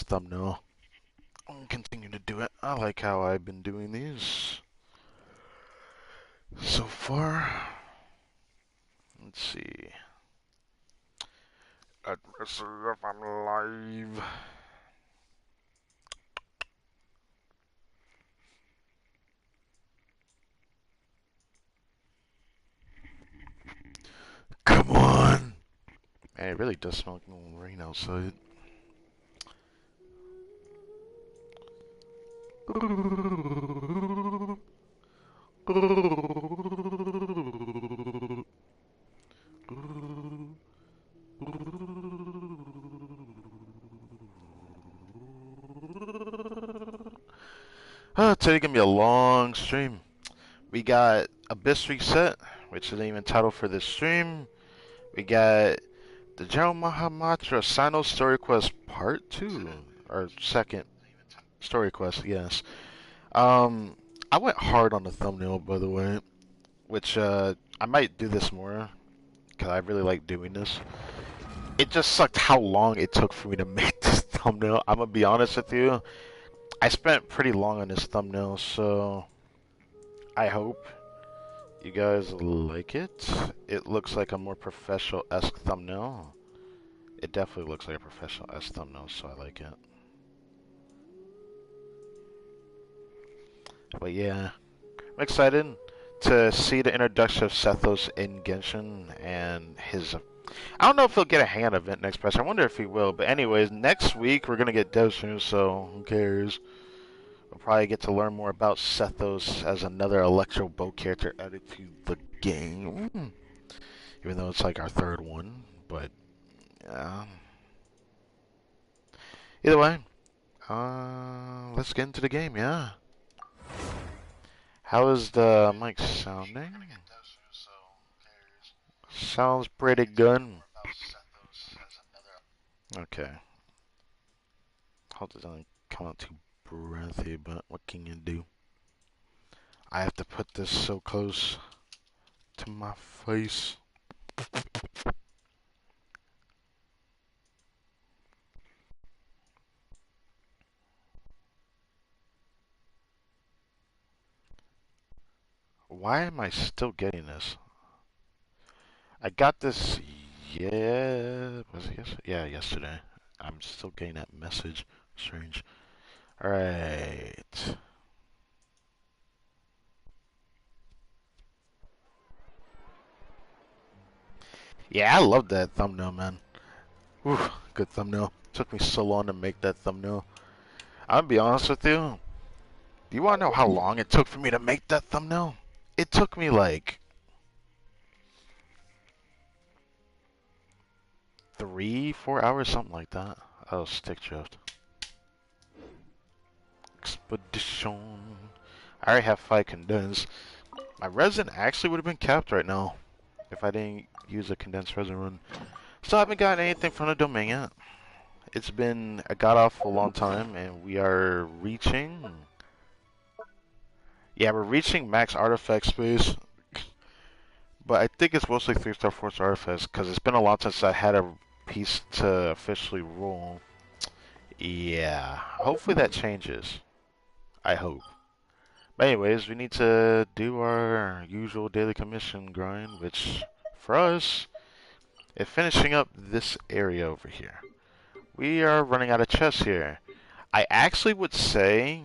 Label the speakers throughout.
Speaker 1: thumbnail. I'll continue to do it. I like how I've been doing these so far. Let's see. Let's see if I'm live. Come on! Man, it really does smell like rain outside. Today's gonna be a long stream. We got Abyss Reset, which isn't even title for this stream. We got the General Mahamatra Cyno Story Quest Part 2, or second story quest, yes. I went hard on the thumbnail, by the way, which I might do this more, because I really like doing this. It just sucked how long it took for me to make this thumbnail. I'm gonna be honest with you. I spent pretty long on this thumbnail, so I hope you guys like it. It looks like a more professional-esque thumbnail. It definitely looks like a professional-esque thumbnail, so I like it. But yeah, I'm excited to see the introduction of Sethos in Genshin and his... I don't know if he'll get a hand event next patch. I wonder if he will. But anyways, next week we're going to get dev news, so who cares? We'll probably get to learn more about Sethos as another Electro Bow character added to the game. Even though it's like our third one. But, either way, let's get into the game, yeah. How is the mic sounding? Sounds pretty good. Okay. Hope it doesn't come out too breathy, but what can you do? I have to put this so close to my face. Why am I still getting this? I got this, yeah, was it yesterday? Yeah, yesterday. I'm still getting that message. Strange. Alright. Yeah, I love that thumbnail, man. Whew, good thumbnail. Took me so long to make that thumbnail. I'm gonna be honest with you. Do you wanna know how long it took for me to make that thumbnail? It took me like 3, 4 hours, something like that. Oh, stick drift. Expedition. I already have 5 condensed. My resin actually would have been capped right now if I didn't use a condensed resin run. Still haven't gotten anything from the domain yet. It's been a god awful long time, and we are reaching. Yeah, we're reaching max artifact space. But I think it's mostly 3-star, 4-star artifacts because it's been a long time since I had a piece to officially roll. Yeah, hopefully that changes. I hope. But anyways, we need to do our usual daily commission grind, which for us is finishing up this area over here. We are running out of chests here. I actually would say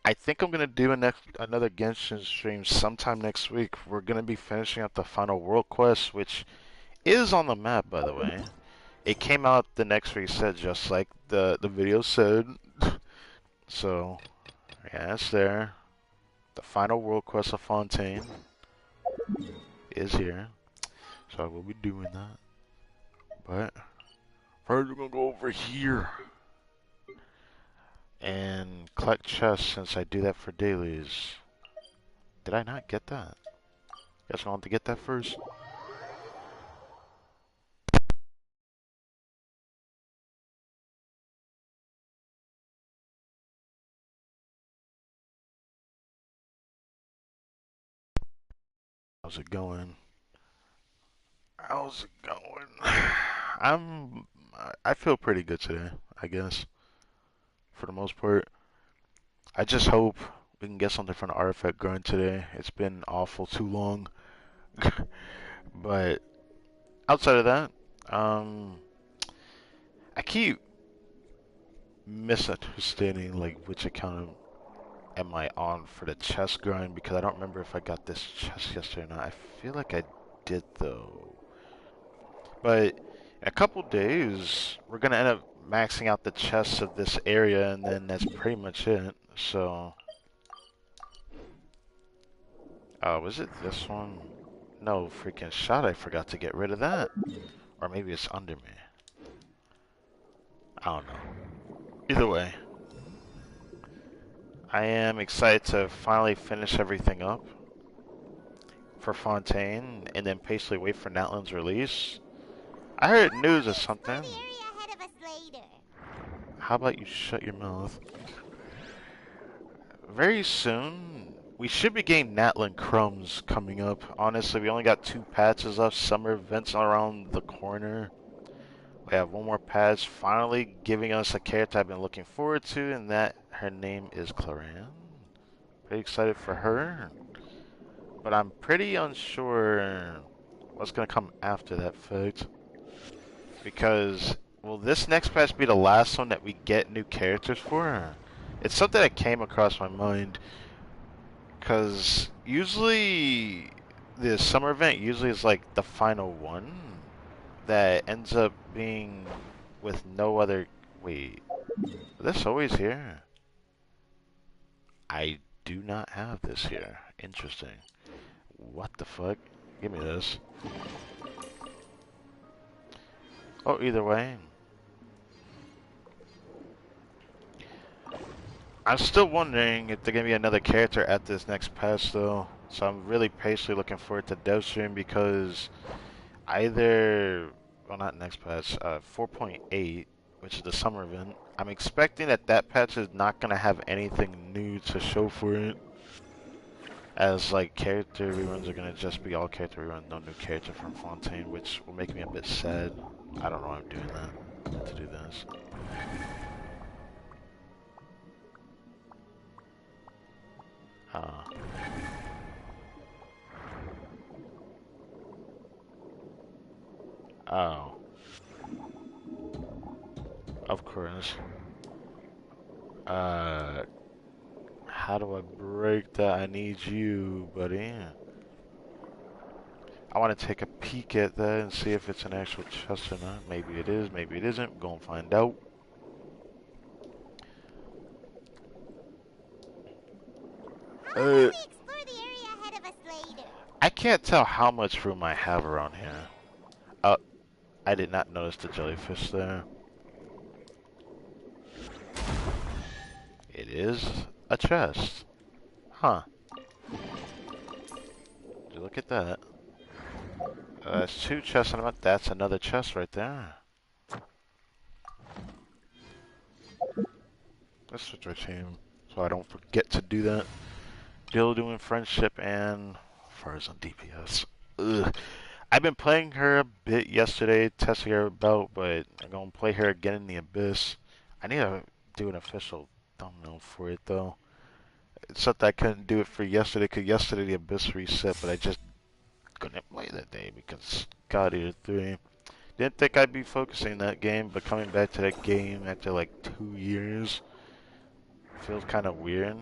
Speaker 1: I think I'm gonna do another Genshin stream sometime next week. We're gonna be finishing up the final world quest, which is on the map, by the way. It came out the next reset, just like the video said. So, yeah, it's there. The final world quest of Fontaine is here. So I will be doing that. But, first we're gonna go over here and collect chests since I do that for dailies. Did I not get that? Guess I want to get that first. How's it going? How's it going? I feel pretty good today, I guess. for the most part. I just hope we can get something from the artifact grind today. It's been awful too long. But outside of that, um, I keep misunderstanding like which account am I on for the chest grind because I don't remember if I got this chest yesterday or not. I feel like I did though. But in a couple days, we're gonna end up maxing out the chests of this area, and then that's pretty much it. So, was it this one? No freaking shot! I forgot to get rid of that, or maybe it's under me. I don't know. Either way, I am excited to finally finish everything up for Fontaine, and then patiently wait for Natlan's release. I heard news of something. How about you shut your mouth? Very soon, we should be getting Natlan crumbs coming up. Honestly, we only got 2 patches left. Summer events around the corner. We have 1 more patch, finally giving us a character I've been looking forward to, and that her name is Claran. Pretty excited for her. But I'm pretty unsure what's going to come after that fact. Because, will this next patch be the last one that we get new characters for? It's something that came across my mind. Because usually, the summer event usually is like the final one that ends up being with no other... Wait, is this always here? I do not have this here. Interesting. What the fuck? Give me this. Oh, either way. I'm still wondering if there's gonna be another character at this next patch though. So I'm really patiently looking forward to Devstream because either, well not next patch, 4.8, which is the summer event, I'm expecting that that patch is not gonna have anything new to show for it. As like character reruns are gonna just be all character reruns, no new character from Fontaine, which will make me a bit sad. I don't know why I'm doing that. I meant to do this. Oh. Of course. How do I break that? I need you, buddy. I want to take a peek at that and see if it's an actual chest or not. Maybe it is, maybe it isn't. Go and find out. I can't tell how much room I have around here. I did not notice the jellyfish there. It is a chest. Huh. Look at that. That's 2 chests and that's another chest right there. Let's switch our team so I don't forget to do that. Still doing friendship and furs on DPS. Ugh. I've been playing her a bit yesterday, testing her about, but I'm gonna play her again in the Abyss. I need to do an official thumbnail for it though. It's something I couldn't do it for yesterday because yesterday the Abyss reset, but I just couldn't play that day because God Eater 3. Didn't think I'd be focusing that game, but coming back to that game after like 2 years feels kind of weird.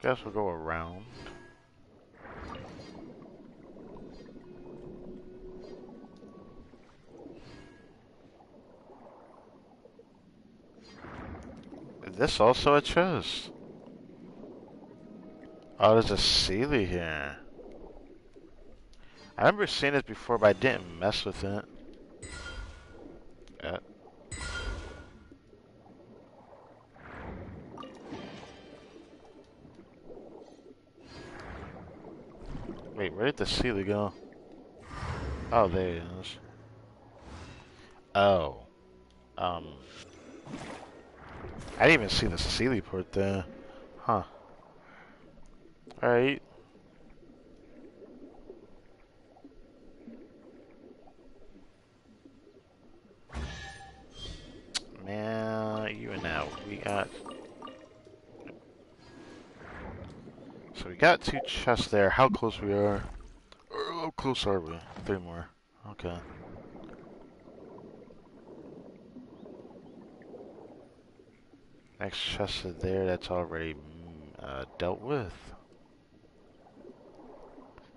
Speaker 1: Guess we'll go around. Is this also a chest? Oh, there's a Sealy here. I remember seeing this before, but I didn't mess with it. Yeah. Wait, where did the Sealy go? Oh, there it is. Oh. Um. I didn't even see the Sealy port there. Huh. Alright. Man, even now, we got... So we got 2 chests there. How close we are? How close are we? 3 more. Okay. Next chest is there. That's already dealt with.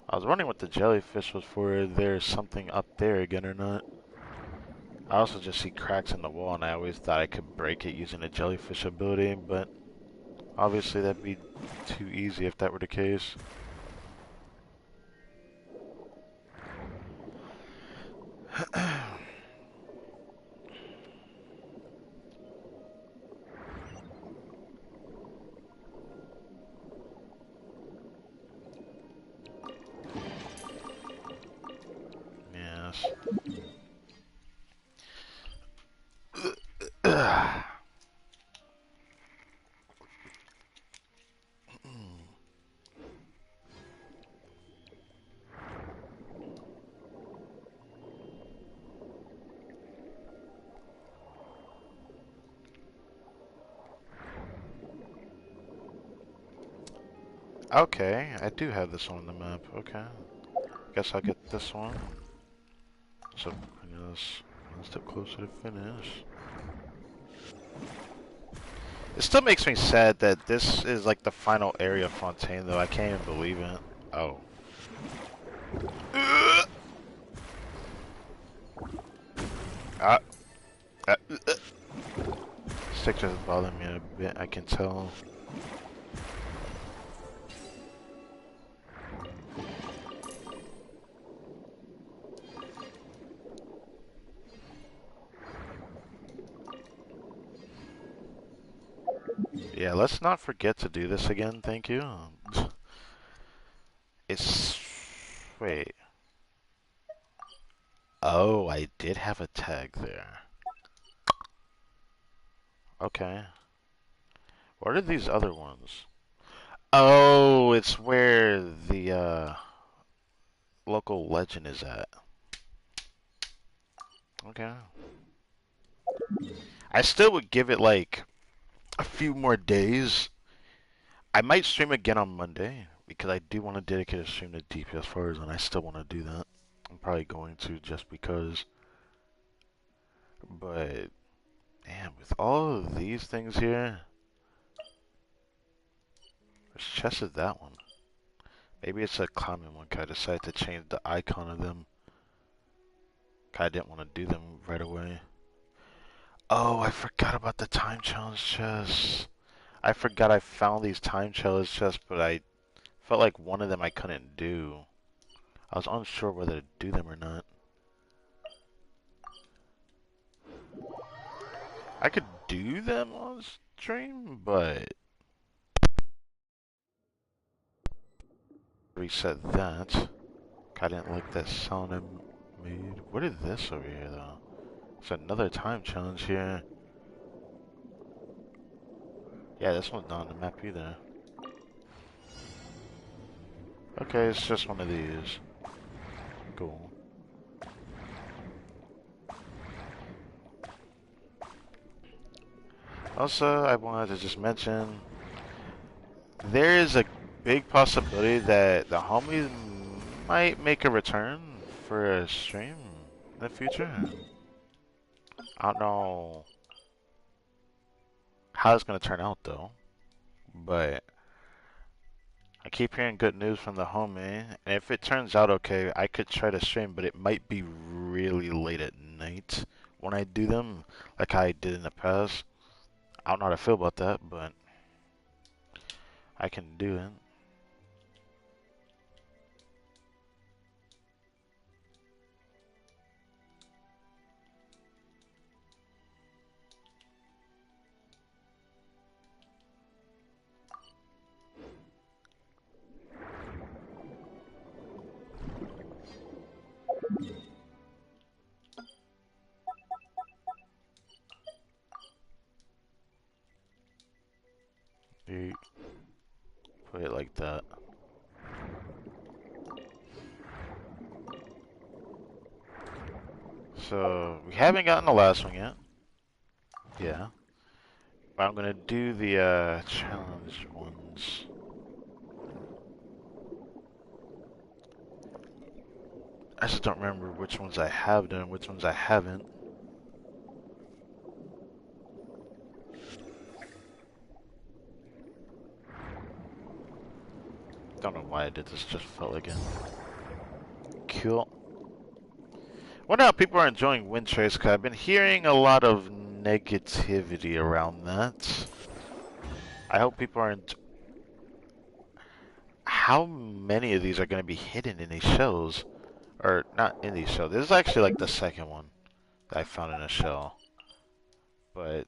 Speaker 1: I was wondering what the jellyfish was for. There's something up there again or not. I also just see cracks in the wall, and I always thought I could break it using a jellyfish ability, but obviously that'd be too easy if that were the case. Yes. Okay, I do have this on the map. Okay. Guess I'll get this one. So, yes, one step closer to finish. It still makes me sad that this is like the final area of Fontaine, though. I can't even believe it. Oh. Ah. Stick just bothering me a bit, I can tell. Yeah, let's not forget to do this again, thank you. It's... Wait. Oh, I did have a tag there. Okay. What are these other ones? Oh, it's where the, local legend is at. Okay. I still would give it, like, a few more days. I might stream again on Monday, because I do want to dedicate a stream to DPS Forwards, and I still want to do that. I'm probably going to, just because. But, damn, with all of these things here... Which chest is that one? Maybe it's a common one, cause I decided to change the icon of them. I didn't want to do them right away. Oh, I forgot about the time challenge chest. I forgot I found these time challenge chests, but I felt like one of them I couldn't do. I was unsure whether to do them or not. I could do them on stream, but... Reset that. I didn't like that sound I made. What is this over here, though? It's another time challenge here. Yeah, this one's not on the map either. Okay, it's just one of these. Cool. Also, I wanted to just mention, there is a big possibility that the homies might make a return for a stream in the future. I don't know how it's going to turn out, though, but I keep hearing good news from the homie, and if it turns out okay, I could try to stream, but it might be really late at night when I do them, like I did in the past. I don't know how to feel about that, but I can do it. put it like that. So we haven't gotten the last one yet. Yeah. But I'm gonna do the challenge ones. I just don't remember which ones I have done, which ones I haven't. Don't know why I did this, just felt like it. Cool. Wonder how people are enjoying Wind Trace, because I've been hearing a lot of negativity around that. I hope people are How many of these are going to be hidden in these shells? Or, not in these shells. This is actually like the second one that I found in a shell. But...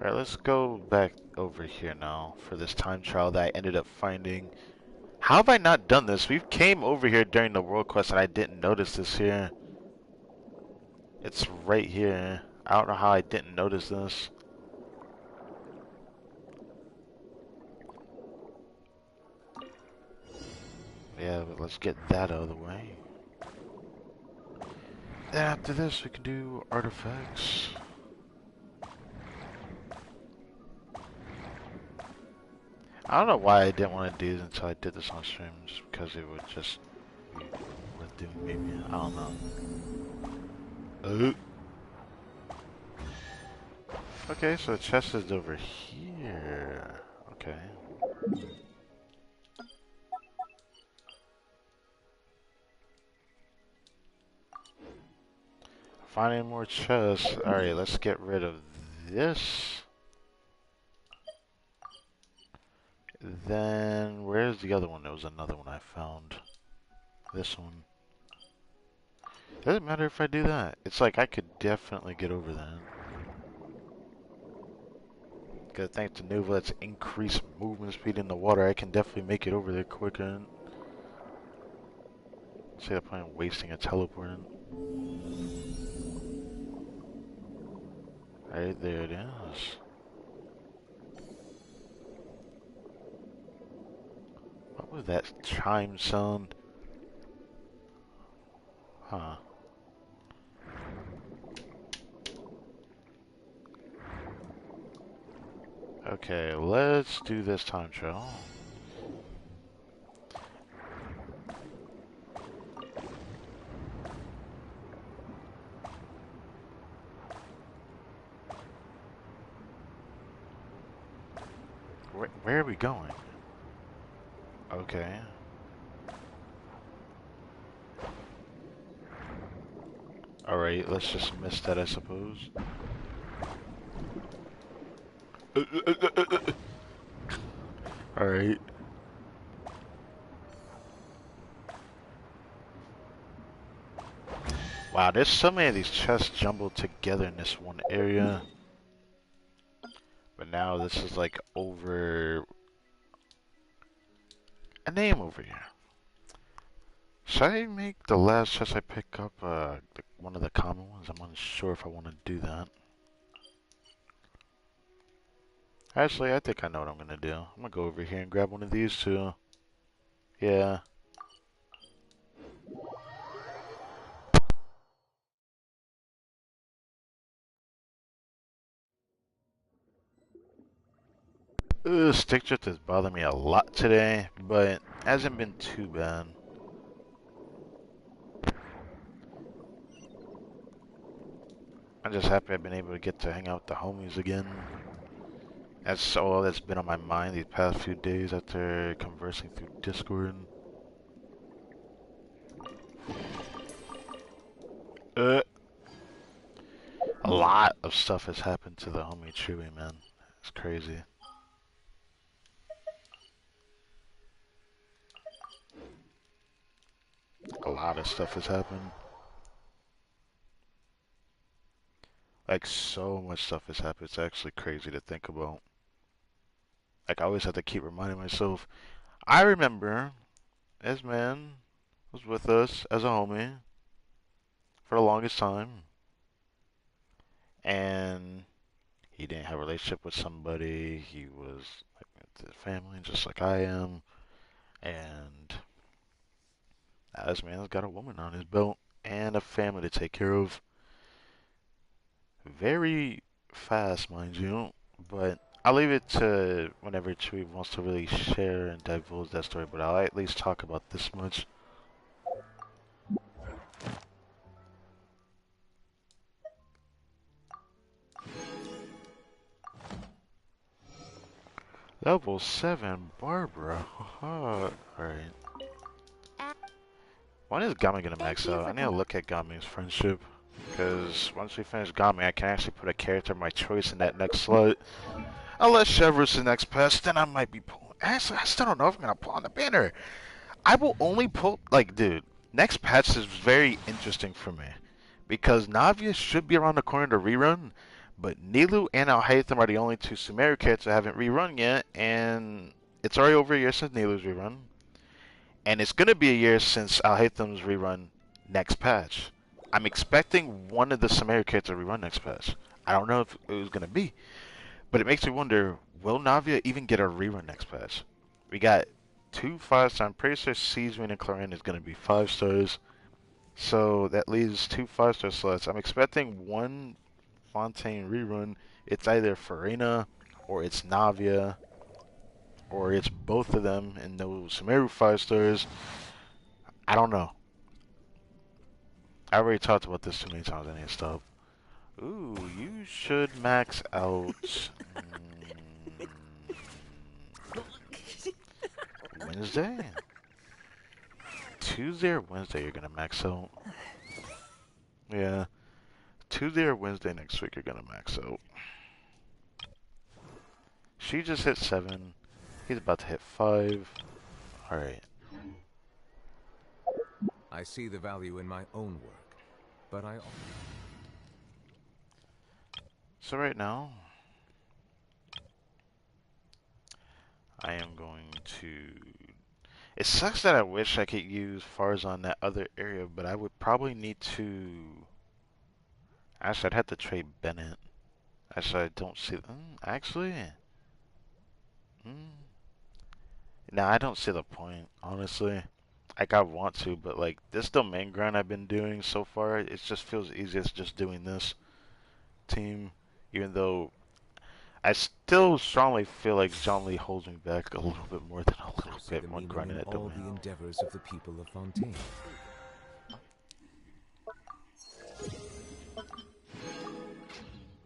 Speaker 1: Alright, let's go back over here now for this time trial that I ended up finding. How have I not done this? We came over here during the world quest and I didn't notice this here. It's right here. I don't know how I didn't notice this. Yeah, but let's get that out of the way. Then after this, we can do artifacts. I don't know why I didn't want to do this until I did this on stream, just because it would just be worth doing, maybe. I don't know. Okay, so the chest is over here. Okay. Finding more chests. Alright, let's get rid of this. Then, where's the other one? There was another one I found. This one. Doesn't matter if I do that. It's like I could definitely get over that. Because thanks to Nova, let's increase movement speed in the water. I can definitely make it over there quicker. See the point of wasting a teleport. Alright, there it is. What was that chime sound? Huh. Okay, let's do this time trial. Where are we going? Okay. Alright, let's just miss that, I suppose. Alright. Wow, there's so many of these chests jumbled together in this one area. But now this is like over a name over here. Should I make the last chest I pick up one of the common ones? I'm unsure if I want to do that. Actually, I think I know what I'm gonna do. I'm gonna go over here and grab one of these too. Yeah. Ugh, stick drift has bothered me a lot today, but hasn't been too bad. I'm just happy I've been able to get to hang out with the homies again. That's all that's been on my mind these past few days after conversing through Discord. A lot of stuff has happened to the homie Chewy, man. It's crazy. A lot of stuff has happened. Like, so much stuff has happened. It's actually crazy to think about. Like, I always have to keep reminding myself. I remember this man was with us as a homie for the longest time. and he didn't have a relationship with somebody. He was like with his family, just like I am. And now this man's got a woman on his belt and a family to take care of. Very fast, mind you. But I'll leave it to whenever Chewie wants to really share and divulge that story. But I'll at least talk about this much. Level 7, Barbara. Alright. When is Gami gonna max out? I need to look at Gami's friendship. Because once we finish Gami, I can actually put a character of my choice in that next slot. Unless Chevrolet's the next patch, then I might be pulling. Actually, I still don't know if I'm gonna pull on the banner. I will only pull. Like, dude, next patch is very interesting for me. Because Navia should be around the corner to rerun. But Nilu and Alhaitham are the only two Sumeru characters I haven't rerun yet. And it's already over a year since Nilu's rerun. And it's going to be a year since Alhaitham's rerun next patch. I'm expecting one of the Sumeru characters to rerun next patch. I don't know if it was going to be. But it makes me wonder, will Navia even get a rerun next patch? We got 2 5-stars. I'm pretty sure Seasman and Clarin is going to be 5 stars. So that leaves 2 5-star slots. I'm expecting one Fontaine rerun. It's either Farina or it's Navia or it's both of them and no Sumeru 5 stars. I don't know. I already talked about this too many times. I need to stop. Ooh, you should max out Wednesday? Tuesday or Wednesday you're gonna max out. Yeah. Tuesday or Wednesday next week you're gonna max out. She just hit 7. He's about to hit 5. Alright.
Speaker 2: I see the value in my own work, but I...
Speaker 1: So right now, I am going to... It sucks that I wish I could use Farzan that other area, but I would probably need to... Actually, I'd have to trade Bennett. Actually, I don't see... actually... Nah, I don't see the point, honestly. Like, I want to, but like, this domain grind I've been doing so far, it just feels easiest just doing this team, even though I still strongly feel like John Lee holds me back a little bit more than a little bit when grinding that
Speaker 2: all
Speaker 1: domain.
Speaker 2: the endeavors of the people of Fontaine. I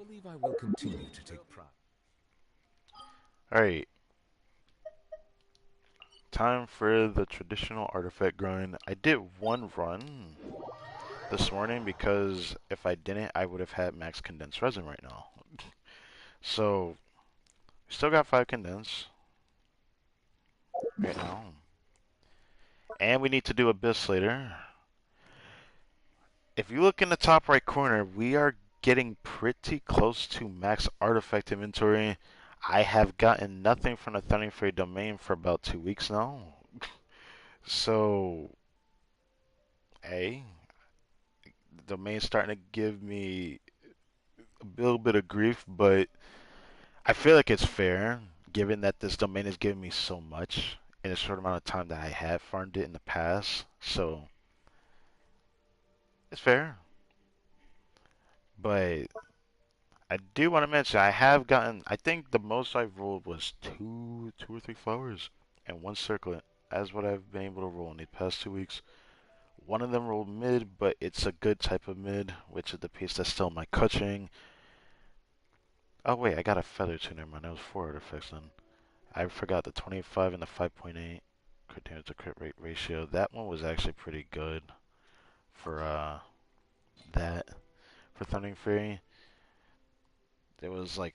Speaker 2: believe I will continue to take pride.
Speaker 1: Alright. Time for the traditional artifact grind. I did one run this morning because if I didn't, I would have had max condensed resin right now. So, we still got 5 condensed right now. And we need to do Abyss later. If you look in the top right corner, we are getting pretty close to max artifact inventory. I have gotten nothing from the Thundering Fury domain for about 2 weeks now. So, the domain's starting to give me a little bit of grief, but I feel like it's fair, given that this domain is giving me so much in a short amount of time that I have farmed it in the past. So, it's fair. But I do want to mention I have gotten. I think the most I've rolled was two or three flowers and one circlet. As what I've been able to roll in the past 2 weeks. One of them rolled mid, but it's a good type of mid, which is the piece that's still in my clutching. Oh wait, I got a feather too. Never mind. That was 4 artifacts then. I forgot the 25 and the 5.8 crit damage to crit rate ratio. That one was actually pretty good for that for Thundering Fury. There was like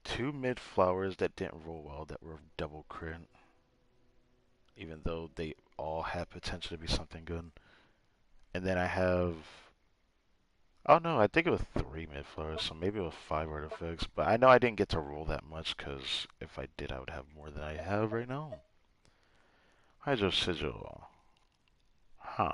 Speaker 1: 2 mid flowers that didn't roll well that were double crit, even though they all had potential to be something good. And then I have, oh no, I think it was 3 mid flowers, so maybe it was 5 artifacts. But I know I didn't get to roll that much because if I did, I would have more than I have right now. Hydro Sigil. Huh.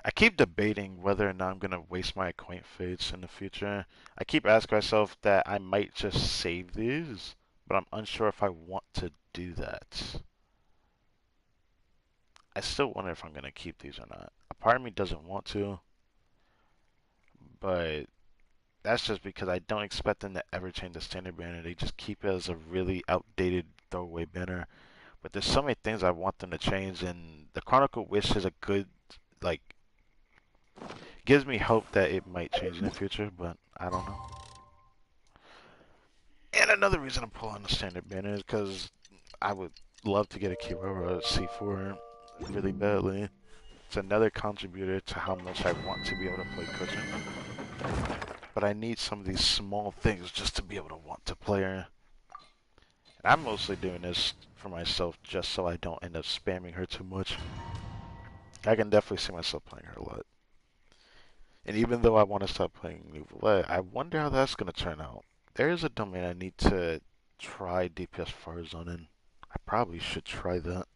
Speaker 1: I keep debating whether or not I'm gonna waste my acquaint fates in the future. I keep asking myself that I might just save these, but I'm unsure if I want to do that. I still wonder if I'm gonna keep these or not. A part of me doesn't want to, but that's just because I don't expect them to ever change the standard banner. They just keep it as a really outdated throwaway banner. But there's so many things I want them to change, and the Chronicle Wish is a good, like, gives me hope that it might change in the future, but I don't know. And another reason I'm pulling the standard banner is because I would love to get a Kirora at C4 really badly. It's another contributor to how much I want to be able to play cushion. But I need some of these small things just to be able to want to play her. And I'm mostly doing this for myself just so I don't end up spamming her too much. I can definitely see myself playing her a lot. And even though I want to stop playing Nouvelle, I wonder how that's going to turn out. There is a domain I need to try DPS Farzan in. I probably should try that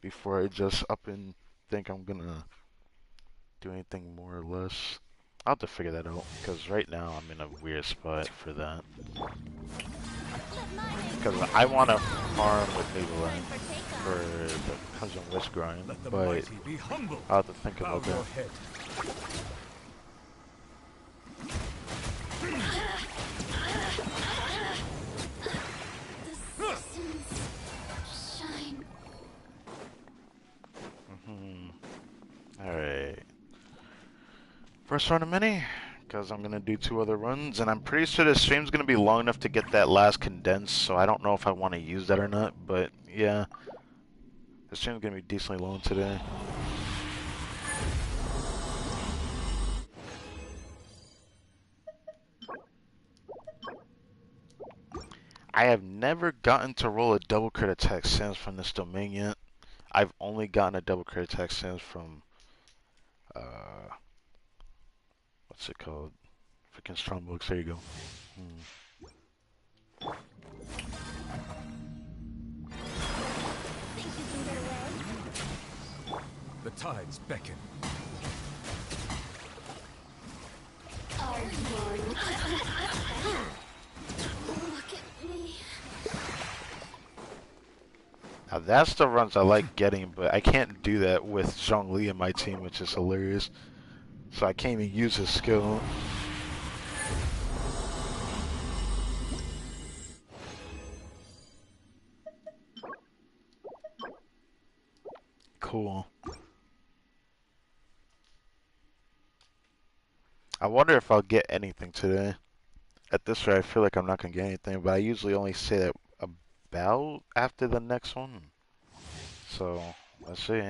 Speaker 1: before I just up and think I'm going to do anything more or less. I'll have to figure that out, because right now I'm in a weird spot for that. Because I want to farm with Nouvelle for the Crimson West grind, but I'll have to think about that. Alright. First run of mini, because I'm going to do 2 other runs, and I'm pretty sure the stream's going to be long enough to get that last condense, so I don't know if I want to use that or not, but yeah. The stream's going to be decently long today. I have never gotten to roll a double crit attack since from this domain yet. I've only gotten a double crit attack since from, what's it called? Freaking Strongbooks, there you go.
Speaker 2: The tides beckon.
Speaker 3: Look at me.
Speaker 1: Now that's the runs I like getting, but I can't do that with Zhongli in my team, which is hilarious. So I can't even use his skill. Cool. I wonder if I'll get anything today. At this rate, I feel like I'm not going to get anything, but I usually only say that about after the next one. So, let's see.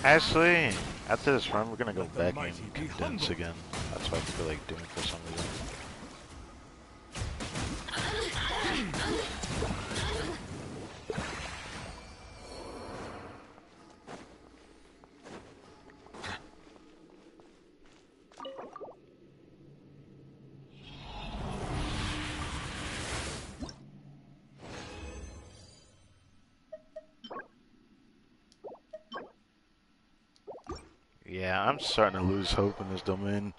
Speaker 1: Actually, after this run, we're going to go back and condense again. That's what I feel like doing for some reason. Yeah, I'm starting to lose hope in this domain.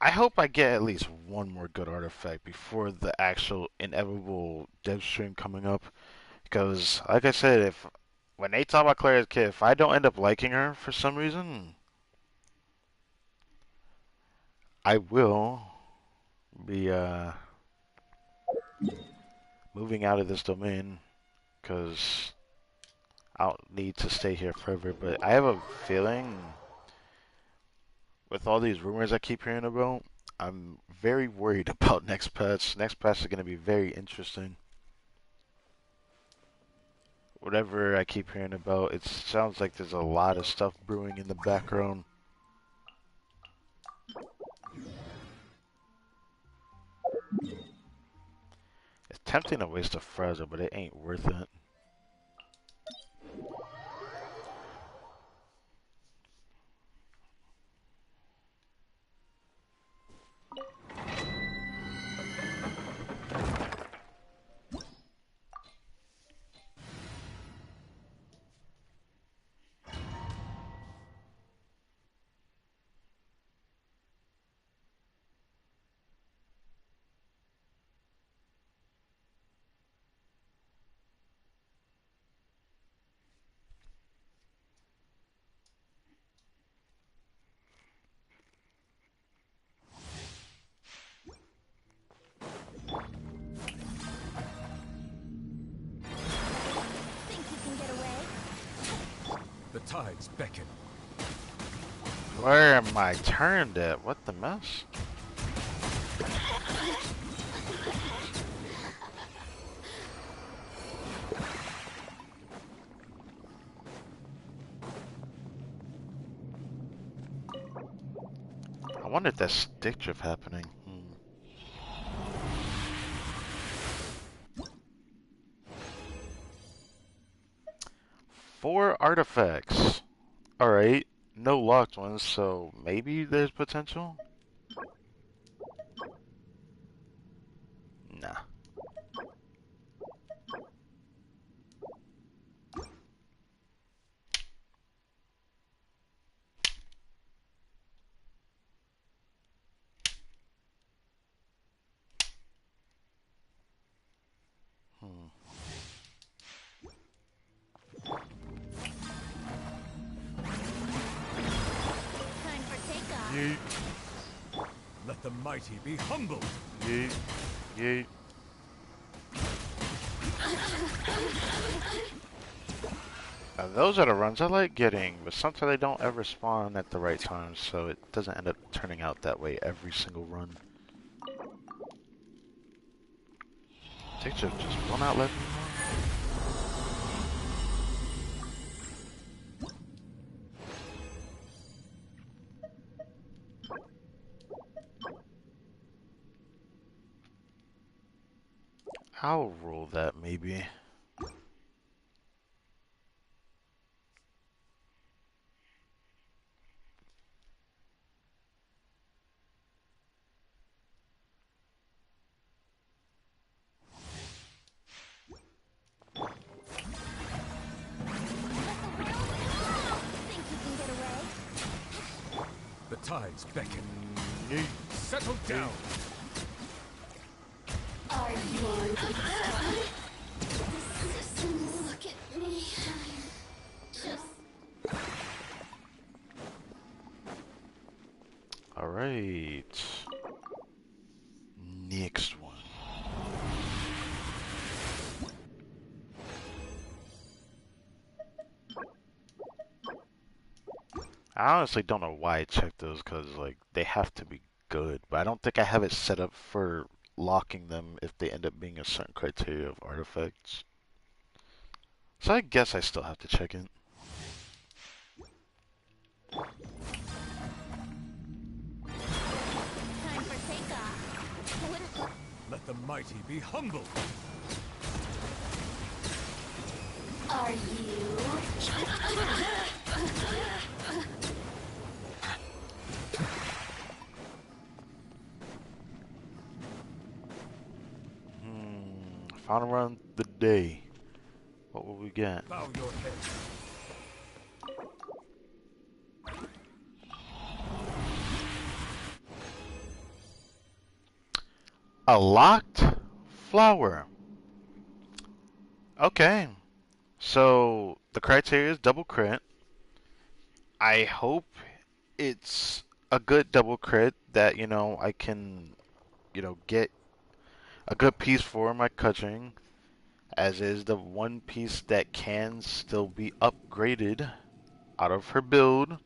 Speaker 1: I hope I get at least one more good artifact before the actual inevitable dev stream coming up. Because, like I said, when they talk about Claire's kid, if I don't end up liking her for some reason, I will be moving out of this domain. Because I'll need to stay here forever. But I have a feeling, with all these rumors I keep hearing about, I'm very worried about next patch. Next patch is going to be very interesting. Whatever I keep hearing about, it sounds like there's a lot of stuff brewing in the background. It's tempting to waste a Frazzle, but it ain't worth it.
Speaker 2: tides beckon.
Speaker 1: Where am I turned at? What the mess? I wonder if that's stick drift happening. 4 artifacts. Alright. No locked ones, so maybe there's potential? Nah.
Speaker 3: Time for takeoff.
Speaker 1: Yeet.
Speaker 2: Let the mighty be humbled.
Speaker 1: Yeet. Yeet. Now those are the runs I like getting, but sometimes they don't ever spawn at the right time, so it doesn't end up turning out that way every single run. Take just will not let me know. I'll roll that maybe.
Speaker 3: Think you can get away?
Speaker 2: The tides beckon.
Speaker 1: Yeet.
Speaker 2: Settle down.
Speaker 3: Are you? Look at me. Just
Speaker 1: Alright. Next one. I honestly don't know why I checked those, because like they have to be good, but I don't think I have it set up for locking them if they end up being a certain criteria of artifacts. So I guess I still have to check it.
Speaker 3: time for takeoff. I wouldn't look.
Speaker 2: Let the mighty be humbled.
Speaker 3: Are you?
Speaker 1: Final round the day. What will we get?
Speaker 2: Bow your head.
Speaker 1: A locked flower. Okay. So the criteria is double crit. I hope it's a good double crit that, I can, get a good piece for my cutting, as is the one piece that can still be upgraded out of her build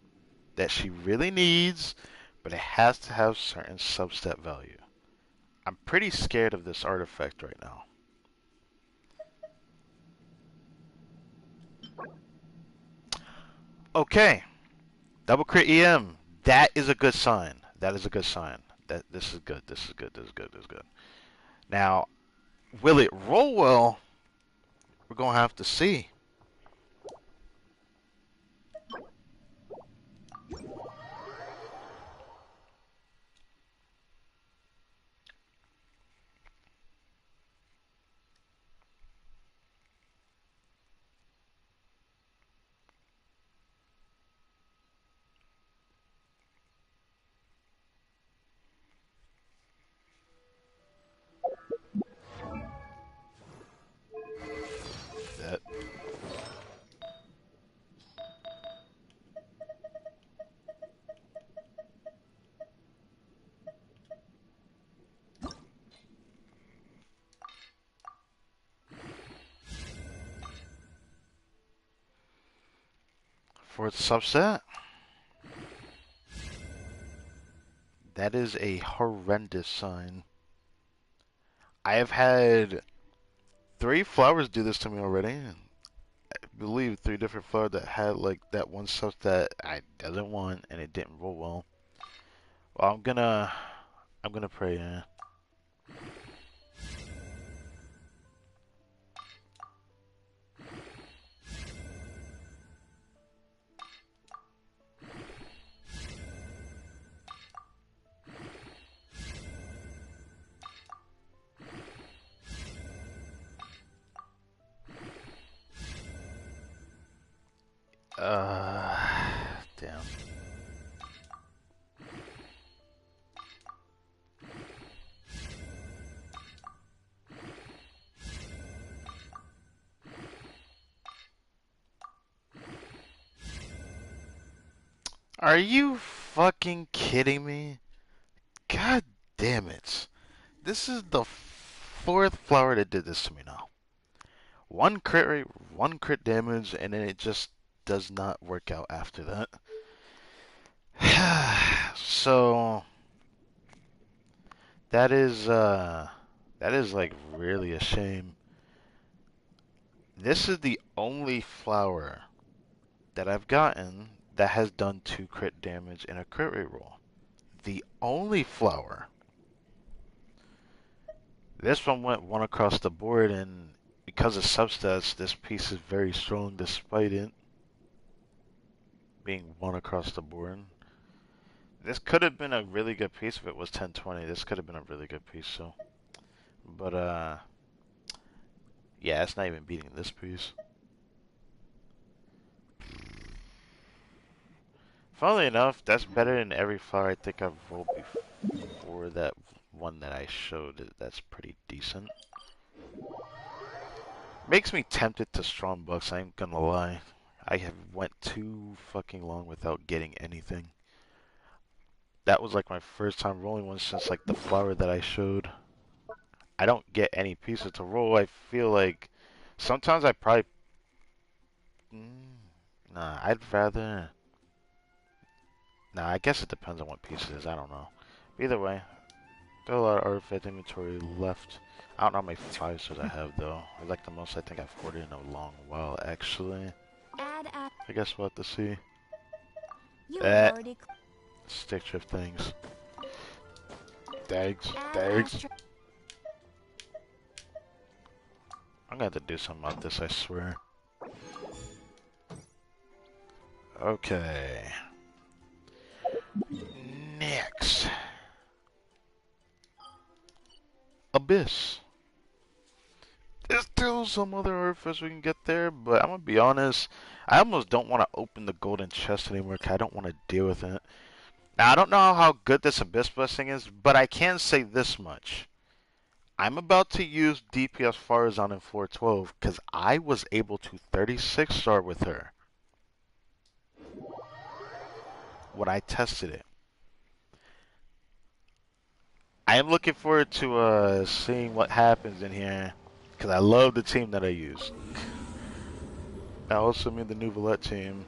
Speaker 1: that she really needs, but it has to have certain substep value. I'm pretty scared of this artifact right now. Okay, double crit EM. That is a good sign. That is a good sign. That this is good. This is good. This is good. This is good. Now, will it roll well? We're gonna have to see. That Fourth subset. That is a horrendous sign. I have had 3 flowers do this to me already. I believe 3 different flowers that had like that one stuff that I doesn't want and it didn't roll well. Well, I'm gonna pray. Yeah. Damn. Are you fucking kidding me? God damn it. This is the 4th flower that did this to me now. 1 crit rate, 1 crit damage, and then it just does not work out after that. So that is like really a shame. This is the only flower that I've gotten that has done 2 crit damage in a crit rate roll. The only flower. This one went 1 across the board, and because of substats, this piece is very strong despite it being 1 across the board. This could have been a really good piece if it was 1020. This could have been a really good piece, so. But, yeah, it's not even beating this piece. Funnily enough, that's better than every flower I think I've rolled before that one that I showed. That's pretty decent. Makes me tempted to strong bucks, I ain't gonna lie. I have went too fucking long without getting anything. That was like my first time rolling one since like the flower that I showed. I don't get any pieces to roll. I feel like sometimes I probably... Nah, I'd rather... Nah, I guess it depends on what piece it is. I don't know. Either way, still a lot of artifact inventory left. I don't know how many 5 stars I have though. I like the most I think I've hoarded in a long while actually. I guess we'll have to see. Stick shift things. Dags. I'm gonna have to do something about this, I swear. Okay. Next. Abyss. There's still some other artifice we can get there, but I'm gonna be honest, I almost don't want to open the golden chest anymore because I don't want to deal with it. Now, I don't know how good this Abyss blessing is, but I can say this much. I'm about to use DPS Farazan in floor 12 because I was able to 36 star with her when I tested it. I am looking forward to seeing what happens in here because I love the team that I use. I also mean the new Valette team,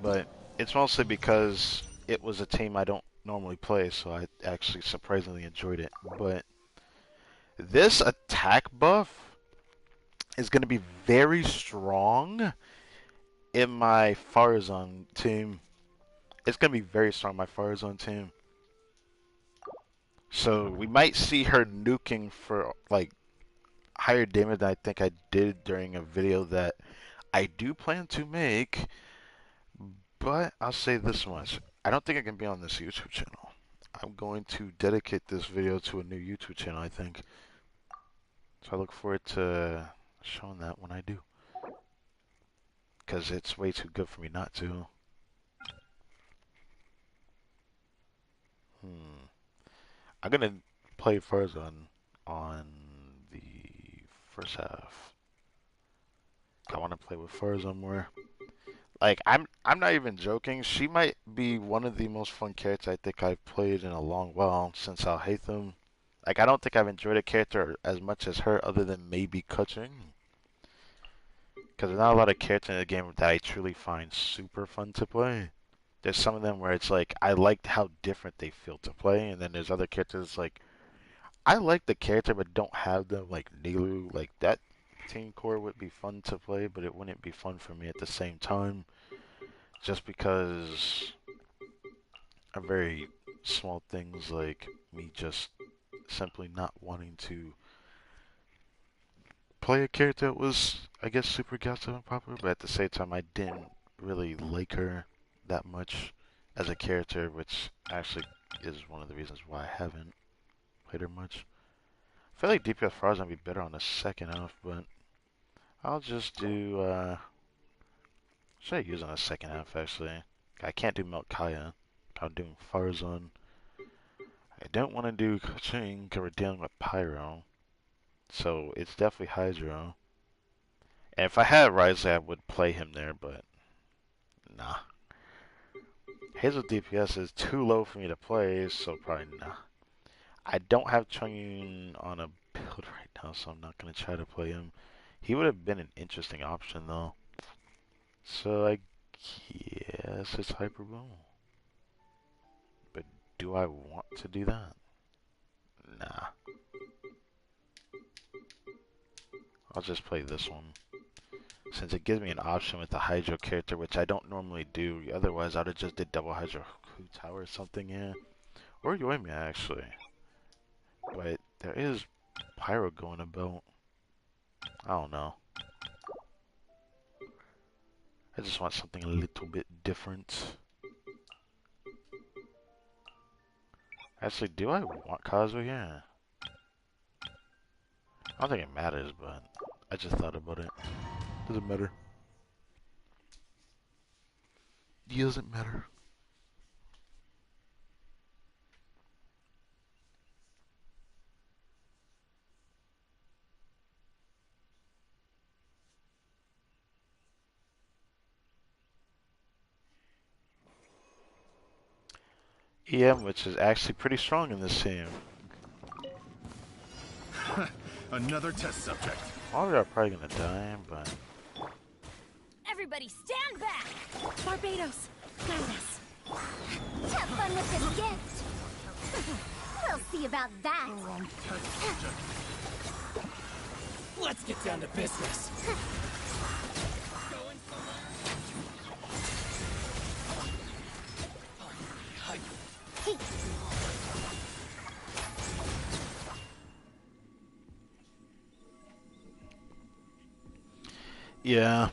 Speaker 1: but it's mostly because it was a team I don't normally play, so I actually surprisingly enjoyed it. But this attack buff is going to be very strong in my Farazan team. It's going to be very strong in my Farazan team. So we might see her nuking for like higher damage than I think I did during a video that I do plan to make. But I'll say this much. I don't think I can be on this YouTube channel. I'm going to dedicate this video to a new YouTube channel, I think. So I look forward to showing that when I do. Because it's way too good for me not to. I'm going to play Farazan on the first half. I want to play with Farazan more. Like, I'm not even joking. She might be one of the most fun characters I think I've played in a long while since Al-Haytham. Like, I don't think I've enjoyed a character as much as her other than maybe Kuching. Because there's not a lot of characters in the game that I truly find super fun to play. There's some of them where it's like I liked how different they feel to play, and then there's other characters like I like the character but don't have them like Nilu. Like that team core would be fun to play, but it wouldn't be fun for me at the same time, just because of very small things like me just simply not wanting to play a character that was, I guess, super gossip and popular, but at the same time, I didn't really like her that much as a character, which actually is one of the reasons why I haven't played her much. I feel like DPS Far is gonna be better on the second half, but I'll just do, should I use on the second half actually? I can't do Melkaya. I'm doing Farzan. I don't want to do Ching because we're dealing with Pyro. So it's definitely Hydro. And if I had Risley, I would play him there, but nah. Hazel DPS is too low for me to play, so probably nah. I don't have Chungyun on a build right now, so I'm not going to try to play him. He would have been an interesting option, though. So I guess it's Hyper Boom. But do I want to do that? Nah. I'll just play this one, since it gives me an option with the Hydro character, which I don't normally do. Otherwise, I would have just did double Hydro Hu Tower or something, yeah. Or Yoimiya, actually. But there is Pyro going about. I don't know. I just want something a little bit different. Actually, do I want Kazuha? Yeah. I don't think it matters, but I just thought about it. Doesn't matter. Doesn't matter. EM, which is actually pretty strong in this team.
Speaker 4: Another test subject.
Speaker 1: All are probably gonna die, but
Speaker 3: Everybody stand back!
Speaker 5: Barbados, guide us.
Speaker 3: Have fun with this gift! We'll see about that!
Speaker 4: Wrong test subject.
Speaker 2: Let's get down to business.
Speaker 1: yeah.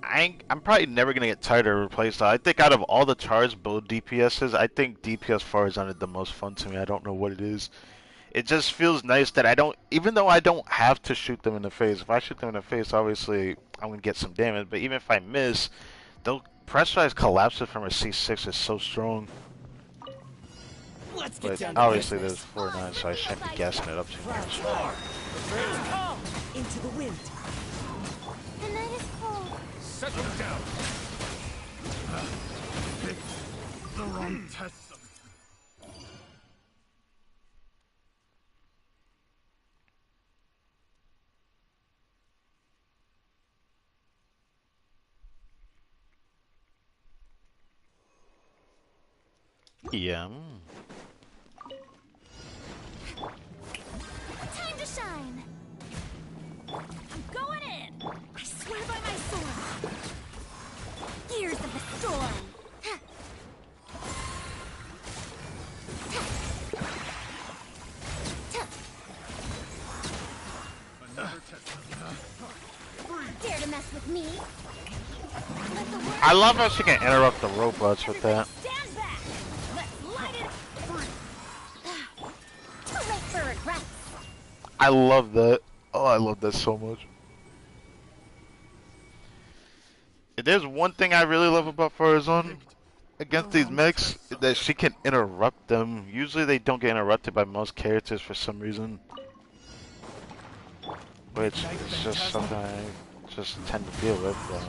Speaker 1: I'm probably never gonna get tired of replace that. I think out of all the charged build DPSs, I think DPS Farzan is the most fun to me. I don't know what it is. It just feels nice that I don't, even though I don't have to shoot them in the face. If I shoot them in the face, obviously I'm gonna get some damage. But even if I miss, the pressurized collapses from a C6 is so strong.
Speaker 2: Let's get
Speaker 1: But
Speaker 2: down to
Speaker 1: obviously
Speaker 2: business.
Speaker 1: there's 4-9, so I shouldn't be gassing it up too much.
Speaker 5: Into the wind.
Speaker 3: The night is cold.
Speaker 4: Set them down. Pick the wrong test subject.
Speaker 1: Yeah.
Speaker 3: Time to shine! I'm going in!
Speaker 5: I swear by my sword.
Speaker 3: Gears of the storm!
Speaker 4: Another test subject.
Speaker 3: Dare to mess with me? Let the world
Speaker 1: I love how she can interrupt the robots with that.
Speaker 3: stand back! Let's light it up! Too late for regrets!
Speaker 1: I love that. Oh, I love that so much. If there's one thing I really love about Farzan against these mechs, is that she can interrupt them. Usually they don't get interrupted by most characters for some reason. Which is just something I just tend to deal with. But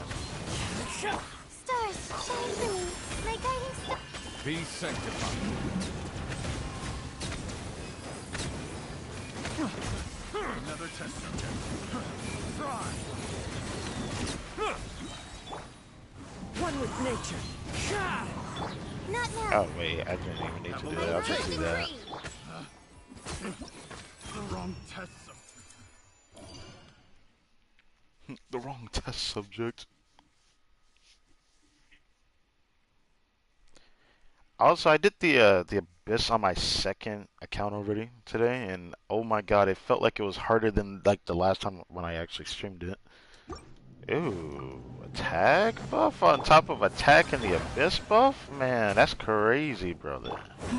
Speaker 3: Stars, shine for me! My guiding star!
Speaker 4: Be sanctified. Another test subject. Try.
Speaker 5: One with nature.
Speaker 3: Not now.
Speaker 1: Oh wait, I didn't even need to do that. I'll just do that.
Speaker 4: The wrong test subject.
Speaker 1: The wrong test subject. Also, I did the Abyss on my second account already today, and oh my god, it felt like it was harder than like the last time when I actually streamed it. Ooh, attack buff on top of attack and the Abyss buff? Man, that's crazy, brother.
Speaker 3: I'm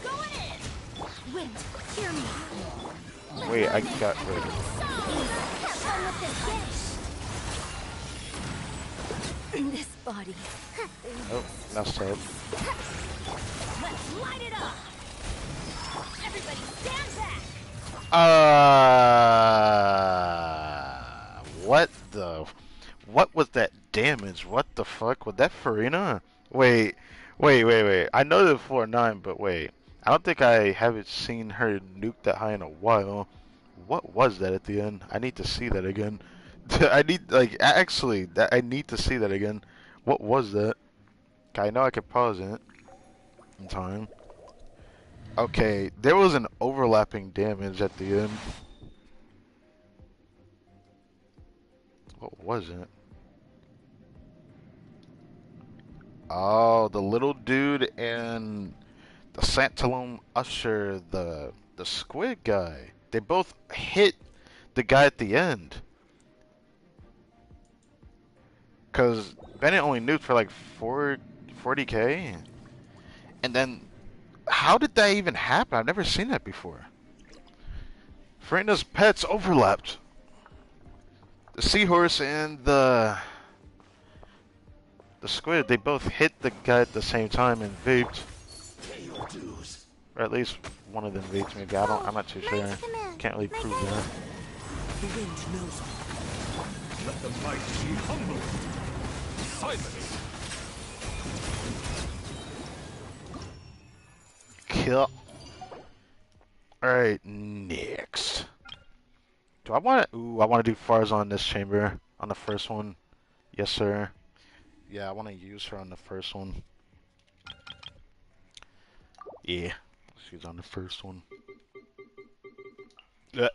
Speaker 3: going in.
Speaker 5: Wind, hear me.
Speaker 1: Wait, I got wait.
Speaker 3: Have fun with this dish.
Speaker 5: This body.
Speaker 1: Oh, messed up.
Speaker 3: Let's light it up. Everybody stand back.
Speaker 1: What was that damage? What the fuck? Was that Farina? Wait. I know the 4-9, but wait. I don't think I haven't seen her nuke that high in a while. What was that at the end? I need to see that again. I need, like, actually, I need to see that again. What was that? I know I could pause it in time. Okay, there was an overlapping damage at the end. What was it? Oh, the little dude and the Santalone Usher, the squid guy. They both hit the guy at the end. Cause Bennett only nuked for like 40k, and then how did that even happen? I've never seen that before. Farina's pets overlapped. The seahorse and the squid, they both hit the guy at the same time and vaped. Or at least one of them vaped maybe. I'm not too sure. Can't really prove that.
Speaker 5: The wind knows me.
Speaker 4: Let the might be humble. Silence.
Speaker 1: Kill. Alright, next. Do I want to... Ooh, I want to do Farz on this chamber. On the first one. Yes, sir. Yeah, I want to use her on the first one. Yeah. She's on the first one. Yeah.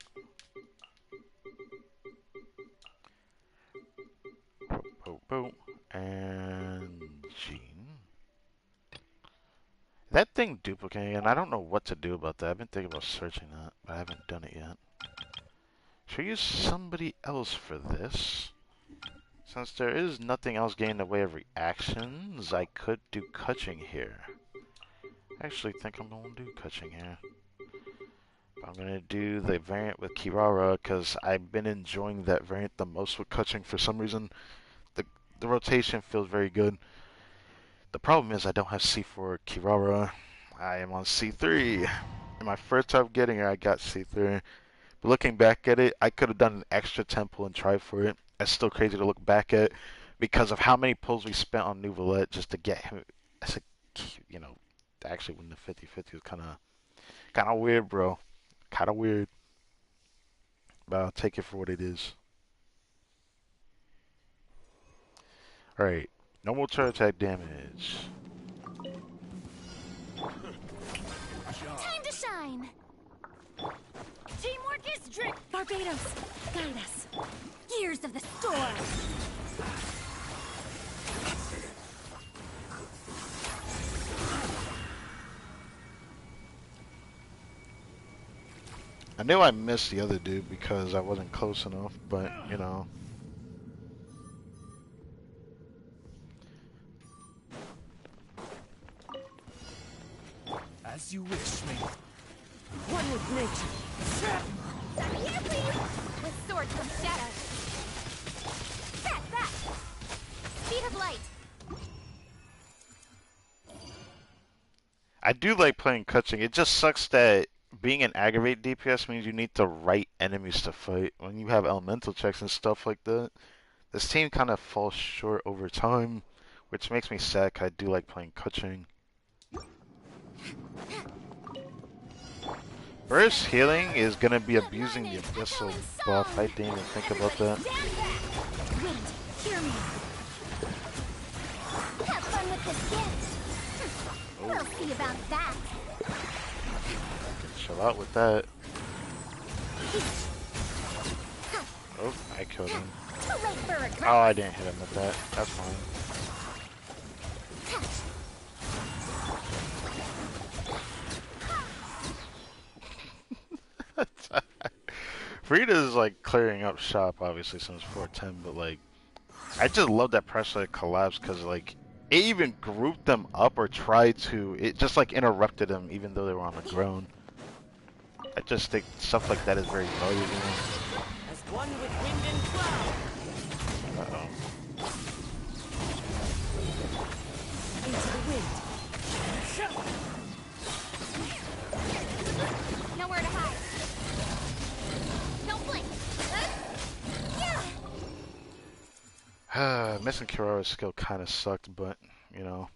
Speaker 1: Boop. And Jean. That thing duplicating, and I don't know what to do about that. I've been thinking about searching that, but I haven't done it yet. Should I use somebody else for this? Since there is nothing else getting in the way of reactions, I could do Kutching here. I actually think I'm going to do Kutching here. I'm going to do the variant with Kirara, because I've been enjoying that variant the most with Kutching for some reason. The rotation feels very good. The problem is I don't have C4 Kirara. I am on C3. In my first time getting her, I got C3. But looking back at it, I could have done an extra temple and tried for it. It's still crazy to look back at because of how many pulls we spent on Nouvelette just to get him. It's a, you know, to actually win the 50-50 was kind of weird, bro. Kind of weird. But I'll take it for what it is. Alright. Normal turret attack damage.
Speaker 3: Time to shine. Teamwork is drip.
Speaker 5: Barbados, guide us.
Speaker 3: Gears of the storm.
Speaker 1: I knew I missed the other dude because I wasn't close enough, but, you know.
Speaker 4: As you wish, me.
Speaker 5: One with nature.
Speaker 3: Here, please. With swords from shadows. Back. Speed of light.
Speaker 1: I do like playing Kutching. It just sucks that being an aggravate DPS means you need the right enemies to fight. When you have elemental checks and stuff like that, this team kind of falls short over time, which makes me sad 'cause I do like playing Kutching. Burst healing is gonna be abusing the abyssal buff. I didn't even think about that.
Speaker 5: Wind, hear me.
Speaker 3: Have fun with this gift. We'll see about that.
Speaker 1: Chill out with that. Oh, I killed him.
Speaker 3: Too late for regret.
Speaker 1: Oh, I didn't hit him with that. That's fine. Frida's like clearing up shop, obviously, since 410, but like, I just love that pressure collapse because like, it even grouped them up or tried to, it just like interrupted them even though they were on the ground. I just think stuff like that is very valuable.
Speaker 5: As one with wind and cloud.
Speaker 1: Uh-oh.
Speaker 5: Into the wind.
Speaker 3: Nowhere to hide. Don't blink. Yeah.
Speaker 1: Missing Kirara's skill kind of sucked, but, you know.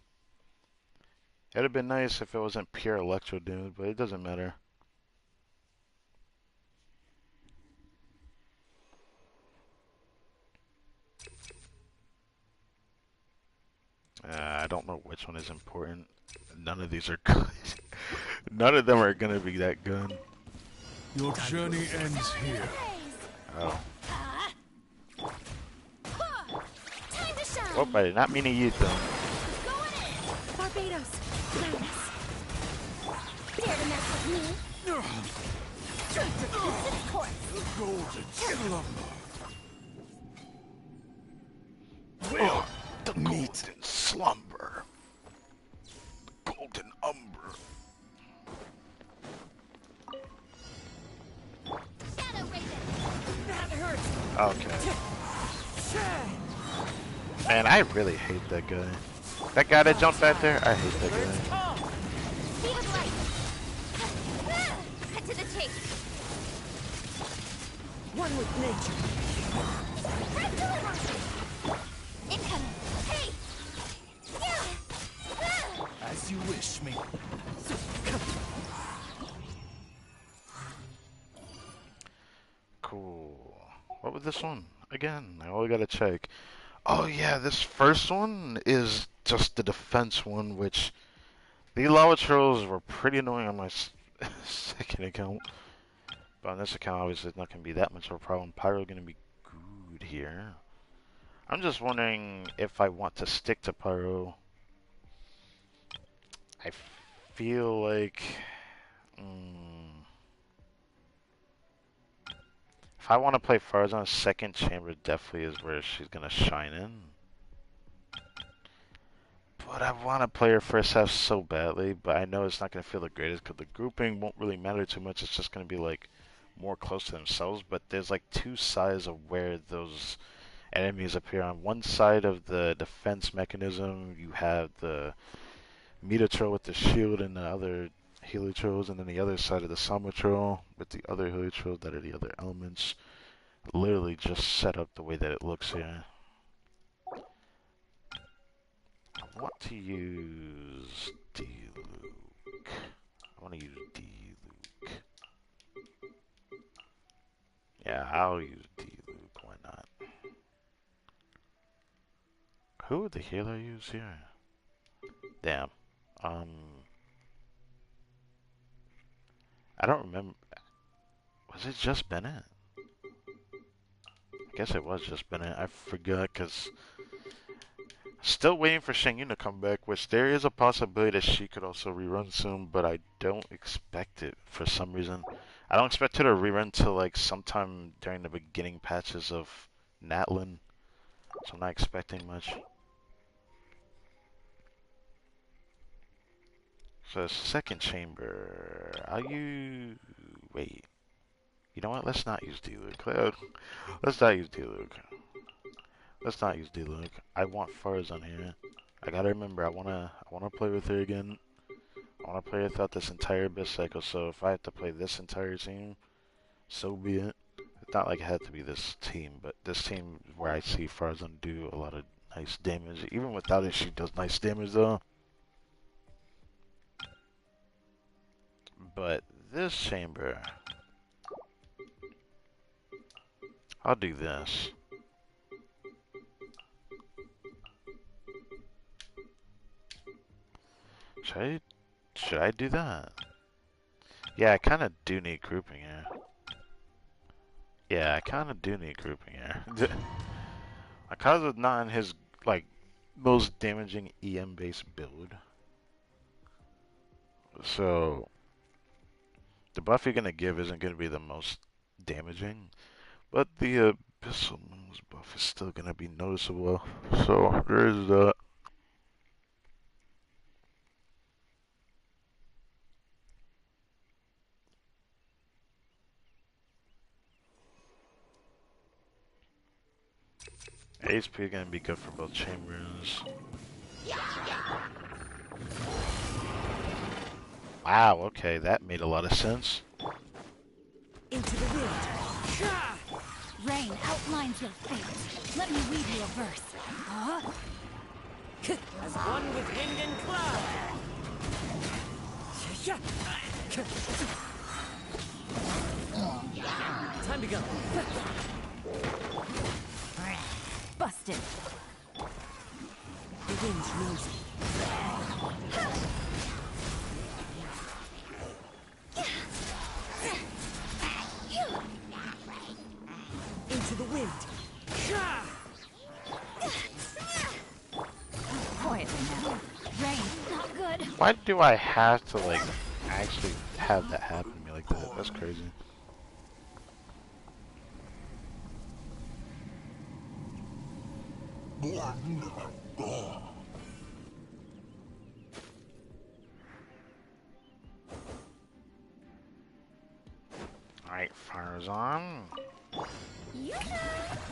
Speaker 1: It'd have been nice if it wasn't pure electro damage, but it doesn't matter. I don't know which one is important. None of these are good. None of them are gonna be that good.
Speaker 4: Your journey ends here.
Speaker 1: Oh.
Speaker 3: Time to shine.
Speaker 1: Oh, I did not mean to use them.
Speaker 3: Going in.
Speaker 5: Barbados, guide us.
Speaker 3: Dare to mess with me? Truth defeats its course.
Speaker 4: Golden slumber.
Speaker 1: Oh, the golden slumber. Golden umber.
Speaker 3: Shadow Raven.
Speaker 5: That hurts.
Speaker 1: Okay. Man, I really hate that guy. That guy that jumped back there, I hate that guy.
Speaker 3: Speed of light. Cut to the chase.
Speaker 5: One with nature.
Speaker 3: Red delivery. Incoming. Hey. Yeah.
Speaker 4: As you wish, me.
Speaker 1: Cool. What was this one? Again, I only gotta check. Oh yeah, this first one is just the defense one, which the lava trolls were pretty annoying on my second account. But on this account, obviously, it's not gonna be that much of a problem. Pyro gonna be good here. I'm just wondering if I want to stick to Pyro. I feel like... if I want to play Farzan, second chamber definitely is where she's going to shine in. But I want to play her first half so badly, but I know it's not going to feel the greatest because the grouping won't really matter too much. It's just going to be like more close to themselves, but there's like two sides of where those enemies appear. On one side of the defense mechanism, you have the Metatron with the shield and the other Heliotros, and then the other side of the Samatron with the other Heliotros that are the other elements. Literally just set up the way that it looks here. I want to use D-Luke. I want to use D-Luke. Yeah, I'll use D-Luke. Why not? Who would the healer use here? Damn. I don't remember. Was it just Bennett? I guess it was just Bennett. I forgot because still waiting for Shengyun to come back, which there is a possibility that she could also rerun soon, but I don't expect it for some reason. I don't expect her to rerun till like sometime during the beginning patches of Natlin, so I'm not expecting much. So second chamber, I'll use, wait, you know what, let's not use D-Luke. Let's not use D-Luke. Let's not use D-Luke. I want Fars on here. I gotta remember, I wanna play with her again. I wanna play her throughout this entire Abyss cycle, so if I have to play this entire team, so be it. It's not like it had to be this team, but this team is where I see Farzan do a lot of nice damage. Even without it, she does nice damage though. But this chamber. I'll do this. Should I do that? Yeah, I kind of do need grouping here. Yeah, I kind of do need grouping here. Akaza's not in his like most damaging EM based build, so the buff you're gonna give isn't gonna be the most damaging, but the Abyssal Moon's buff is still gonna be noticeable. So there is that. HP gonna be good for both chambers. Wow, okay, that made a lot of sense.
Speaker 5: Into the wind.
Speaker 3: Rain outlines your fate. Let me read you a verse. Huh?
Speaker 5: As one with wind and cloud. Time to go.
Speaker 3: Busted.
Speaker 5: The wind's nosy. Into the wind.
Speaker 3: Quietly now. Rain, not good.
Speaker 1: Why do I have to like actually have that happen to me like that? That's crazy. Alright, fire's on.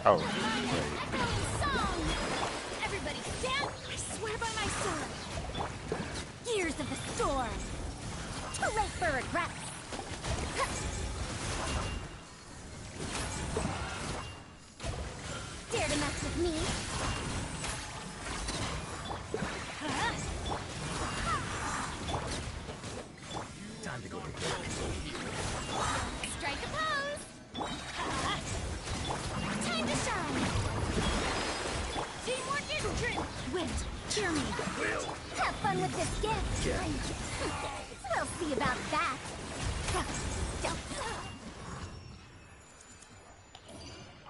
Speaker 1: Oh, wait.
Speaker 3: Song. Everybody stand. I swear by my sword. Gears of the storm. Too late for regret. Dare to mess with me?
Speaker 5: Time to go.
Speaker 3: Strike a pose. Time to shine. Teamwork is strength. Wait, hear me. Have fun with this gift. We'll see about that.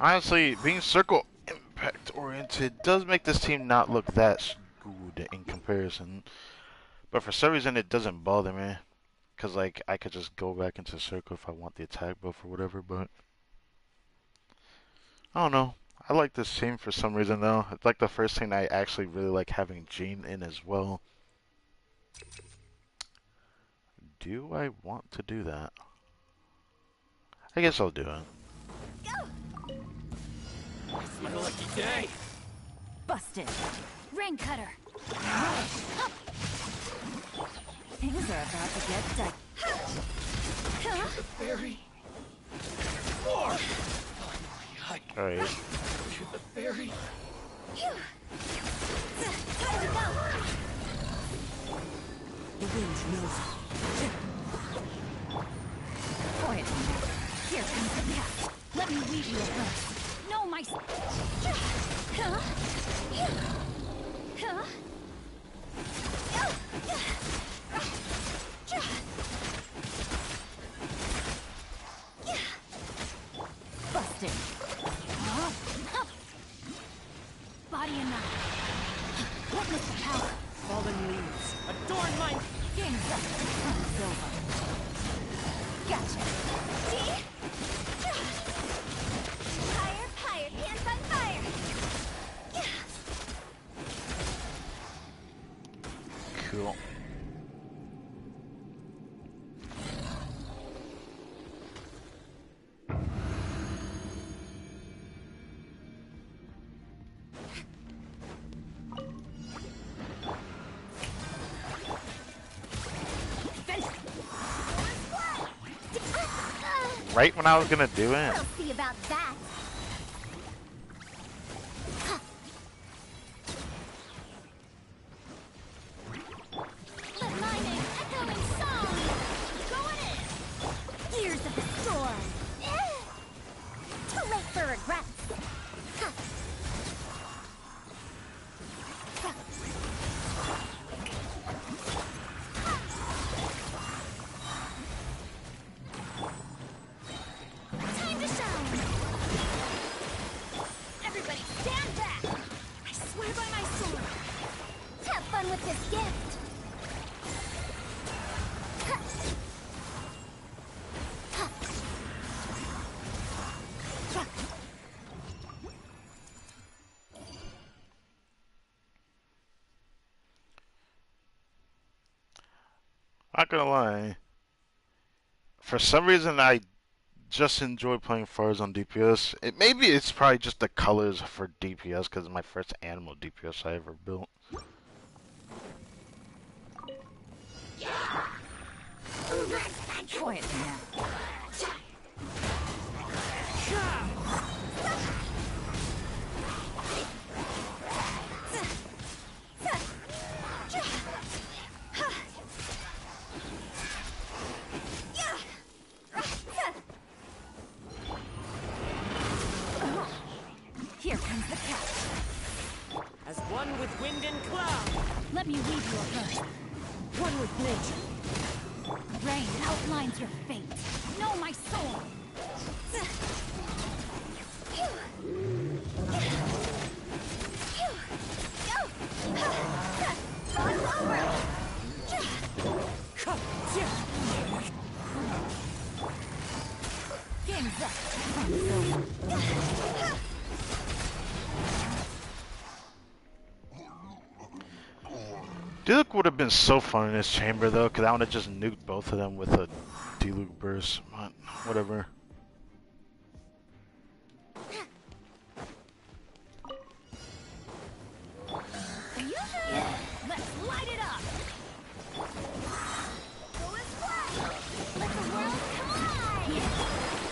Speaker 1: Honestly, being circle impact oriented does make this team not look that good in comparison. But for some reason it doesn't bother me. Cause like I could just go back into circle if I want the attack buff or whatever, but I don't know. I like this team for some reason though. It's like the first thing I actually really like having Jean in as well. Do I want to do that? I guess I'll do it.
Speaker 5: It's my lucky day.
Speaker 3: Busted. Rain cutter. Things are about to get dicey. Huh?
Speaker 5: Fairy.
Speaker 4: More!
Speaker 1: Alright.
Speaker 4: To the fairy.
Speaker 3: Phew. Time to go.
Speaker 5: The wind's nosy.
Speaker 3: Quiet. Here comes the path. Let me weave you a verse. No, my... Huh? Huh? Busted. Body and mind. Witness the power.
Speaker 5: Fallen leaves. Adorn my...
Speaker 3: Game set. Silver. Gotcha. See? Higher, higher, pants on fire.
Speaker 1: Cool. Right when I was gonna do it.
Speaker 3: We'll see about that. Let my name echo in song. Going in.
Speaker 1: not gonna lie. For some reason, I just enjoy playing Fars on DPS. Maybe it's probably just the colors for DPS because it's my first animal DPS I ever built.
Speaker 3: Quiet now. Here comes the cat.
Speaker 5: As one with wind and cloud.
Speaker 3: Let me weave you a verse.
Speaker 5: One with nature.
Speaker 3: Rain outlines your fate. Know my soul. Game's up.
Speaker 1: Diluc would have been so fun in this chamber though, because I would have just nuked both of them with a Diluc burst. But whatever.
Speaker 3: Let's light it up. Go as flat. Let the world collide.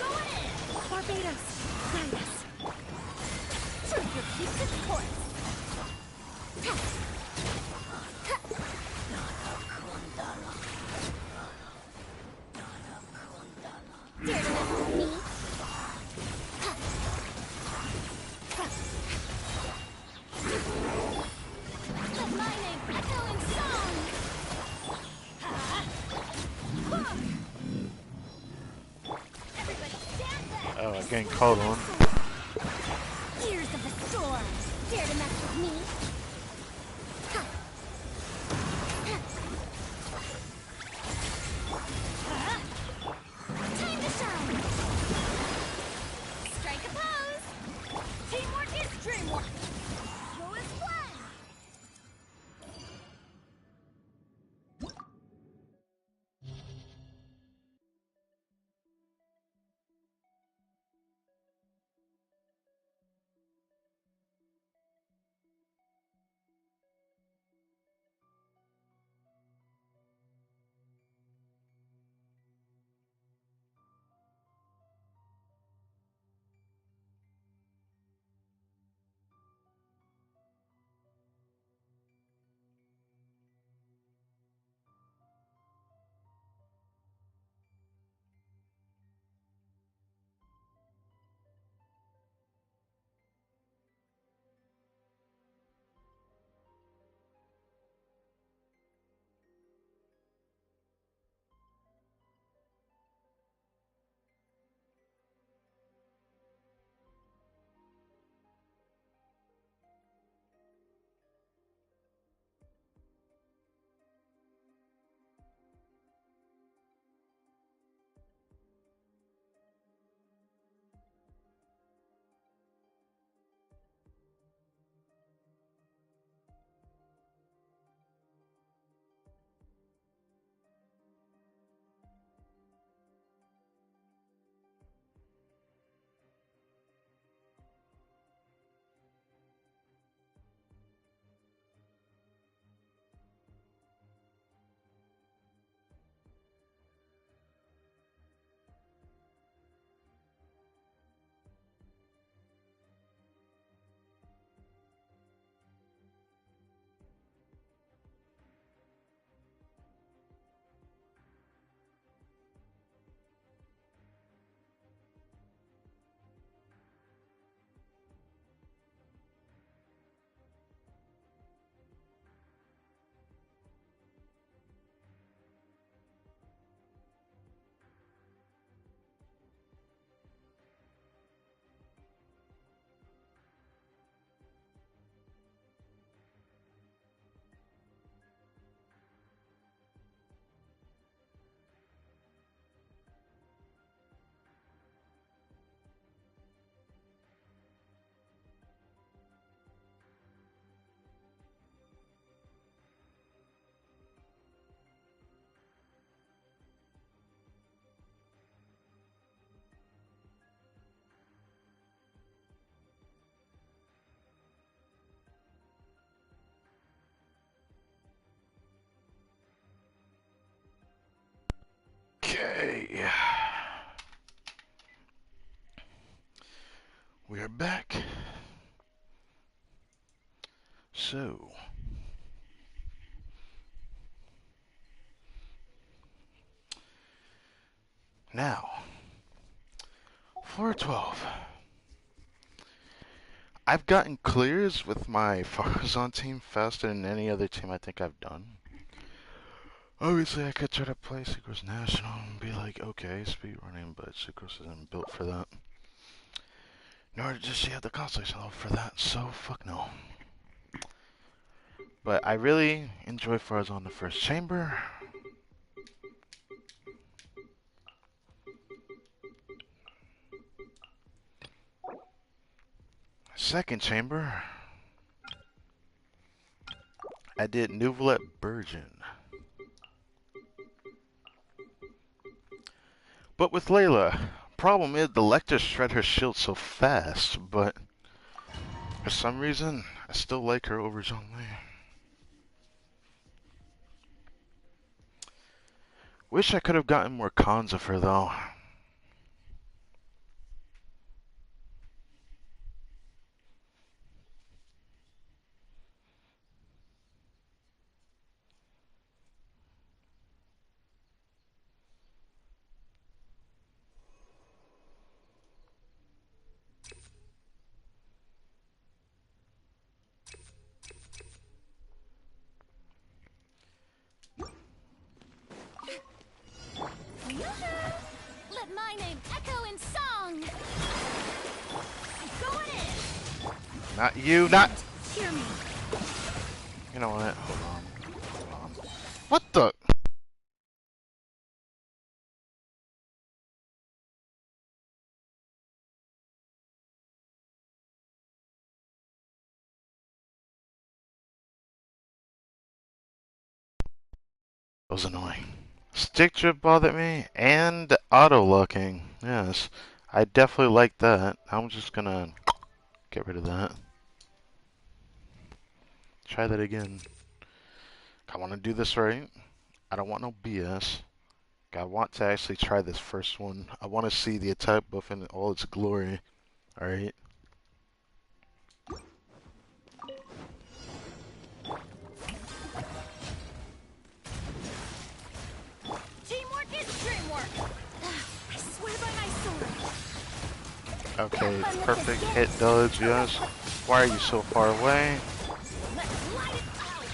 Speaker 3: Going in. Barbados, guide us. Truth your peaks its course. Dare to mess with me? Let my name echo in song! Everybody stand back!
Speaker 1: Oh, I'm getting called on.
Speaker 3: Years of the storm! Dare to mess with me? Time to shine! Strike a pose! Teamwork is dreamwork! Go as planned!
Speaker 1: Okay. We are back. So. Now. Floor 12. I've gotten clears with my Farzan team faster than any other team I think I've done. Obviously, I could try to play Sucrose National and be like, okay, speedrunning, but Sucrose isn't built for that. Nor does she have the constellation level for that, so fuck no. But I really enjoy Farzan the first chamber. Second chamber, I did Nouvelet Burgeon. But with Layla, problem is the Lectors shred her shield so fast, but for some reason, I still like her over Zhongli. Wish I could have gotten more cons of her though.
Speaker 3: Let my name echo in song. Going in.
Speaker 1: Not you, not...
Speaker 3: Hear me.
Speaker 1: You know what? Hold on. Hold on. What the... That was annoying. Stick drift bothered me, and auto-locking. Yes, I definitely like that. I'm just gonna get rid of that. Try that again. I want to do this right. I don't want no BS. I want to actually try this first one. I want to see the attack buff in all its glory. Alright.
Speaker 3: Teamwork is dreamwork. I swear by my sword.
Speaker 1: Okay, perfect hit dodge, yes. Why are you so far away?
Speaker 3: Let's light it out.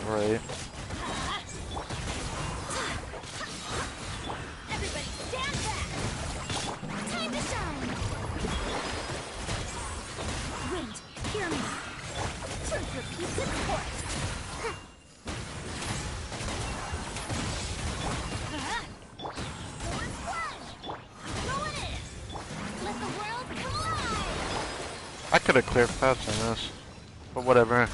Speaker 1: Right.
Speaker 3: Everybody stand back. Time to shine. Wait, hear me. Truth repeats its course. Forward splash. Going in. Let the world come alive.
Speaker 1: I could have cleared faster than this. But whatever.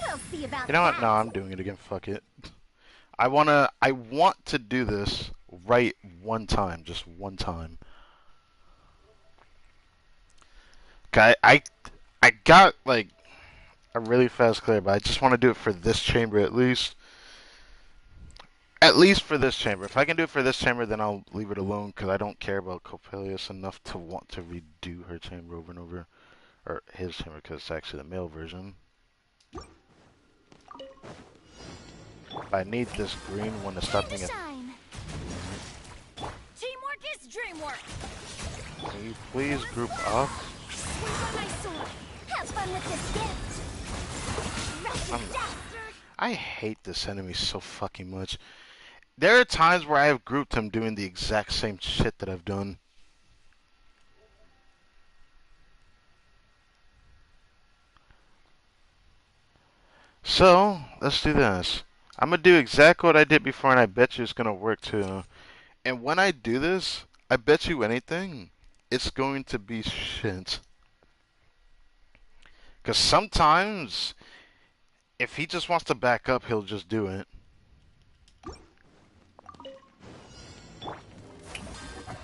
Speaker 3: We'll see about
Speaker 1: You know what?
Speaker 3: that.
Speaker 1: No, I'm doing it again. Fuck it. I want to do this right one time. Just one time. Okay, I got, like, a really fast clear, but I just want to do it for this chamber at least. At least for this chamber. If I can do it for this chamber, then I'll leave it alone, because I don't care about Coppelius enough to want to redo her chamber over and over. Or his chamber, because it's actually the male version. I need this green one to stop
Speaker 3: Time
Speaker 1: being
Speaker 3: to
Speaker 1: a...
Speaker 3: shine. Teamwork is dreamwork.
Speaker 1: Can you please group up?
Speaker 3: Sweep on my sword. Have fun with this gift. Wretched bastard.
Speaker 1: I hate this enemy so fucking much. There are times where I have grouped him doing the exact same shit that I've done. So, let's do this. I'm gonna do exactly what I did before, and I bet you it's gonna work too. And when I do this, I bet you anything, it's going to be shit. Because sometimes, if he just wants to back up, he'll just do it.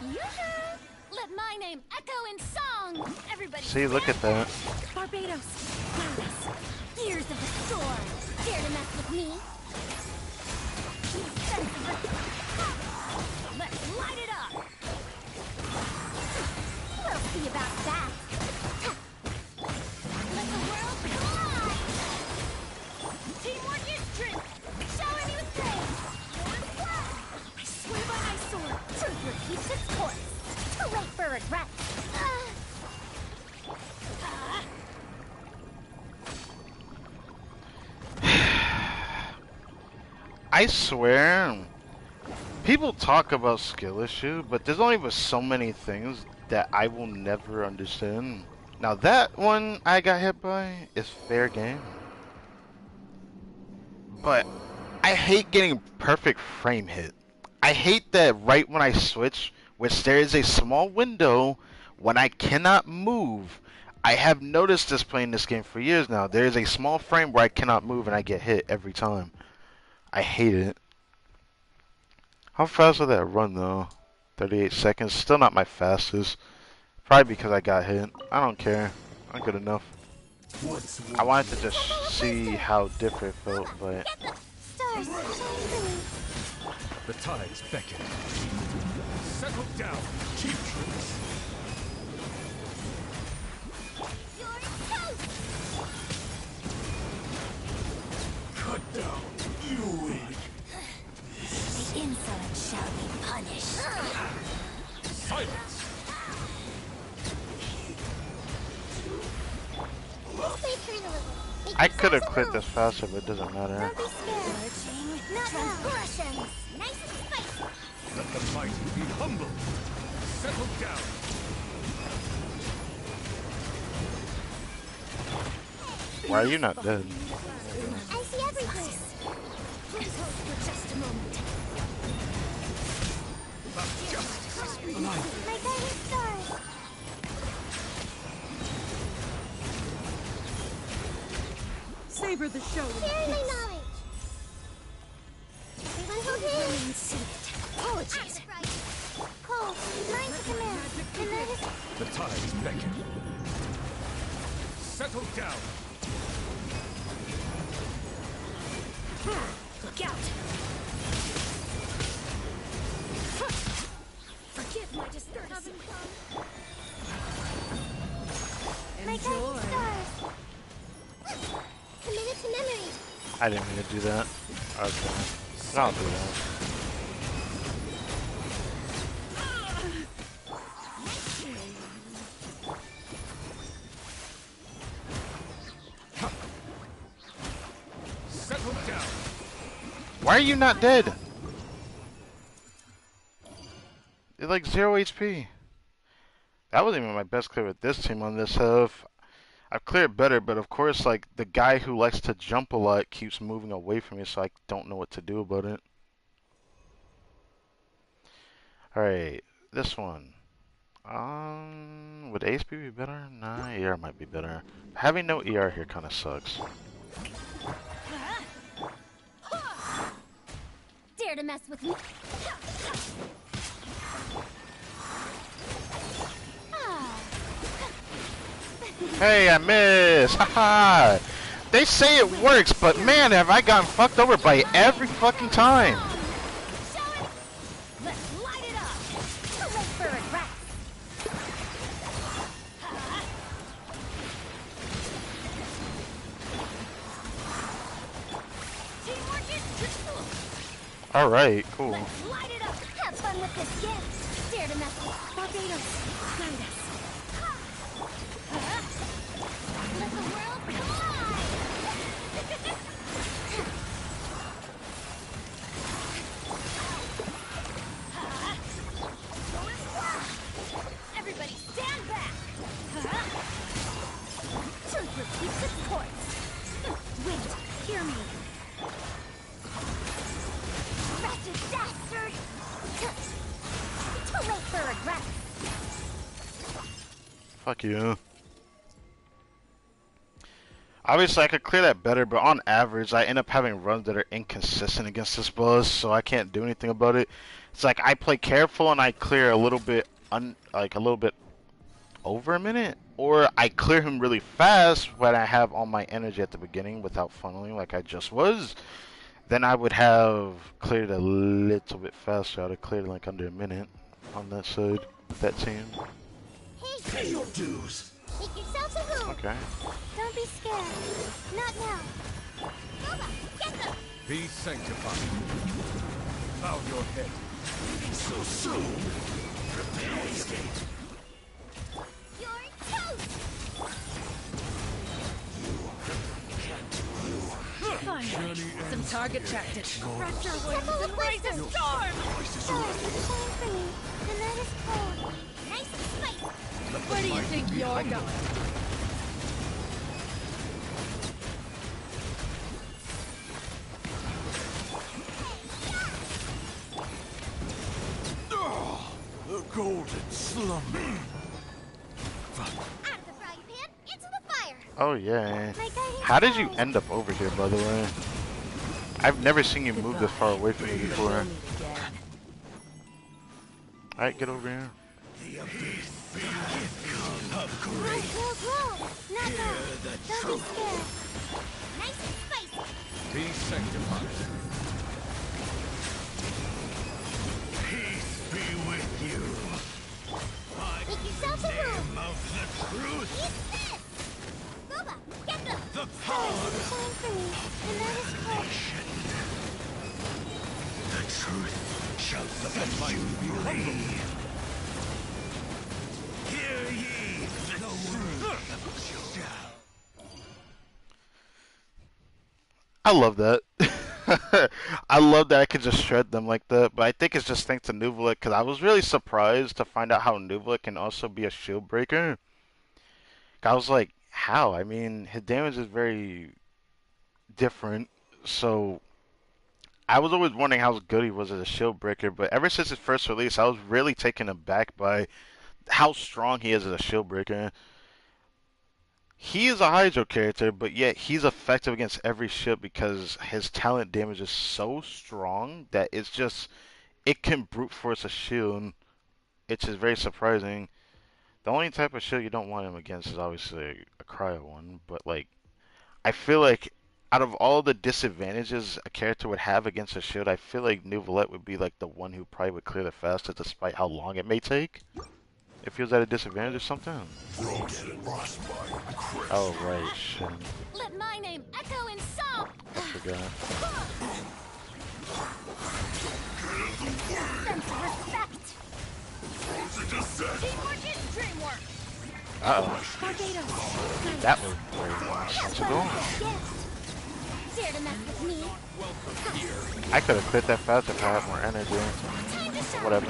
Speaker 3: Yoo-hoo! Let my name echo in song. Everybody
Speaker 1: See, look at that.
Speaker 3: Barbados, Gladys, Gears of the Storm. Dare to mess with me? Sense of keeps its course. Too late for regret.
Speaker 1: I swear, people talk about skill issue, but there's only but so many things that I will never understand. Now that one I got hit by is fair game. But I hate getting perfect frame hit. I hate that right when I switch, which there is a small window when I cannot move. I have noticed this playing this game for years now. There is a small frame where I cannot move and I get hit every time. I hate it. How fast will that run though? 38 seconds. Still not my fastest. Probably because I got hit. I don't care. I'm good enough. I wanted to just see how different it felt, but...
Speaker 3: Stars, shine for me.
Speaker 2: The tides beckon. Settle down, cheap tricks.
Speaker 3: You're toast!
Speaker 4: Cut down, you win.
Speaker 3: The insolent shall be punished.
Speaker 2: Silence.
Speaker 3: Stay true a little. Make
Speaker 1: I could have
Speaker 3: yourselves
Speaker 1: quit
Speaker 3: a
Speaker 1: this
Speaker 3: move.
Speaker 1: faster, but it doesn't matter.
Speaker 3: Don't be scared. Not transgressions. Nice and spicy.
Speaker 2: Let the mighty be humble. Settle down.
Speaker 1: Why are you not dead?
Speaker 3: I see everything. Please hold for just a moment. My guiding stars.
Speaker 5: Savor the show.
Speaker 3: Share my knowledge. Everyone hold hands. Apologies. Cole, mine to command. And that is...
Speaker 2: The tides beckon. Settle down.
Speaker 3: Look out. Forgive my discourtesy. My guiding stars. Committed to memory.
Speaker 1: I didn't mean to do that. Okay. I'll do that.
Speaker 2: Settle down.
Speaker 1: Why are you not dead? You're like 0 HP. That wasn't even my best clear with this team on this half. I've cleared better, but of course, like, the guy who likes to jump a lot keeps moving away from me, so I don't know what to do about it. Alright, this one. Would ASP be better? Nah, ER might be better. Having no ER here kind of sucks.
Speaker 3: Dare to mess with me?
Speaker 1: Hey, I missed! Haha! They say it works, but man, have I gotten fucked over by every fucking time!
Speaker 3: Let's light it up. Too late for regret. Teamwork is critical.
Speaker 1: Alright, cool.
Speaker 3: Let's light it up. Have fun with this gift. Dare to mess with Barbados. Guide us. Let the world collide. Everybody stand back. Truth repeats its course. Wait, hear me. Wretched bastard! Too late for regret.
Speaker 1: Fuck you. Obviously, I could clear that better, but on average, I end up having runs that are inconsistent against this boss, so I can't do anything about it. It's like I play careful and I clear a little bit, over a minute, or I clear him really fast when I have all my energy at the beginning without funneling like I just was. Then I would have cleared a little bit faster. I'd have cleared like under a minute on that side with that team.
Speaker 4: Pay your dues.
Speaker 3: Make yourselves a move.
Speaker 1: Okay.
Speaker 3: Don't be scared. Not now. Nova, get them.
Speaker 2: Be sanctified. Bow your head.
Speaker 4: So soon. Prepare to escape.
Speaker 3: You're toast!
Speaker 5: Fine. Some target practice. Spread your wings
Speaker 3: Careful
Speaker 5: and
Speaker 3: with
Speaker 5: raise a
Speaker 3: wisdom.
Speaker 5: storm!
Speaker 3: It's time for me. The night is cold. Nice and spicy.
Speaker 5: Where do you think you're going?
Speaker 4: The golden slumber.
Speaker 3: Out of the frying pan, into the fire.
Speaker 1: Oh yeah.
Speaker 3: My guiding
Speaker 1: How did you
Speaker 3: star.
Speaker 1: end up over here, by the way? I've never seen you move this far away from me before.
Speaker 5: We'll meet again.
Speaker 1: Alright, get over here.
Speaker 3: Roll. Not bad. Don't be scared. Nice and spicy.
Speaker 2: Be sanctified.
Speaker 4: Peace be with you.
Speaker 3: Make yourself a room.
Speaker 4: Of the truth.
Speaker 3: Eat this. Boba, get them.
Speaker 4: The
Speaker 3: It's
Speaker 4: power.
Speaker 3: time for me. The night is cold.
Speaker 4: The truth shall set you free. Hear ye the word of shall.
Speaker 1: I love that. I love that I could just shred them like that, but I think it's just thanks to Nuvolet, because I was really surprised to find out how Nuvolet can also be a shield breaker. I was like, how? I mean, his damage is very different, so I was always wondering how good he was as a shield breaker, but ever since his first release, I was really taken aback by how strong he is as a shield breaker. He is a Hydro character, but yet he's effective against every ship because his talent damage is so strong that it's just, it can brute force a shield, which is very surprising. The only type of shield you don't want him against is obviously a cryo one, but like, I feel like out of all the disadvantages a character would have against a shield, I feel like Nuvolet would be like the one who probably would clear the fastest despite how long it may take. If he was at a disadvantage or something. Oh right, shit.
Speaker 3: Let my name echo in song.
Speaker 1: I forgot.
Speaker 3: Sense of respect. Teamwork is dreamwork.
Speaker 1: Uh-oh.
Speaker 3: Barbados.
Speaker 1: That was very nice. How's it going?
Speaker 3: Yes. Dare to mess with me.
Speaker 1: I could have quit that fast if I had more energy.
Speaker 3: Time to shine.
Speaker 1: Whatever.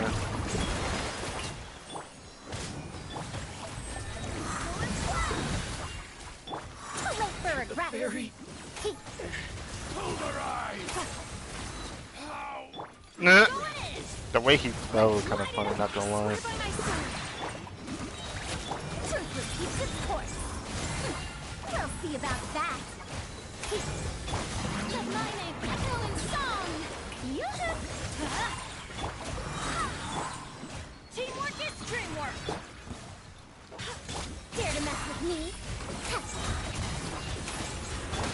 Speaker 3: Too late for regret.
Speaker 1: Nah. The way he fell was kind of funny, not gonna lie.
Speaker 3: Truth keeps its course. We'll see about that. Let my name echo in song. You Teamwork is dreamwork. Dare to mess with me?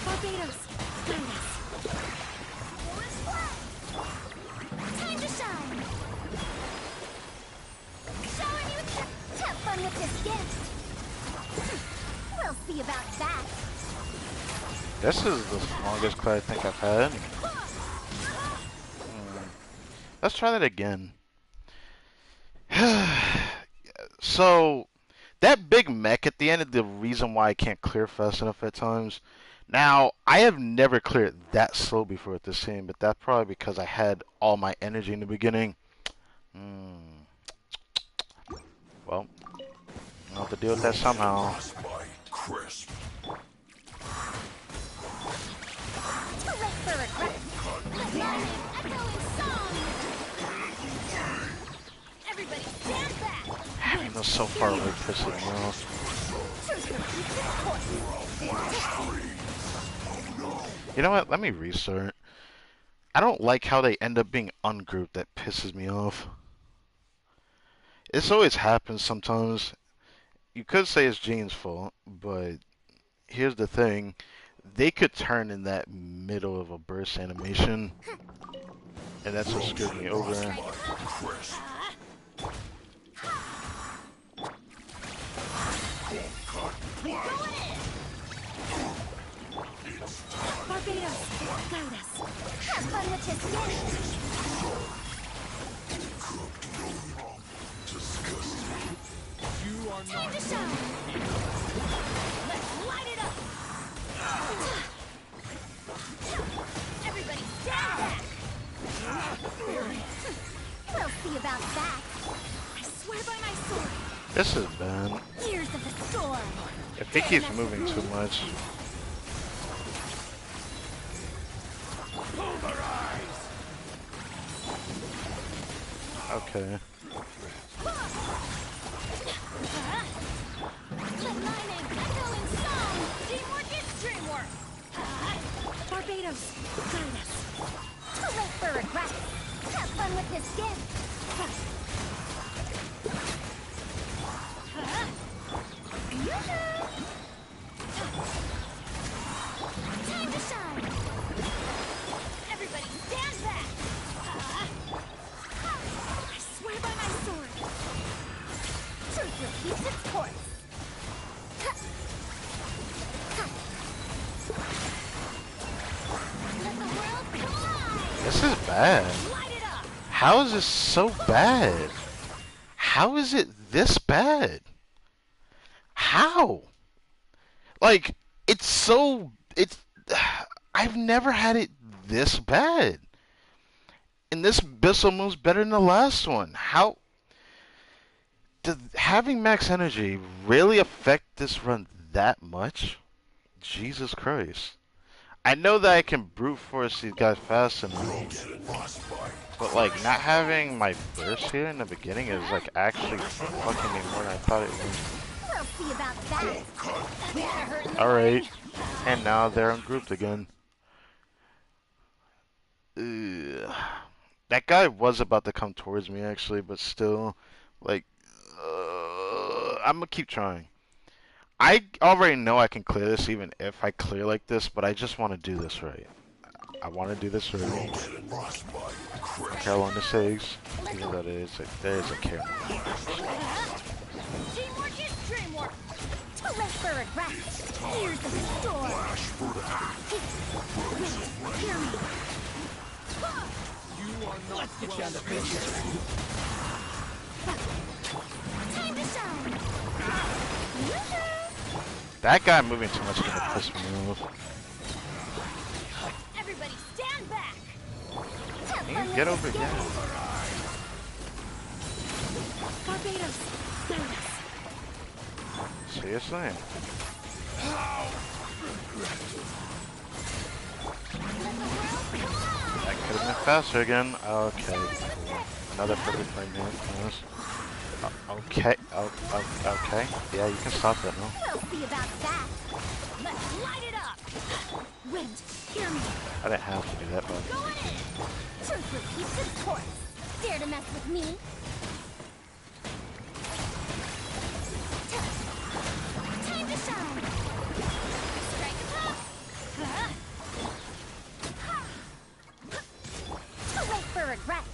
Speaker 3: Barbados, guide us. Time to shine. Showing you have fun with this gift. We'll see about that.
Speaker 1: This is the longest play I think I've had. Let's try that again. So, that big mech at the end is the reason why I can't clear fast enough at times. Now, I have never cleared that slow before at this scene, but that's probably because I had all my energy in the beginning. Well, I'll have to deal with that somehow.
Speaker 4: Crisp.
Speaker 3: Too late for regret. Let my name echo in song. Everybody stand back.
Speaker 1: Having those so far away pisses me off. You know what? Let me restart. I don't like how they end up being ungrouped. That pisses me off. This always happens sometimes. You could say it's Gene's fault, but here's the thing. They could turn in that middle of a burst animation, and that's what screwed me over.
Speaker 3: Barbados, guide us. Have fun with this gift. see about that. I swear by my sword.
Speaker 1: This is bad.
Speaker 3: Years of the storm.
Speaker 1: If he keeps moving too much. Okay.
Speaker 3: Let my name echo in song. Teamwork is dreamwork. Barbados, guide us. Too late for regret. Have fun with this gift. Time to shine. Everybody stand back. I swear by my sword. Truth repeats its course. Let the world collide.
Speaker 1: This is bad.
Speaker 3: Light it up.
Speaker 1: How is this so bad? How is it this bad? How? Like, it's I've never had it this bad. And this Bissell move's better than the last one. How? Did having max energy really affect this run that much? Jesus Christ. I know that I can brute force these guys fast enough. But like, not having my burst here in the beginning is like actually fucking me more than I thought it would.
Speaker 3: We'll see about that.
Speaker 1: Alright. And now they're ungrouped again. Ugh. That guy was about to come towards me actually, but still, like, I'm gonna keep trying. I already know I can clear this even if I clear like this, but I just want to do this right. I want to do this right. I don't care how long this takes. Even though there's a care.
Speaker 3: Teamwork is dreamwork. Too late for regret. Years of the storm. Hear me.
Speaker 5: Let's get you on the picture.
Speaker 3: Time to shine.
Speaker 1: That guy moving too much is gonna piss me off.
Speaker 3: Everybody stand back.
Speaker 1: Can you get over here?
Speaker 3: Barbados, guide us.
Speaker 1: Seriously?
Speaker 3: Let the world collide.
Speaker 1: That could have been faster again. Okay. Another perfect frame here. Yes. Okay. Okay. Yeah, you can stop that now.
Speaker 3: We'll see about that. Let's light it up. Wind, hear me.
Speaker 1: I didn't have to do that, but
Speaker 3: Going in. Truth repeats its course. Dare to mess with me? Time to shine. Strike a pop. Too late for regret.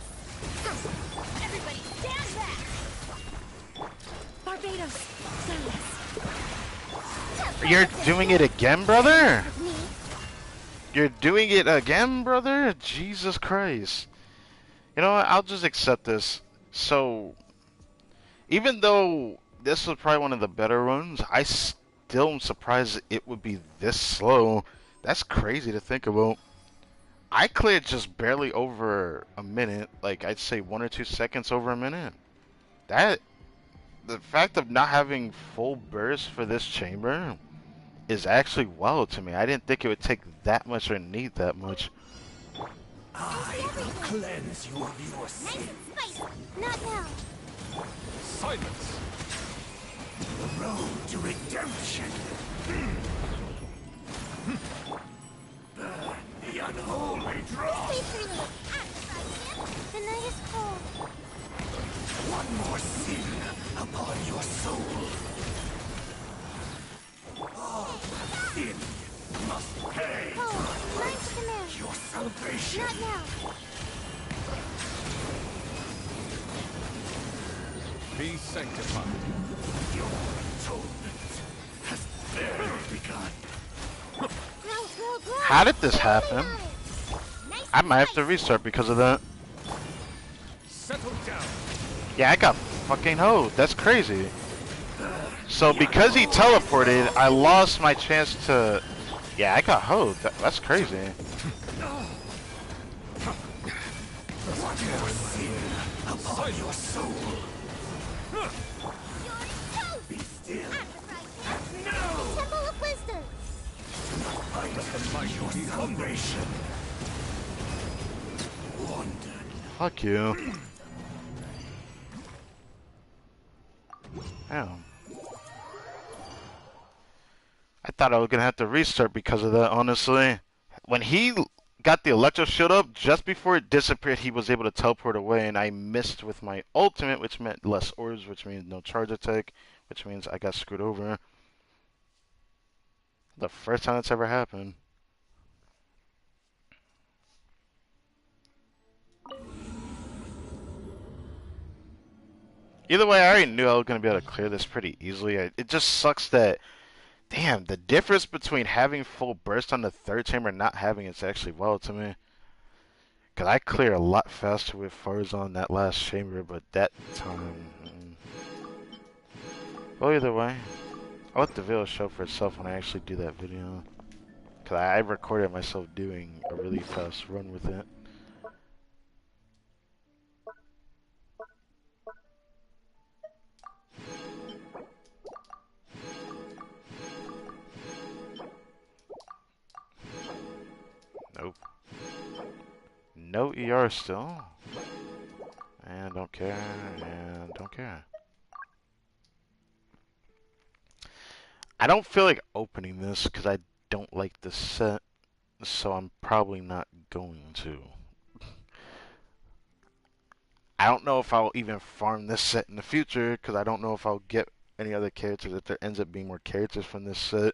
Speaker 3: Everybody stand back. Barbados, guide us.
Speaker 1: you're doing it again, brother? You're doing it again, brother? Jesus Christ. You know what? I'll just accept this. So, even though this was probably one of the better runs, I still am surprised it would be this slow. That's crazy to think about. I cleared just barely over a minute. Like, I'd say 1 or 2 seconds over a minute. The fact of not having full burst for this chamber is actually wild to me. I didn't think it would take that much or need that much.
Speaker 4: I will cleanse you of your
Speaker 3: Nice
Speaker 4: sin.
Speaker 3: and spicy. Not now.
Speaker 4: Silence! The road to redemption. The unholy dross.
Speaker 3: Stay free, little act. The night is cold.
Speaker 4: One more sin upon your soul. All sin must pay.
Speaker 3: Oh, line to command.
Speaker 4: Your salvation.
Speaker 3: Not now.
Speaker 2: Be sanctified.
Speaker 4: Your atonement has barely begun.
Speaker 1: How did this happen? I might have to restart because of that.
Speaker 2: Settle down.
Speaker 1: Yeah, I got fucking hoed. That's crazy. So because he teleported, I lost my chance to... Yeah, I got hoed. That's crazy.
Speaker 4: One more sin upon by your soul.
Speaker 3: You're toast!
Speaker 4: Be still.
Speaker 3: I'm the fried pan.
Speaker 4: No!
Speaker 3: Temple of Wisdom.
Speaker 4: Let the might be salvation. Wandered.
Speaker 1: Fuck you. Damn. I thought I was gonna have to restart because of that, honestly. When he got the electro shield up, just before it disappeared, he was able to teleport away, and I missed with my ultimate, which meant less orbs, which means no charge attack, which means I got screwed over. The first time that's ever happened. Either way, I already knew I was going to be able to clear this pretty easily. It just sucks that, damn, the difference between having full burst on the third chamber and not having it's actually wild to me. Because I clear a lot faster with Farz on that last chamber, but that time... Well, either way, I'll let the video show for itself when I actually do that video. Because I recorded myself doing a really fast run with it. Nope. No ER still. And don't care, and don't care. I don't feel like opening this because I don't like the set, so I'm probably not going to. I don't know if I'll even farm this set in the future because I don't know if I'll get any other characters, if there ends up being more characters from this set.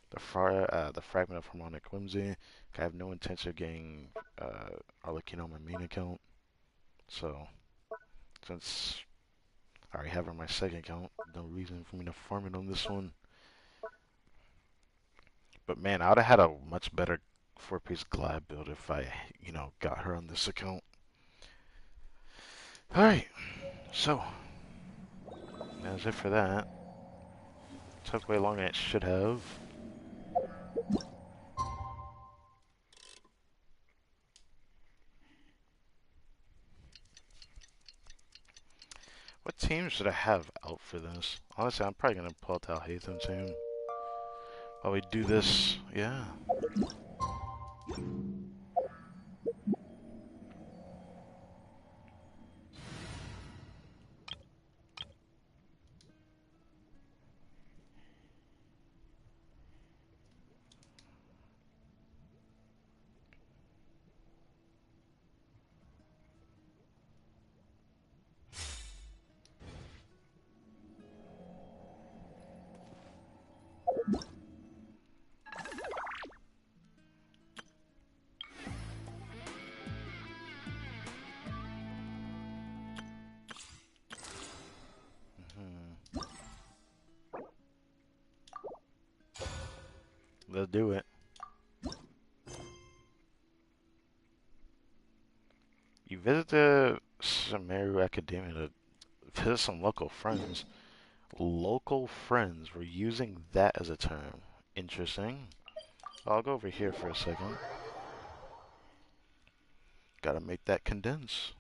Speaker 1: The Fragment of Harmonic Whimsy. I have no intention of getting Arlecchino on my main account. So, since I already have it on my second account, no reason for me to farm it on this one. But man, I would have had a much better 4-piece Glad build if I, got her on this account. Alright, so, that's it for that. Took way longer than it should have. What team should I have out for this? Honestly, I'm probably going to pull out the Alhaitham team. While we do this, yeah. Let's do it. You visit the Sumeru Academia to visit some local friends. Local friends. We're using that as a term. Interesting. I'll go over here for a second. Gotta make that condense.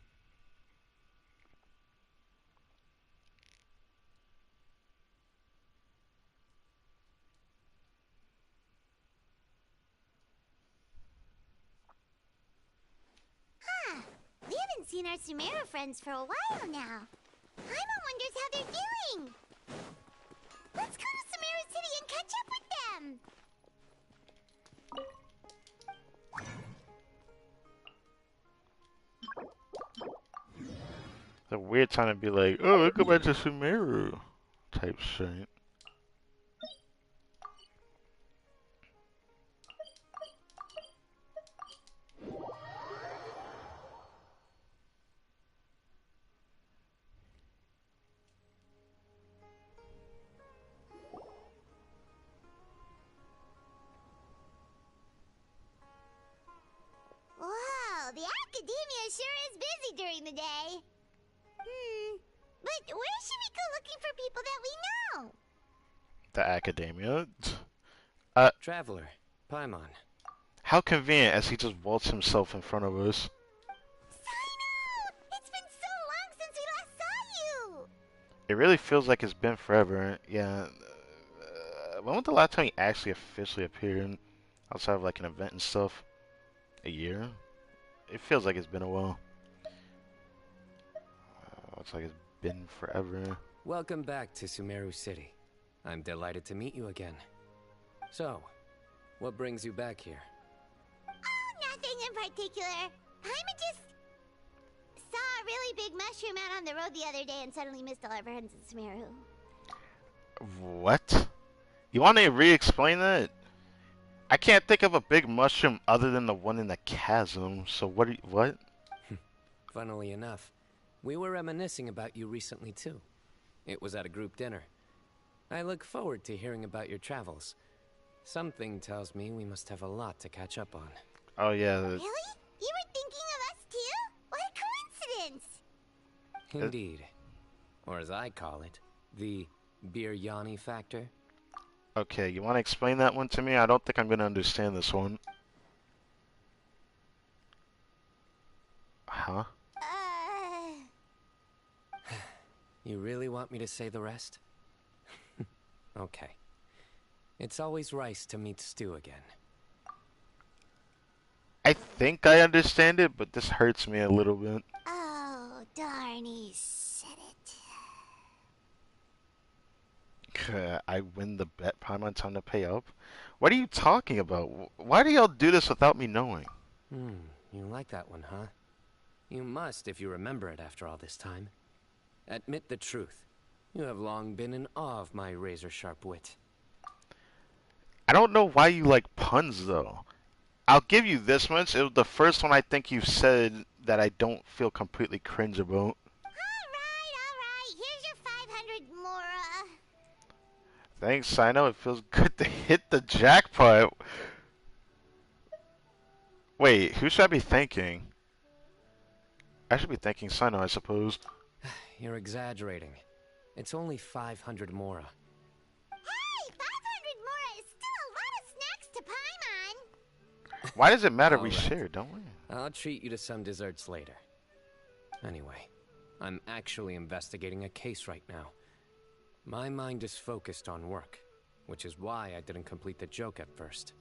Speaker 3: We haven't seen our Sumeru friends for a while now. Paimon wonders how they're doing. Let's go to Sumeru City and catch up with them.
Speaker 1: It's a weird time to be like, oh, let's go back to Sumeru type shit.
Speaker 3: Wow, the Academia sure is busy during the day. But where should we go looking for people that we know?
Speaker 1: The Academia?
Speaker 5: Traveler, Paimon.
Speaker 1: How convenient as he just waltzed himself in front of us.
Speaker 3: Cyno! It's been so long since
Speaker 1: It really feels like it's been forever. Yeah. When was the last time he actually officially appeared outside of like an event and stuff? A year? It feels like it's been a while. Looks like it's been forever.
Speaker 5: Welcome back to Sumeru City. I'm delighted to meet you again. So, what brings you back here?
Speaker 3: Oh, nothing in particular. Paimon just saw a really big mushroom out on the road the other day and suddenly missed all our friends in Sumeru.
Speaker 1: What? You want to re-explain that? I can't think of a big mushroom other than the one in the chasm. So what?
Speaker 5: Funnily enough, we were reminiscing about you recently too. It was at a group dinner. I look forward to hearing about your travels. Something tells me we must have a lot to catch up on.
Speaker 1: Oh yeah.
Speaker 3: Really? You were thinking of us too? What a coincidence!
Speaker 5: Indeed. Or as I call it, the biryani factor.
Speaker 1: Okay, you want to explain that one to me? I don't think I'm gonna understand this one. Huh?
Speaker 5: You really want me to say the rest? Okay. It's always rice to meet stew again.
Speaker 1: I think I understand it, but this hurts me a little bit.
Speaker 3: Oh, darn, he said it.
Speaker 1: I win the bet. Paimon, time to pay up. What are you talking about? Why do y'all do this without me knowing?
Speaker 5: You like that one, huh? You must if you remember it after all this time. Admit the truth. You have long been in awe of my razor-sharp wit.
Speaker 1: I don't know why you like puns, though. I'll give you this much. It was the first one I think you've said that I don't feel completely cringe about.
Speaker 3: Alright. Here's your 500 Mora.
Speaker 1: Thanks, Cyno. It feels good to hit the jackpot. Wait, who should I be thanking? I should be thanking Cyno, I suppose.
Speaker 5: You're exaggerating. It's only 500 Mora.
Speaker 3: Hey, 500 Mora is still a lot of snacks to Paimon.
Speaker 1: Why does it matter?
Speaker 5: All
Speaker 1: We
Speaker 5: right.
Speaker 1: share, don't we?
Speaker 5: I'll treat you to some desserts later. Anyway, I'm actually investigating a case right now. My mind is focused on work, which is why I didn't complete the joke at first.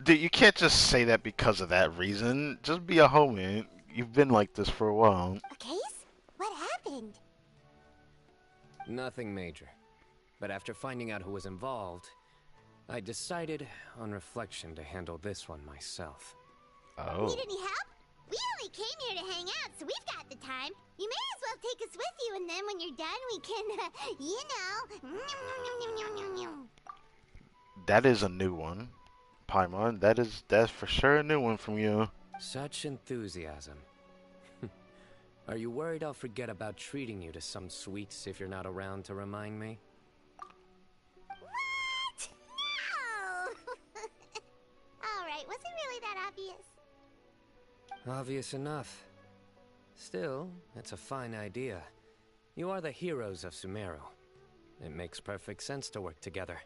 Speaker 1: Dude, you can't just say that because of that reason. Just be a homie. You've been like this for a while.
Speaker 3: A case? What happened?
Speaker 5: Nothing major. But after finding out who was involved, I decided, on reflection, to handle this one myself.
Speaker 1: Oh.
Speaker 3: Need any help? We only came here to hang out, so we've got the time. You may as well take us with you, and then when you're done, we can, you know.
Speaker 1: That is a new one. Paimon, that's for sure a new one from you.
Speaker 5: Such enthusiasm. Are you worried I'll forget about treating you to some sweets if you're not around to remind me?
Speaker 3: What? No! Alright, was it really that obvious?
Speaker 5: Obvious enough. Still, it's a fine idea. You are the heroes of Sumeru. It makes perfect sense to work together.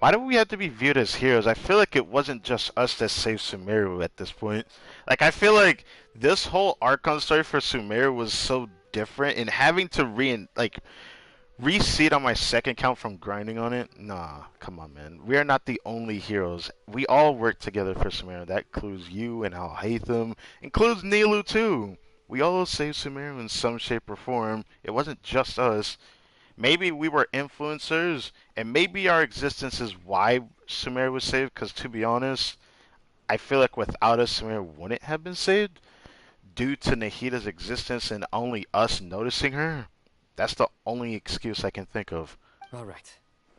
Speaker 1: Why do we have to be viewed as heroes? I feel like it wasn't just us that saved Sumeru at this point. Like, I feel like this whole Archon story for Sumeru was so different, and having to re-see it on my second count from grinding on it? Nah, come on, man. We are not the only heroes. We all work together for Sumeru. That includes you and Al Haytham. Includes Nilu, too. We all saved Sumeru in some shape or form. It wasn't just us. Maybe we were influencers, and maybe our existence is why Sumeru was saved, because to be honest, I feel like without us, Sumeru wouldn't have been saved. Due to Nahida's existence and only us noticing her, that's the only excuse I can think of.
Speaker 5: Alright,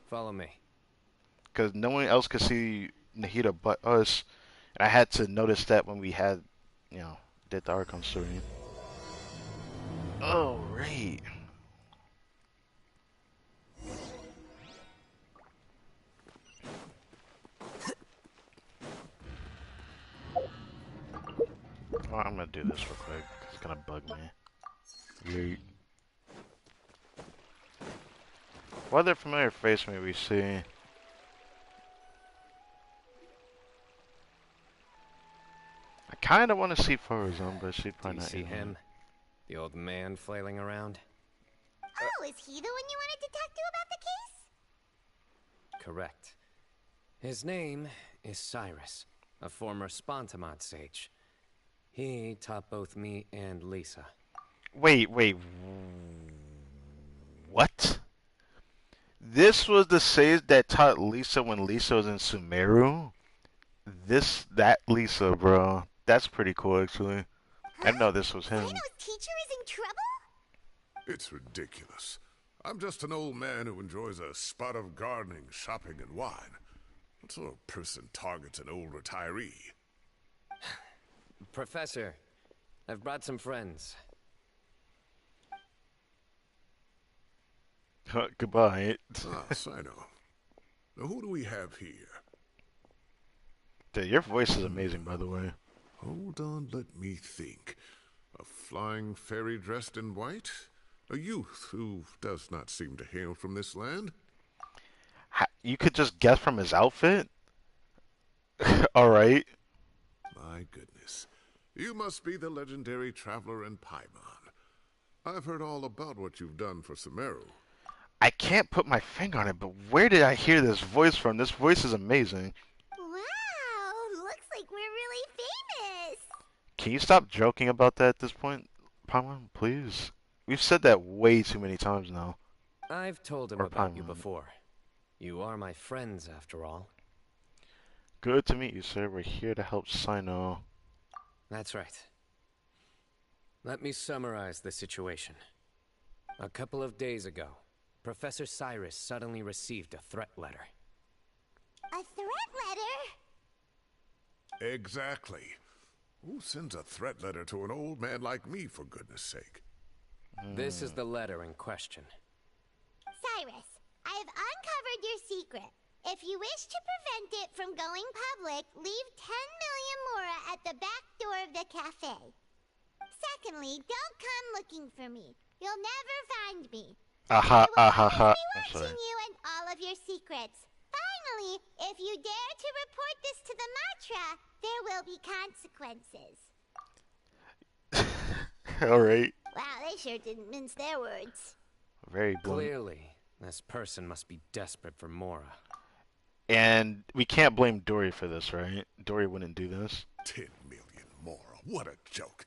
Speaker 5: follow me.
Speaker 1: Because no one else could see Nahida but us, and I had to notice that when we had, did the Archon story. Oh, right. Well, I'm gonna do this real quick. It's gonna bug me. Yeet. What other familiar face may we see? I kinda wanna see Farazan, but she
Speaker 5: Do
Speaker 1: probably
Speaker 5: you
Speaker 1: not
Speaker 5: see
Speaker 1: in
Speaker 5: him? The old man flailing around?
Speaker 3: Oh, is he the one you wanted to talk to about the case?
Speaker 5: Correct. His name is Cyrus, a former Spontamod sage. He taught both me and Lisa.
Speaker 1: Wait, what? This was the sage that taught Lisa when Lisa was in Sumeru? That Lisa, bro. That's pretty cool, actually. I didn't know this was him.
Speaker 3: Cyno's teacher is in trouble?
Speaker 4: It's ridiculous. I'm just an old man who enjoys a spot of gardening, shopping, and wine. What sort of person targets an old retiree?
Speaker 5: Professor, I've brought some friends.
Speaker 1: Goodbye.
Speaker 4: Ah, Cyno. Now who do we have here?
Speaker 1: Dude, your voice is amazing, by the way.
Speaker 4: Hold on, let me think. A flying fairy dressed in white? A youth who does not seem to hail from this land?
Speaker 1: You could just guess from his outfit? Alright.
Speaker 4: My goodness. You must be the legendary traveler in Paimon. I've heard all about what you've done for Sumeru.
Speaker 1: I can't put my finger on it, but where did I hear this voice from? This voice is amazing.
Speaker 3: Wow, looks like we're really famous.
Speaker 1: Can you stop joking about that at this point, Paimon, please? We've said that way too many times now.
Speaker 5: I've told him
Speaker 1: Or
Speaker 5: about you
Speaker 1: Paimon.
Speaker 5: before. You are my friends, after all.
Speaker 1: Good to meet you, sir. We're here to help Cyno.
Speaker 5: That's right. Let me summarize the situation. A couple of days ago, Professor Cyrus suddenly received a threat letter.
Speaker 3: A threat letter?
Speaker 4: Exactly. Who sends a threat letter to an old man like me, for goodness sake?
Speaker 5: This is the letter in question.
Speaker 3: Cyrus, I have uncovered your secret. If you wish to prevent it from going public, leave 10 million mora at the back door of the cafe. Secondly, don't come looking for me. You'll never find me.
Speaker 1: Aha,
Speaker 3: I will
Speaker 1: aha, ha.
Speaker 3: always be
Speaker 1: I'm sorry.
Speaker 3: watching you and all of your secrets. Finally, if you dare to report this to the Matra, there will be consequences.
Speaker 1: Alright.
Speaker 3: Wow, they sure didn't mince their words.
Speaker 1: Very blunt.
Speaker 5: Clearly, this person must be desperate for Mora.
Speaker 1: And we can't blame Dory for this, right? Dory wouldn't do this.
Speaker 4: 10 million more. What a joke.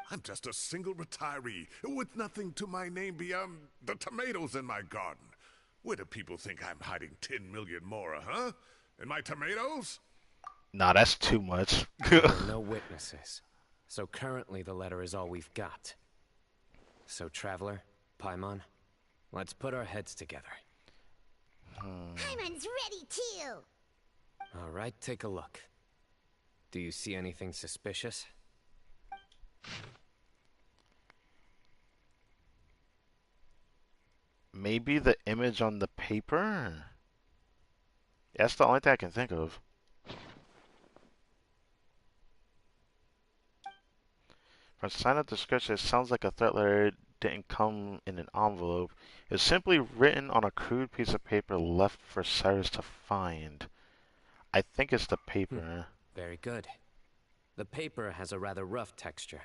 Speaker 4: I'm just a single retiree with nothing to my name beyond the tomatoes in my garden. Where do people think I'm hiding 10 million more, huh? In my tomatoes?
Speaker 1: Nah, that's too much.
Speaker 5: There are no witnesses. So currently the letter is all we've got. So Traveler, Paimon, let's put our heads together.
Speaker 3: Paimon's ready too.
Speaker 5: All right, take a look. Do you see anything suspicious?
Speaker 1: Maybe the image on the paper? That's the only thing I can think of. From Cyno's description, it sounds like a threat letter didn't come in an envelope. It was simply written on a crude piece of paper left for Cyrus to find. I think it's the paper.
Speaker 5: Very good. The paper has a rather rough texture.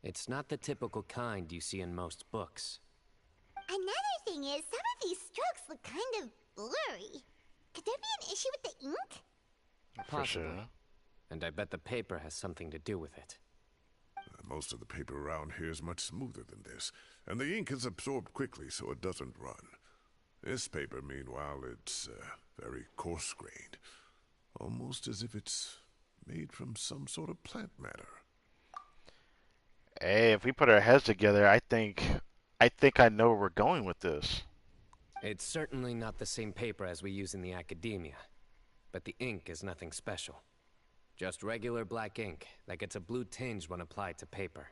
Speaker 5: It's not the typical kind you see in most books.
Speaker 3: Another thing is, some of these strokes look kind of blurry. Could there be an issue with the ink?
Speaker 1: For sure.
Speaker 5: And I bet the paper has something to do with it.
Speaker 4: Most of the paper around here is much smoother than this, and the ink is absorbed quickly so it doesn't run. This paper, meanwhile, it's very coarse-grained, almost as if it's made from some sort of plant matter.
Speaker 1: Hey, if we put our heads together, I think I know where we're going with this.
Speaker 5: It's certainly not the same paper as we use in the academia, but the ink is nothing special. Just regular black ink that gets a blue tinge when applied to paper.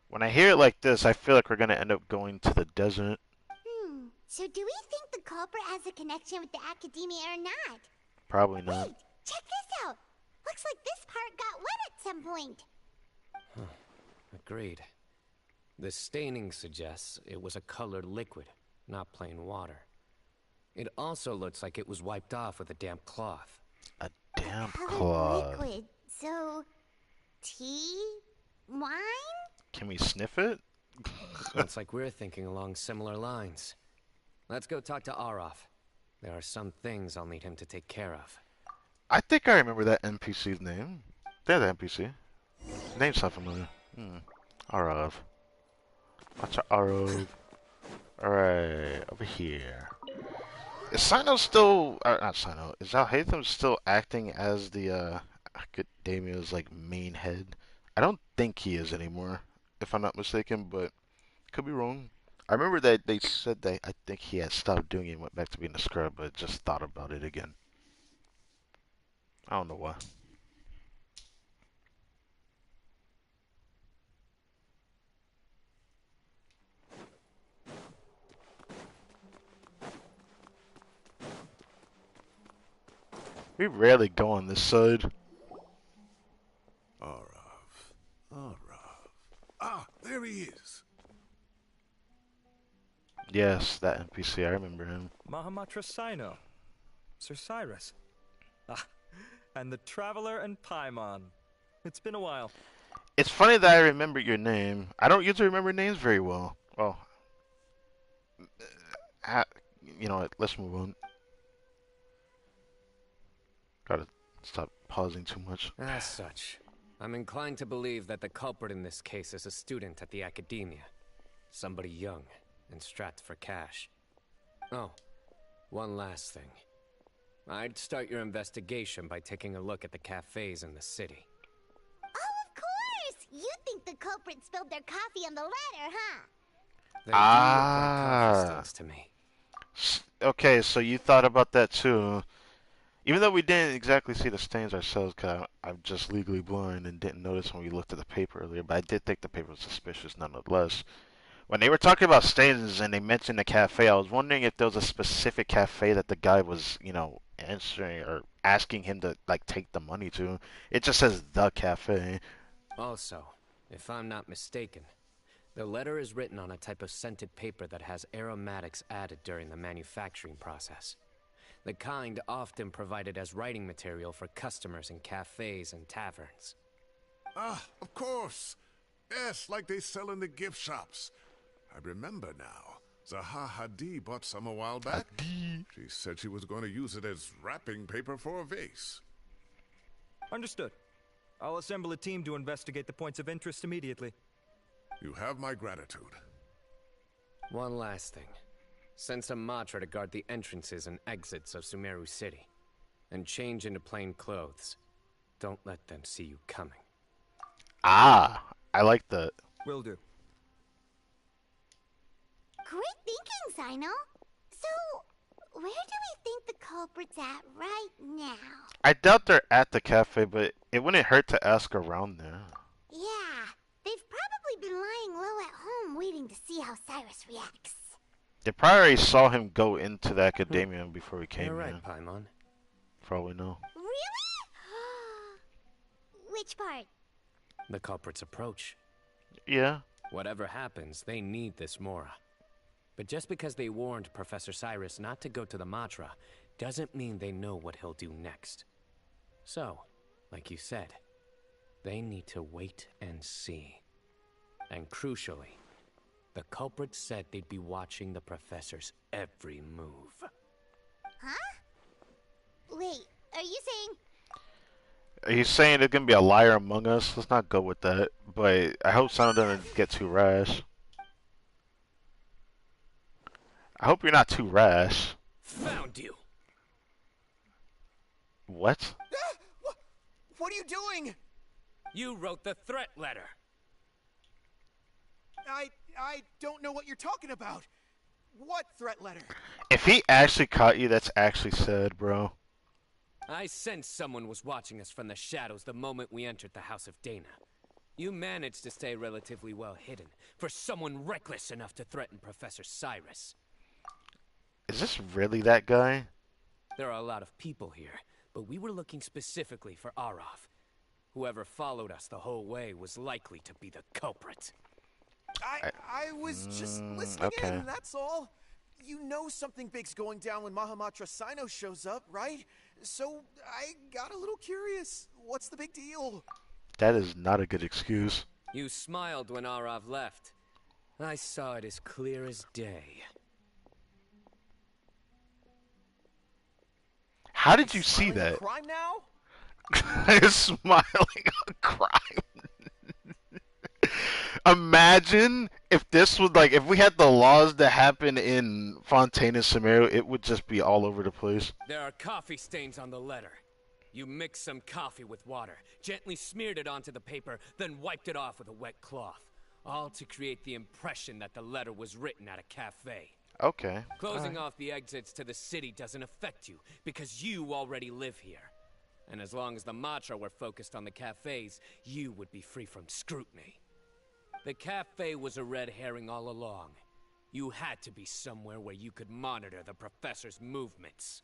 Speaker 1: When I hear it like this, I feel like we're gonna end up going to the desert.
Speaker 3: So do we think the culprit has a connection with the academia or not?
Speaker 1: Probably not.
Speaker 3: Wait, check this out. Looks like this part got wet at some point.
Speaker 5: Agreed. The staining suggests it was a colored liquid, not plain water. It also looks like it was wiped off with a damp cloth.
Speaker 1: A damp
Speaker 3: Colored
Speaker 1: cloth.
Speaker 3: liquid. So, tea? Wine?
Speaker 1: Can we sniff it?
Speaker 5: Looks like we're thinking along similar lines. Let's go talk to Aroth. There are some things I'll need him to take care of.
Speaker 1: I think I remember that NPC's name. They're the NPC. Name sounds familiar. Arav. Watch Arav. Alright, over here. Is Cyno still... not Cyno. Is Alhaitham still acting as the, Academia's, like, main head? I don't think he is anymore, if I'm not mistaken, but could be wrong. I remember that they said that I think he had stopped doing it and went back to being a scrub, but just thought about it again. I don't know why. We rarely go on this side.
Speaker 4: Arav. Ah, there he is.
Speaker 1: Yes, that NPC, I remember him.
Speaker 6: MAHAMATRA'S Cyno. Sir Cyrus. Ah, and the Traveler and Paimon. It's been a while.
Speaker 1: It's funny that I remember your name. I don't usually remember names very well. Well, you know what, let's move on. Gotta stop pausing too much.
Speaker 5: As such, I'm inclined to believe that the culprit in this case is a student at the Academia. Somebody young and strapped for cash. Oh, one last thing. I'd start your investigation by taking a look at the cafes in the city.
Speaker 3: Oh, of course! You think the culprit spilled their coffee on the ladder, huh?
Speaker 5: They do look like coffee stains to me.
Speaker 1: Okay, so you thought about that too. Even though we didn't exactly see the stains ourselves, because I'm just legally blind and didn't notice when we looked at the paper earlier, but I did think the paper was suspicious nonetheless. When they were talking about stains and they mentioned the cafe, I was wondering if there was a specific cafe that the guy was, you know, answering or asking him to, like, take the money to. It just says the cafe.
Speaker 5: Also, if I'm not mistaken, the letter is written on a type of scented paper that has aromatics added during the manufacturing process. The kind often provided as writing material for customers in cafes and taverns.
Speaker 4: Ah, of course. Yes, like they sell in the gift shops. I remember now. Zaha Hadid bought some a while back. She said she was going to use it as wrapping paper for a vase.
Speaker 6: Understood. I'll assemble a team to investigate the points of interest immediately.
Speaker 4: You have my gratitude.
Speaker 5: One last thing. Send some Matra to guard the entrances and exits of Sumeru City. And change into plain clothes. Don't let them see you coming.
Speaker 1: Ah, I like that.
Speaker 6: Will do.
Speaker 3: Great thinking, Cyno. So, where do we think the culprit's at right now?
Speaker 1: I doubt they're at the cafe, but it wouldn't hurt to ask around there.
Speaker 3: Yeah, they've probably been lying low at home waiting to see how Cyrus reacts.
Speaker 1: They probably already saw him go into the academia before he came
Speaker 5: You're right,
Speaker 1: in.
Speaker 5: Paimon.
Speaker 1: Probably no.
Speaker 3: Really? Which part?
Speaker 5: The culprit's approach.
Speaker 1: Yeah.
Speaker 5: Whatever happens, they need this Mora. But just because they warned Professor Cyrus not to go to the Matra, doesn't mean they know what he'll do next. So, like you said, they need to wait and see. And crucially, the culprit said they'd be watching the Professor's every move.
Speaker 3: Huh? Wait, are you saying...
Speaker 1: He's saying there's gonna be a liar among us. Let's not go with that. But I hope Cyno doesn't get too rash. I hope you're not too rash.
Speaker 5: Found you!
Speaker 1: What?
Speaker 7: What are you doing?
Speaker 5: You wrote the threat letter!
Speaker 7: I don't know what you're talking about. What threat letter?
Speaker 1: If he actually caught you, that's actually sad, bro.
Speaker 5: I sensed someone was watching us from the shadows the moment we entered the House of Dana. You managed to stay relatively well hidden for someone reckless enough to threaten Professor Cyrus.
Speaker 1: Is this really that guy?
Speaker 5: There are a lot of people here, but we were looking specifically for Aroth. Whoever followed us the whole way was likely to be the culprit.
Speaker 7: I was just listening
Speaker 1: okay.
Speaker 7: in, that's all. You know something big's going down when Mahamatra Cyno shows up, right? So I got a little curious. What's the big deal?
Speaker 1: That is not a good excuse.
Speaker 5: You smiled when Arav left. I saw it as clear as day.
Speaker 1: How did you see
Speaker 7: Smiling a
Speaker 1: that?
Speaker 7: crime now?
Speaker 1: Smiling a crime. Imagine if this was like if we had the laws that happen in Fontaine and Samaria, it would just be all over the place.
Speaker 5: There are coffee stains on the letter. You mixed some coffee with water, gently smeared it onto the paper, then wiped it off with a wet cloth. All to create the impression that the letter was written at a cafe.
Speaker 1: Okay.
Speaker 5: Closing off the exits to the city doesn't affect you, because you already live here. And as long as the Matra were focused on the cafes, you would be free from scrutiny. The cafe was a red herring all along. You had to be somewhere where you could monitor the professor's movements.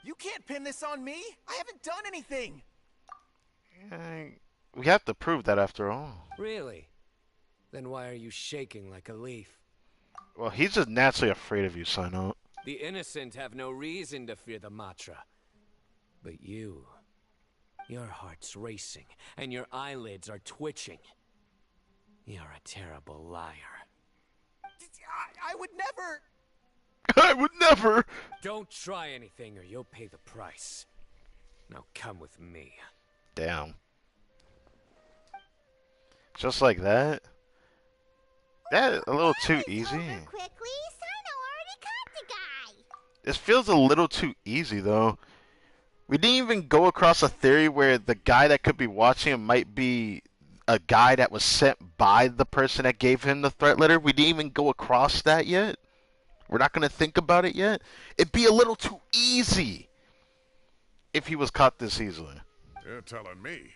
Speaker 7: You can't pin this on me. I haven't done anything.
Speaker 1: We have to prove that after all.
Speaker 5: Really? Then why are you shaking like a leaf?
Speaker 1: Well, he's just naturally afraid of you, Cyno.
Speaker 5: The innocent have no reason to fear the Matra. But you... your heart's racing, and your eyelids are twitching. You're a terrible liar.
Speaker 7: I would never...
Speaker 1: I would never!
Speaker 5: Don't try anything or you'll pay the price. Now come with me.
Speaker 1: Damn. Just like that? That a little too easy.
Speaker 3: Over quickly. Cyno already caught the guy.
Speaker 1: This feels a little too easy, though. We didn't even go across a theory where the guy that could be watching him might be a guy that was sent by the person that gave him the threat letter. We didn't even go across that yet. We're not going to think about it yet. It'd be a little too easy if he was caught this easily.
Speaker 4: You're telling me.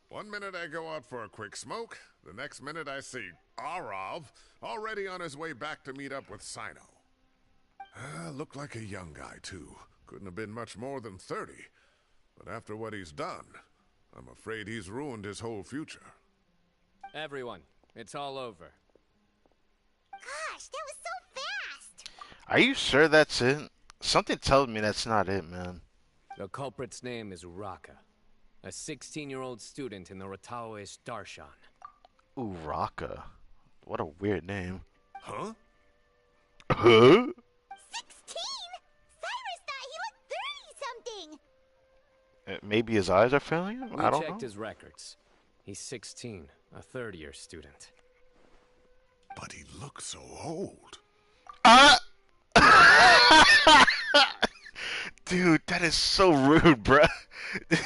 Speaker 4: 1 minute I go out for a quick smoke, the next minute I see Arav already on his way back to meet up with Cyno. Looked like a young guy, too. Couldn't have been much more than 30. But after what he's done, I'm afraid he's ruined his whole future.
Speaker 5: Everyone, it's all over.
Speaker 3: Gosh, that was so fast.
Speaker 1: Are you sure that's it? Something tells me that's not it, man.
Speaker 5: The culprit's name is Uraka, a 16-year-old student in the Rataoist Darshan.
Speaker 1: Uraka. What a weird name.
Speaker 4: Huh?
Speaker 1: Huh?
Speaker 3: 16? Cyrus thought he looked 30-something.
Speaker 1: Maybe his eyes are failing him?
Speaker 5: We
Speaker 1: I don't
Speaker 5: checked
Speaker 1: know.
Speaker 5: his records. He's 16, a third-year student.
Speaker 4: But he looks so old.
Speaker 1: Dude, that is so rude, bruh.
Speaker 3: Yeah,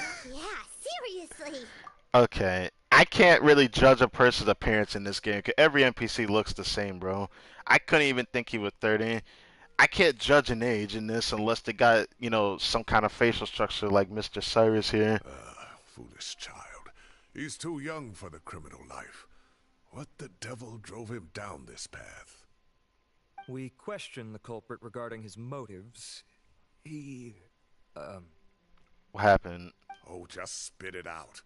Speaker 3: seriously.
Speaker 1: Okay, I can't really judge a person's appearance in this game because every NPC looks the same, bro. I couldn't even think he was 30. I can't judge an age in this unless they got, you know, some kind of facial structure like Mr. Cyrus here.
Speaker 4: Foolish child. He's too young for the criminal life. What the devil drove him down this path?
Speaker 6: We questioned the culprit regarding his motives. He...
Speaker 1: What happened?
Speaker 4: Oh, just spit it out.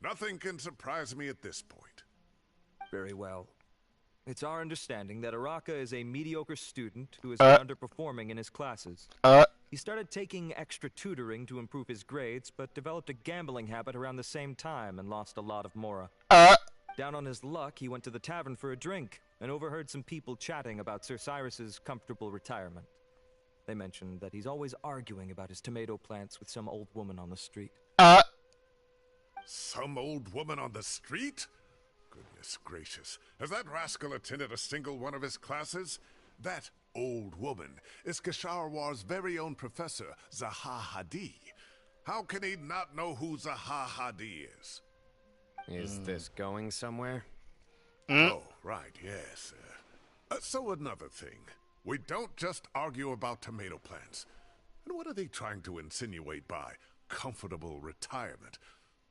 Speaker 4: Nothing can surprise me at this point.
Speaker 6: Very well. It's our understanding that Araka is a mediocre student who has been underperforming in his classes. He started taking extra tutoring to improve his grades, but developed a gambling habit around the same time and lost a lot of mora. Down on his luck, he went to the tavern for a drink and overheard some people chatting about Sir Cyrus's comfortable retirement. They mentioned that he's always arguing about his tomato plants with some old woman on the street.
Speaker 4: Some old woman on the street? Goodness gracious. Has that rascal attended a single one of his classes? That old woman is Kasharwar's very own professor, Zaha Hadi. How can he not know who Zaha Hadi is?
Speaker 5: Is this going somewhere?
Speaker 4: Oh, right, yes. So another thing. We don't just argue about tomato plants. And what are they trying to insinuate by comfortable retirement?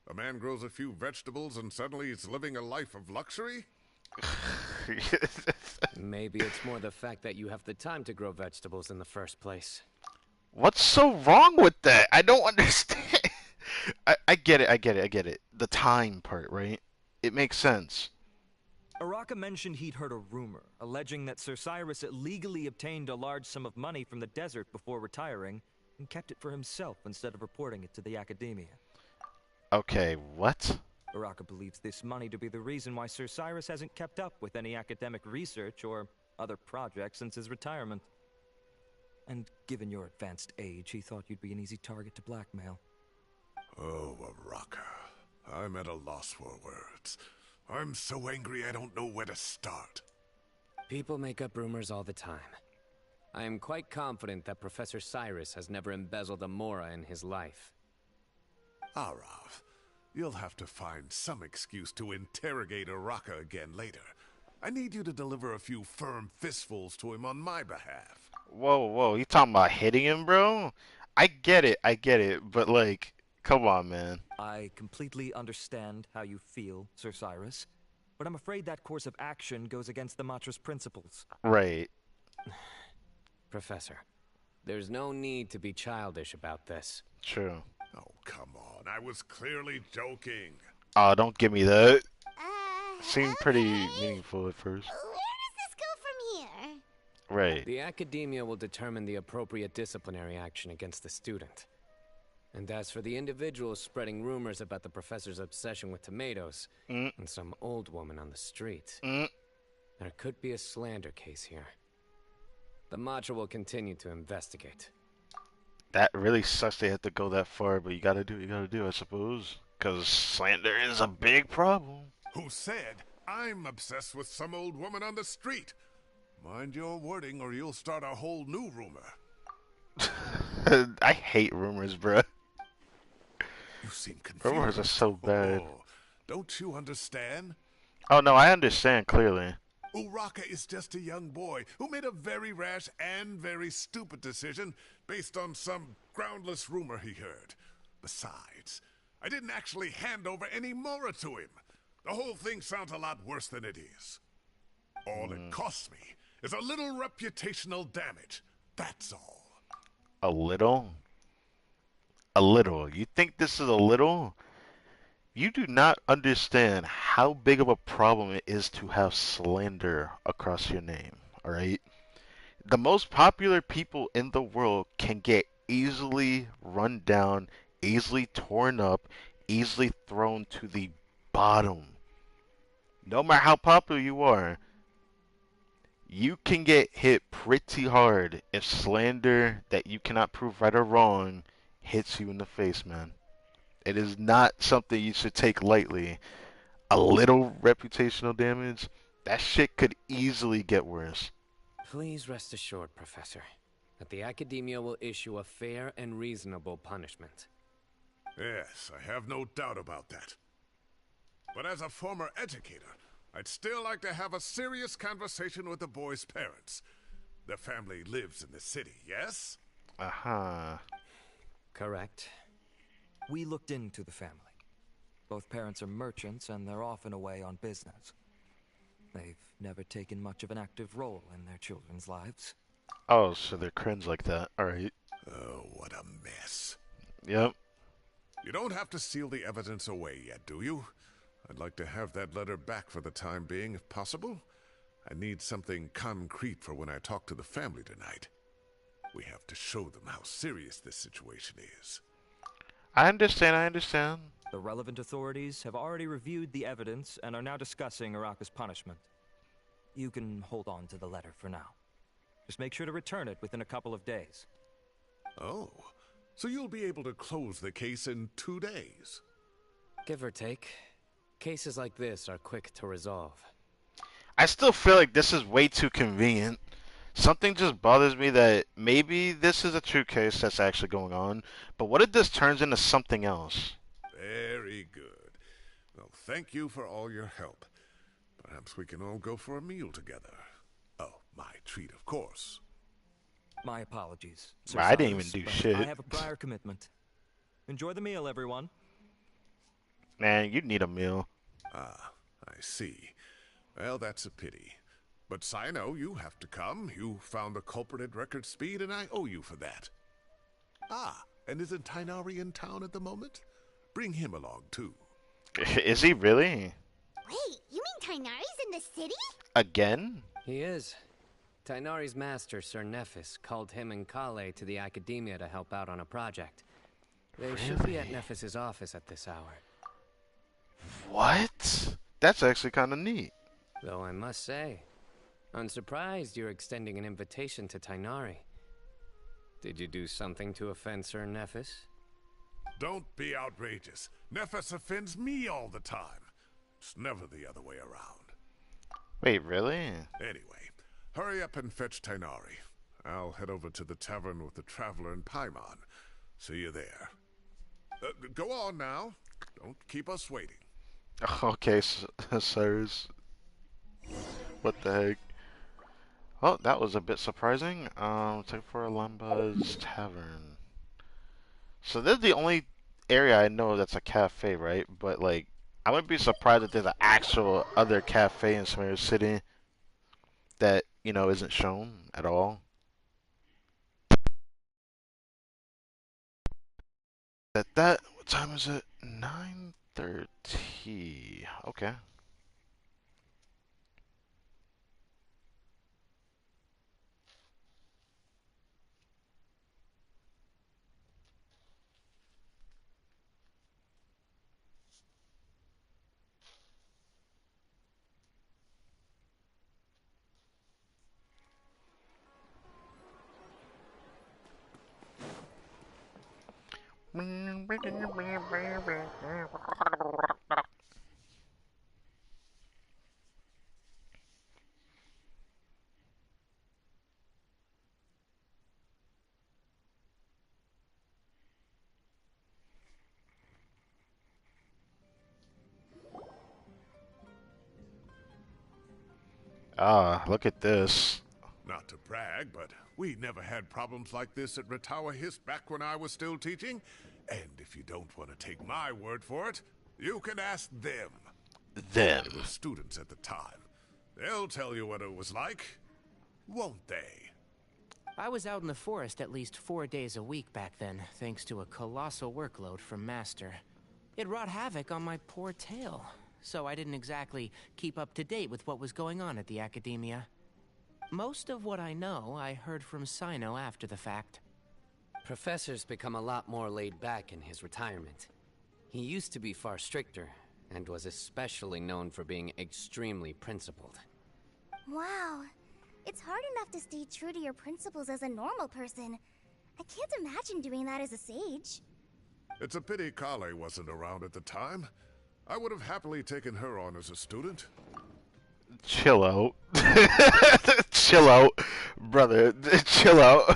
Speaker 4: A man grows a few vegetables and suddenly he's living a life of luxury?
Speaker 5: Maybe it's more the fact that you have the time to grow vegetables in the first place.
Speaker 1: What's so wrong with that? I don't understand. I get it. The time part, right? It makes sense.
Speaker 6: Araka mentioned he'd heard a rumor, alleging that Sir Cyrus illegally obtained a large sum of money from the desert before retiring, and kept it for himself instead of reporting it to the academia.
Speaker 1: Okay, what?
Speaker 6: Araka believes this money to be the reason why Sir Cyrus hasn't kept up with any academic research or other projects since his retirement. And given your advanced age, he thought you'd be an easy target to blackmail.
Speaker 4: Oh, Araka. I'm at a loss for words. I'm so angry I don't know where to start.
Speaker 5: People make up rumors all the time. I am quite confident that Professor Cyrus has never embezzled a Mora in his life.
Speaker 4: Arav, you'll have to find some excuse to interrogate Araka again later. I need you to deliver a few firm fistfuls to him on my behalf.
Speaker 1: Whoa, whoa, you talking about hitting him, bro? I get it, but like, come on, man.
Speaker 6: I completely understand how you feel, Sir Cyrus, but I'm afraid that course of action goes against the Matra's principles.
Speaker 1: Right.
Speaker 5: Professor, there's no need to be childish about this.
Speaker 1: True.
Speaker 4: Oh, come on. I was clearly joking.
Speaker 1: Oh, don't give me that. Seemed
Speaker 3: Okay.
Speaker 1: pretty meaningful at first.
Speaker 3: Where does this go from here?
Speaker 1: Right.
Speaker 5: The academia will determine the appropriate disciplinary action against the student. And as for the individuals spreading rumors about the professor's obsession with tomatoes and some old woman on the street, there could be a slander case here. The Matra will continue to investigate.
Speaker 1: That really sucks they have to go that far, but you gotta do what you gotta do, I suppose. Because slander is a big problem.
Speaker 4: Who said I'm obsessed with some old woman on the street? Mind your wording or you'll start a whole new rumor.
Speaker 1: I hate rumors, bruh.
Speaker 4: You seem confused.
Speaker 1: Rumors are so bad.
Speaker 4: Oh, don't you understand?
Speaker 1: Oh, no, I understand clearly.
Speaker 4: Uraka is just a young boy who made a very rash and very stupid decision based on some groundless rumor he heard. Besides, I didn't actually hand over any Mora to him. The whole thing sounds a lot worse than it is. All it costs me is a little reputational damage. That's all.
Speaker 1: A little? A little. You think this is a little? You do not understand how big of a problem it is to have slander across your name, alright? The most popular people in the world can get easily run down, easily torn up, easily thrown to the bottom. No matter how popular you are, you can get hit pretty hard if slander that you cannot prove right or wrong hits you in the face, man. It is not something you should take lightly. A little reputational damage, that shit could easily get worse.
Speaker 5: Please rest assured, Professor, that the academia will issue a fair and reasonable punishment.
Speaker 4: Yes, I have no doubt about that. But as a former educator, I'd still like to have a serious conversation with the boy's parents. Their family lives in the city, yes?
Speaker 1: Uh-huh.
Speaker 5: Correct.
Speaker 6: We looked into the family. Both parents are merchants and they're often away on business. They've never taken much of an active role in their children's lives.
Speaker 1: Oh, so they're cringe like that. Alright.
Speaker 4: Oh, what a mess.
Speaker 1: Yep.
Speaker 4: You don't have to seal the evidence away yet, do you? I'd like to have that letter back for the time being, if possible. I need something concrete for when I talk to the family tonight. We have to show them how serious this situation is.
Speaker 1: I understand.
Speaker 6: The relevant authorities have already reviewed the evidence and are now discussing Araka's punishment. You can hold on to the letter for now. Just make sure to return it within a couple of days.
Speaker 4: Oh, so you'll be able to close the case in 2 days?
Speaker 5: Give or take. Cases like this are quick to resolve.
Speaker 1: I still feel like this is way too convenient. Something just bothers me that maybe this is a true case that's actually going on, but what if this turns into something else?
Speaker 4: Very good. Well, thank you for all your help. Perhaps we can all go for a meal together. Oh, my treat, of course.
Speaker 6: My apologies, Sir
Speaker 1: I didn't
Speaker 6: Cyrus,
Speaker 1: even do
Speaker 6: but
Speaker 1: shit.
Speaker 6: I have a prior commitment. Enjoy the meal, everyone.
Speaker 1: Man, you need a meal.
Speaker 4: Ah, I see. Well, that's a pity. But Cyno, you have to come. You found the culprit at record speed, and I owe you for that. Ah, and isn't Tighnari in town at the moment? Bring him along, too.
Speaker 1: Is he really?
Speaker 3: Wait, you mean Tighnari's in the city?
Speaker 1: Again?
Speaker 5: He is. Tighnari's master, Sir Nephis, called him and Kale to the academia to help out on a project. They should be at Nephis's office at this hour.
Speaker 1: What? That's actually kind of neat.
Speaker 5: Though I must say, I'm surprised you're extending an invitation to Tainari. Did you do something to offend Sir Nephis?
Speaker 4: Don't be outrageous. Nephis offends me all the time. It's never the other way around.
Speaker 1: Wait, really?
Speaker 4: Anyway, hurry up and fetch Tainari. I'll head over to the tavern with the Traveler and Paimon. See you there. Go on now. Don't keep us waiting.
Speaker 1: Okay, Cyrus. What the heck? Well, that was a bit surprising. Take for Lamba's Tavern. So this is the only area I know that's a cafe, right? But like, I wouldn't be surprised if there's an actual other cafe in some other city that, you know, isn't shown at all. What time is it? 9:30. Okay. Ah, look at this.
Speaker 4: Not to brag, but we never had problems like this at Ratawa Hiss back when I was still teaching. And if you don't want to take my word for it, you can ask them.
Speaker 1: Them.
Speaker 4: They were students at the time. They'll tell you what it was like, won't they?
Speaker 8: I was out in the forest at least 4 days a week back then, thanks to a colossal workload from Master. It wrought havoc on my poor tail, so I didn't exactly keep up to date with what was going on at the Academia. Most of what I know, I heard from Cyno after the fact.
Speaker 5: Professor's become a lot more laid back in his retirement. He used to be far stricter, and was especially known for being extremely principled.
Speaker 3: Wow. It's hard enough to stay true to your principles as a normal person. I can't imagine doing that as a sage.
Speaker 4: It's a pity Kale wasn't around at the time. I would have happily taken her on as a student.
Speaker 1: Chill out. Chill out, brother. Chill out.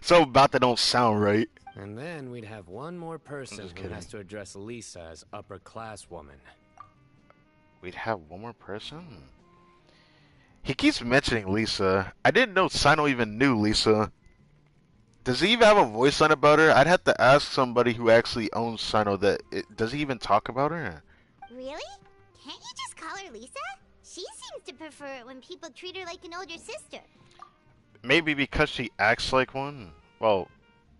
Speaker 1: So about that don't sound right.
Speaker 5: And then we'd have one more person
Speaker 1: just
Speaker 5: who
Speaker 1: kidding.
Speaker 5: has to address Lisa as upper class woman.
Speaker 1: We'd have one more person? He keeps mentioning Lisa. I didn't know Cyno even knew Lisa. Does he even have a voice line about her? I'd have to ask somebody who actually owns Cyno does he even talk about her?
Speaker 3: Really? Can't you just call her Lisa? She seems to prefer it when people treat her like an older sister.
Speaker 1: Maybe because she acts like one? Well,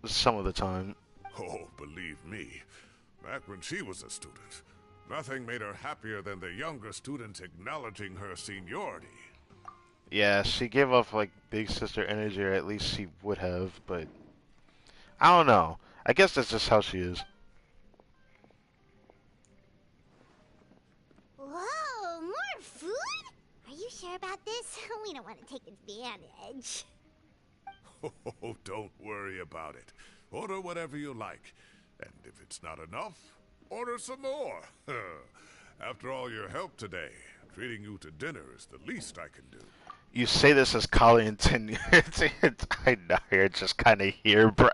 Speaker 1: some of the time.
Speaker 4: Oh, believe me, back when she was a student, nothing made her happier than the younger students acknowledging her seniority.
Speaker 1: Yeah, she gave off like big sister energy, or at least she would have, but I don't know. I guess that's just how she is.
Speaker 3: Whoa, more food? Are you sure about this? We don't want to take advantage.
Speaker 4: Oh, don't worry about it. Order whatever you like. And if it's not enough, order some more. After all your help today, treating you to dinner is the least I can do.
Speaker 1: You say this as Kali and 10 years. I know you're just kind of here, bro.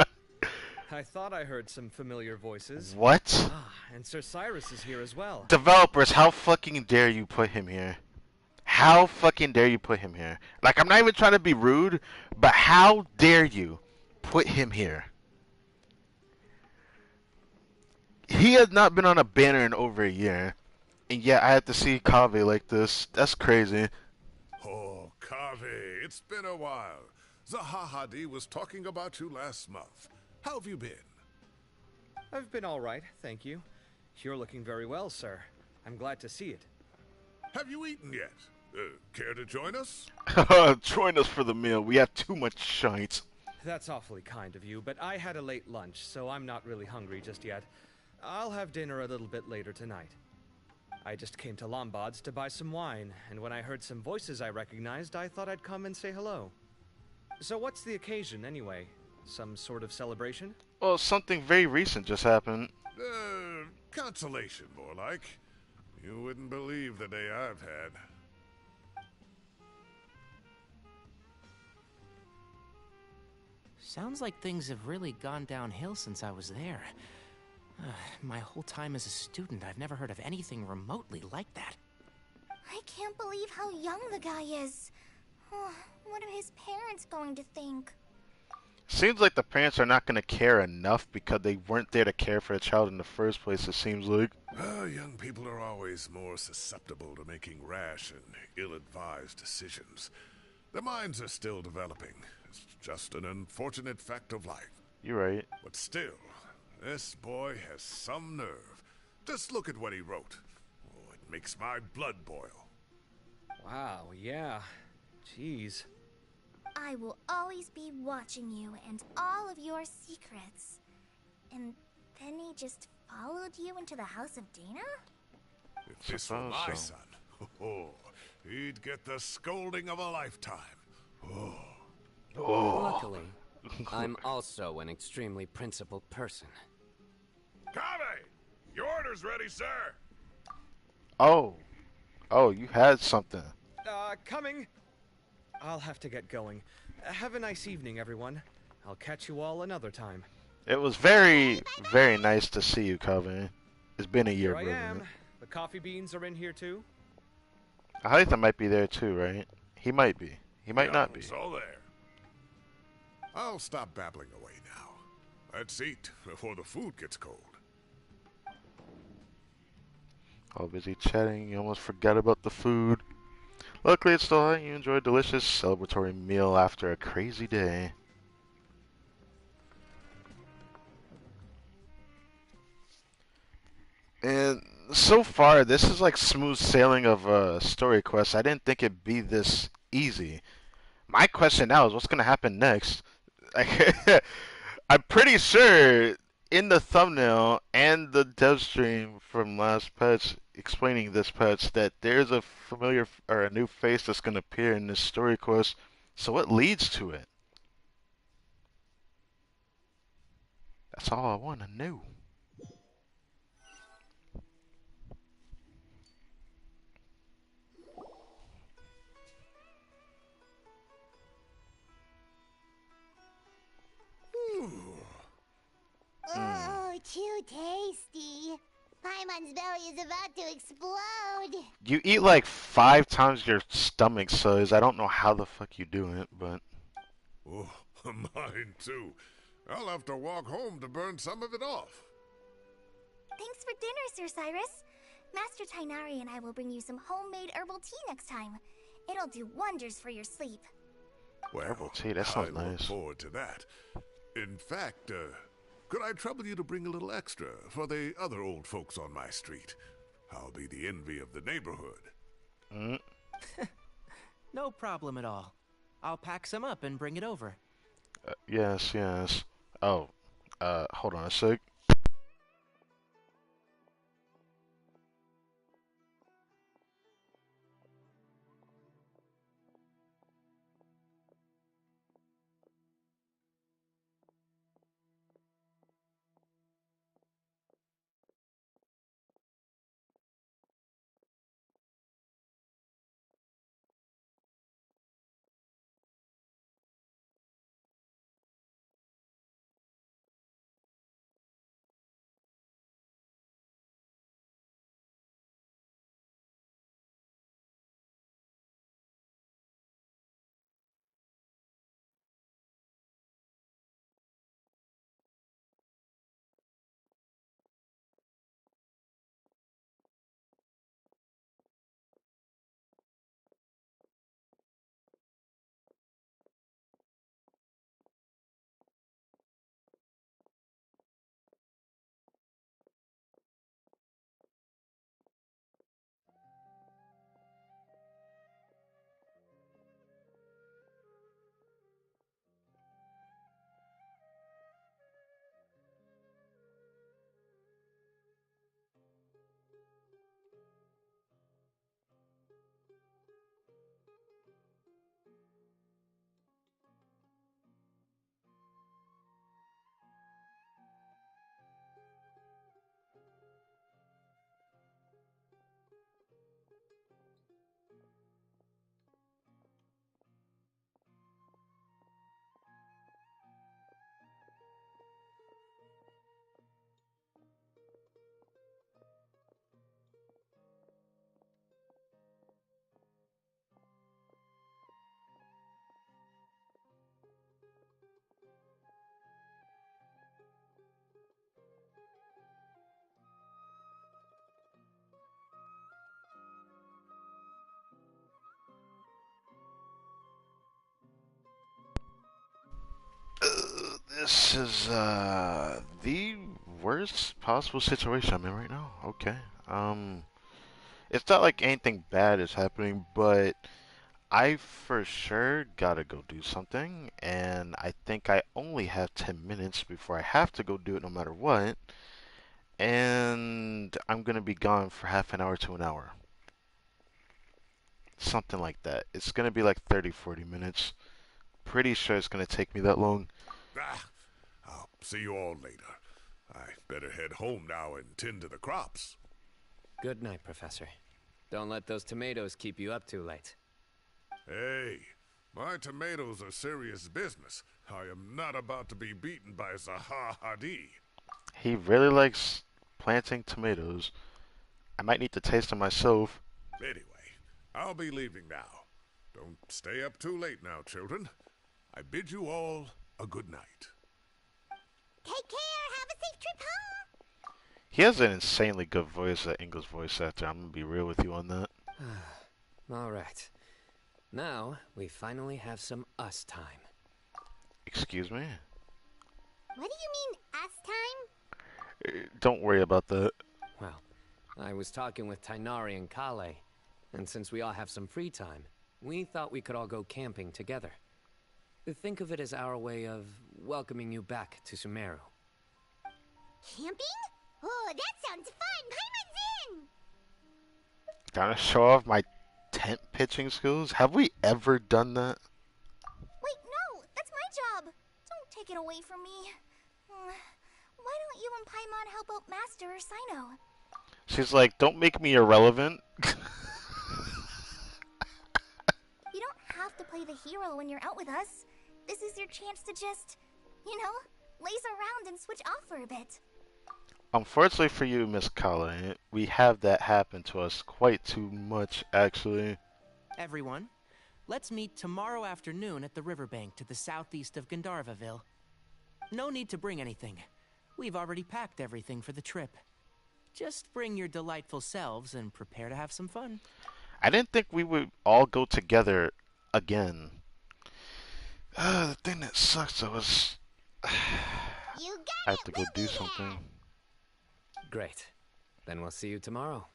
Speaker 6: I thought I heard some familiar voices.
Speaker 1: What?
Speaker 6: Ah, and Sir Cyrus is here as well.
Speaker 1: Developers, how fucking dare you put him here? How fucking dare you put him here? Like, I'm not even trying to be rude, but how dare you put him here? He has not been on a banner in over a year, and yet I have to see Kaveh like this. That's crazy.
Speaker 4: Oh, Kaveh, it's been a while. Zahahadi was talking about you last month. How have you been?
Speaker 6: I've been all right, thank you. You're looking very well, sir. I'm glad to see it.
Speaker 4: Have you eaten yet? Care to join us?
Speaker 1: Join us for the meal. We have too much shite.
Speaker 6: That's awfully kind of you, but I had a late lunch, so I'm not really hungry just yet. I'll have dinner a little bit later tonight. I just came to Lombard's to buy some wine, and when I heard some voices I recognized, I thought I'd come and say hello. So what's the occasion, anyway? Some sort of celebration?
Speaker 1: Well, something very recent just happened.
Speaker 4: Consolation, more like. You wouldn't believe the day I've had.
Speaker 8: Sounds like things have really gone downhill since I was there. My whole time as a student, I've never heard of anything remotely like that.
Speaker 3: I can't believe how young the guy is. Oh, what are his parents going to think?
Speaker 1: Seems like the parents are not going to care enough because they weren't there to care for the child in the first place, it seems like.
Speaker 4: Young people are always more susceptible to making rash and ill-advised decisions. Their minds are still developing. It's just an unfortunate fact of life.
Speaker 1: You're right.
Speaker 4: But still, this boy has some nerve. Just look at what he wrote. Oh, it makes my blood boil.
Speaker 6: Wow, yeah. Jeez.
Speaker 3: I will always be watching you and all of your secrets. And then he just followed you into the house of Dana?
Speaker 4: If this were my son, he'd get the scolding of a lifetime.
Speaker 5: Luckily, I'm also an extremely principled person.
Speaker 4: Kave! Your order's ready, sir!
Speaker 1: Oh, you had something.
Speaker 6: Coming. I'll have to get going. Have a nice evening, everyone. I'll catch you all another time.
Speaker 1: It was very, very nice to see you, Calvin. It's been a year,
Speaker 6: Here I
Speaker 1: brother.
Speaker 6: am. The coffee beans are in here too.
Speaker 1: Haitha might be there too, right? He might be. He might not be.
Speaker 4: It's all there. I'll stop babbling away now. Let's eat before the food gets cold.
Speaker 1: All busy chatting, you almost forgot about the food. Luckily, it's still hot. You enjoy a delicious celebratory meal after a crazy day. And so far, this is like smooth sailing of a story quest. I didn't think it'd be this easy. My question now is what's going to happen next? I'm pretty sure in the thumbnail and the dev stream from last patch explaining this patch that there's a familiar or a new face that's going to appear in this story quest. So what leads to it? That's all I want to know.
Speaker 3: Oh, too tasty. Paimon's belly is about to explode.
Speaker 1: You eat like 5 times your stomach size. I don't know how the fuck you do it, but...
Speaker 4: Oh, mine too. I'll have to walk home to burn some of it off.
Speaker 3: Thanks for dinner, Sir Cyrus. Master Tainari and I will bring you some homemade herbal tea next time. It'll do wonders for your sleep.
Speaker 4: Well,
Speaker 1: herbal tea, that sounds
Speaker 4: I look
Speaker 1: nice.
Speaker 4: forward to that. In fact, could I trouble you to bring a little extra for the other old folks on my street? I'll be the envy of the neighborhood.
Speaker 8: No problem at all. I'll pack some up and bring it over.
Speaker 1: Yes. Oh, hold on a sec. This is the worst possible situation I'm in right now. Okay. It's not like anything bad is happening, but I for sure gotta go do something, and I think I only have 10 minutes before I have to go do it no matter what, and I'm gonna be gone for half an hour to an hour. Something like that. It's gonna be like 30, 40 minutes. Pretty sure it's gonna take me that long.
Speaker 4: Ah, I'll see you all later. I better head home now and tend to the crops.
Speaker 5: Good night, Professor. Don't let those tomatoes keep you up too late.
Speaker 4: Hey, my tomatoes are serious business. I am not about to be beaten by Zaha Hadid.
Speaker 1: He really likes planting tomatoes. I might need to taste them myself.
Speaker 4: Anyway, I'll be leaving now. Don't stay up too late now, children. I bid you all a good night.
Speaker 3: Take care. Have a safe trip home.
Speaker 1: He has an insanely good voice, that English voice actor. I'm gonna be real with you on that.
Speaker 5: All right. Now, we finally have some us time.
Speaker 1: Excuse me?
Speaker 3: What do you mean, us time?
Speaker 1: Don't worry about that.
Speaker 5: Well, I was talking with Tainari and Kale, and since we all have some free time, we thought we could all go camping together. Think of it as our way of welcoming you back to Sumeru.
Speaker 3: Camping? Oh, that sounds fun. Paimon's in!
Speaker 1: Gonna show off my tent pitching skills? Have we ever done that?
Speaker 9: Wait, no, that's my job. Don't take it away from me. Why don't you and Paimon help out Master or Cyno?
Speaker 1: She's like, don't make me irrelevant.
Speaker 9: You don't have to play the hero when you're out with us. This is your chance to just, you know, laze around and switch off for a bit.
Speaker 1: Unfortunately for you, Miss Kale, we have that happen to us quite too much, actually.
Speaker 8: Everyone, let's meet tomorrow afternoon at the riverbank to the southeast of Gandharvaville. No need to bring anything. We've already packed everything for the trip. Just bring your delightful selves and prepare to have some fun.
Speaker 1: I didn't think we would all go together again. The thing that sucks though is
Speaker 3: You
Speaker 1: I
Speaker 3: got
Speaker 1: have
Speaker 3: it.
Speaker 1: to go
Speaker 3: We'll
Speaker 1: do
Speaker 3: be
Speaker 1: something.
Speaker 3: there.
Speaker 5: Great. Then we'll see you tomorrow.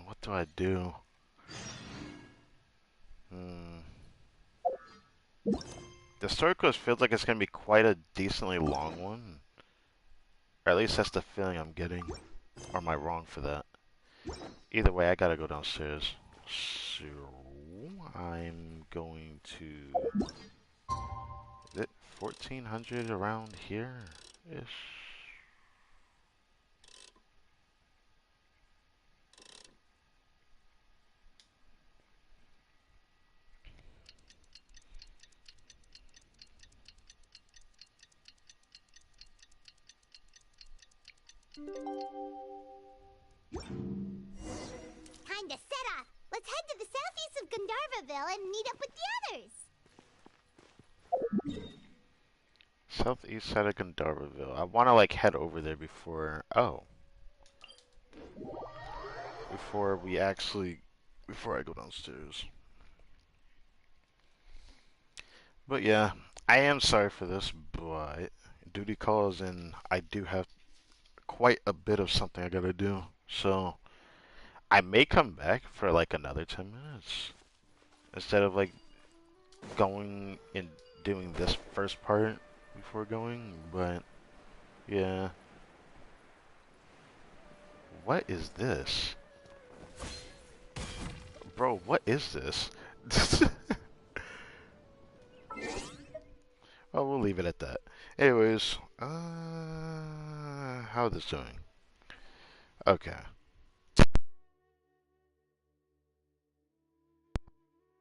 Speaker 1: What do I do? The story quest feels like it's gonna be quite a decently long one. Or at least that's the feeling I'm getting. Or am I wrong for that? Either way, I gotta go downstairs. So I'm going to. Is it 1400 around here ish?
Speaker 3: Time to set off. Let's head to the southeast of Gandharvaville and meet up with the others.
Speaker 1: Southeast side of Gandharvaville. I want to like head over there before. Oh. Before we actually. Before I go downstairs. But yeah, I am sorry for this, but duty calls and I do have quite a bit of something I gotta do. So I may come back for like another 10 minutes instead of like going and doing this first part before going, but yeah. What is this? Bro, what is this? Well, we'll leave it at that. Anyways, how is this doing? Okay.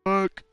Speaker 1: Fuck.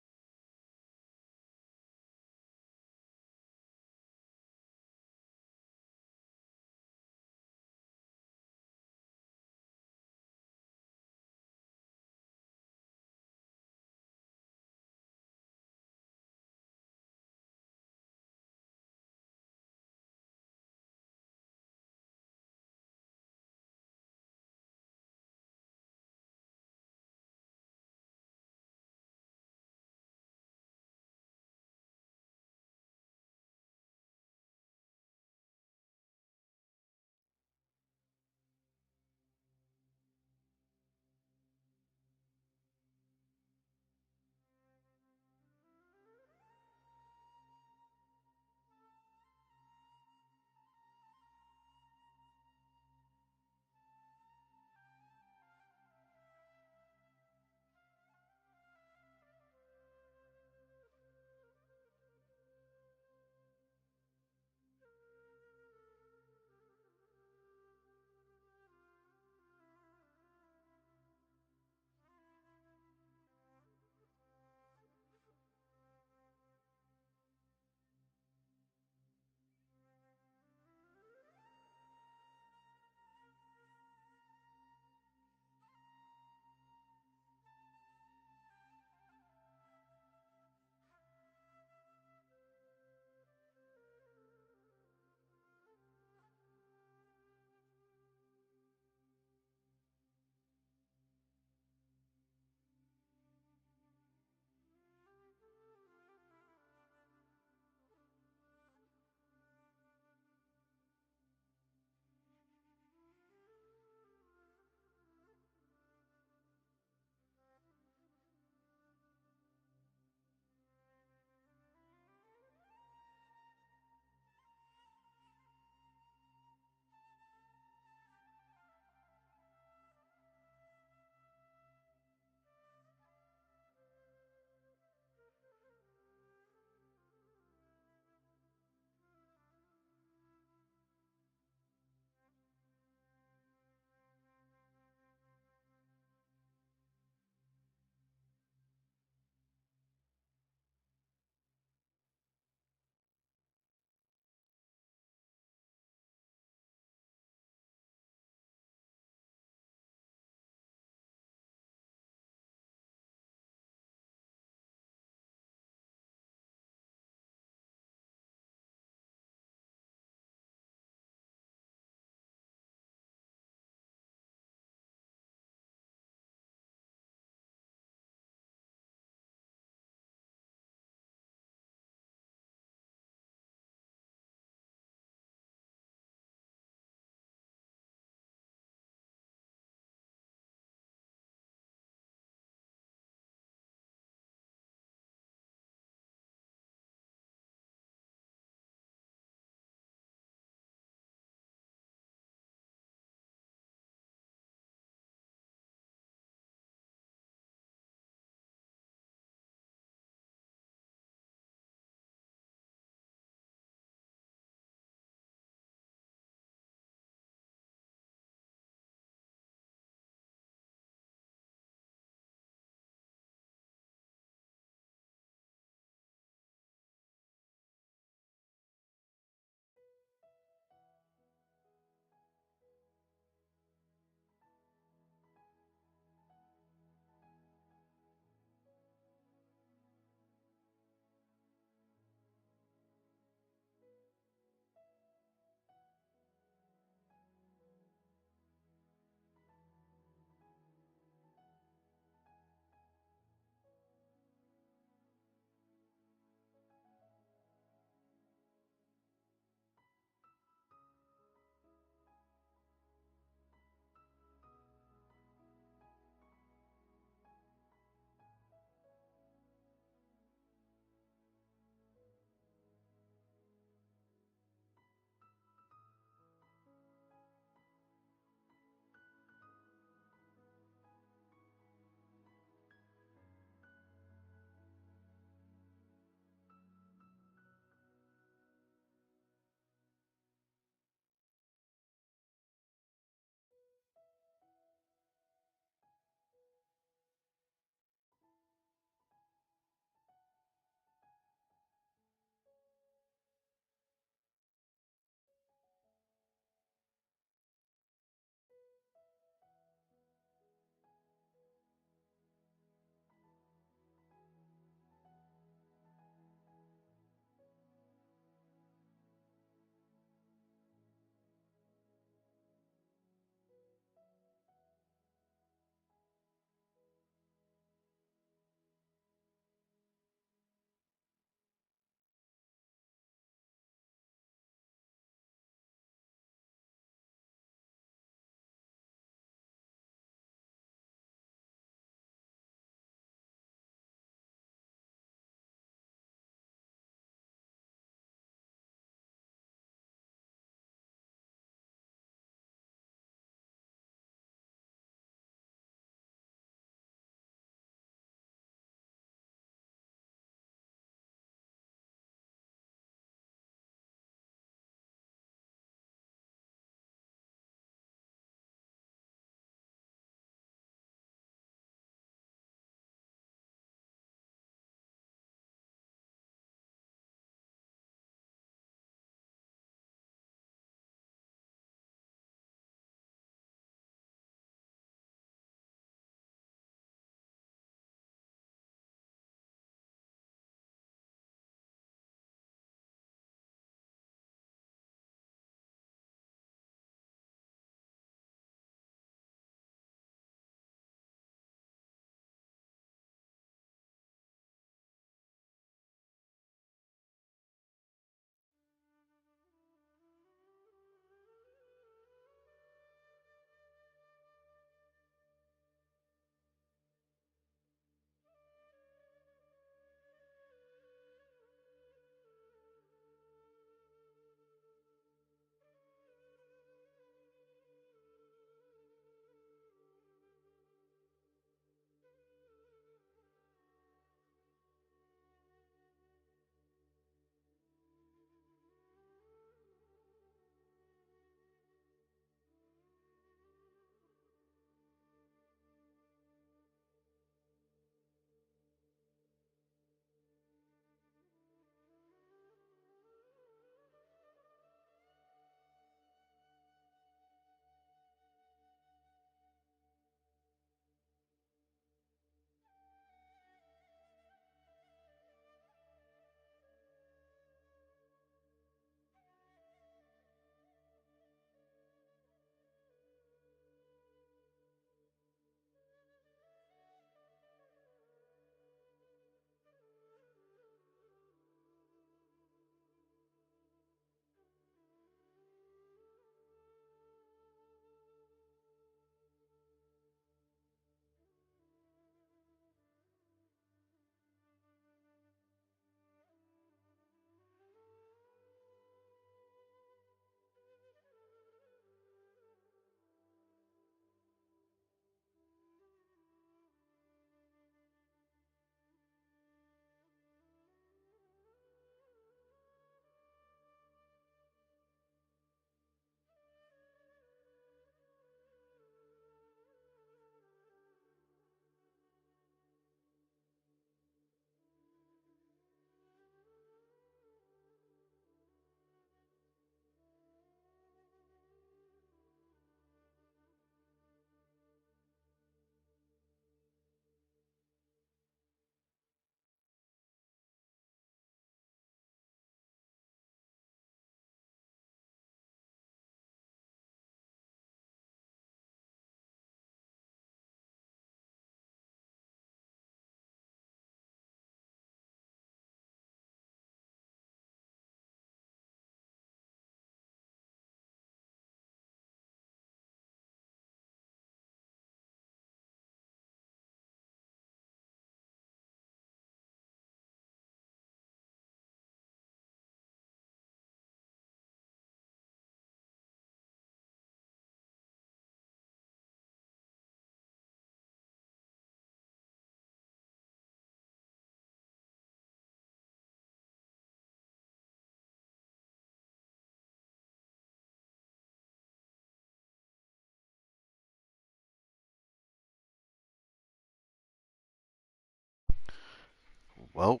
Speaker 1: Well,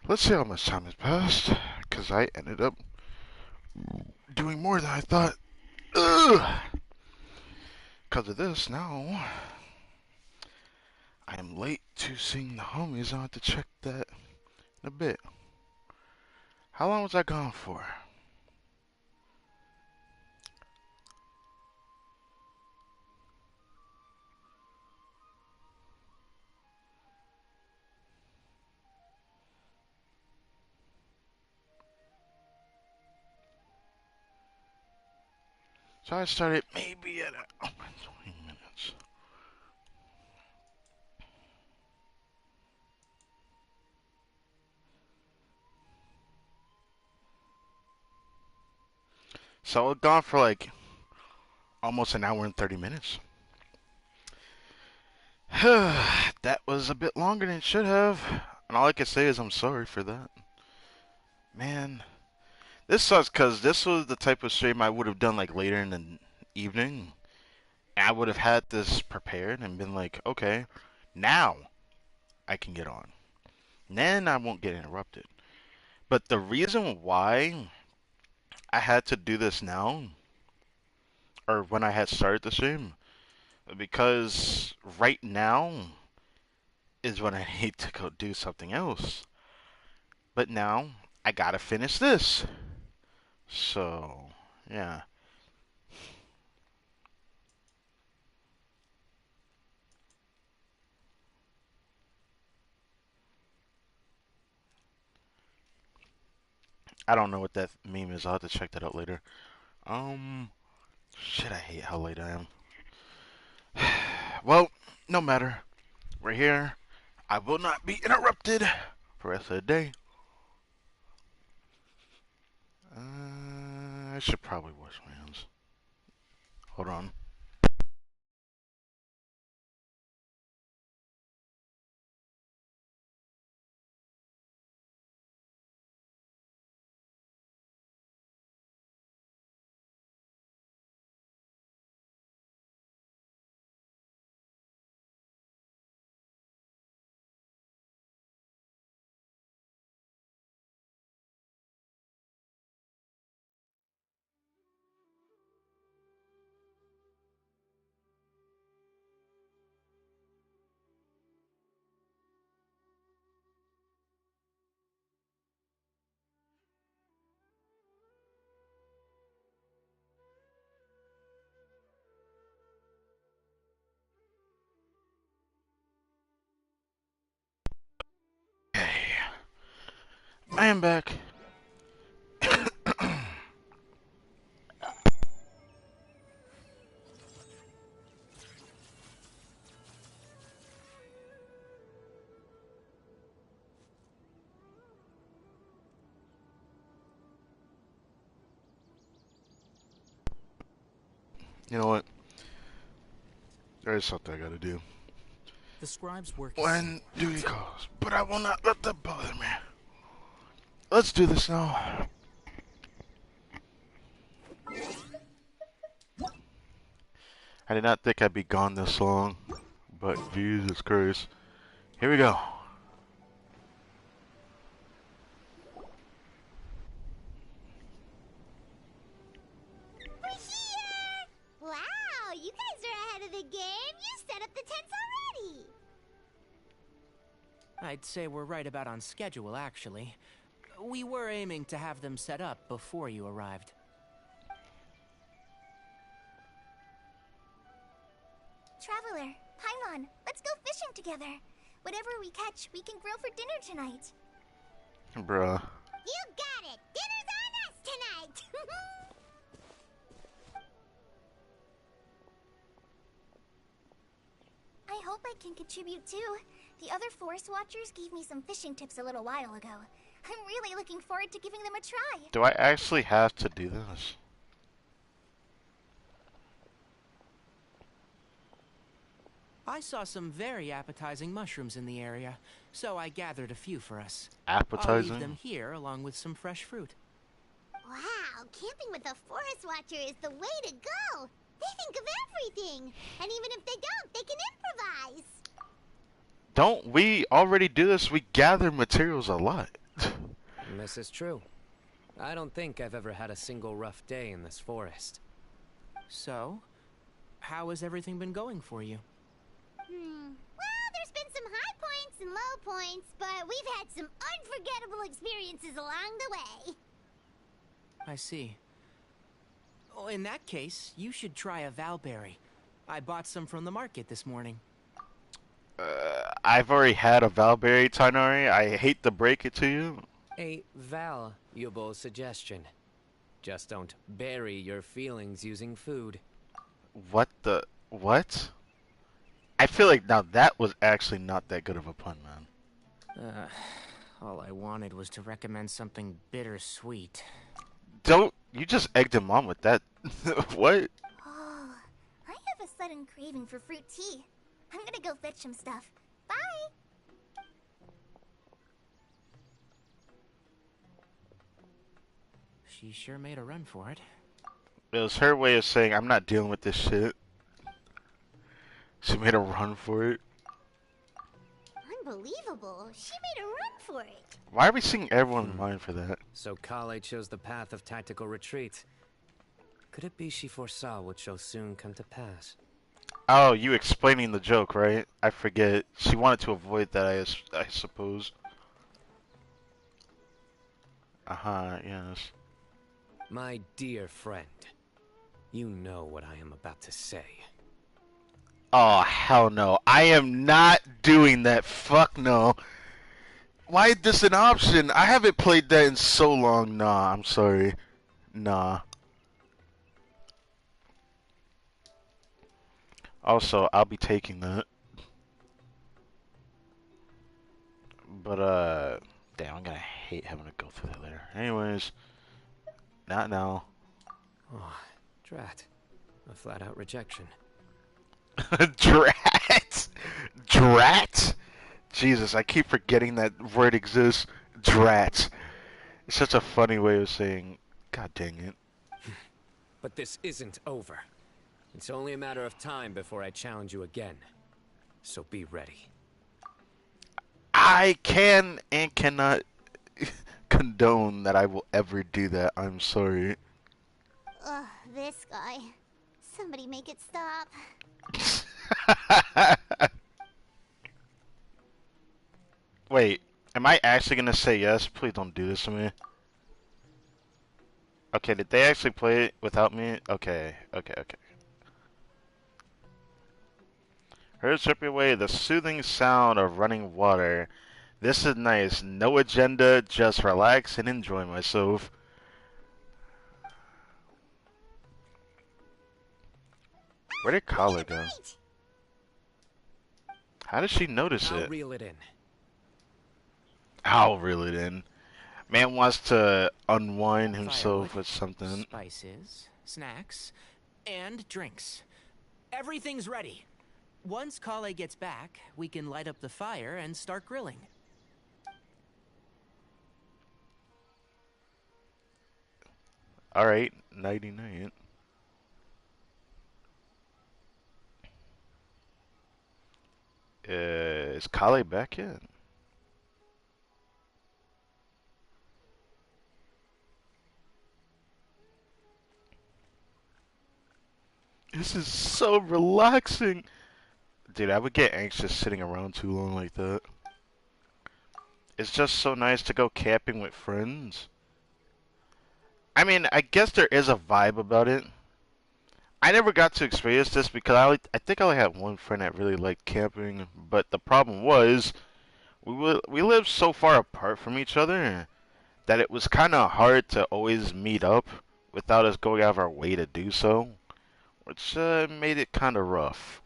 Speaker 1: let's see how much time has passed, because I ended up doing more than I thought. Ugh! Because of this, now I am late to seeing the homies. I'll have to check that in a bit. How long was I gone for? So I started maybe at 20 minutes. So I've gone for like almost an hour and 30 minutes. That was a bit longer than it should have. And all I can say is I'm sorry for that. Man, this sucks because this was the type of stream I would have done like later in the evening. I would have had this prepared and been like, okay, now I can get on. Then I won't get interrupted. But the reason why I had to do this now, or when I had started the stream, because right now is when I need to go do something else. But now I gotta finish this. So, yeah. I don't know what that meme is. I'll have to check that out later. Shit, I hate how late I am. Well, no matter. We're here. I will not be interrupted for the rest of the day. I should probably wash my hands. Hold on. Okay. I am back. You know what? There is something I gotta do.
Speaker 2: The scribe's work
Speaker 1: When duty calls, but I will not let that bother me. Let's do this now. I did not think I'd be gone this long, but Jesus Christ. Here we go.
Speaker 3: We're here! Wow, you guys are ahead of the game. You set up the tents already.
Speaker 8: I'd say we're right about on schedule, actually. We were aiming to have them set up before you arrived.
Speaker 9: Traveler, Paimon, let's go fishing together. Whatever we catch, we can grill for dinner tonight.
Speaker 1: Bruh.
Speaker 3: You got it. Dinner's on us tonight.
Speaker 9: I hope I can contribute too. The other Forest Watchers gave me some fishing tips a little while ago. I'm really looking forward to giving them a try.
Speaker 1: Do I actually have to do this?
Speaker 8: I saw some very appetizing mushrooms in the area, so I gathered a few for us.
Speaker 1: Appetizing?
Speaker 8: I'll leave them here along with some fresh fruit.
Speaker 3: Wow, camping with a Forest Watcher is the way to go. They think of everything. And even if they don't, they can improvise.
Speaker 1: Don't we already do this? We gather materials a lot.
Speaker 5: This is true. I don't think I've ever had a single rough day in this forest.
Speaker 8: So, how has everything been going for you?
Speaker 3: Well, there's been some high points and low points, but we've had some unforgettable experiences along the way.
Speaker 8: I see. Oh, in that case, you should try a Valberry. I bought some from the market this morning.
Speaker 1: I've already had a Valberry, Tainari. I hate to break it to you.
Speaker 5: A valuable suggestion. Just don't bury your feelings using food.
Speaker 1: What the... what? I feel like now that was actually not that good of a pun, man.
Speaker 8: All I wanted was to recommend something bittersweet.
Speaker 1: Don't... you just egged him on with that. What?
Speaker 9: Oh, I have a sudden craving for fruit tea. I'm gonna go fetch some stuff. Bye!
Speaker 8: She sure made a run for it.
Speaker 1: It was her way of saying, I'm not dealing with this shit. She made a run for it.
Speaker 3: Unbelievable. She made a run for it.
Speaker 1: Why are we seeing everyone in line for that?
Speaker 5: So Kale chose the path of tactical retreat. Could it be she foresaw what shall soon come to pass?
Speaker 1: Oh, you explaining the joke, right? I forget. She wanted to avoid that, I suppose. Yes.
Speaker 5: My dear friend, you know what I am about to say.
Speaker 1: Oh, hell no. I am not doing that. Fuck no. Why is this an option? I haven't played that in so long. Nah, I'm sorry. Nah. Also, I'll be taking that. But, damn, I'm gonna hate having to go through that later. Anyways, not now.
Speaker 5: Oh, drat. A flat-out rejection.
Speaker 1: Drat? Drat? Jesus, I keep forgetting that word exists. Drat. It's such a funny way of saying, God dang it.
Speaker 5: But this isn't over. It's only a matter of time before I challenge you again. So be ready.
Speaker 1: I can and cannot condone that I will ever do that. I'm sorry.
Speaker 3: Ugh, this guy. Somebody make it stop.
Speaker 1: Wait, am I actually gonna say yes? Please don't do this to me. Okay, did they actually play it without me? Okay. Heard strip away the soothing sound of running water. This is nice. No agenda, just relax and enjoy myself. Where did Kala go? How did she notice it?
Speaker 5: I'll reel it in.
Speaker 1: I'll reel it in. Man wants to unwind himself with something.
Speaker 8: Spices, snacks, and drinks. Everything's ready. Once Kale gets back, we can light up the fire and start grilling.
Speaker 1: Alright, nighty-night. Is Kale back yet? This is so relaxing. Dude, I would get anxious sitting around too long like that. It's just so nice to go camping with friends. I mean, I guess there is a vibe about it. I never got to experience this because I think I only had one friend that really liked camping. But the problem was, we lived so far apart from each other that it was kind of hard to always meet up without us going out of our way to do so, which made it kind of rough.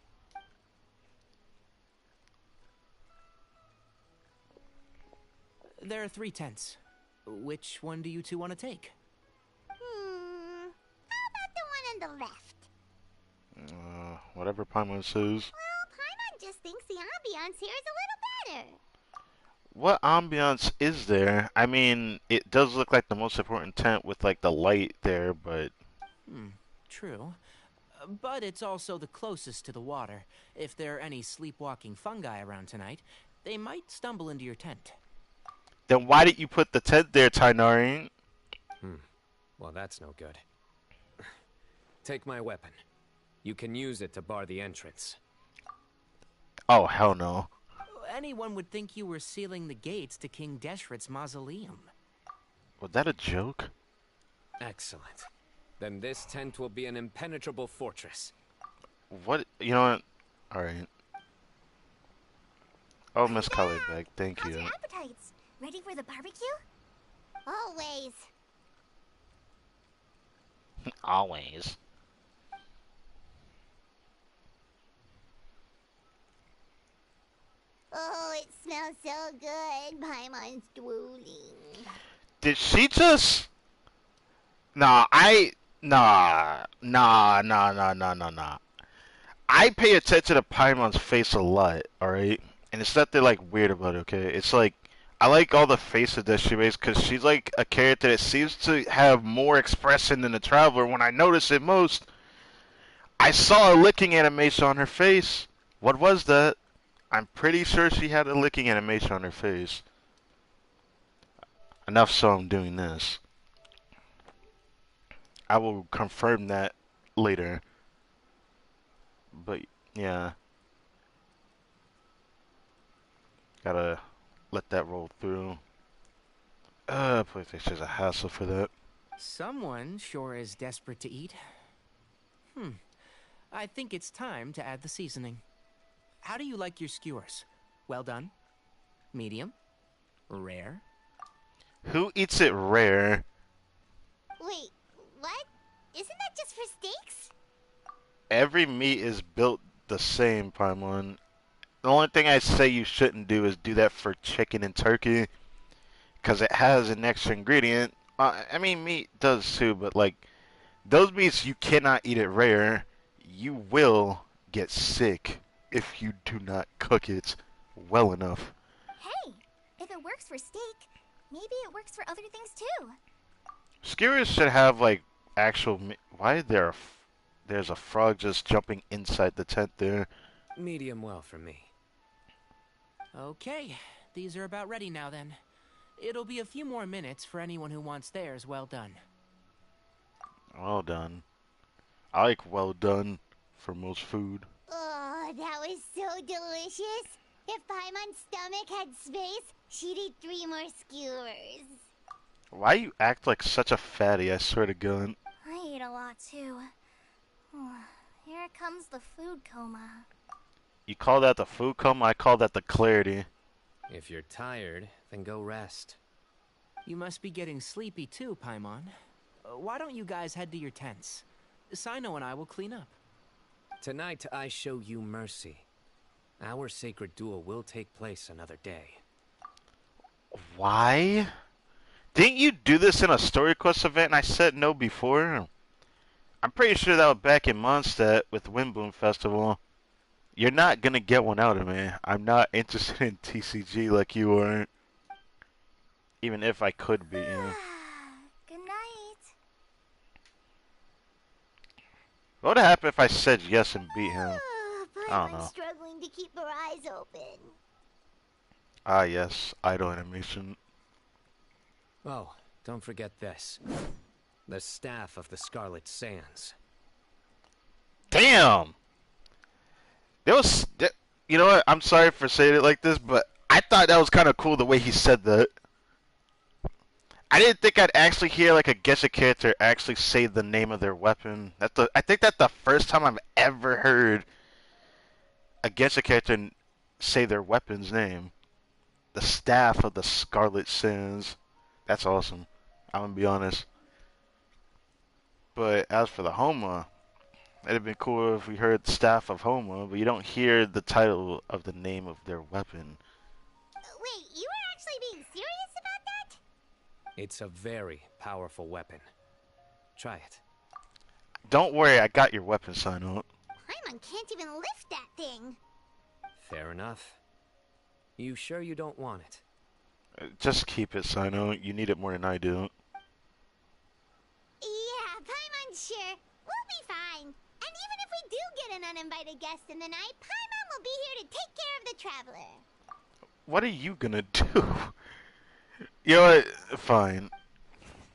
Speaker 8: There are 3 tents. Which one do you two want to take?
Speaker 3: How about the one on the left?
Speaker 1: Whatever Paimon says.
Speaker 3: Well, Paimon just thinks the ambiance here is a little better.
Speaker 1: What ambiance is there? I mean, it does look like the most important tent with like the light there, but...
Speaker 8: True. but it's also the closest to the water. If there are any sleepwalking fungi around tonight, they might stumble into your tent.
Speaker 1: Then why did you put the tent there, Tainari?
Speaker 5: Well, that's no good. Take my weapon. You can use it to bar the entrance.
Speaker 1: Oh, hell no.
Speaker 8: Anyone would think you were sealing the gates to King Deshret's mausoleum.
Speaker 1: Was that a joke?
Speaker 5: Excellent. Then this tent will be an impenetrable fortress.
Speaker 1: What? You know what? Alright. Oh, Miss Colorbeck, thank
Speaker 9: How's
Speaker 1: you.
Speaker 9: your appetites? Ready for the barbecue?
Speaker 3: Always.
Speaker 1: Always.
Speaker 3: Oh, it smells so good. Paimon's drooling.
Speaker 1: Did she just... Nah. I pay attention to Paimon's face a lot, alright? And it's not that, like, weird about it, okay? It's like, I like all the faces that she makes because she's like a character that seems to have more expression than the Traveler. When I notice it most, I saw a licking animation on her face. What was that? I'm pretty sure she had a licking animation on her face. Enough so I'm doing this. I will confirm that later. But, yeah. Gotta let that roll through. PlayStation's a hassle for that.
Speaker 8: Someone sure is desperate to eat. I think it's time to add the seasoning. How do you like your skewers? Well done? Medium? Rare?
Speaker 1: Who eats it rare?
Speaker 3: Wait, what? Isn't that just for steaks?
Speaker 1: Every meat is built the same, Paimon. The only thing I say you shouldn't do is do that for chicken and turkey. Because it has an extra ingredient. I mean, meat does too, but like, those meats, you cannot eat it rare. You will get sick if you do not cook it well enough.
Speaker 9: Hey, if it works for steak, maybe it works for other things too.
Speaker 1: Skewers should have like actual. Why is there there's a frog just jumping inside the tent there?
Speaker 5: Medium well for me.
Speaker 8: Okay, these are about ready now then. It'll be a few more minutes for anyone who wants theirs well done.
Speaker 1: Well done. I like well done for most food.
Speaker 3: Oh, that was so delicious. If Paimon's stomach had space, she'd eat 3 more skewers.
Speaker 1: Why you act like such a fatty, I swear to God.
Speaker 9: I ate a lot too. Here comes the food coma.
Speaker 1: You call that the food coma? I call that the clarity.
Speaker 5: If you're tired, then go rest.
Speaker 8: You must be getting sleepy too, Paimon. Why don't you guys head to your tents? Cyno and I will clean up.
Speaker 5: Tonight I show you mercy. Our sacred duel will take place another day.
Speaker 1: Why? Didn't you do this in a story quest event and I said no before? I'm pretty sure that was back in Mondstadt with Windbloom Festival. You're not gonna get one out of me. I'm not interested in TCG like you are. Even if I could be, you know.
Speaker 9: Good night.
Speaker 1: What would happen if I said yes and beat him? I don't
Speaker 3: Paimon's
Speaker 1: know.
Speaker 3: struggling to keep her eyes open.
Speaker 1: Ah yes, idle animation.
Speaker 5: Oh, don't forget this. The staff of the Scarlet Sands.
Speaker 1: Damn! You know what? I'm sorry for saying it like this, but I thought that was kind of cool the way he said that. I didn't think I'd actually hear like a Genshin character actually say the name of their weapon. I think that's the first time I've ever heard a Genshin character say their weapon's name. The staff of the Scarlet Sands. That's awesome. I'm gonna be honest. But as for the Homa, it'd have been cool if we heard Staff of Homa, but you don't hear the title of the name of their weapon.
Speaker 3: Wait, you were actually being serious about that?
Speaker 5: It's a very powerful weapon. Try it.
Speaker 1: Don't worry, I got your weapon, Cyno.
Speaker 3: Paimon can't even lift that thing.
Speaker 5: Fair enough. You sure you don't want it?
Speaker 1: Just keep it, Cyno. You need it more than I do.
Speaker 3: Yeah, Paimon's sure. We'll be fine. And even if we do get an uninvited guest in the night, Paimon will be here to take care of the traveler.
Speaker 1: What are you gonna do? You know what? Fine.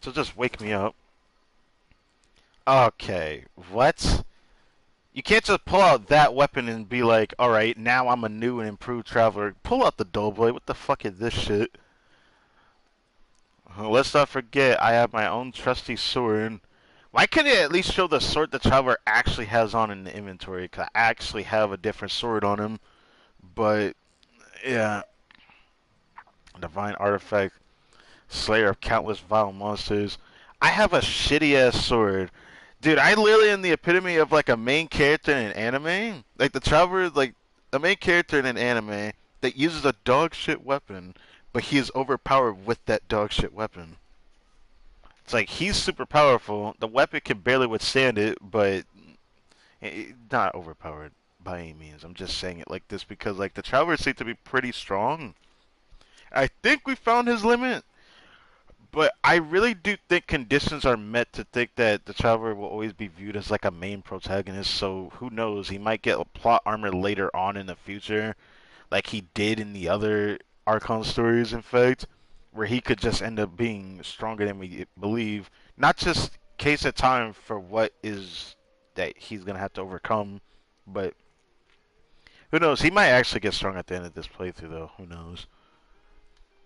Speaker 1: So just wake me up. Okay, what? You can't just pull out that weapon and be like, alright, now I'm a new and improved traveler. Pull out the Doughboy. What the fuck is this shit? Let's not forget, I have my own trusty sword. Why couldn't it at least show the sword the traveler actually has on in the inventory? Because I actually have a different sword on him. But, yeah. Divine artifact. Slayer of countless vile monsters. I have a shitty ass sword. Dude, I literally am the epitome of like a main character in an anime. Like the traveler is like a main character in an anime that uses a dog shit weapon, but he is overpowered with that dog shit weapon. It's like he's super powerful. The weapon can barely withstand it, but not overpowered by any means. I'm just saying it like this because like the traveler seems to be pretty strong. I think we found his limit. But I really do think conditions are met to think that the Traveler will always be viewed as like a main protagonist, so who knows, he might get a plot armor later on in the future, like he did in the other Archon stories, in fact, where he could just end up being stronger than we believe, not just case at time for what is that he's going to have to overcome, but who knows, he might actually get strong at the end of this playthrough though, who knows.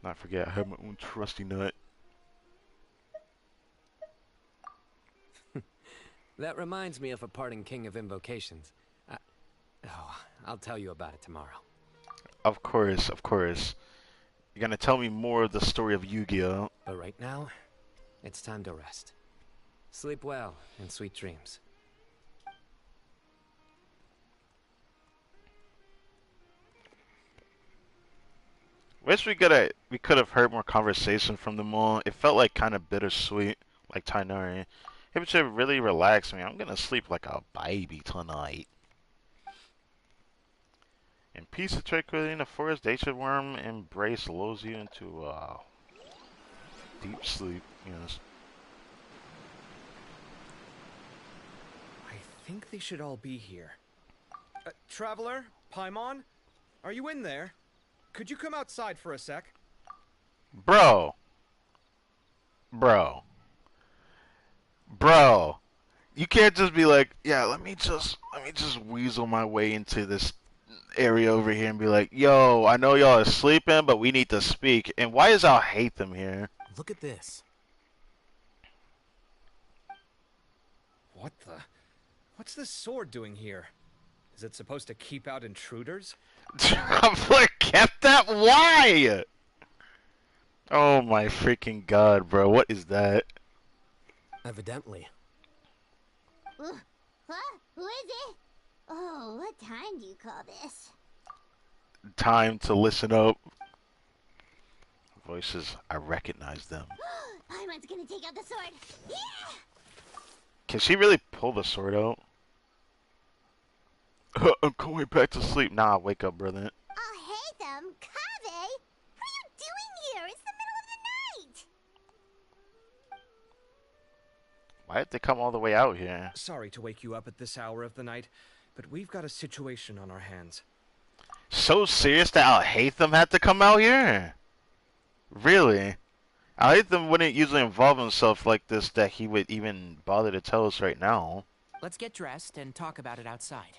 Speaker 1: Not forget, I have my own trusty nut.
Speaker 5: That reminds me of a parting king of invocations. I'll tell you about it tomorrow.
Speaker 1: Of course, of course. You're gonna tell me more of the story of Yu-Gi-Oh!
Speaker 5: But right now, it's time to rest. Sleep well and sweet dreams.
Speaker 1: Wish we could have heard more conversation from them all. It felt like kind of bittersweet, like Tainari. It should really relax me. I'm gonna sleep like a baby tonight. In peace and tranquility in the forest, the ancient worm embrace lulls you into deep sleep. Yes.
Speaker 7: I think they should all be here. Traveler, Paimon, are you in there? Could you come outside for a sec?
Speaker 1: Bro. You can't just be like, yeah, let me just weasel my way into this area over here and be like, yo, I know y'all are sleeping, but we need to speak. And why is Al Hatham here?
Speaker 2: Look at this.
Speaker 7: What's this sword doing here? Is it supposed to keep out intruders?
Speaker 1: Kept that? Why? Oh my freaking god, bro. What is that?
Speaker 2: Evidently.
Speaker 3: What? Who is it? Oh, what time do you call this?
Speaker 1: Time to listen up. Voices, I recognize them.
Speaker 3: Paimon's gonna take out the sword. Yeah!
Speaker 1: Can she really pull the sword out? I'm going back to sleep. Nah, wake up, brother.
Speaker 3: I'll hate them. Kave? What are you doing here? It's the middle of the night.
Speaker 1: Why did they come all the way out here?
Speaker 7: Sorry to wake you up at this hour of the night, but we've got a situation on our hands.
Speaker 1: So serious that Al Hatham had to come out here? Really? Al Hatham wouldn't usually involve himself like this that he would even bother to tell us right now.
Speaker 8: Let's get dressed and talk about it outside.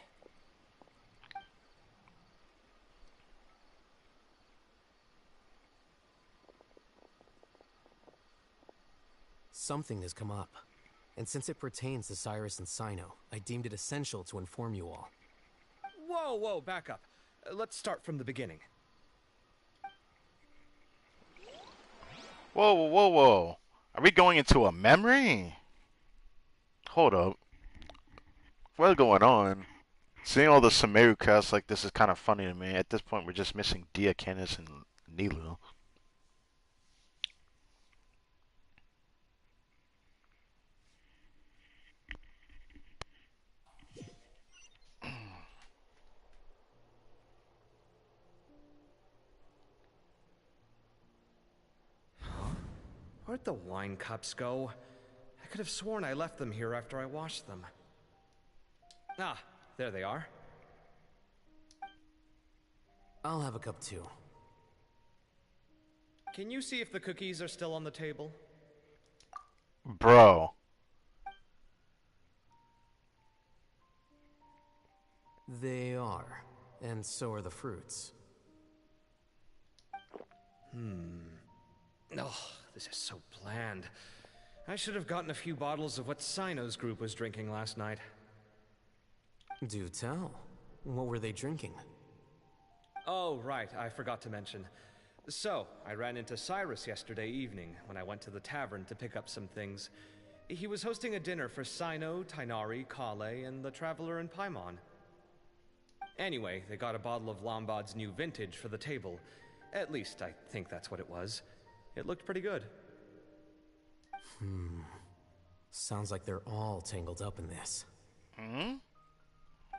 Speaker 2: Something has come up. And since it pertains to Cyrus and Cyno, I deemed it essential to inform you all.
Speaker 7: Whoa, back up. Let's start from the beginning.
Speaker 1: Whoa. Are we going into a memory? Hold up. What's going on? Seeing all the Sumeru casts like this is kind of funny to me. At this point, we're just missing Dia, Canis, and Nilu.
Speaker 7: Where'd the wine cups go? I could have sworn I left them here after I washed them. Ah, there they are.
Speaker 2: I'll have a cup too.
Speaker 7: Can you see if the cookies are still on the table?
Speaker 1: Bro.
Speaker 2: They are. And so are the fruits.
Speaker 7: Oh, this is so bland. I should have gotten a few bottles of what Cyno's group was drinking last night.
Speaker 2: Do tell. What were they drinking?
Speaker 7: Oh, right, I forgot to mention. So, I ran into Cyrus yesterday evening when I went to the tavern to pick up some things. He was hosting a dinner for Cyno, Tighnari, Kale, and the Traveler and Paimon. Anyway, they got a bottle of Lombard's new vintage for the table. At least, I think that's what it was. It looked pretty good.
Speaker 2: Sounds like they're all tangled up in this.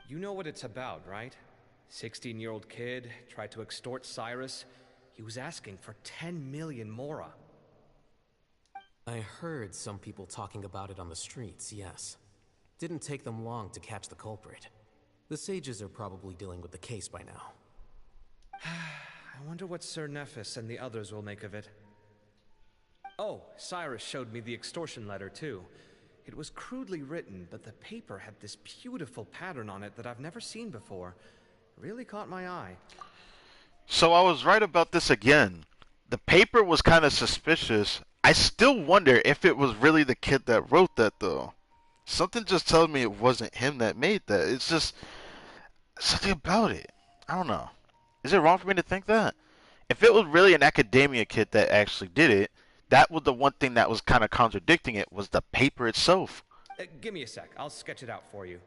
Speaker 7: You know what it's about, right? 16-year-old kid tried to extort Cyrus. He was asking for 10 million mora.
Speaker 2: I heard some people talking about it on the streets, yes. Didn't take them long to catch the culprit. The sages are probably dealing with the case by now.
Speaker 7: I wonder what Sir Nephis and the others will make of it. Oh, Cyrus showed me the extortion letter, too. It was crudely written, but the paper had this beautiful pattern on it that I've never seen before. Really caught my eye.
Speaker 1: So I was right about this again. The paper was kind of suspicious. I still wonder if it was really the kid that wrote that, though. Something just tells me it wasn't him that made that. It's just something about it. I don't know. Is it wrong for me to think that? If it was really an academia kid that actually did it, that was the one thing that was kind of contradicting it, was the paper itself.
Speaker 7: Give me a sec. I'll sketch it out for you.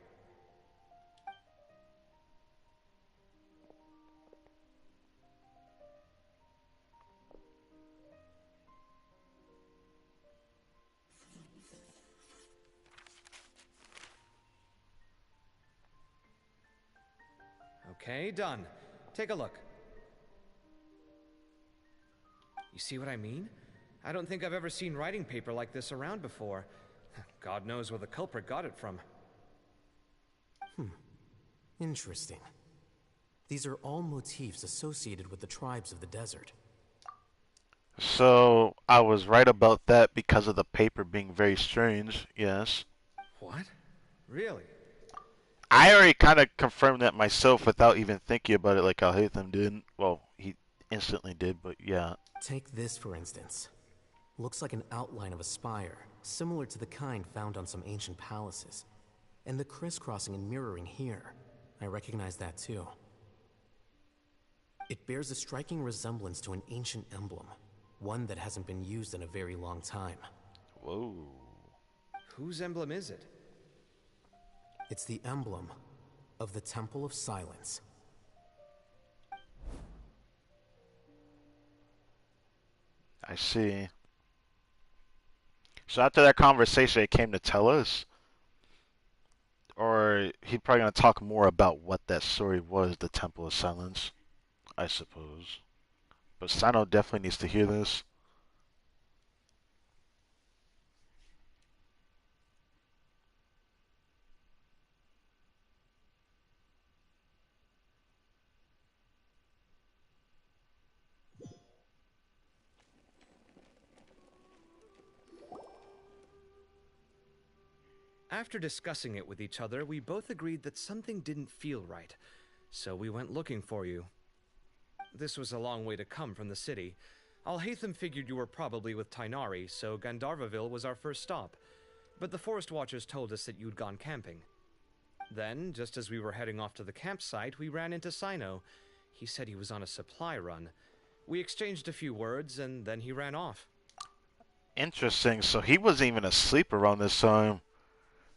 Speaker 7: Okay, done. Take a look. You see what I mean? I don't think I've ever seen writing paper like this around before. God knows where the culprit got it from.
Speaker 2: Interesting. These are all motifs associated with the tribes of the desert.
Speaker 1: So I was right about that because of the paper being very strange, yes.
Speaker 7: What? Really?
Speaker 1: I already kind of confirmed that myself without even thinking about it like how Hatham did. Well, he instantly did, but yeah.
Speaker 2: Take this, for instance. Looks like an outline of a spire, similar to the kind found on some ancient palaces. And the crisscrossing and mirroring here. I recognize that too. It bears a striking resemblance to an ancient emblem, one that hasn't been used in a very long time.
Speaker 1: Whoa.
Speaker 7: Whose emblem is it?
Speaker 2: It's the emblem of the Temple of Silence.
Speaker 1: I see. So after that conversation, it came to tell us? Or he's probably going to talk more about what that story was, the Temple of Silence, I suppose. But Cyno definitely needs to hear this.
Speaker 7: After discussing it with each other, we both agreed that something didn't feel right, so we went looking for you. This was a long way to come from the city. Alhaitham figured you were probably with Tighnari, so Gandharvaville was our first stop. But the Forest Watchers told us that you'd gone camping. Then, just as we were heading off to the campsite, we ran into Cyno. He said he was on a supply run. We exchanged a few words, and then he ran off.
Speaker 1: Interesting. So he wasn't even asleep around this time.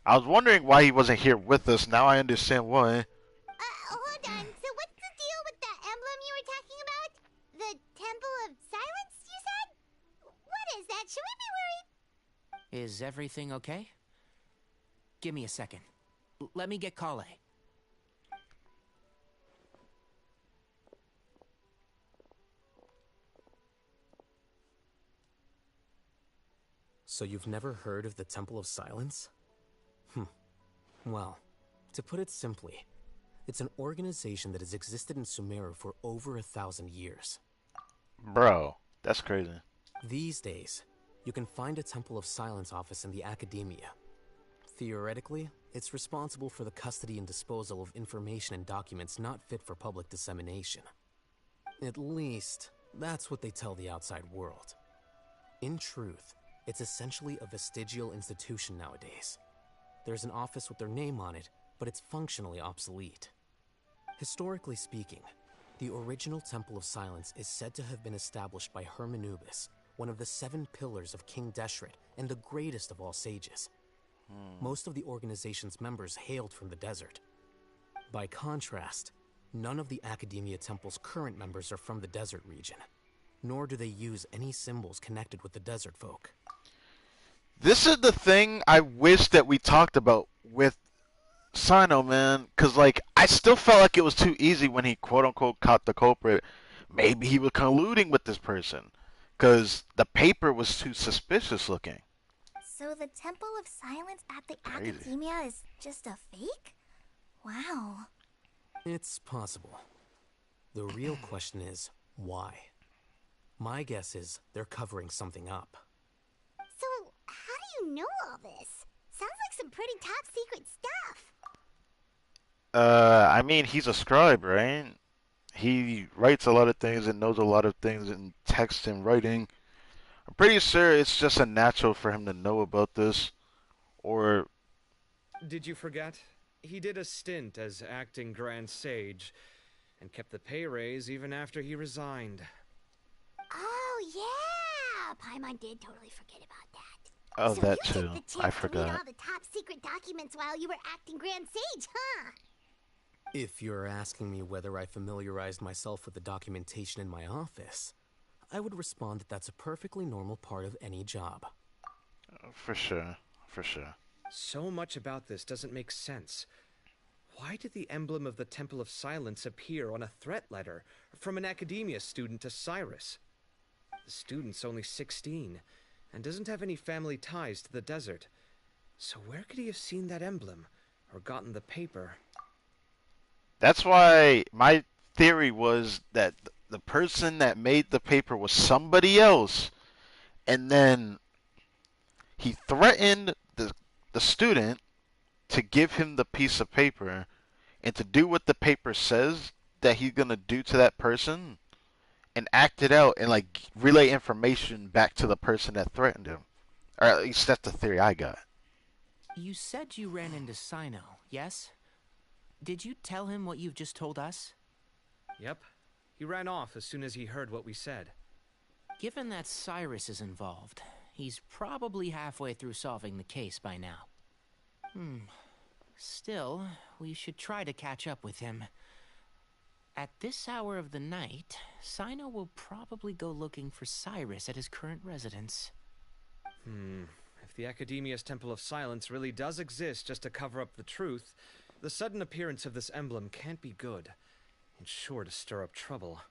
Speaker 1: I was wondering why he wasn't here with us. Now I understand why.
Speaker 3: Hold on. So what's the deal with that emblem you were talking about? The Temple of Silence, you said? What is that? Should we be worried?
Speaker 8: Is everything okay? Give me a second. Let me get Kale.
Speaker 2: So you've never heard of the Temple of Silence? Well, To put it simply, it's an organization that has existed in Sumeru for over 1,000 years.
Speaker 1: Bro, that's crazy.
Speaker 2: These days, you can find a Temple of Silence office in the academia. Theoretically, it's responsible for the custody and disposal of information and documents not fit for public dissemination. At least, that's what they tell the outside world. In truth, it's essentially a vestigial institution nowadays. There's an office with their name on it, but it's functionally obsolete. Historically speaking, the original Temple of Silence is said to have been established by Hermanubis, one of the 7 pillars of King Deshret and the greatest of all sages. Most of the organization's members hailed from the desert. By contrast, none of the Academia Temple's current members are from the desert region, nor do they use any symbols connected with the desert folk.
Speaker 1: This is the thing I wish that we talked about with Cyno, man, because, like, I still felt like it was too easy when he quote-unquote caught the culprit. Maybe he was colluding with this person, because the paper was too suspicious looking.
Speaker 9: So the Temple of Silence at the
Speaker 1: Crazy.
Speaker 9: Academia is just a fake? Wow.
Speaker 2: It's possible. The real question is, why? My guess is they're covering something up.
Speaker 3: So, how do you know all this? Sounds like some pretty top secret stuff.
Speaker 1: I mean, he's a scribe, right? He writes a lot of things and knows a lot of things in text and writing. I'm pretty sure it's just a natural for him to know about this. Or,
Speaker 7: Did you forget? He did a stint as acting Grand Sage, and kept the pay raise even after he resigned.
Speaker 3: Oh, yeah! Paimon did totally forget about that.
Speaker 1: oh,
Speaker 3: So
Speaker 1: that
Speaker 3: you
Speaker 1: too.
Speaker 3: took the chance
Speaker 1: I
Speaker 3: to read
Speaker 1: forgot.
Speaker 3: all the top secret documents while you were acting Grand Sage, huh?
Speaker 2: If you're asking me whether I familiarized myself with the documentation in my office, I would respond that that's a perfectly normal part of any job.
Speaker 1: For sure. For sure.
Speaker 7: So much about this doesn't make sense. Why did the emblem of the Temple of Silence appear on a threat letter from an academia student to Cyrus? The student's only 16 and doesn't have any family ties to the desert. So where could he have seen that emblem or gotten the paper?
Speaker 1: That's why my theory was that the person that made the paper was somebody else, and then he threatened the student to give him the piece of paper and to do what the paper says that he's gonna do to that person, and act it out and like relay information back to the person that threatened him. Or at least that's the theory I got.
Speaker 8: You said you ran into Cyno, yes? Did you tell him what you've just told us?
Speaker 7: Yep. He ran off as soon as he heard what we said.
Speaker 8: Given that Cyrus is involved, he's probably halfway through solving the case by now. Still, we should try to catch up with him. At this hour of the night, Cyno will probably go looking for Cyrus at his current residence.
Speaker 7: If the Academia's Temple of Silence really does exist just to cover up the truth, the sudden appearance of this emblem can't be good, and sure to stir up trouble.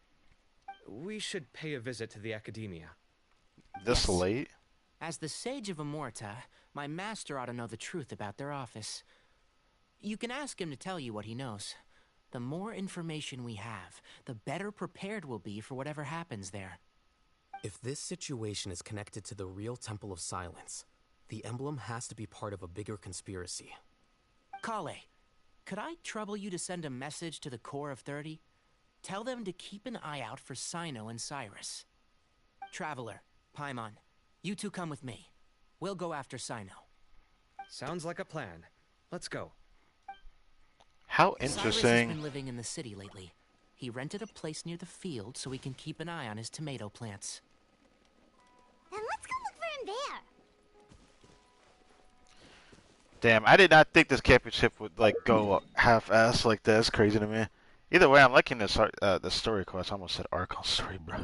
Speaker 7: We should pay a visit to the Academia.
Speaker 1: This
Speaker 8: Yes.
Speaker 1: late?
Speaker 8: As the Sage of Amorta, my master ought to know the truth about their office. You can ask him to tell you what he knows. The more information we have, the better prepared we'll be for whatever happens there.
Speaker 2: If this situation is connected to the real Temple of Silence, the emblem has to be part of a bigger conspiracy.
Speaker 8: Kale, could I trouble you to send a message to the Core of 30? Tell them to keep an eye out for Cyno and Cyrus. Traveler, Paimon, you two come with me. We'll go after Cyno.
Speaker 7: Sounds like a plan. Let's go.
Speaker 1: How
Speaker 8: Cyrus has
Speaker 1: interesting.
Speaker 8: been living in the city lately. He rented a place near the field so he can keep an eye on his tomato plants.
Speaker 3: Then let's go look for him there.
Speaker 1: Damn, I did not think this championship would like go half-ass like that. That's crazy to me. Either way, I'm liking this the story quest. I almost said Archon story, bro.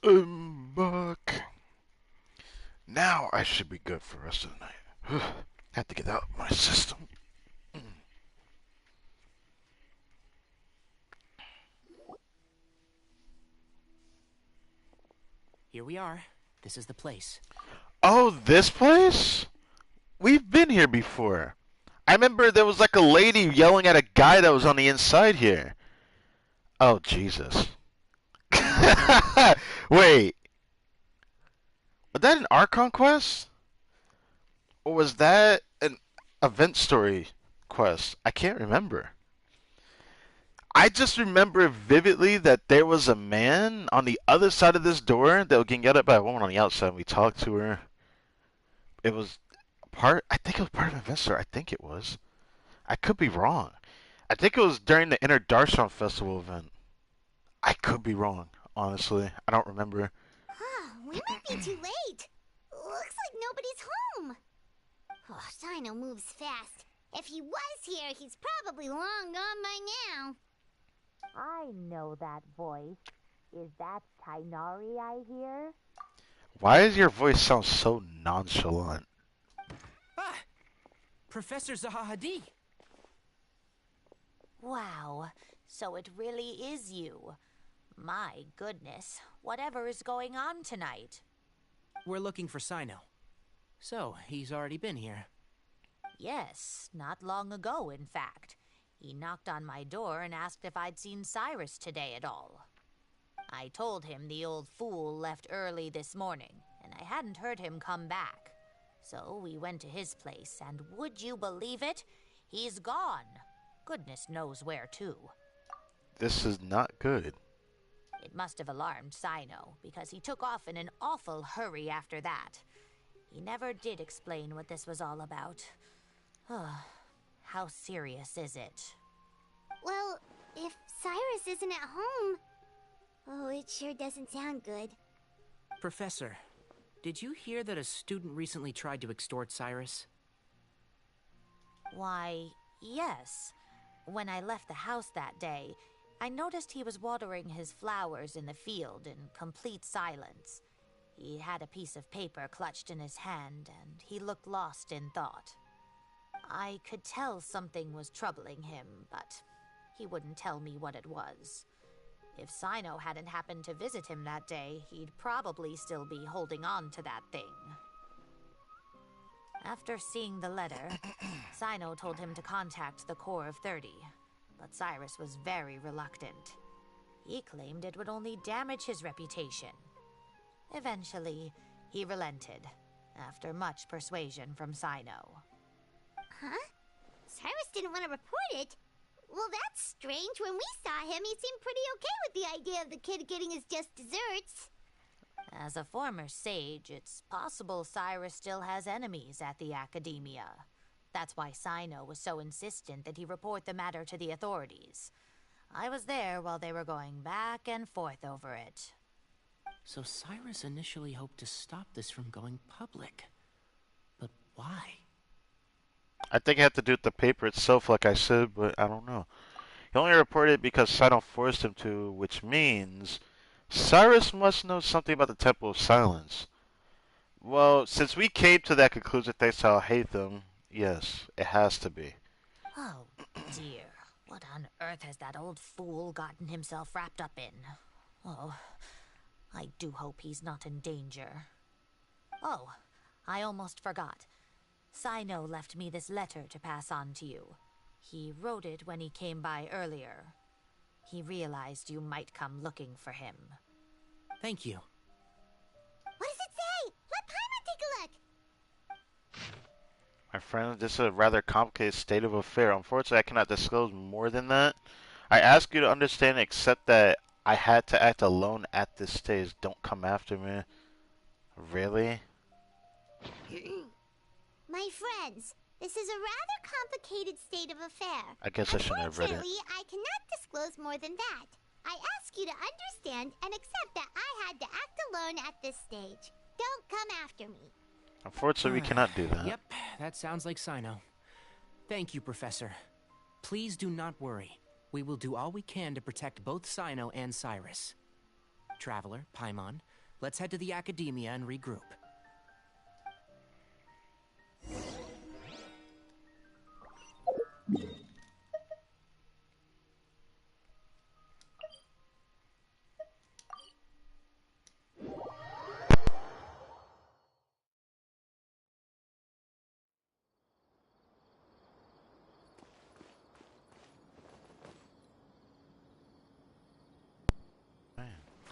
Speaker 1: Buck. Now I should be good for the rest of the night. Have to get out of my system.
Speaker 8: Here we are. This is the place.
Speaker 1: Oh, this place? We've been here before. I remember there was like a lady yelling at a guy that was on the inside here. Oh, Jesus. Wait. Was that an Archon quest? Or was that an event story quest? I can't remember. I just remember vividly that there was a man on the other side of this door that was getting yelled at by a woman on the outside. And we talked to her. It was I think it was part of an event story. I think it was. I could be wrong. I think it was during the Inner Darshan Festival event. I could be wrong, honestly. I don't remember.
Speaker 3: We might be too late. Looks like nobody's home. Oh, Cyno moves fast. If he was here, he's probably long gone by now.
Speaker 10: I know that voice. Is that Tainari I hear?
Speaker 1: Why does your voice sound so nonchalant?
Speaker 8: Ah! Professor Zahahadi!
Speaker 10: Wow, so it really is you. My goodness, whatever is going on tonight?
Speaker 8: We're looking for Cyno. So, he's already been here.
Speaker 10: Yes, not long ago, in fact. He knocked on my door and asked if I'd seen Cyrus today at all. I told him the old fool left early this morning, and I hadn't heard him come back. So we went to his place, and would you believe it? He's gone. Goodness knows where to.
Speaker 1: This is not good.
Speaker 10: It must have alarmed Cyno, because he took off in an awful hurry after that. He never did explain what this was all about. How serious is it?
Speaker 3: Well, if Cyrus isn't at home... Oh, it sure doesn't sound good.
Speaker 8: Professor, did you hear that a student recently tried to extort Cyrus?
Speaker 10: Why, yes. When I left the house that day, I noticed he was watering his flowers in the field in complete silence. He had a piece of paper clutched in his hand, and he looked lost in thought. I could tell something was troubling him, but he wouldn't tell me what it was. If Cyno hadn't happened to visit him that day, he'd probably still be holding on to that thing. After seeing the letter, Cyno told him to contact the Corps of 30, but Cyrus was very reluctant. He claimed it would only damage his reputation. Eventually, he relented, after much persuasion from Cyno.
Speaker 3: Huh? Cyrus didn't want to report it? Well, that's strange. When we saw him, he seemed pretty okay with the idea of the kid getting his just desserts.
Speaker 10: As a former sage, it's possible Cyrus still has enemies at the Academia. That's why Cyno was so insistent that he report the matter to the authorities. I was there while they were going back and forth over it.
Speaker 8: So Cyrus initially hoped to stop this from going public. But why?
Speaker 1: I think it had to do with the paper itself, like I said, but I don't know. He only reported it because Cyno forced him to, which means Cyrus must know something about the Temple of Silence. Well, since we came to that conclusion thanks to Al-Haytham, yes, it has to be.
Speaker 10: Oh, dear. What on earth has that old fool gotten himself wrapped up in? Oh, I do hope he's not in danger. Oh, I almost forgot. Cyno left me this letter to pass on to you. He wrote it when he came by earlier. He realized you might come looking for him.
Speaker 8: Thank you.
Speaker 3: What does it say? Let Paimon take a look.
Speaker 1: My friend, this is a rather complicated state of affair. Unfortunately, I cannot disclose more than that. I ask you to understand and accept that I had to act alone at this stage. Don't come after me. Really?
Speaker 3: My friends, this is a rather complicated state of affair.
Speaker 1: I guess I shouldn't have read it.
Speaker 3: Unfortunately, I cannot disclose more than that. I ask you to understand and accept that I had to act alone at this stage. Don't come after me.
Speaker 1: Unfortunately, we cannot do that.
Speaker 8: Yep, that sounds like Cyno. Thank you, Professor. Please do not worry. We will do all we can to protect both Cyno and Cyrus. Traveler, Paimon, Let's head to the academia and regroup.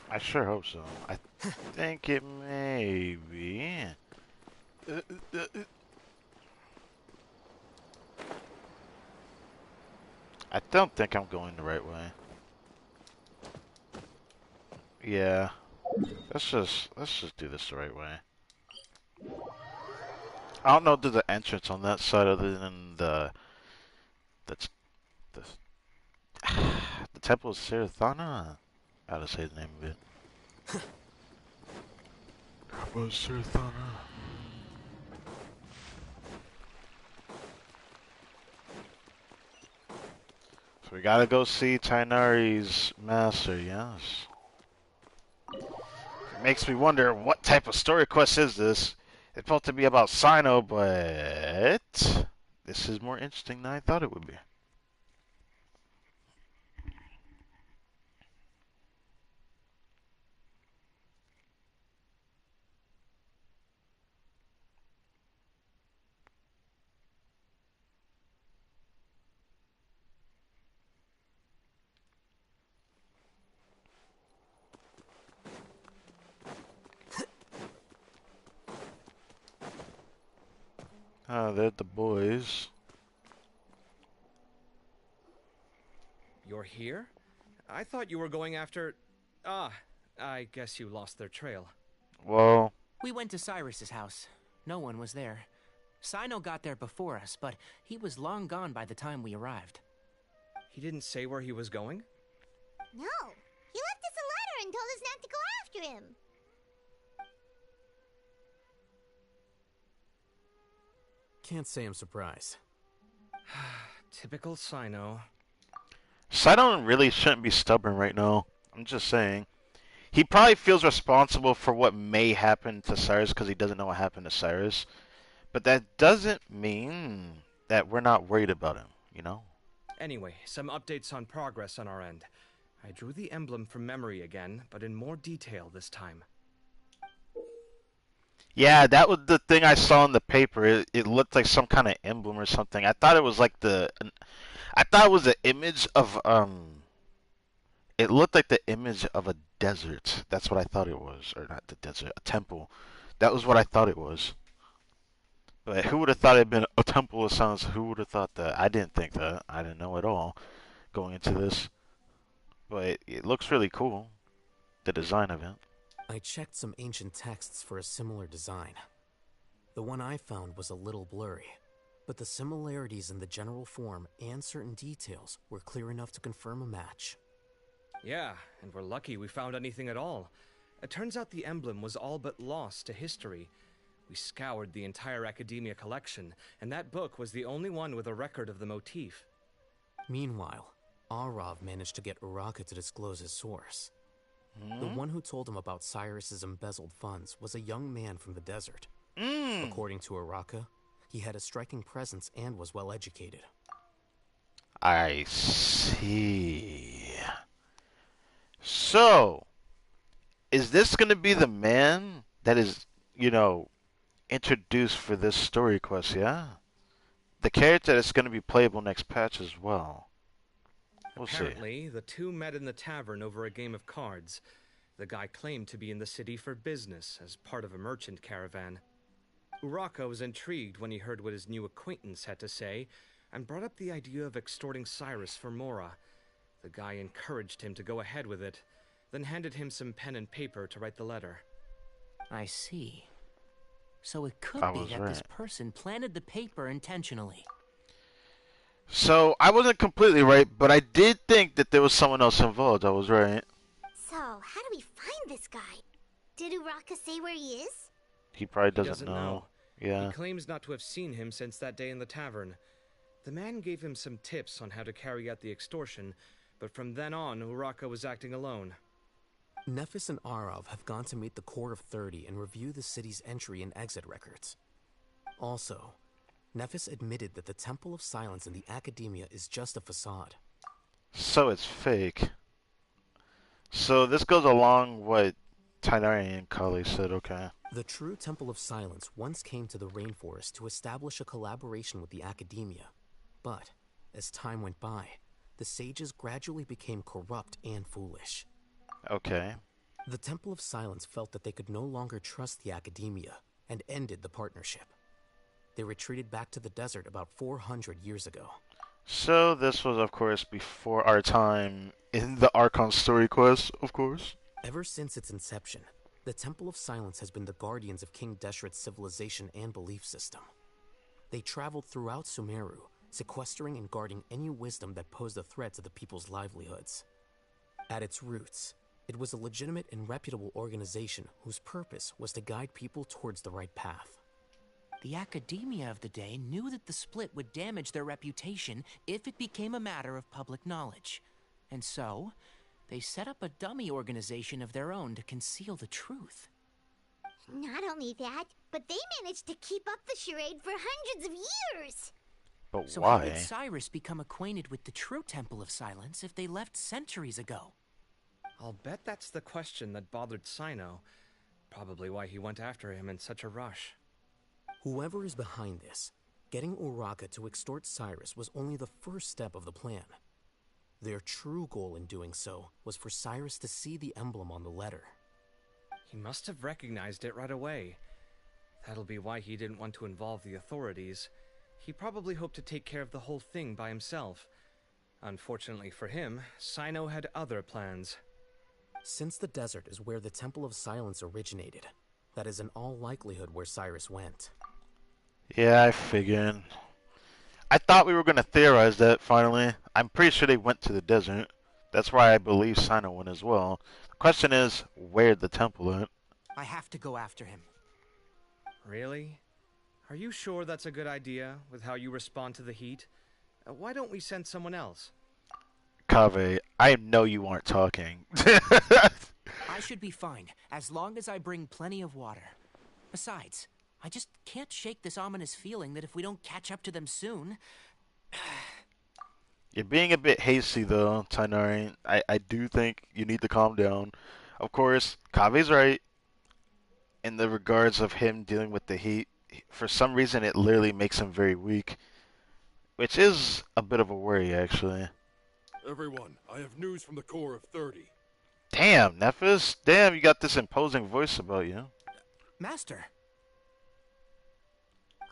Speaker 1: I sure hope so. I think it may be. I don't think I'm going the right way. Yeah. Let's just do this the right way. I don't know the entrance on that side other than that's the the Temple of Sarathana. How to say the name of it? Temple of Sarathana. So we gotta go see Tainari's master, yes. It makes me wonder what type of story quest is this? It's supposed to be about Cyno, but this is more interesting than I thought it would be. Ah, they're the boys.
Speaker 7: You're here? I thought you were going after... Ah, I guess you lost their trail.
Speaker 1: Well...
Speaker 8: We went to Cyrus's house. No one was there. Cyno got there before us, but he was long gone by the time we arrived.
Speaker 7: He didn't say where he was going?
Speaker 3: No. He left us a letter and told us not to go after him.
Speaker 2: Can't say I'm surprised.
Speaker 7: Typical Cyno.
Speaker 1: Cyno really shouldn't be stubborn right now. I'm just saying. He probably feels responsible for what may happen to Cyrus because he doesn't know what happened to Cyrus. But that doesn't mean that we're not worried about him, you know?
Speaker 7: Anyway, some updates on progress on our end. I drew the emblem from memory again, but in more detail this time.
Speaker 1: Yeah, that was the thing I saw in the paper. It looked like some kind of emblem or something. I thought it was like I thought it was an image of it looked like the image of a desert. That's what I thought it was, or not the desert, a temple. That was what I thought it was. But who would have thought it'd been a temple of silence? Who would have thought that? I didn't think that. I didn't know at all going into this. But it looks really cool, the design of it.
Speaker 2: I checked some ancient texts for a similar design. The one I found was a little blurry, but the similarities in the general form and certain details were clear enough to confirm a match.
Speaker 7: Yeah, and we're lucky we found anything at all. It turns out the emblem was all but lost to history. We scoured the entire Academia collection, and that book was the only one with a record of the motif.
Speaker 2: Meanwhile, Arav managed to get Uraka to disclose his source. The one who told him about Cyrus's embezzled funds was a young man from the desert. According to Uraka, he had a striking presence and was well educated.
Speaker 1: I see. So, is this going to be the man that is, introduced for this story quest, yeah? The character that's going to be playable next patch as well. We'll
Speaker 7: Apparently,
Speaker 1: see.
Speaker 7: the two met in the tavern over a game of cards. The guy claimed to be in the city for business as part of a merchant caravan. Uraka was intrigued when he heard what his new acquaintance had to say and brought up the idea of extorting Cyrus for Mora. The guy encouraged him to go ahead with it, then handed him some pen and paper to write the letter.
Speaker 8: I see. So it could
Speaker 1: I
Speaker 8: be
Speaker 1: was
Speaker 8: that this
Speaker 1: right.
Speaker 8: person planted the paper intentionally.
Speaker 1: So, I wasn't completely right, but I did think that there was someone else involved. I was right.
Speaker 3: So, how do we find this guy? Did Uraka say where he is?
Speaker 1: He probably
Speaker 7: He
Speaker 1: doesn't
Speaker 7: doesn't know.
Speaker 1: Yeah.
Speaker 7: He claims not to have seen him since that day in the tavern. The man gave him some tips on how to carry out the extortion, but from then on, Uraka was acting alone.
Speaker 2: Nephis and Arav have gone to meet the Core of 30 and review the city's entry and exit records. Also, Nephis admitted that the Temple of Silence in the Academia is just a facade.
Speaker 1: So it's fake. So this goes along what Tainari and Kali said, okay.
Speaker 2: The true Temple of Silence once came to the rainforest to establish a collaboration with the Academia. But, as time went by, the sages gradually became corrupt and foolish.
Speaker 1: Okay.
Speaker 2: The Temple of Silence felt that they could no longer trust the Academia and ended the partnership. They retreated back to the desert about 400 years ago.
Speaker 1: So this was, of course, before our time in the Archon story quest, of course.
Speaker 2: Ever since its inception, the Temple of Silence has been the guardians of King Deshret's civilization and belief system. They traveled throughout Sumeru, sequestering and guarding any wisdom that posed a threat to the people's livelihoods. At its roots, it was a legitimate and reputable organization whose purpose was to guide people towards the right path.
Speaker 8: The academia of the day knew that the split would damage their reputation if it became a matter of public knowledge. And so, they set up a dummy organization of their own to conceal the truth.
Speaker 3: Not only that, but they managed to keep up the charade for hundreds of years.
Speaker 1: But
Speaker 8: So
Speaker 1: why?
Speaker 8: how did Cyrus become acquainted with the true Temple of Silence if they left centuries ago?
Speaker 7: I'll bet that's the question that bothered Cyno. Probably why he went after him in such a rush.
Speaker 2: Whoever is behind this, getting Uraka to extort Cyrus was only the first step of the plan. Their true goal in doing so was for Cyrus to see the emblem on the letter.
Speaker 7: He must have recognized it right away. That'll be why he didn't want to involve the authorities. He probably hoped to take care of the whole thing by himself. Unfortunately for him, Cyno had other plans.
Speaker 2: Since the desert is where the Temple of Silence originated, that is in all likelihood where Cyrus went.
Speaker 1: Yeah, I figured. I thought we were going to theorize that finally. I'm pretty sure they went to the desert. That's why I believe Cyno went as well. The question is, where'd the temple at?
Speaker 8: I have to go after him.
Speaker 7: Really? Are you sure that's a good idea with how you respond to the heat? Why don't we send someone else?
Speaker 1: Kaveh, I know you aren't talking.
Speaker 8: I should be fine, as long as I bring plenty of water. Besides, I just can't shake this ominous feeling that if we don't catch up to them soon...
Speaker 1: You're being a bit hasty, though, Tainari. I do think you need to calm down. Of course, Kaveh's right in the regards of him dealing with the heat. For some reason, it literally makes him very weak, which is a bit of a worry, actually.
Speaker 11: Everyone, I have news from the Core of 30.
Speaker 1: Damn, Nephis. Damn, you got this imposing voice about you.
Speaker 8: Master.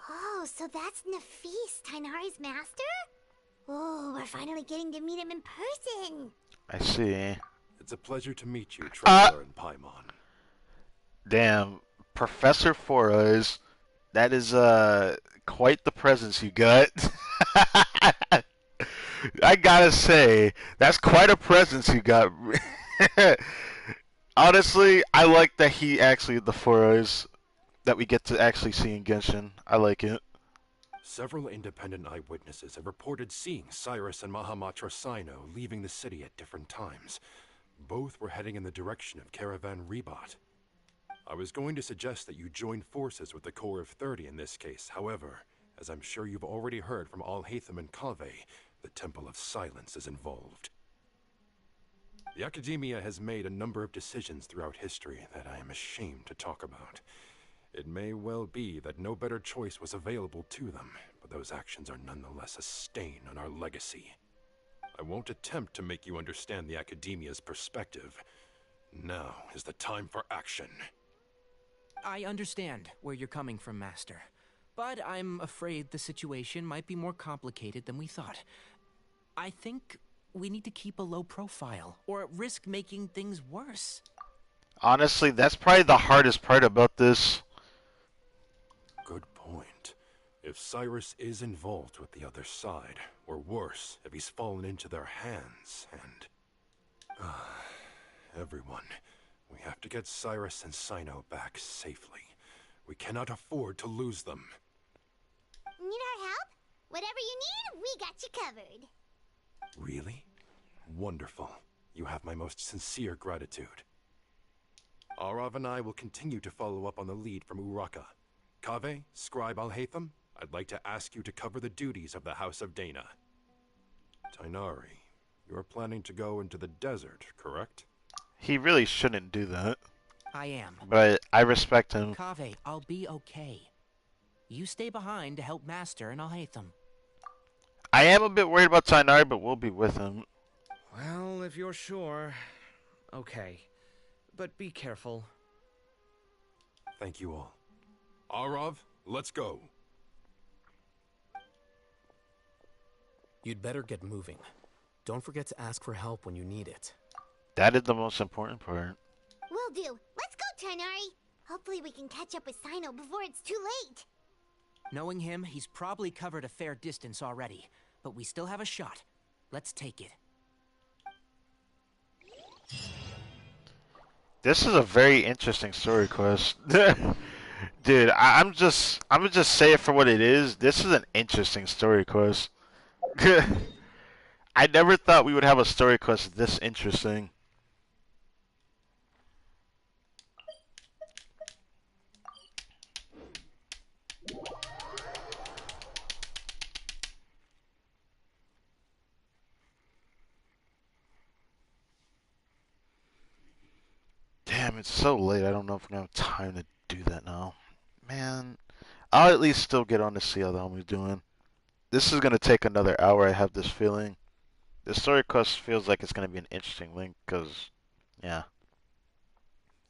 Speaker 3: Oh, so that's Nafis, Tainari's master? Oh, we're finally getting to meet him in person.
Speaker 1: I see.
Speaker 11: It's a pleasure to meet you, Traveler and Paimon.
Speaker 1: Damn, Professor Four Eyes. That is quite the presence you got. I gotta say, that's quite a presence you got. Honestly, I like that he actually the Four Eyes that we get to actually see in Genshin. I like it.
Speaker 11: Several independent eyewitnesses have reported seeing Cyrus and Mahamatra Cyno leaving the city at different times. Both were heading in the direction of Caravan Rebat. I was going to suggest that you join forces with the Core of 30 in this case. However, as I'm sure you've already heard from Alhaitham and Kaveh, the Temple of Silence is involved. The Academia has made a number of decisions throughout history that I am ashamed to talk about. It may well be that no better choice was available to them, but those actions are nonetheless a stain on our legacy. I won't attempt to make you understand the Academia's perspective. Now is the time for action.
Speaker 8: I understand where you're coming from, Master. But I'm afraid the situation might be more complicated than we thought. I think we need to keep a low profile, or risk making things worse.
Speaker 1: Honestly, that's probably the hardest part about this.
Speaker 11: Good point. If Cyrus is involved with the other side, or worse, if he's fallen into their hands, and... everyone, we have to get Cyrus and Cyno back safely. We cannot afford to lose them.
Speaker 3: Need our help? Whatever you need, we got you covered.
Speaker 11: Really? Wonderful. You have my most sincere gratitude. Arav and I will continue to follow up on the lead from Uraka. Kaveh, Scribe Al-Haytham, I'd like to ask you to cover the duties of the House of Dana. Tighnari, you're planning to go into the desert, correct?
Speaker 1: He really shouldn't do that.
Speaker 8: I am.
Speaker 1: But I respect him.
Speaker 8: Kaveh, I'll be okay. You stay behind to help Master and Al-Haytham.
Speaker 1: I am a bit worried about Tighnari, but we'll be with him.
Speaker 7: Well, if you're sure. Okay. But be careful.
Speaker 11: Thank you all. Arav, let's go.
Speaker 2: You'd better get moving. Don't forget to ask for help when you need it.
Speaker 1: That is the most important part.
Speaker 3: Will do. Let's go, Tighnari. Hopefully we can catch up with Cyno before it's too late.
Speaker 8: Knowing him, he's probably covered a fair distance already. But we still have a shot. Let's take it.
Speaker 1: This is a very interesting story quest. Dude, I'm gonna just say it for what it is. This is an interesting story quest. I never thought we would have a story quest this interesting. Damn, it's so late. I don't know if we're gonna have time to do that now. Man, I'll at least still get on to see how the homie's doing. This is gonna take another hour, I have this feeling. The story quest feels like it's gonna be an interesting link, because, yeah.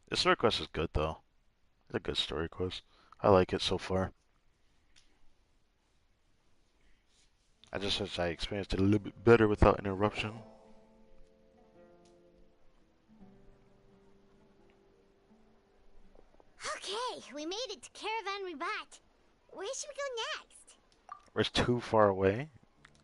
Speaker 1: The story quest is good, though. It's a good story quest. I like it so far. I just wish I experienced it a little bit better without interruption.
Speaker 3: Okay, we made it to Caravan Ribat. Where should we go next?
Speaker 1: We're too far away.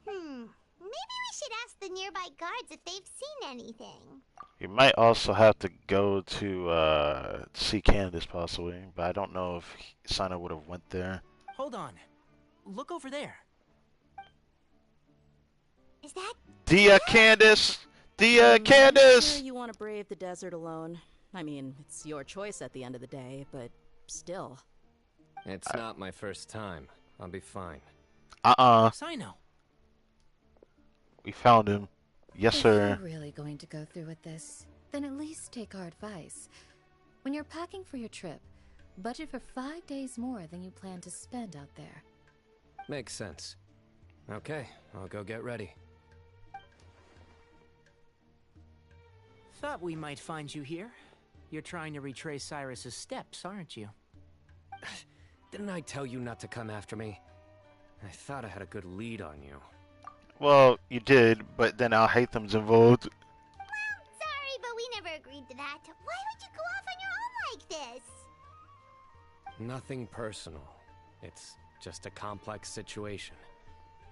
Speaker 3: Maybe we should ask the nearby guards if they've seen anything.
Speaker 1: We might also have to go to see Candace possibly, but I don't know if Cyno would have went there.
Speaker 8: Hold on. Look over there.
Speaker 3: Is that
Speaker 1: Dia Candace? Dia Candace!
Speaker 12: Sure you want to brave the desert alone. I mean, it's your choice at the end of the day, but still.
Speaker 5: It's not my first time. I'll be fine.
Speaker 8: Cyno.
Speaker 1: We found him. Yes, sir.
Speaker 13: If you're really going to go through with this, then at least take our advice. When you're packing for your trip, budget for 5 days more than you plan to spend out there.
Speaker 5: Makes sense. Okay, I'll go get ready.
Speaker 8: Thought we might find you here. You're trying to retrace Cyrus's steps, aren't you?
Speaker 5: Didn't I tell you not to come after me? I thought I had a good lead on you.
Speaker 1: Well, you did, but then Al-Haytham's involved.
Speaker 3: Sorry, but we never agreed to that. Why would you go off on your own like this?
Speaker 5: Nothing personal. It's just a complex situation.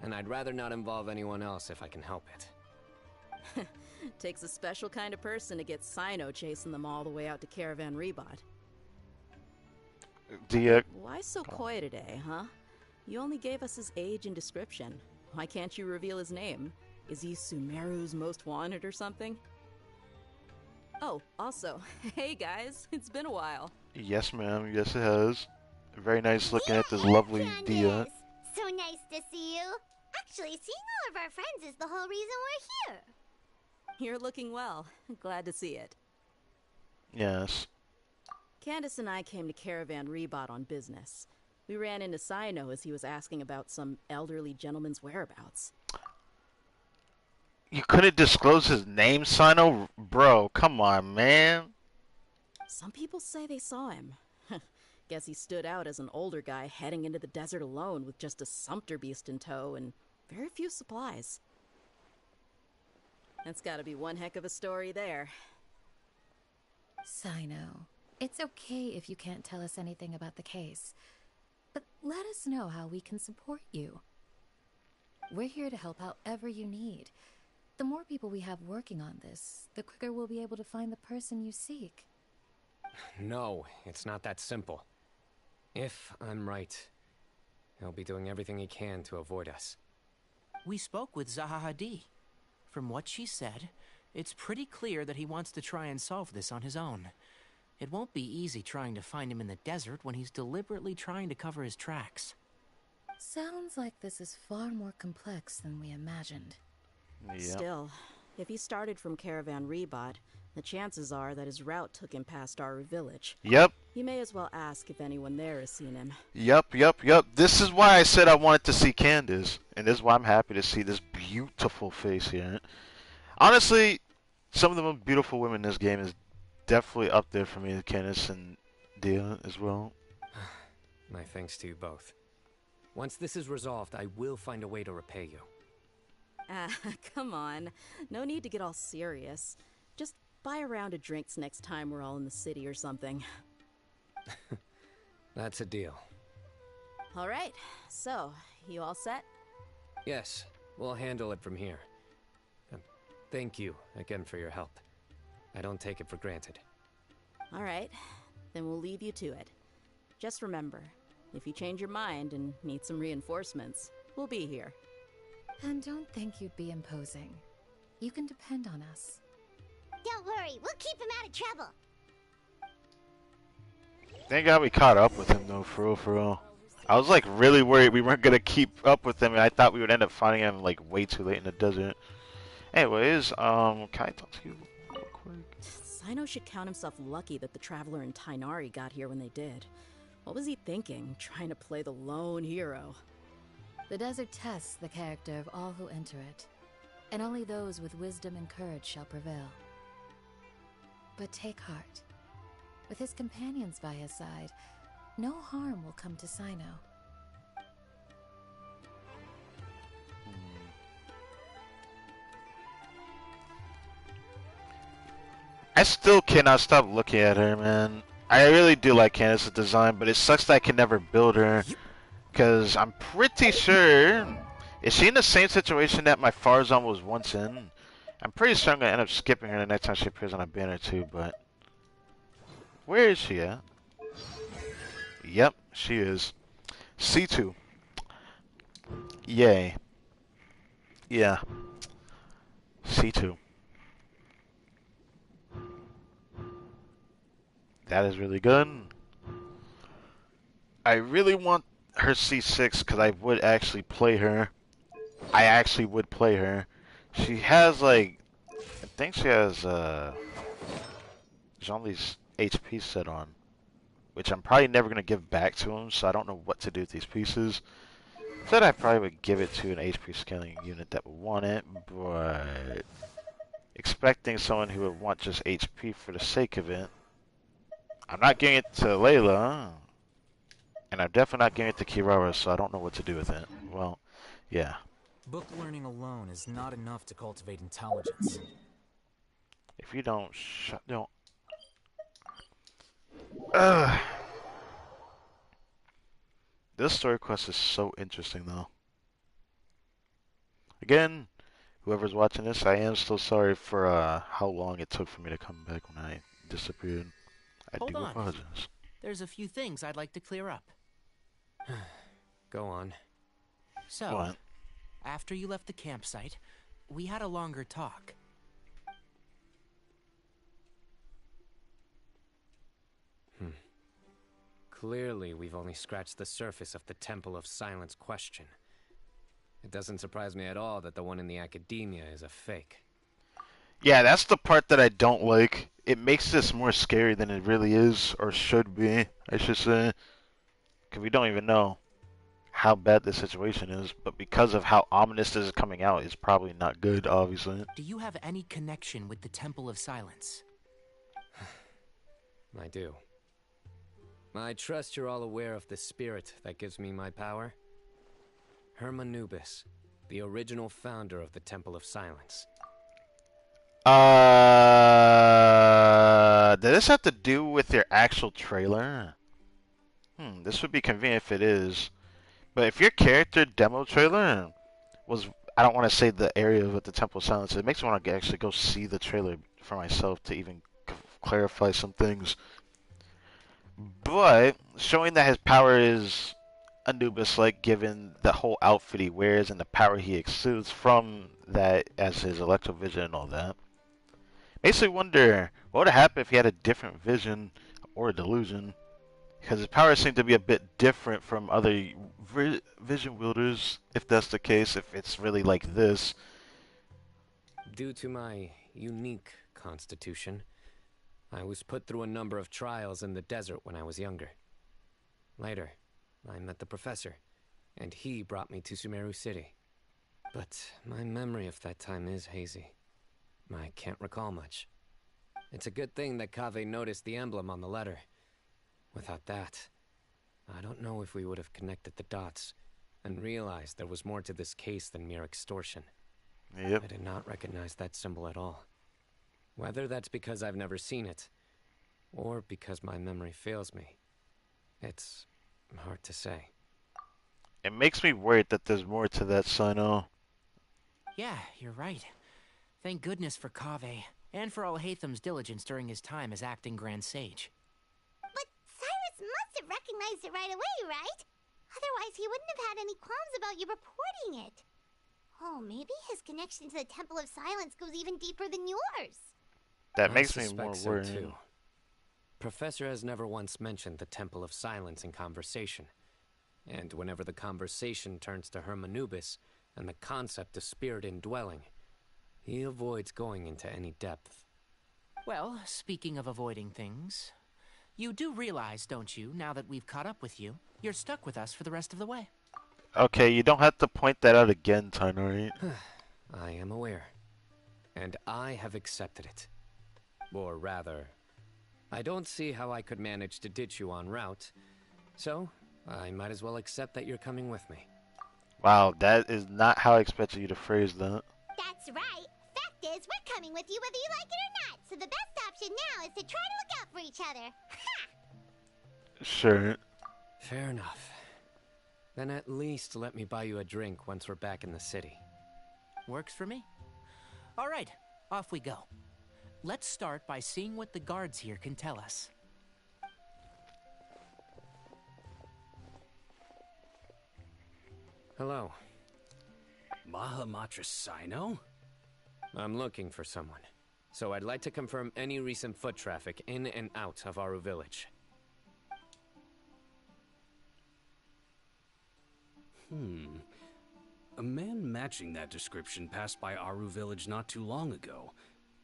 Speaker 5: And I'd rather not involve anyone else if I can help it.
Speaker 12: Takes a special kind of person to get Cyno chasing them all the way out to Caravan Ribat.
Speaker 1: Dia...
Speaker 12: Why so coy today, huh? You only gave us his age and description. Why can't you reveal his name? Is he Sumeru's most wanted or something? Oh, also, hey guys, it's been a while.
Speaker 1: Yes, ma'am. Yes, it has. Very nice looking at this lovely
Speaker 3: Candace.
Speaker 1: Dia.
Speaker 3: So nice to see you. Actually, seeing all of our friends is the whole reason we're here.
Speaker 12: You're looking well. Glad to see it.
Speaker 1: Yes.
Speaker 12: Candace and I came to Caravan Ribat on business. We ran into Cyno as he was asking about some elderly gentleman's whereabouts.
Speaker 1: You couldn't disclose his name, Cyno? Bro, come on, man.
Speaker 12: Some people say they saw him. Guess he stood out as an older guy heading into the desert alone with just a sumpter beast in tow and very few supplies. That's gotta be one heck of a story there.
Speaker 13: Cyno, it's okay if you can't tell us anything about the case. But let us know how we can support you. We're here to help however you need. The more people we have working on this, the quicker we'll be able to find the person you seek.
Speaker 5: No, it's not that simple. If I'm right, he'll be doing everything he can to avoid us.
Speaker 8: We spoke with Zaha Hadid. From what she said, it's pretty clear that he wants to try and solve this on his own. It won't be easy trying to find him in the desert when he's deliberately trying to cover his tracks.
Speaker 13: Sounds like this is far more complex than we imagined.
Speaker 1: Yep.
Speaker 12: Still, if he started from Caravan Rebot, the chances are that his route took him past our village.
Speaker 1: Yep.
Speaker 12: You may as well ask if anyone there has seen him.
Speaker 1: Yep. This is why I said I wanted to see Candace, and this is why I'm happy to see this beautiful face here. Honestly, some of the most beautiful women in this game is definitely up there for me, Candace and Dia as well.
Speaker 5: My thanks to you both. Once this is resolved, I will find a way to repay you.
Speaker 12: Come on. No need to get all serious. Just buy a round of drinks next time we're all in the city or something.
Speaker 5: That's a deal.
Speaker 12: All right. So, you all set?
Speaker 5: Yes, we'll handle it from here. Thank you again for your help. I don't take it for granted.
Speaker 12: All right. Then we'll leave you to it. Just remember, if you change your mind and need some reinforcements, we'll be here.
Speaker 13: And don't think you'd be imposing. You can depend on us.
Speaker 3: Don't worry, we'll keep him out of trouble.
Speaker 1: Thank God we caught up with him though, for real. I was like really worried we weren't gonna keep up with him, and I thought we would end up finding him like way too late in the desert. Anyways, can I talk to you real quick?
Speaker 12: Cyno should count himself lucky that the Traveler and Tainari got here when they did. What was he thinking, trying to play the lone hero?
Speaker 13: The desert tests the character of all who enter it, and only those with wisdom and courage shall prevail. But take heart. With his companions by his side, no harm will come to Cyno.
Speaker 1: I still cannot stop looking at her, man. I really do like Candace's design, but it sucks that I can never build her. Because I'm pretty sure... Is she in the same situation that my Farzan was once in? I'm pretty sure I'm going to end up skipping her the next time she appears on a banner too, but... Where is she at? Yep, she is. C2. Yay. Yeah. C2. That is really good. I really want her C6 because I would actually play her. I actually would play her. She has like, I think she has Jean-Li's HP set on, which I'm probably never going to give back to him, so I don't know what to do with these pieces. Said I probably would give it to an HP scaling unit that would want it, but expecting someone who would want just HP for the sake of it, I'm not giving it to Layla, and I'm definitely not giving it to Kirara, so I don't know what to do with it. Well, yeah.
Speaker 2: Book learning alone is not enough to cultivate intelligence.
Speaker 1: If you don't don't. Ugh. This story quest is so interesting, though. Again, whoever's watching this, I am still sorry for how long it took for me to come back when I disappeared.
Speaker 8: Hold on.
Speaker 1: Apologize.
Speaker 8: There's a few things I'd like to clear up.
Speaker 5: Go on.
Speaker 8: So,
Speaker 1: What?
Speaker 8: after you left the campsite, we had a longer talk.
Speaker 5: Clearly, we've only scratched the surface of the Temple of Silence question. It doesn't surprise me at all that the one in the academia is a fake.
Speaker 1: Yeah, that's the part that I don't like. It makes this more scary than it really is, or should be, I should say. Because we don't even know how bad the situation is, but because of how ominous this is coming out, it's probably not good, obviously.
Speaker 8: Do you have any connection with the Temple of Silence?
Speaker 5: I do. I trust you're all aware of the spirit that gives me my power. Hermanubis, the original founder of the Temple of Silence.
Speaker 1: Does this have to do with your actual trailer? This would be convenient if it is. But if your character demo trailer was, I don't want to say the area of the Temple of Silence, it makes me want to actually go see the trailer for myself to even clarify some things. But showing that his power is Anubis-like, given the whole outfit he wears and the power he exudes from that as his electro vision and all that, makes me wonder what would happen if he had a different vision or a delusion. Because his powers seem to be a bit different from other vision wielders, if that's the case, if it's really like this.
Speaker 5: Due to my unique constitution, I was put through a number of trials in the desert when I was younger. Later, I met the professor, and he brought me to Sumeru City. But my memory of that time is hazy. I can't recall much. It's a good thing that Kaveh noticed the emblem on the letter. Without that, I don't know if we would have connected the dots and realized there was more to this case than mere extortion.
Speaker 1: Yep.
Speaker 5: I did not recognize that symbol at all. Whether that's because I've never seen it, or because my memory fails me, it's hard to say.
Speaker 1: It makes me worried that there's more to that, Cyno.
Speaker 8: Yeah, you're right. Thank goodness for Kaveh, and for Alhaitham's diligence during his time as acting Grand Sage.
Speaker 3: But Cyrus must have recognized it right away, right? Otherwise, he wouldn't have had any qualms about you reporting it. Oh, maybe his connection to the Temple of Silence goes even deeper than yours.
Speaker 1: That
Speaker 5: I
Speaker 1: makes me more
Speaker 5: suspect
Speaker 1: worried.
Speaker 5: so too. Professor has never once mentioned the Temple of Silence in conversation. And whenever the conversation turns to Hermanubis and the concept of spirit indwelling, he avoids going into any depth.
Speaker 8: Well, speaking of avoiding things, you do realize, don't you, now that we've caught up with you, you're stuck with us for the rest of the way.
Speaker 1: Okay, you don't have to point that out again, Cyno, right?
Speaker 5: I am aware. And I have accepted it. Or rather, I don't see how I could manage to ditch you en route, so I might as well accept that you're coming with me.
Speaker 1: Wow, that is not how I expected you to phrase that.
Speaker 3: That's right. Fact is, we're coming with you whether you like it or not. So the best option now is to try to look out for each other. Ha!
Speaker 1: Sure.
Speaker 5: Fair enough. Then at least let me buy you a drink once we're back in the city.
Speaker 8: Works for me. All right, off we go. Let's start by seeing what the guards here can tell us.
Speaker 5: Hello.
Speaker 14: MAHAMATRA'S Cyno?
Speaker 5: I'm looking for someone. So I'd like to confirm any recent foot traffic in and out of Aru Village.
Speaker 14: A man matching that description passed by Aru Village not too long ago.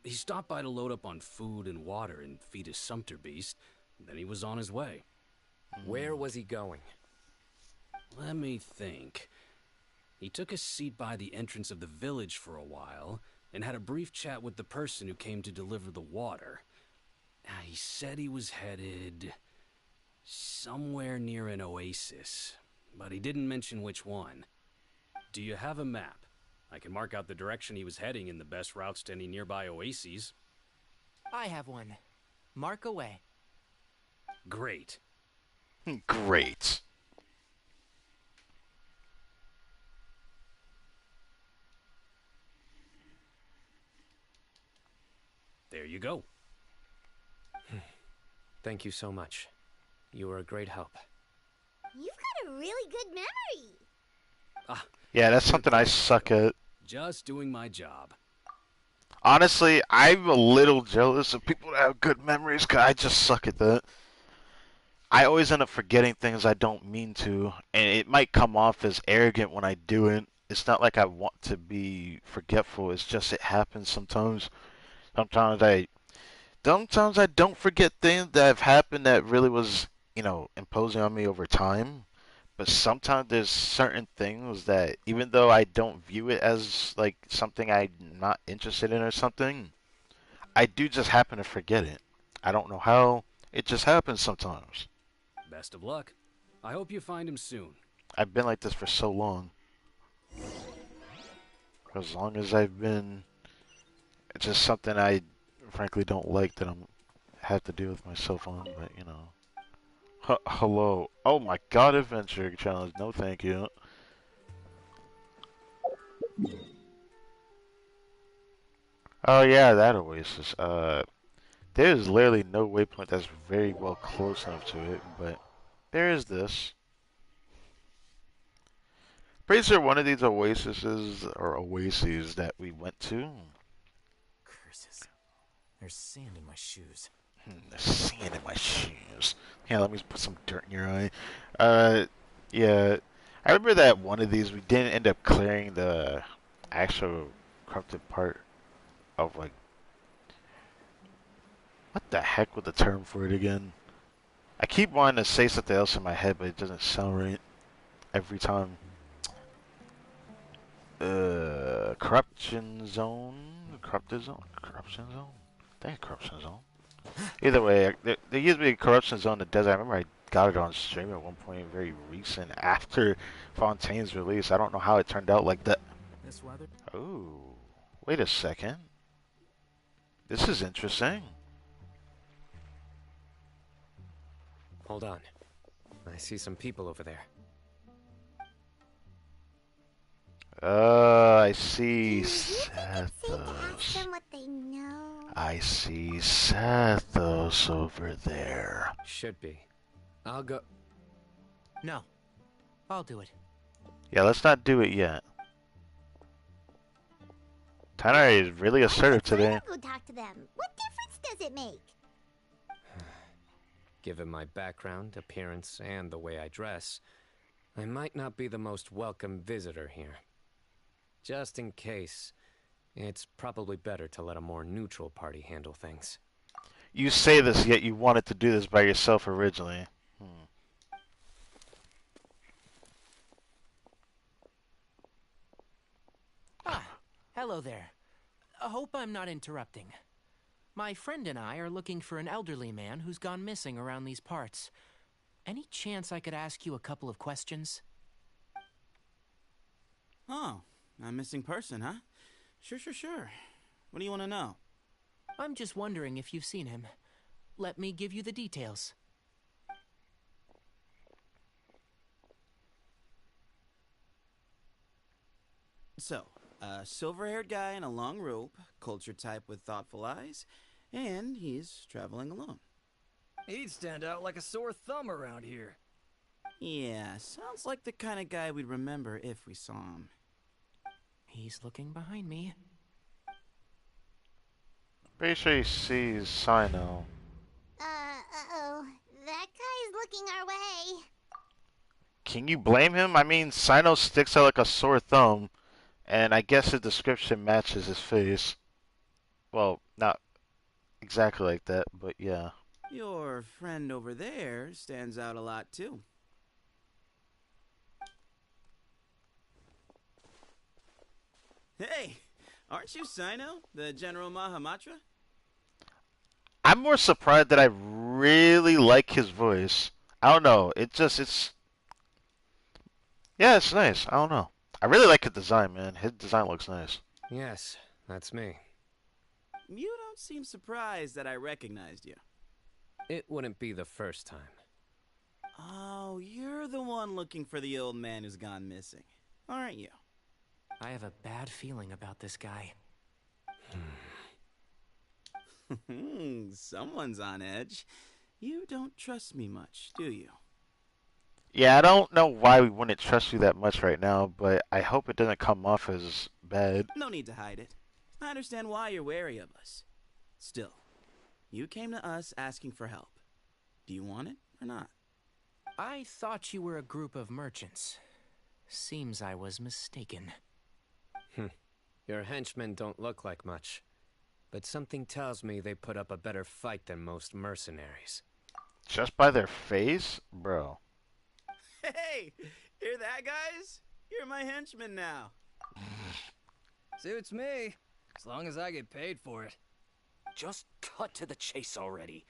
Speaker 14: He stopped by to load up on food and water and feed his sumpter beast. Then he was on his way.
Speaker 5: Where was he going?
Speaker 14: Let me think. He took a seat by the entrance of the village for a while and had a brief chat with the person who came to deliver the water. He said he was headed somewhere near an oasis, but he didn't mention which one. Do you have a map? I can mark out the direction he was heading and the best routes to any nearby oases.
Speaker 8: I have one. Mark away.
Speaker 14: Great.
Speaker 1: Great.
Speaker 14: There you go.
Speaker 5: Thank you so much. You were a great help.
Speaker 3: You've got a really good memory.
Speaker 1: Yeah, that's something I suck at.
Speaker 14: Just doing my job.
Speaker 1: Honestly, I'm a little jealous of people that have good memories, because I just suck at that. I always end up forgetting things I don't mean to, and it might come off as arrogant when I do it. It's not like I want to be forgetful, it's just it happens sometimes. Sometimes I don't forget things that have happened that really was, imposing on me over time. But sometimes there's certain things that, even though I don't view it as like something I'm not interested in or something, I do just happen to forget it. I don't know how. It just happens sometimes.
Speaker 14: Best of luck. I hope you find him soon.
Speaker 1: I've been like this for so long. For as long as I've been, it's just something I frankly don't like that I'm have to deal with myself on, but hello. Oh my god, adventure challenge. No thank you. Oh yeah, that oasis. There's literally no waypoint that's very well close enough to it, but there is this. Pretty sure one of these oases
Speaker 2: Curses. There's sand in my shoes.
Speaker 1: Sand in my shoes. Yeah, let me put some dirt in your eye. Yeah. I remember that one of these we didn't end up clearing the actual corrupted part of like what the heck was the term for it again? I keep wanting to say something else in my head, but it doesn't sound right every time. Corruption zone? Corrupted zone? Corruption zone? I think corruption zone. Either way, there used to be a corruption zone in the desert. I remember I got it on stream at one point, very recent, after Fontaine's release. I don't know how it turned out like that.
Speaker 2: This weather?
Speaker 1: Oh, wait a second. This is interesting.
Speaker 5: Hold on. I see some people over there.
Speaker 1: I see
Speaker 3: Say to ask
Speaker 1: Sethos.
Speaker 3: them what they know.
Speaker 1: I see Sethos over there.
Speaker 5: Should be. I'll go.
Speaker 8: No. I'll do it.
Speaker 1: Yeah, let's not do it yet. Tanner is really assertive today.
Speaker 3: Go talk to them. What difference does it make?
Speaker 5: Given my background, appearance, and the way I dress, I might not be the most welcome visitor here. Just in case, it's probably better to let a more neutral party handle things.
Speaker 1: You say this, yet you wanted to do this by yourself originally.
Speaker 8: Ah, hello there. I hope I'm not interrupting. My friend and I are looking for an elderly man who's gone missing around these parts. Any chance I could ask you a couple of questions?
Speaker 15: Oh, a missing person, huh? Sure. What do you want to know?
Speaker 8: I'm just wondering if you've seen him. Let me give you the details.
Speaker 15: So, a silver-haired guy in a long robe, culture type with thoughtful eyes, and he's traveling alone.
Speaker 16: He'd stand out like a sore thumb around here.
Speaker 15: Yeah, sounds like the kind of guy we'd remember if we saw him.
Speaker 8: He's looking behind me.
Speaker 1: Pretty sure he sees Cyno.
Speaker 3: Uh-oh. That guy's looking our way.
Speaker 1: Can you blame him? I mean, Cyno sticks out like a sore thumb, and I guess the description matches his face. Well, not exactly like that, but yeah.
Speaker 15: Your friend over there stands out a lot, too. Hey, aren't you Cyno, the General Mahamatra?
Speaker 1: I'm more surprised that I really like his voice. I don't know. Yeah, it's nice. I don't know. I really like his design, man. His design looks nice.
Speaker 5: Yes, that's me.
Speaker 15: You don't seem surprised that I recognized you.
Speaker 5: It wouldn't be the first time.
Speaker 15: Oh, you're the one looking for the old man who's gone missing, aren't you?
Speaker 8: I have a bad feeling about this guy.
Speaker 15: Someone's on edge. You don't trust me much, do you?
Speaker 1: Yeah, I don't know why we wouldn't trust you that much right now, but I hope it doesn't come off as bad.
Speaker 15: No need to hide it. I understand why you're wary of us. Still, you came to us asking for help. Do you want it or not?
Speaker 8: I thought you were a group of merchants. Seems I was mistaken.
Speaker 5: Your henchmen don't look like much, but something tells me they put up a better fight than most mercenaries.
Speaker 1: Just by their face? Bro.
Speaker 15: Hey, hear that, guys? You're my henchmen now.
Speaker 16: Suits me, as long as I get paid for it.
Speaker 17: Just cut to the chase already.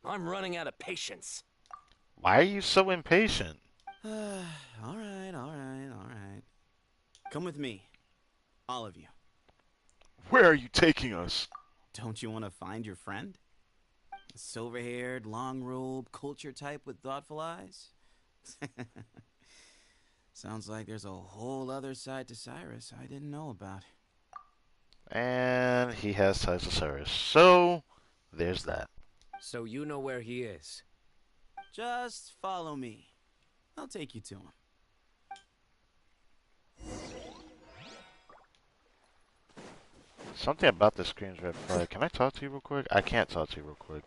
Speaker 17: I'm running out of patience.
Speaker 1: Why are you so impatient?
Speaker 15: All right. Come with me. All of you.
Speaker 1: Where are you taking us?
Speaker 15: Don't you want to find your friend? A silver-haired, long-robe, culture type with thoughtful eyes? Sounds like there's a whole other side to Cyrus I didn't know about.
Speaker 1: And he has ties to Cyrus. So, there's that.
Speaker 5: So you know where he is?
Speaker 15: Just follow me. I'll take you to him.
Speaker 1: Something about the screen's red flag. Can I talk to you real quick? I can't talk to you real quick.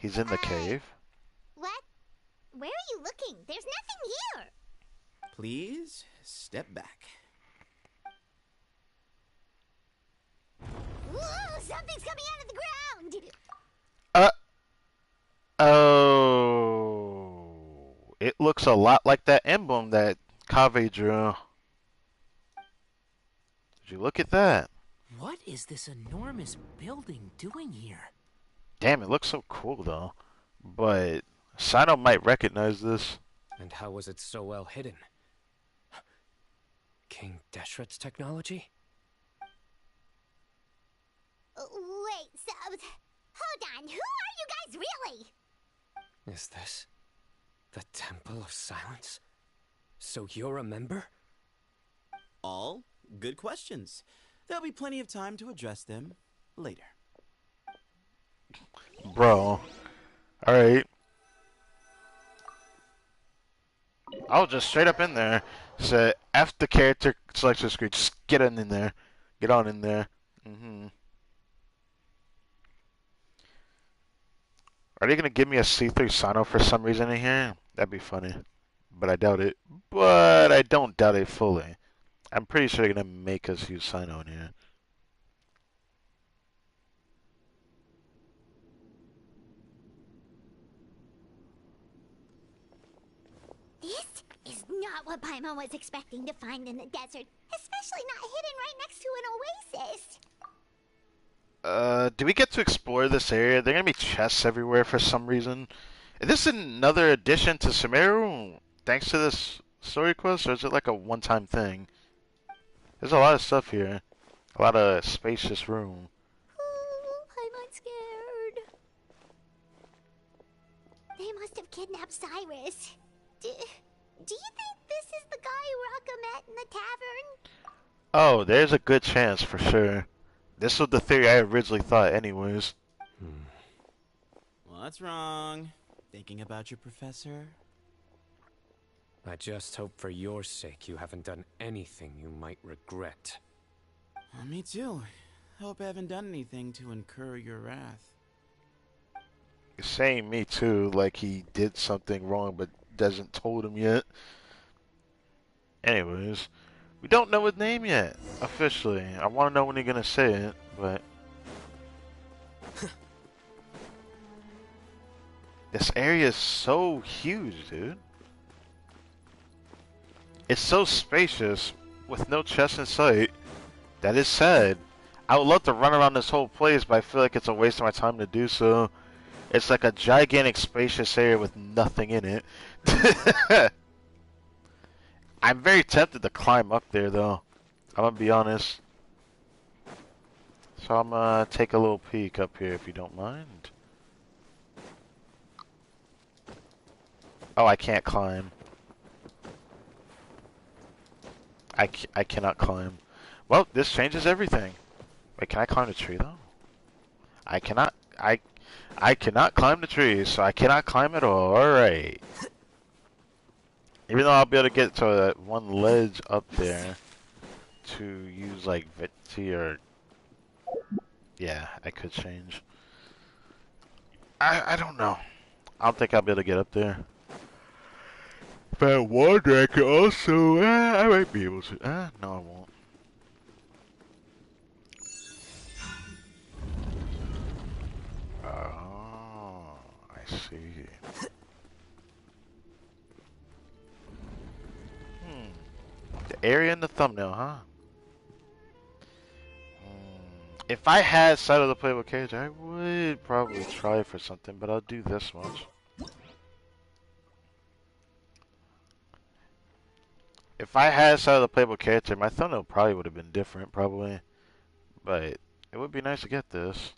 Speaker 1: He's in the cave.
Speaker 3: What? Where are you looking? There's nothing here.
Speaker 15: Please step back.
Speaker 3: Whoa, something's coming out of the ground.
Speaker 1: Oh, it looks a lot like that emblem that Kaveh drew. Did you look at that?
Speaker 8: What is this enormous building doing here?
Speaker 1: Damn, it looks so cool though. But Cyno might recognize this.
Speaker 5: And how was it so well hidden? King Deshret's technology?
Speaker 3: Wait, so... Hold on, who are you guys really?
Speaker 5: Is this the Temple of Silence? So you're a member?
Speaker 15: All good questions. There'll be plenty of time to address them later.
Speaker 1: Bro. Alright. I was just straight up in there. Said, F the character selection screen. Just get on in there. Get on in there. Are they going to give me a C3 Cyno for some reason in here? That'd be funny. But I doubt it. But I don't doubt it fully. I'm pretty sure they're going to make us use Cyno in here.
Speaker 3: This is not what Paimon was expecting to find in the desert. Especially not hidden right next to an oasis.
Speaker 1: Do we get to explore this area? There are going to be chests everywhere for some reason. Is this another addition to Sumeru thanks to this story quest, or is it like a one-time thing? There's a lot of stuff here. A lot of spacious room.
Speaker 3: Ooh, Paimon's scared. They must have kidnapped Cyrus. Do you think this is the guy Raka met in the tavern?
Speaker 1: Oh, there's a good chance for sure. This was the theory I originally thought anyways.
Speaker 15: What's wrong? Thinking about your professor?
Speaker 5: I just hope for your sake you haven't done anything you might regret.
Speaker 15: Me too. Hope I haven't done anything to incur your wrath.
Speaker 1: You're saying me too, like he did something wrong but doesn't told him yet. Anyways, we don't know his name yet, officially. I want to know when you're going to say it, but... This area is so huge, dude. It's so spacious, with no chest in sight. That is sad. I would love to run around this whole place, but I feel like it's a waste of my time to do so. It's like a gigantic spacious area with nothing in it. I'm very tempted to climb up there, though. I'm gonna be honest. So I'm gonna take a little peek up here, if you don't mind. Oh, I can't climb. I cannot climb. Well, this changes everything. Wait, can I climb the tree, though? I cannot. I cannot climb the tree, so I cannot climb at all. Alright. Even though I'll be able to get to that one ledge up there to use like Viti or... Yeah, I could change. I don't know. I don't think I'll be able to get up there. But I wonder I could also... I might be able to... no, I won't. Oh, I see. The area in the thumbnail, huh? If I had sight of the playable cage, I would probably try for something, but I'll do this much. If I had sight of the playable character, my thumbnail probably would have been different, probably. But it would be nice to get this.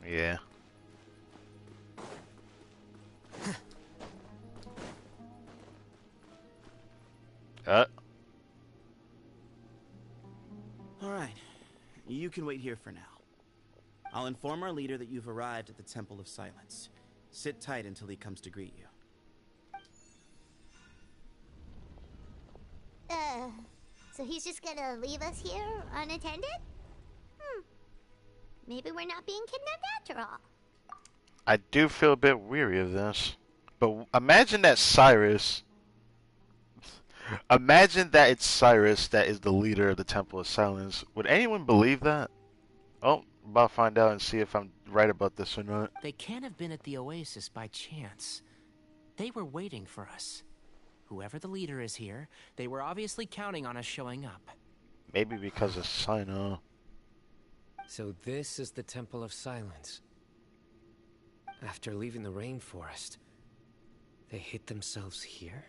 Speaker 1: Yeah.
Speaker 15: Alright. You can wait here for now. I'll inform our leader that you've arrived at the Temple of Silence. Sit tight until he comes to greet you.
Speaker 3: So he's just gonna leave us here unattended? Maybe we're not being kidnapped after all.
Speaker 1: I do feel a bit weary of this. But imagine that Cyrus... Imagine that it's Cyrus that is the leader of the Temple of Silence. Would anyone believe that? Oh, I'm about to find out and see if I'm right about this or not.
Speaker 8: They can't have been at the Oasis by chance. They were waiting for us. Whoever the leader is here, they were obviously counting on us showing up.
Speaker 1: Maybe because of Cyno.
Speaker 5: So this is the Temple of Silence. After leaving the rainforest, they hid themselves here?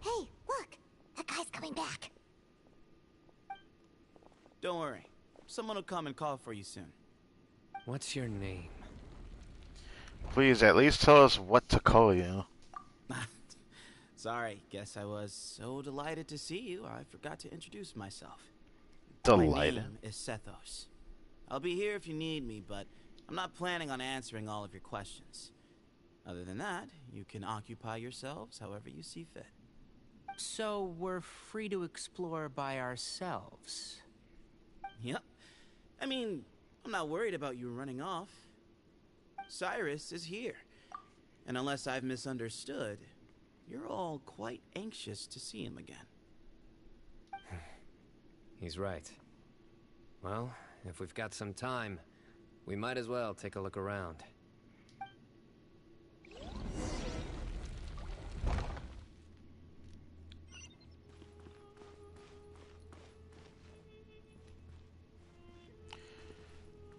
Speaker 3: Hey, look! That guy's coming back.
Speaker 15: Don't worry. Someone will come and call for you soon.
Speaker 5: What's your name?
Speaker 1: Please, at least tell us what to call you.
Speaker 15: Sorry, guess I was so delighted to see you, I forgot to introduce myself.
Speaker 1: Delighted?
Speaker 15: My name is Sethos. I'll be here if you need me, but I'm not planning on answering all of your questions. Other than that, you can occupy yourselves however you see fit.
Speaker 8: So we're free to explore by ourselves?
Speaker 15: Yep. I mean, I'm not worried about you running off. Cyrus is here. And unless I've misunderstood, you're all quite anxious to see him again.
Speaker 5: He's right. Well, if we've got some time, we might as well take a look around.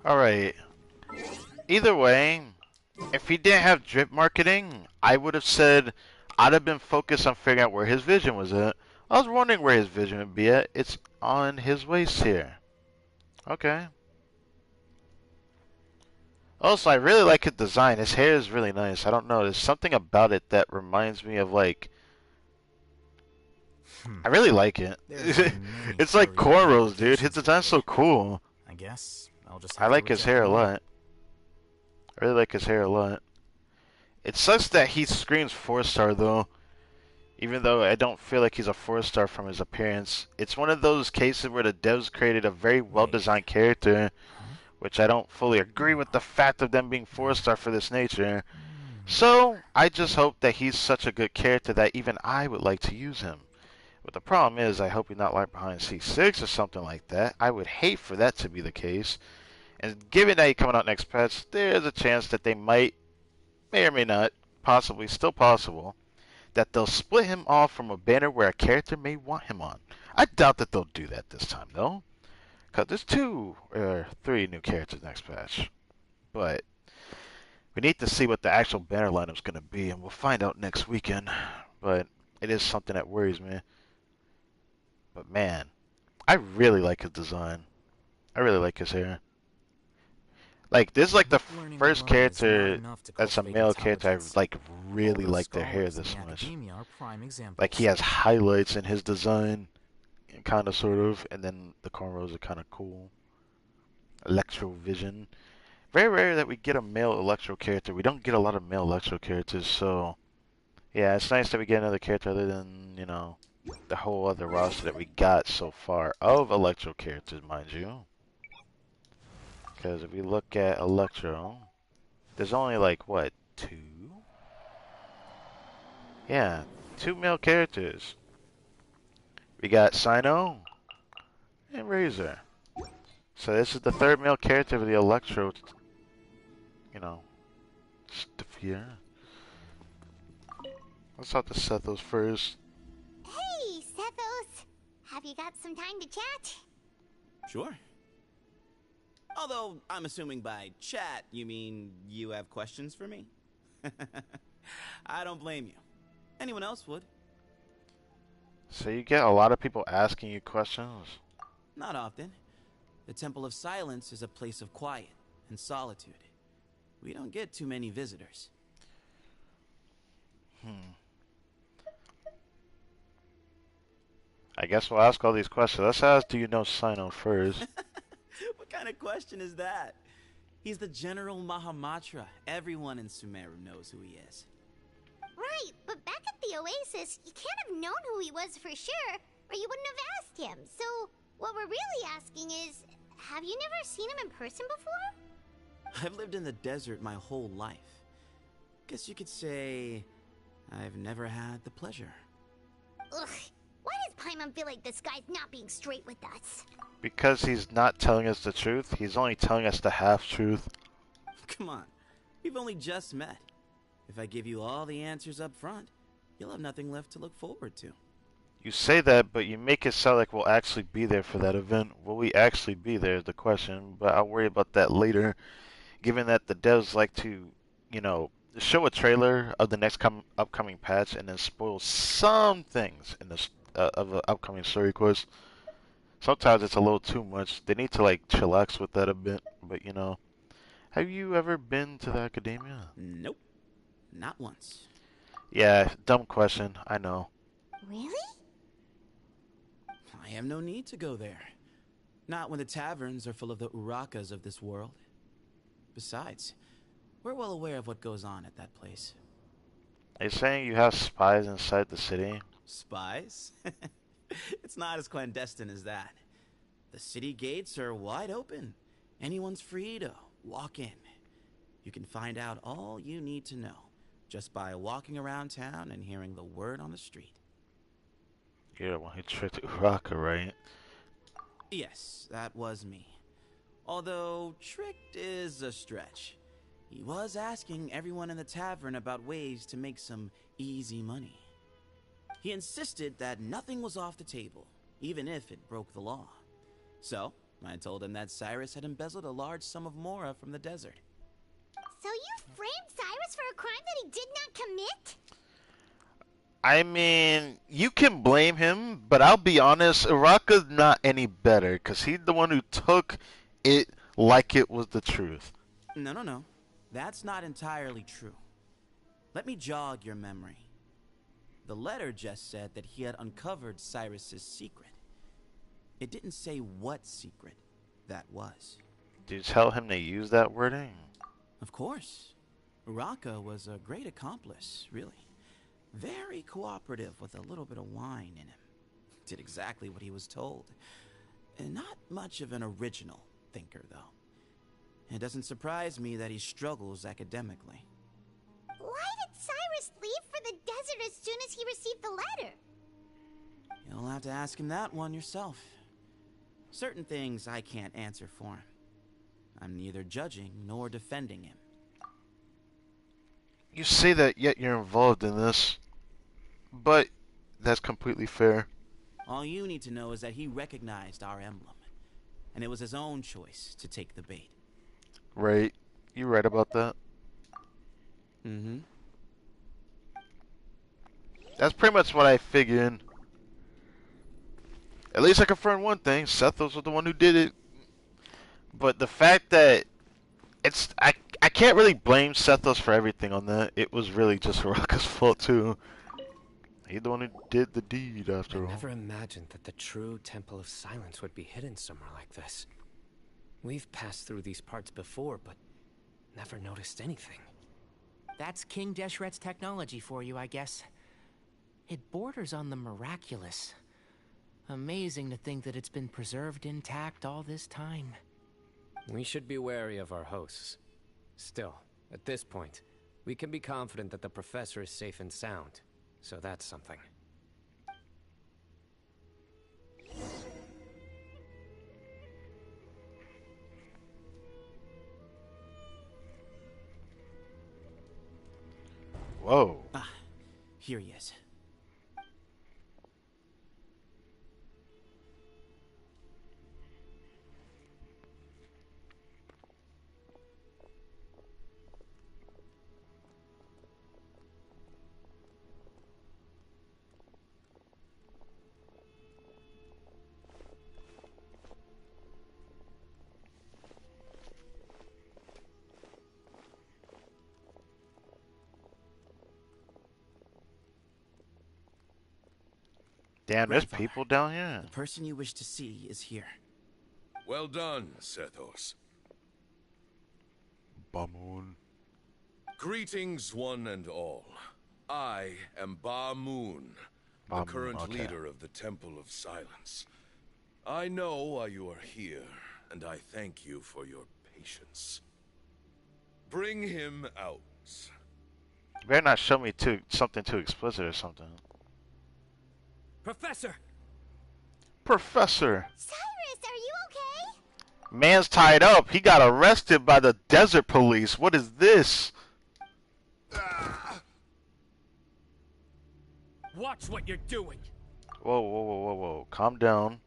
Speaker 1: Alright. Either way, if he didn't have drip marketing, I would have said I'd have been focused on figuring out where his vision was at. I was wondering where his vision would be at. It's on his waist here. Okay. Also, I really like his design. His hair is really nice. I don't know. There's something about it that reminds me of, like... I really like it. It's like cornrows, dude. His design's so cool.
Speaker 2: I guess I'll just
Speaker 1: I like his hair a lot. I really like his hair a lot. It sucks that he screams 4-star, though. Even though I don't feel like he's a 4-star from his appearance. It's one of those cases where the devs created a very well-designed character, which I don't fully agree with the fact of them being 4-star for this nature. So, I just hope that he's such a good character that even I would like to use him. But the problem is, I hope he's not like behind C6 or something like that. I would hate for that to be the case. And given that he's coming out next patch, there's a chance that they may or may not, possibly, still possible, that they'll split him off from a banner where a character may want him on. I doubt that they'll do that this time, though. Because there's 2 or 3 new characters next patch. But we need to see what the actual banner lineup's going to be, and we'll find out next weekend. But it is something that worries me. But man, I really like his design. I really like his hair. Like, this is like the first character that's a male character I've like really liked their hair this much. Like, he has highlights in his design, kind of, sort of, and then the cornrows are kind of cool. Electro Vision. Very rare that we get a male Electro character. We don't get a lot of male Electro characters, so yeah, it's nice that we get another character other than, you know, the whole other roster that we got so far of Electro characters, mind you. Because if we look at Electro, there's only like, what, 2? Yeah, 2 male characters. We got Cyno and Razor. So this is the 3rd male character of the Electro, you know, sphere. Let's talk to Sethos first.
Speaker 3: Hey, Sethos! Have you got some time to chat?
Speaker 15: Sure. Although, I'm assuming by chat, you mean you have questions for me? I don't blame you. Anyone else would.
Speaker 1: So you get a lot of people asking you questions?
Speaker 15: Not often. The Temple of Silence is a place of quiet and solitude. We don't get too many visitors.
Speaker 1: I guess we'll ask all these questions. Let's ask, do you know Cyno first?
Speaker 15: What kind of question is that? He's the General Mahamatra. Everyone in Sumeru knows who he is.
Speaker 3: Right, but back at Oasis, you can't have known who he was for sure, or you wouldn't have asked him. So, what we're really asking is, have you never seen him in person before?
Speaker 15: I've lived in the desert my whole life. Guess you could say I've never had the pleasure.
Speaker 3: Ugh, why does Paimon feel like this guy's not being straight with us?
Speaker 1: Because he's not telling us the truth. He's only telling us the half-truth.
Speaker 15: Come on, we've only just met. If I give you all the answers up front, you'll have nothing left to look forward to.
Speaker 1: You say that, but you make it sound like we'll actually be there for that event. Will we actually be there is the question, but I'll worry about that later. Given that the devs like to, you know, show a trailer of the next upcoming patch and then spoil some things in this of the upcoming story quest. Sometimes it's a little too much. They need to like chillax with that a bit. But you know, have you ever been to the academia?
Speaker 15: Nope, not once.
Speaker 1: Yeah, dumb question. I know.
Speaker 3: Really?
Speaker 15: I have no need to go there. Not when the taverns are full of the Urakas of this world. Besides, we're well aware of what goes on at that place.
Speaker 1: Are you saying you have spies inside the city?
Speaker 15: Spies? It's not as clandestine as that. The city gates are wide open. Anyone's free to walk in. You can find out all you need to know just by walking around town and hearing the word on the street.
Speaker 1: You're the one who tricked Uraka, right?
Speaker 15: Yes, that was me. Although, tricked is a stretch. He was asking everyone in the tavern about ways to make some easy money. He insisted that nothing was off the table, even if it broke the law. So, I told him that Cyrus had embezzled a large sum of mora from the desert.
Speaker 3: So you framed Cyrus for a crime that he did not commit?
Speaker 1: I mean, you can blame him, but I'll be honest, Uraka's not any better, because he's the one who took it like it was the truth.
Speaker 15: No. That's not entirely true. Let me jog your memory. The letter just said that he had uncovered Cyrus's secret. It didn't say what secret that was.
Speaker 1: Did you tell him to use that wording?
Speaker 15: Of course. Uraka was a great accomplice, really. Very cooperative with a little bit of wine in him. Did exactly what he was told. And not much of an original thinker, though. It doesn't surprise me that he struggles academically.
Speaker 3: Why did Cyrus leave for the desert as soon as he received the letter?
Speaker 15: You'll have to ask him that one yourself. Certain things I can't answer for him. I'm neither judging nor defending him.
Speaker 1: You say that, yet you're involved in this. But that's completely fair.
Speaker 15: All you need to know is that he recognized our emblem. And it was his own choice to take the bait.
Speaker 1: Right. You're right about that.
Speaker 15: Mm-hmm.
Speaker 1: That's pretty much what I figured. At least I confirmed one thing. Sethos was the one who did it. But the fact that I can't really blame Sethos for everything on that. It was really just Uraka's fault too. He's the one who did the deed after all.
Speaker 2: I never imagined that the true Temple of Silence would be hidden somewhere like this. We've passed through these parts before, but never noticed anything.
Speaker 8: That's King Deshret's technology for you, I guess. It borders on the miraculous. Amazing to think that it's been preserved intact all this time.
Speaker 2: We should be wary of our hosts. Still, at this point, we can be confident that the professor is safe and sound. So that's something.
Speaker 1: Whoa.
Speaker 15: Ah, here he is.
Speaker 1: Damn, there's people down here.
Speaker 15: The person you wish to see is here.
Speaker 4: Well done, Sethos.
Speaker 1: Bamun.
Speaker 4: Greetings, one and all.
Speaker 18: I am Ba Moon, the
Speaker 1: Ba Moon,
Speaker 18: current
Speaker 1: okay.
Speaker 18: leader of the Temple of Silence. I know why you are here, and I thank you for your patience. Bring him out.
Speaker 1: You better not show me something too explicit or something.
Speaker 5: Professor!
Speaker 1: Professor!
Speaker 3: Cyrus, are you okay?
Speaker 1: Man's tied up. He got arrested by the desert police. What is this?
Speaker 5: Watch what you're doing.
Speaker 1: Whoa, whoa, whoa, whoa, whoa. Calm down.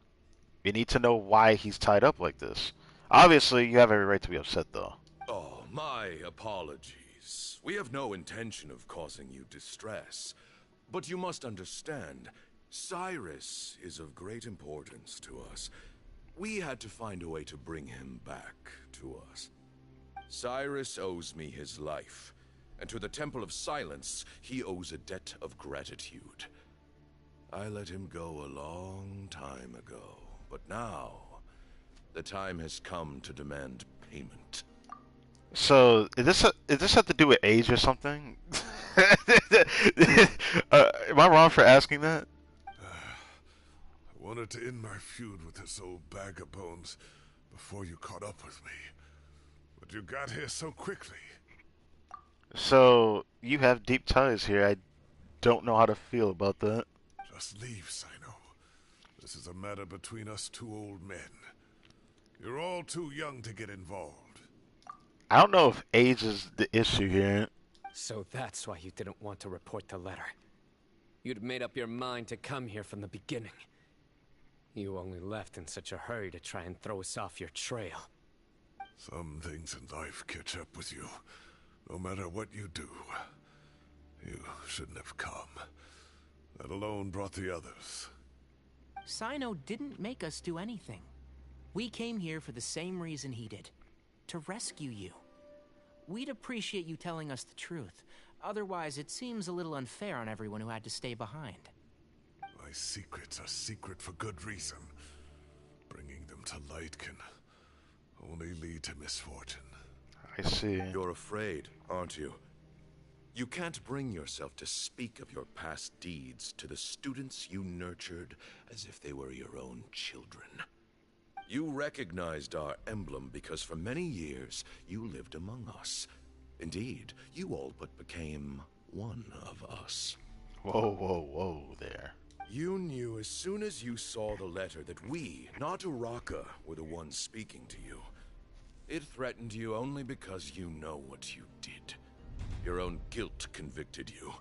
Speaker 1: You need to know why he's tied up like this. Obviously, you have every right to be upset, though.
Speaker 18: Oh, my apologies. We have no intention of causing you distress. But you must understand, Cyrus is of great importance to us. We had to find a way to bring him back to us. Cyrus owes me his life, and to the Temple of Silence, he owes a debt of gratitude. I let him go a long time ago, but now, the time has come to demand payment.
Speaker 1: So, is this have to do with age or something? Am I wrong for asking that?
Speaker 4: I wanted to end my feud with this old bag of bones before you caught up with me. But you got here so quickly.
Speaker 1: So, you have deep ties here. I don't know how to feel about that.
Speaker 4: Just leave, Cyno. This is a matter between us two old men. You're all too young to get involved.
Speaker 1: I don't know if age is the issue here.
Speaker 5: So that's why you didn't want to report the letter. You'd made up your mind to come here from the beginning. You only left in such a hurry to try and throw us off your trail.
Speaker 4: Some things in life catch up with you, no matter what you do. You shouldn't have come. That alone brought the others.
Speaker 8: Cyno didn't make us do anything. We came here for the same reason he did. To rescue you. We'd appreciate you telling us the truth. Otherwise, it seems a little unfair on everyone who had to stay behind.
Speaker 4: My secrets are secret for good reason. Bringing them to light can only lead to misfortune.
Speaker 1: I see.
Speaker 18: You're afraid, aren't you? You can't bring yourself to speak of your past deeds to the students you nurtured as if they were your own children. You recognized our emblem because for many years you lived among us. Indeed, you all but became one of us.
Speaker 1: Whoa, whoa, whoa there.
Speaker 18: You knew as soon as you saw the letter that we, not Uraka, were the ones speaking to you. It threatened you only because you know what you did. Your own guilt convicted you.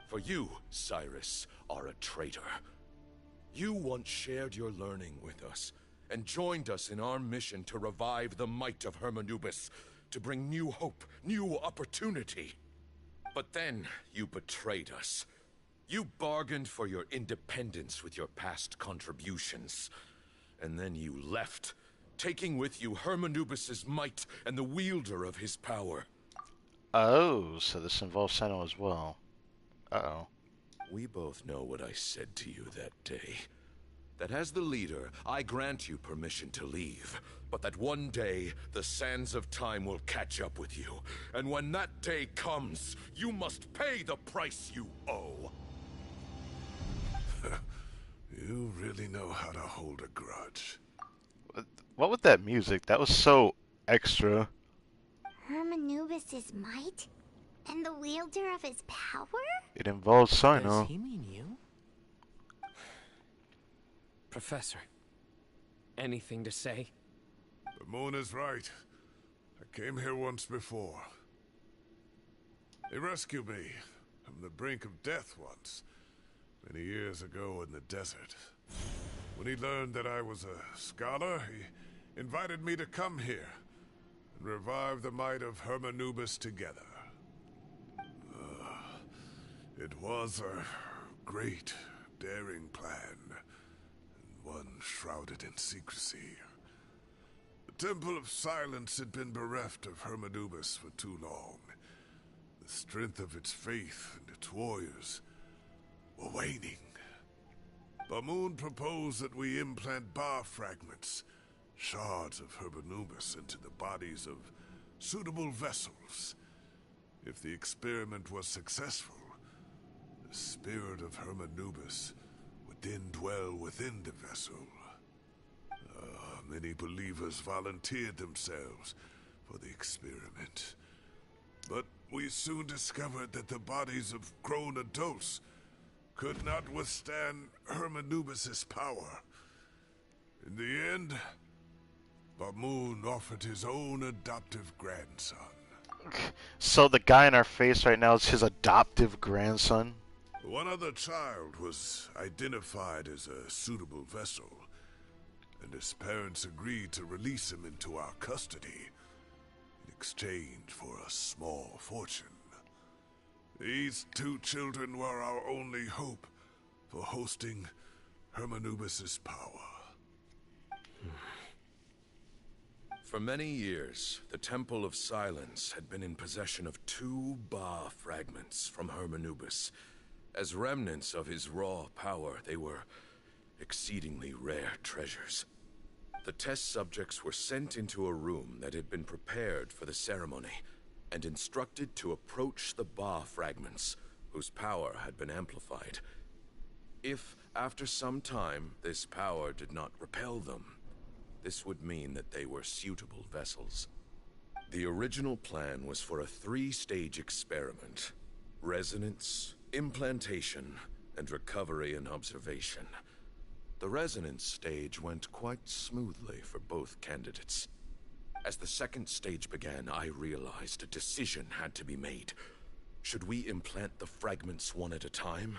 Speaker 18: For you, Cyrus, are a traitor. You once shared your learning with us, and joined us in our mission to revive the might of Hermanubis, to bring new hope, new opportunity. But then you betrayed us. You bargained for your independence with your past contributions. And then you left, taking with you Hermanubis' might and the wielder of his power.
Speaker 1: Oh, so this involves Cyno as well. Uh-oh.
Speaker 18: We both know what I said to you that day. That as the leader, I grant you permission to leave, but that one day, the sands of time will catch up with you. And when that day comes, you must pay the price you owe.
Speaker 4: You really know how to hold a grudge.
Speaker 1: What with that music? That was so extra.
Speaker 3: Hermanubis' might? And the wielder of his power?
Speaker 1: It involves Cyno.
Speaker 8: Does he mean you?
Speaker 5: Professor, anything to say?
Speaker 4: The moon is right. I came here once before. They rescued me from the brink of death once, many years ago in the desert. When he learned that I was a scholar, he invited me to come here and revive the might of Hermanubis together. It was a great, daring plan. One shrouded in secrecy. The Temple of Silence had been bereft of Hermanubis for too long. The strength of its faith and its warriors were waning. Bamoon proposed that we implant bar fragments, shards of Hermanubis, into the bodies of suitable vessels. If the experiment was successful, The spirit of Hermanubis would then dwell within the vessel. Many believers volunteered themselves for the experiment. But we soon discovered that the bodies of grown adults could not withstand Hermanubis' power. In the end, Bamoon offered his own adoptive grandson.
Speaker 1: So the guy in our face right now is his adoptive grandson?
Speaker 4: One other child was identified as a suitable vessel, and his parents agreed to release him into our custody in exchange for a small fortune. These two children were our only hope for hosting Hermanubis' power.
Speaker 18: For many years, the Temple of Silence had been in possession of 2 Ba fragments from Hermanubis. As remnants of his raw power, they were exceedingly rare treasures. The test subjects were sent into a room that had been prepared for the ceremony, and instructed to approach the Ba fragments, whose power had been amplified. If, after some time, this power did not repel them, this would mean that they were suitable vessels. The original plan was for a 3-stage experiment: resonance, implantation, and recovery and observation. The resonance stage went quite smoothly for both candidates. As the 2nd stage began, I realized a decision had to be made. Should we implant the fragments one at a time?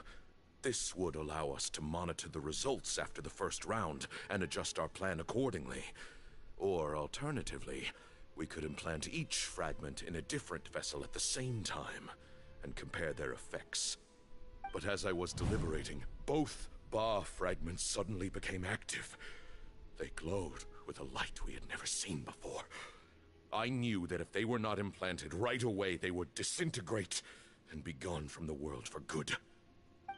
Speaker 18: This would allow us to monitor the results after the first round and adjust our plan accordingly. Or alternatively, we could implant each fragment in a different vessel at the same time and compare their effects. But as I was deliberating, both Ba fragments suddenly became active. They glowed with a light we had never seen before. I knew that if they were not implanted right away, they would disintegrate and be gone from the world for good.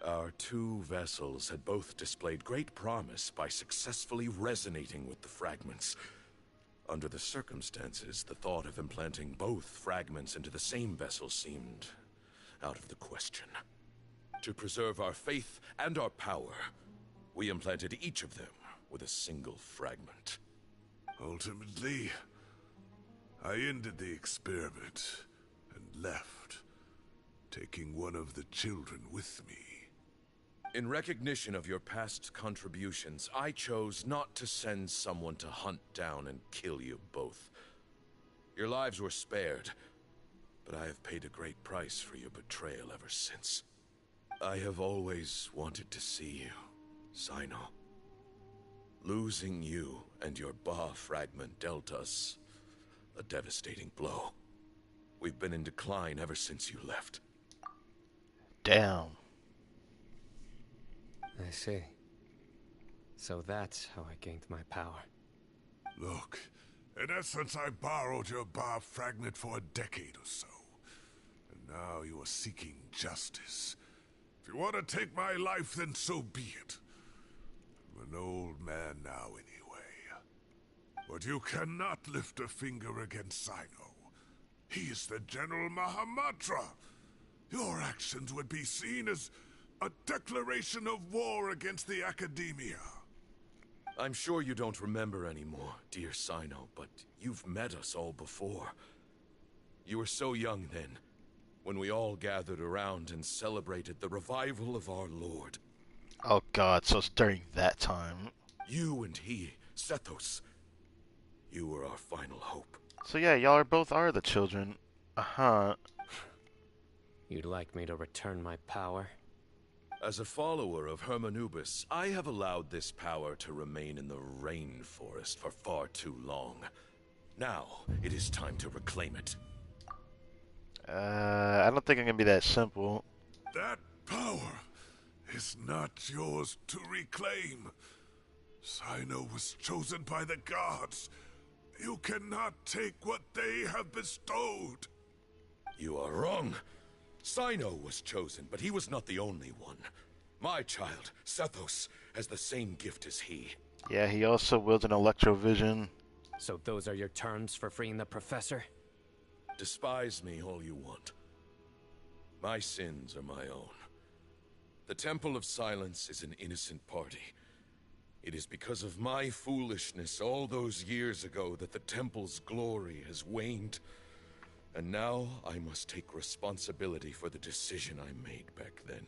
Speaker 18: Our 2 vessels had both displayed great promise by successfully resonating with the fragments. Under the circumstances, the thought of implanting both fragments into the same vessel seemed out of the question. To preserve our faith and our power, we implanted each of them with a single fragment.
Speaker 4: Ultimately, I ended the experiment and left, taking one of the children with me.
Speaker 18: In recognition of your past contributions, I chose not to send someone to hunt down and kill you both. Your lives were spared, but I have paid a great price for your betrayal ever since. I have always wanted to see you, Cyno. Losing you and your Ba fragment dealt us a devastating blow. We've been in decline ever since you left.
Speaker 1: Damn.
Speaker 5: I see. So that's how I gained my power.
Speaker 4: Look, in essence, I borrowed your Ba fragment for a decade or so. And now you are seeking justice. If you want to take my life, then so be it. I'm an old man now anyway. But you cannot lift a finger against Cyno. He is the General Mahamatra. Your actions would be seen as a declaration of war against the Academia.
Speaker 18: I'm sure you don't remember anymore, dear Cyno, but you've met us all before. You were so young then, when we all gathered around and celebrated the revival of our Lord.
Speaker 1: Oh god, so it's during that time.
Speaker 18: You and he, Sethos, you were our final hope.
Speaker 1: So yeah, y'all are the children. Uh-huh.
Speaker 5: You'd like me to return my power?
Speaker 18: As a follower of Hermanubis, I have allowed this power to remain in the rainforest for far too long. Now, it is time to reclaim it.
Speaker 1: I don't think it can be that simple.
Speaker 4: That power is not yours to reclaim. Cyno was chosen by the gods. You cannot take what they have bestowed.
Speaker 18: You are wrong. Cyno was chosen, but he was not the only one. My child, Sethos, has the same gift as he.
Speaker 1: Yeah, he also wields an electrovision.
Speaker 5: So those are your terms for freeing the professor?
Speaker 18: Despise me all you want. My sins are my own. The Temple of Silence is an innocent party. It is because of my foolishness all those years ago that the Temple's glory has waned. And now I must take responsibility for the decision I made back then.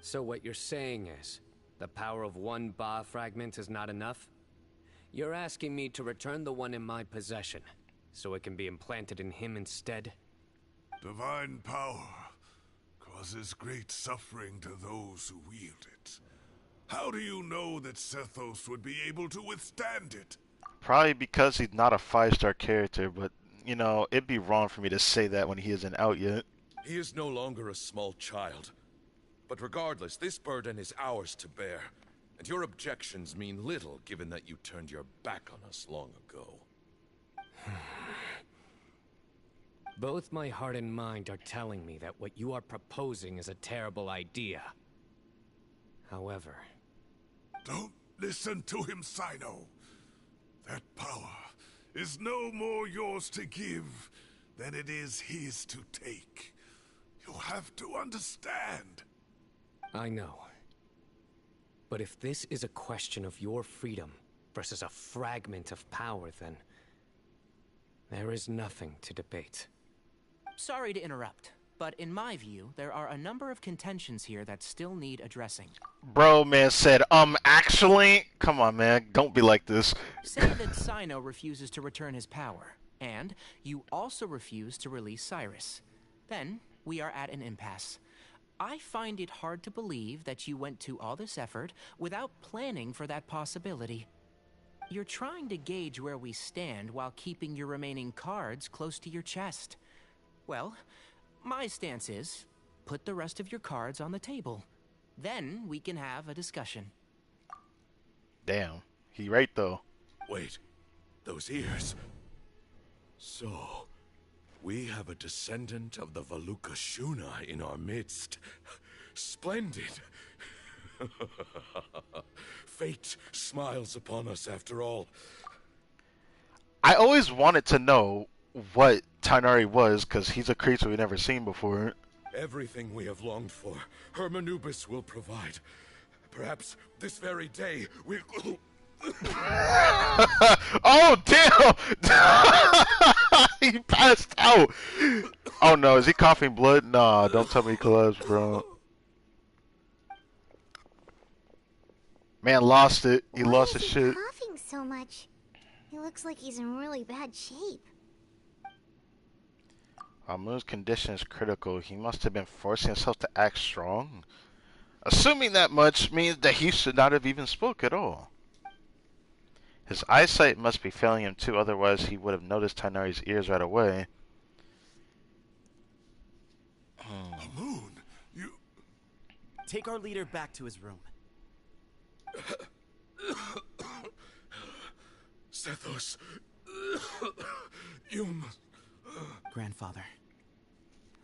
Speaker 5: So what you're saying is, the power of one Ba fragment is not enough? You're asking me to return the one in my possession, so it can be implanted in him instead?
Speaker 4: Divine power causes great suffering to those who wield it. How do you know that Sethos would be able to withstand it?
Speaker 1: Probably because he's not a 5-star character, but, you know, it'd be wrong for me to say that when he isn't out yet.
Speaker 18: He is no longer a small child. But regardless, this burden is ours to bear. And your objections mean little, given that you turned your back on us long ago.
Speaker 5: Both my heart and mind are telling me that what you are proposing is a terrible idea. However...
Speaker 4: Don't listen to him, Cyno. That power is no more yours to give than it is his to take. You have to understand.
Speaker 5: I know. But if this is a question of your freedom versus a fragment of power, then... there is nothing to debate.
Speaker 8: Sorry to interrupt, but in my view, there are a number of contentions here that still need addressing.
Speaker 1: Bro, man said, actually? Come on, man, don't be like this.
Speaker 8: Say that Cyno refuses to return his power, and you also refuse to release Cyrus. Then, we are at an impasse. I find it hard to believe that you went to all this effort without planning for that possibility. You're trying to gauge where we stand while keeping your remaining cards close to your chest. Well, my stance is, put the rest of your cards on the table. Then we can have a discussion.
Speaker 1: Damn, he right though.
Speaker 18: Wait, those ears. So, we have a descendant of the Valukashuna in our midst. Splendid. Fate smiles upon us after all.
Speaker 1: I always wanted to know what Tighnari was, because he's a creature we've never seen before.
Speaker 18: Everything we have longed for, Hermanubis will provide. Perhaps this very day we'll...
Speaker 1: Oh, damn! He passed out! Oh no, is he coughing blood? Nah, don't tell me he collapsed, bro. Man lost it. He lost his shit.
Speaker 3: Coughing so much. He looks like he's in really bad shape.
Speaker 1: Moon's condition is critical. He must have been forcing himself to act strong. Assuming that much means that he should not have even spoke at all. His eyesight must be failing him too, otherwise he would have noticed Tighnari's ears right away.
Speaker 4: Moon, you...
Speaker 15: Take our leader back to his room.
Speaker 18: Sethos, you must...
Speaker 15: Grandfather,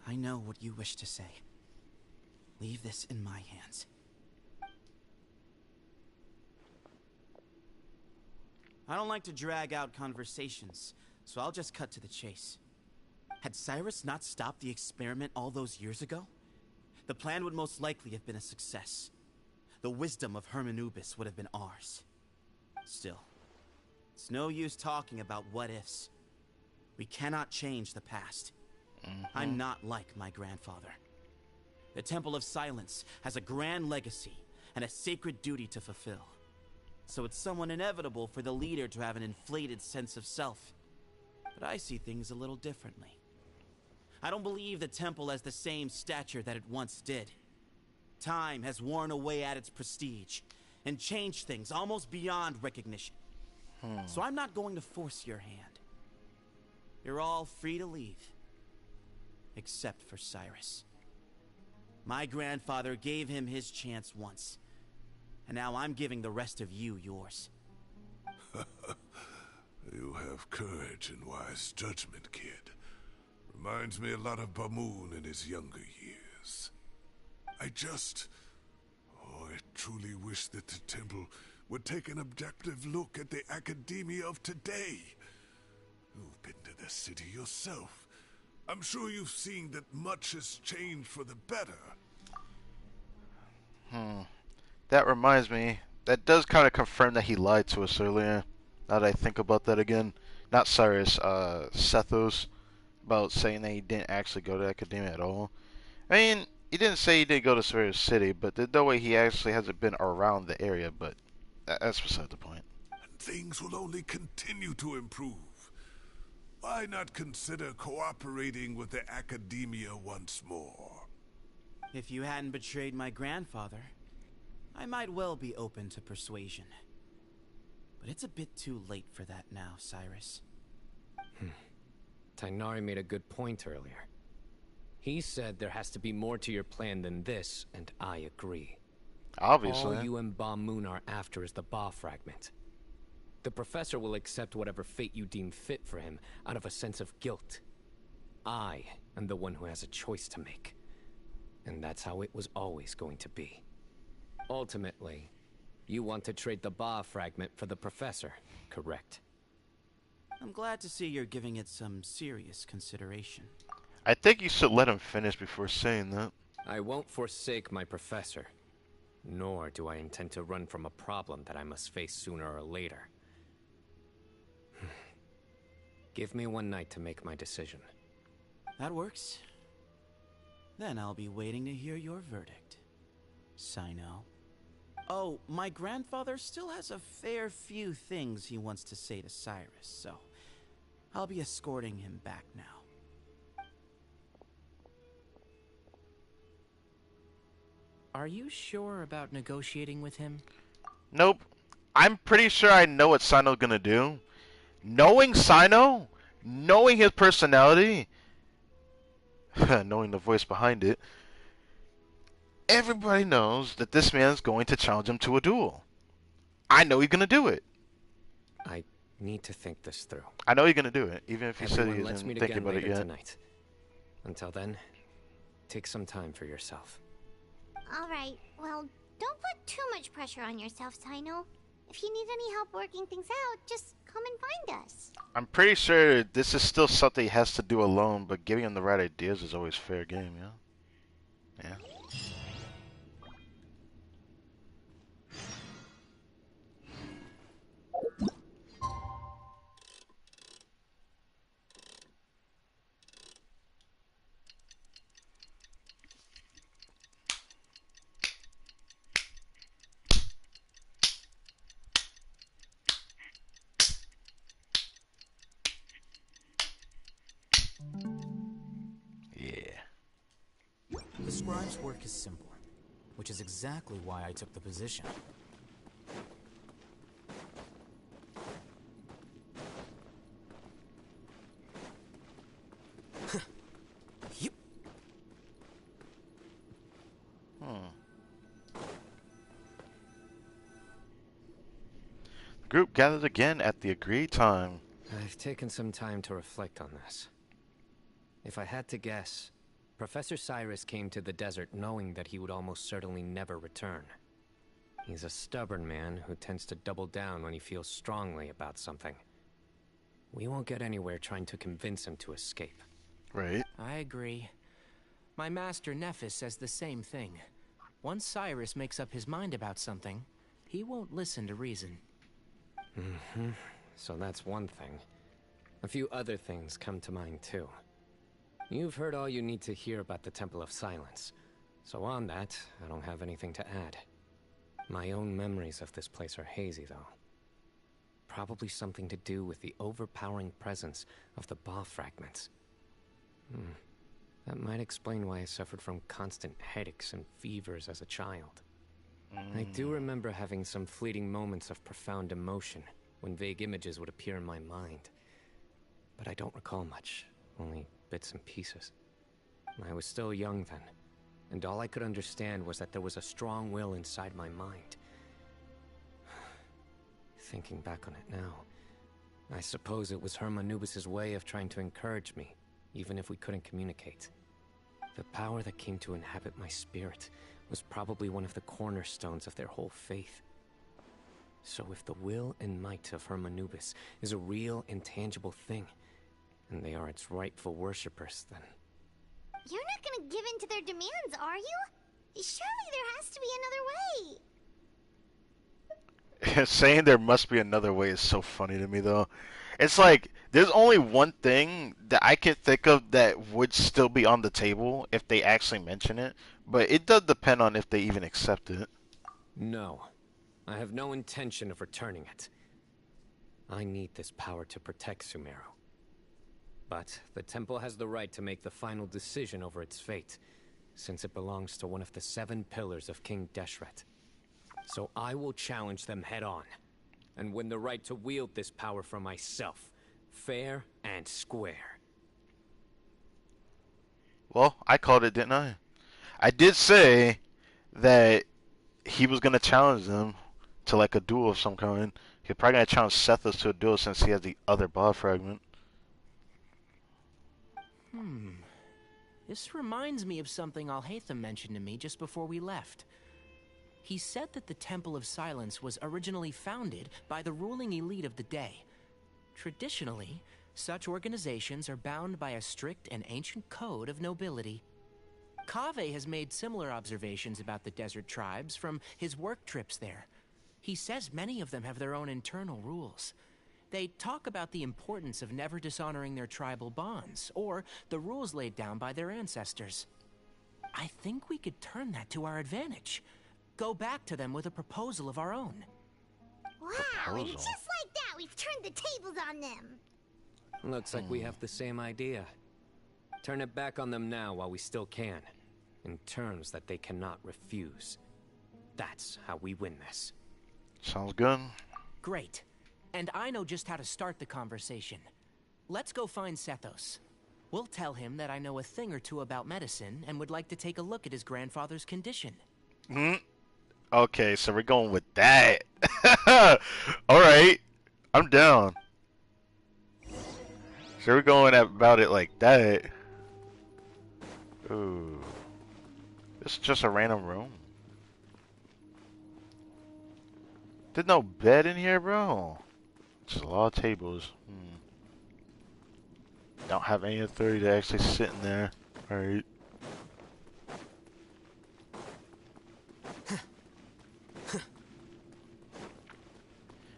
Speaker 15: I know what you wish to say. Leave this in my hands. I don't like to drag out conversations, so I'll just cut to the chase. Had Cyrus not stopped the experiment all those years ago, the plan would most likely have been a success. The wisdom of Hermanubis would have been ours. Still, it's no use talking about what-ifs. We cannot change the past. I'm not like my grandfather. The Temple of Silence has a grand legacy and a sacred duty to fulfill. So it's somewhat inevitable for the leader to have an inflated sense of self. But I see things a little differently. I don't believe the temple has the same stature that it once did. Time has worn away at its prestige and changed things almost beyond recognition. So I'm not going to force your hand. You're all free to leave. Except for Cyrus. My grandfather gave him his chance once. And now I'm giving the rest of you yours.
Speaker 4: You have courage and wise judgment, kid. Reminds me a lot of Bamoon in his younger years. I truly wish that the temple would take an objective look at the academia of today. You've been to the city yourself. I'm sure you've seen that much has changed for the better.
Speaker 1: That reminds me, that does kind of confirm that he lied to us earlier. Now that I think about that again. Not Cyrus, Sethos, about saying that he didn't actually go to academia at all. I mean, he didn't say he did go to Cyrus City, but there's no way he actually hasn't been around the area, but that's beside the point.
Speaker 4: And things will only continue to improve. Why not consider cooperating with the academia once more?
Speaker 15: If you hadn't betrayed my grandfather, I might well be open to persuasion. But it's a bit too late for that now, Cyrus.
Speaker 5: Tighnari made a good point earlier. He said there has to be more to your plan than this, and I agree.
Speaker 1: Obviously.
Speaker 5: All you and Ba Moon are after is the Ba fragment. The professor will accept whatever fate you deem fit for him out of a sense of guilt. I am the one who has a choice to make. And that's how it was always going to be. Ultimately, you want to trade the Ba fragment for the professor, correct?
Speaker 15: I'm glad to see you're giving it some serious consideration.
Speaker 1: I think you should let him finish before saying that.
Speaker 5: I won't forsake my professor. Nor do I intend to run from a problem that I must face sooner or later. Give me one night to make my decision.
Speaker 15: That works. Then I'll be waiting to hear your verdict, Cyno. Oh, my grandfather still has a fair few things he wants to say to Cyrus, so I'll be escorting him back now.
Speaker 8: Are you sure about negotiating with him?
Speaker 1: Nope. I'm pretty sure I know what Cyno's gonna do. Knowing Cyno, knowing his personality, knowing the voice behind it, everybody knows that this man's going to challenge him to a duel. I know he's gonna do it.
Speaker 5: I need to think this through.
Speaker 1: I know he's gonna do it, even if he said he
Speaker 5: Everyone lets
Speaker 1: isn't
Speaker 5: meet
Speaker 1: thinking
Speaker 5: again
Speaker 1: about it
Speaker 5: later
Speaker 1: yet.
Speaker 5: tonight. Until then, take some time for yourself.
Speaker 3: Alright, well, don't put too much pressure on yourself, Cyno. If you need any help working things out, just come and find us.
Speaker 1: I'm pretty sure this is still something he has to do alone, but giving him the right ideas is always fair game, yeah? Yeah.
Speaker 2: The scribe's work is simple, which is exactly why I took the position.
Speaker 1: Yep. The group gathers again at the agreed time.
Speaker 5: I've taken some time to reflect on this. If I had to guess, Professor Cyrus came to the desert knowing that he would almost certainly never return. He's a stubborn man who tends to double down when he feels strongly about something. We won't get anywhere trying to convince him to escape.
Speaker 1: Right.
Speaker 8: I agree. My master Nephis says the same thing. Once Cyrus makes up his mind about something, he won't listen to reason.
Speaker 5: So that's one thing. A few other things come to mind too. You've heard all you need to hear about the Temple of Silence. So on that, I don't have anything to add. My own memories of this place are hazy, though. Probably something to do with the overpowering presence of the Ba fragments. That might explain why I suffered from constant headaches and fevers as a child. I do remember having some fleeting moments of profound emotion when vague images would appear in my mind. But I don't recall much, only bits and pieces. I was still young then, and all I could understand was that there was a strong will inside my mind. Thinking back on it now, I suppose it was Hermanubis' way of trying to encourage me, even if we couldn't communicate. The power that came to inhabit my spirit was probably one of the cornerstones of their whole faith. So if the will and might of Hermanubis is a real, intangible thing, and they are its rightful worshippers, then...
Speaker 3: You're not gonna give in to their demands, are you? Surely there has to be another way.
Speaker 1: Saying there must be another way is so funny to me, though. It's like there's only one thing that I can think of that would still be on the table if they actually mention it, but it does depend on if they even accept it.
Speaker 5: No. I have no intention of returning it. I need this power to protect Sumeru. But the temple has the right to make the final decision over its fate, since it belongs to one of the 7 pillars of King Deshret. So I will challenge them head on, and win the right to wield this power for myself, fair and square.
Speaker 1: Well, I called it, didn't I? I did say that he was gonna challenge them to like a duel of some kind. He's probably gonna challenge Sethos to a duel since he has the other bod fragment.
Speaker 8: This reminds me of something Alhaitham mentioned to me just before we left. He said that the Temple of Silence was originally founded by the ruling elite of the day. Traditionally, such organizations are bound by a strict and ancient code of nobility. Kaveh has made similar observations about the desert tribes from his work trips there. He says many of them have their own internal rules. They talk about the importance of never dishonoring their tribal bonds, or the rules laid down by their ancestors. I think we could turn that to our advantage. Go back to them with a proposal of our own.
Speaker 3: Wow, and just like that, we've turned the tables on them.
Speaker 5: Looks like we have the same idea. Turn it back on them now while we still can, in terms that they cannot refuse. That's how we win this.
Speaker 1: Sounds good.
Speaker 8: Great. And I know just how to start the conversation. Let's go find Sethos. We'll tell him that I know a thing or two about medicine and would like to take a look at his grandfather's condition.
Speaker 1: Okay, so we're going with that. Alright. I'm down. So we're going about it like that. Ooh. This is just a random room. There's no bed in here, bro. Just a lot of tables. Don't have any authority to actually sit in there. Alright.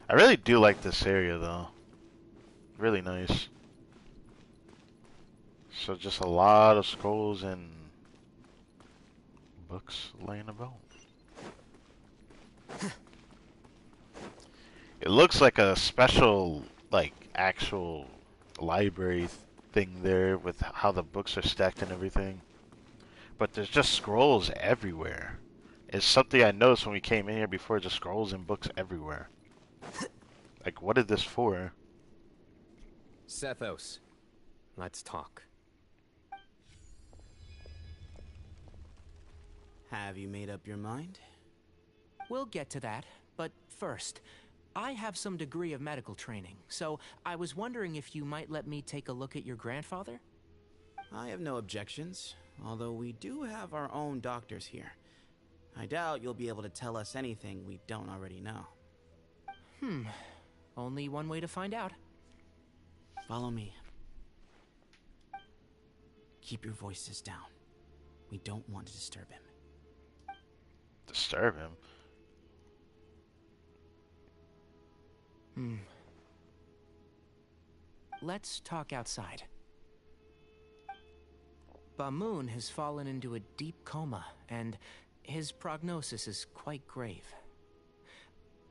Speaker 1: I really do like this area, though. Really nice. So just a lot of scrolls and books laying about. It looks like a special, like, actual library thing there with how the books are stacked and everything. But there's just scrolls everywhere. It's something I noticed when we came in here before, just scrolls and books everywhere. Like, what is this for?
Speaker 5: Sethos, let's talk.
Speaker 15: Have you made up your mind?
Speaker 8: We'll get to that, but first, I have some degree of medical training, so I was wondering if you might let me take a look at your grandfather?
Speaker 15: I have no objections, although we do have our own doctors here. I doubt you'll be able to tell us anything we don't already know.
Speaker 8: Only one way to find out.
Speaker 15: Follow me. Keep your voices down. We don't want to disturb him.
Speaker 1: Disturb him?
Speaker 8: Let's talk outside. Bamoon has fallen into a deep coma, and his prognosis is quite grave.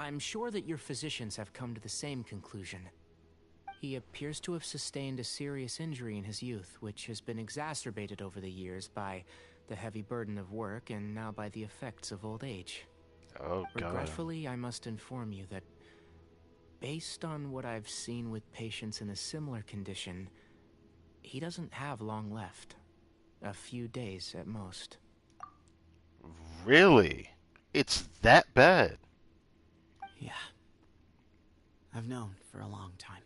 Speaker 8: I'm sure that your physicians have come to the same conclusion. He appears to have sustained a serious injury in his youth, which has been exacerbated over the years by the heavy burden of work and now by the effects of old age.
Speaker 1: Oh, God.
Speaker 8: Regretfully, I must inform you that based on what I've seen with patients in a similar condition, he doesn't have long left. A few days at most.
Speaker 1: Really? It's that bad?
Speaker 15: Yeah. I've known for a long time.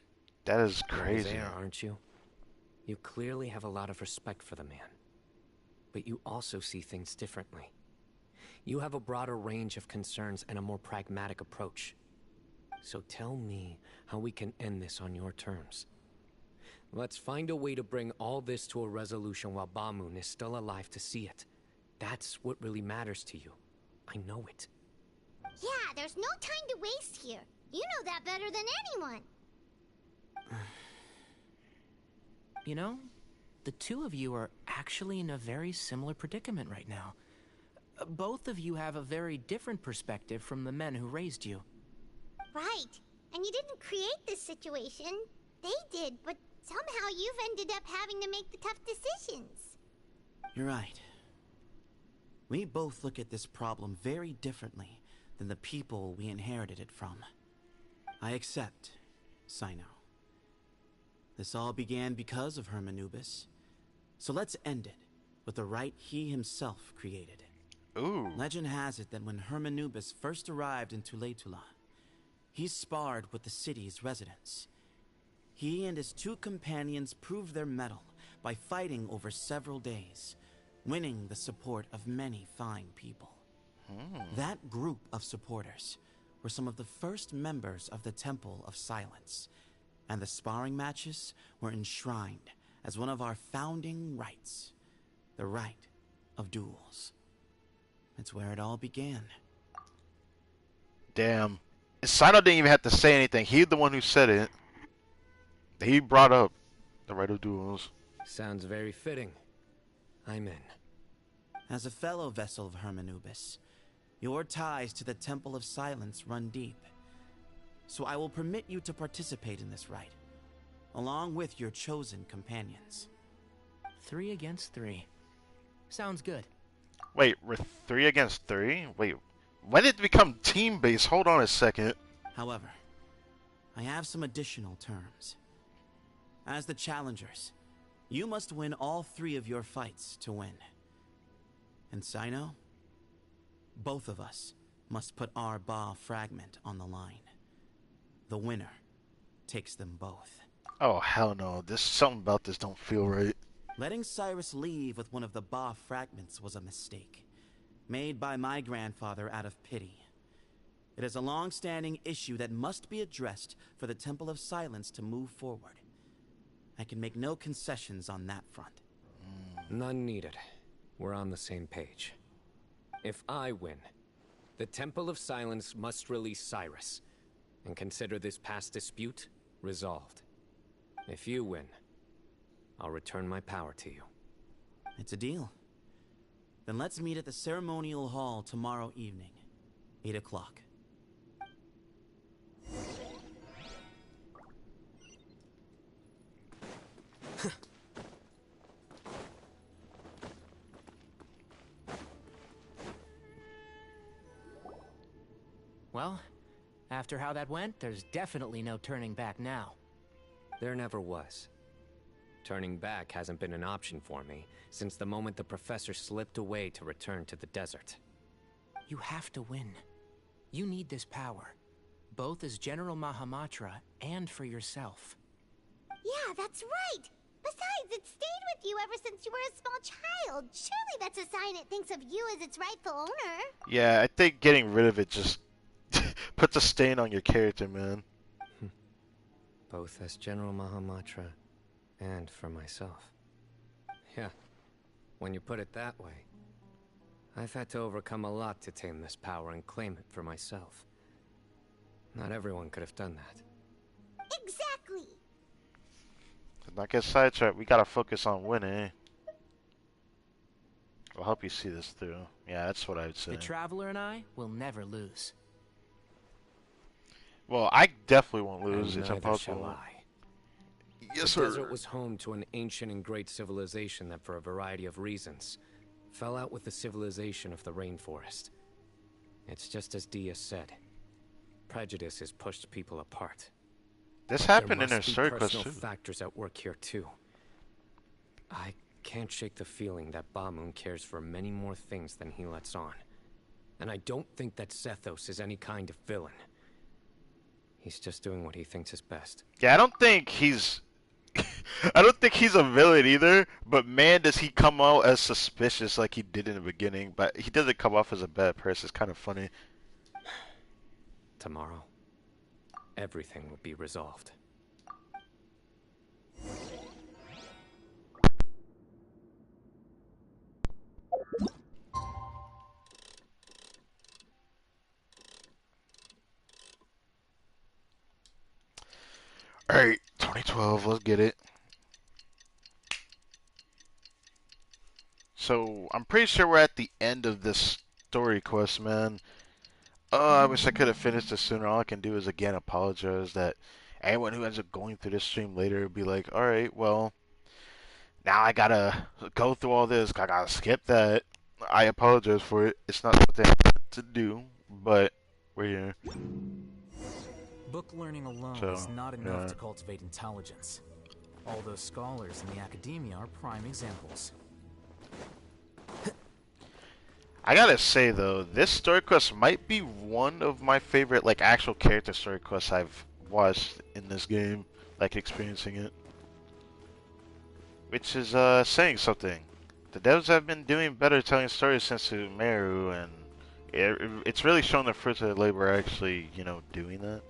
Speaker 1: That is
Speaker 5: You're
Speaker 1: crazy.
Speaker 5: there, aren't you? You clearly have a lot of respect for the man. But you also see things differently. You have a broader range of concerns and a more pragmatic approach. So tell me how we can end this on your terms. Let's find a way to bring all this to a resolution while Bamoon is still alive to see it. That's what really matters to you. I know it.
Speaker 3: Yeah, there's no time to waste here. You know that better than anyone.
Speaker 8: You know, the two of you are actually in a very similar predicament right now. Both of you have a very different perspective from the men who raised you.
Speaker 3: Right. And you didn't create this situation. They did, but somehow you've ended up having to make the tough decisions.
Speaker 15: You're right. We both look at this problem very differently than the people we inherited it from. I accept, Cyno. This all began because of Hermanubis. So let's end it with the rite he himself created.
Speaker 1: Ooh.
Speaker 15: Legend has it that when Hermanubis first arrived in Tuletula, he sparred with the city's residents. He and his two companions proved their mettle by fighting over several days, winning the support of many fine people. That group of supporters were some of the first members of the Temple of Silence, and the sparring matches were enshrined as one of our founding rites, the rite of duels. It's where it all began.
Speaker 1: Damn. Cyno didn't even have to say anything. He's the one who said it. He brought up the rite of duels.
Speaker 5: Sounds very fitting. I'm in.
Speaker 15: As a fellow vessel of Hermanubis, your ties to the Temple of Silence run deep. So I will permit you to participate in this rite, along with your chosen companions.
Speaker 8: 3 against 3. Sounds good.
Speaker 1: Wait, we're 3 against 3? Wait, when did it become team-based? Hold on a second.
Speaker 15: However, I have some additional terms. As the challengers, you must win all 3 of your fights to win. And Cyno, both of us must put our Ba fragment on the line. The winner takes them both.
Speaker 1: Oh, hell no. Something about this don't feel right.
Speaker 15: Letting Cyrus leave with one of the Ba fragments was a mistake, made by my grandfather out of pity. It is a long-standing issue that must be addressed for the Temple of Silence to move forward. I can make no concessions on that front.
Speaker 5: None needed. We're on the same page. If I win, the Temple of Silence must release Cyrus, and consider this past dispute resolved. If you win, I'll return my power to you.
Speaker 15: It's a deal. Then let's meet at the ceremonial hall tomorrow evening, 8 o'clock.
Speaker 8: Well, after how that went, there's definitely no turning back now.
Speaker 5: There never was. Turning back hasn't been an option for me since the moment the professor slipped away to return to the desert.
Speaker 8: You have to win. You need this power, both as General Mahamatra and for yourself.
Speaker 3: Yeah, that's right. Besides, it stayed with you ever since you were a small child. Surely that's a sign it thinks of you as its rightful owner.
Speaker 1: Yeah, I think getting rid of it just puts a stain on your character, man.
Speaker 5: Both as General Mahamatra and for myself. Yeah, when you put it that way. I've had to overcome a lot to tame this power and claim it for myself. Not everyone could have done that.
Speaker 3: Exactly.
Speaker 1: Let's not get sidetracked. We gotta focus on winning. I'll help you see this through. Yeah, that's what I would say.
Speaker 8: The Traveler and I will never lose.
Speaker 1: Well, I definitely won't lose.
Speaker 5: And
Speaker 1: It's
Speaker 5: neither
Speaker 1: impossible.
Speaker 5: shall I.
Speaker 1: Yes,
Speaker 5: the
Speaker 1: sir.
Speaker 5: desert was home to an ancient and great civilization that, for a variety of reasons, fell out with the civilization of the rainforest. It's just as Dia said. Prejudice has pushed people apart.
Speaker 1: This happened in
Speaker 5: there
Speaker 1: her
Speaker 5: must be
Speaker 1: circus
Speaker 5: personal
Speaker 1: too.
Speaker 5: factors at work here too. I can't shake the feeling that Bamoon cares for many more things than he lets on. And I don't think that Sethos is any kind of villain. He's just doing what he thinks is best.
Speaker 1: Yeah, I don't think he's I don't think he's a villain either, but man does he come out as suspicious like he did in the beginning, but he doesn't come off as a bad person. It's kind of funny.
Speaker 5: Tomorrow, everything will be resolved.
Speaker 1: Alright, 2012, let's get it. So, I'm pretty sure we're at the end of this story quest, man. Oh, I wish I could have finished this sooner. All I can do is, again, apologize that anyone who ends up going through this stream later would be like, alright, well, now I gotta go through all this. I gotta skip that. I apologize for it. It's not something I want to do, but we're here.
Speaker 2: Book learning alone is not enough to cultivate intelligence. All those scholars in the academia are prime examples.
Speaker 1: I gotta say though, this story quest might be one of my favorite like actual character story quests I've watched in this game, like experiencing it. Which is saying something. The devs have been doing better telling stories since Sumeru, and it's really shown the fruits of their labor actually, you know, doing that.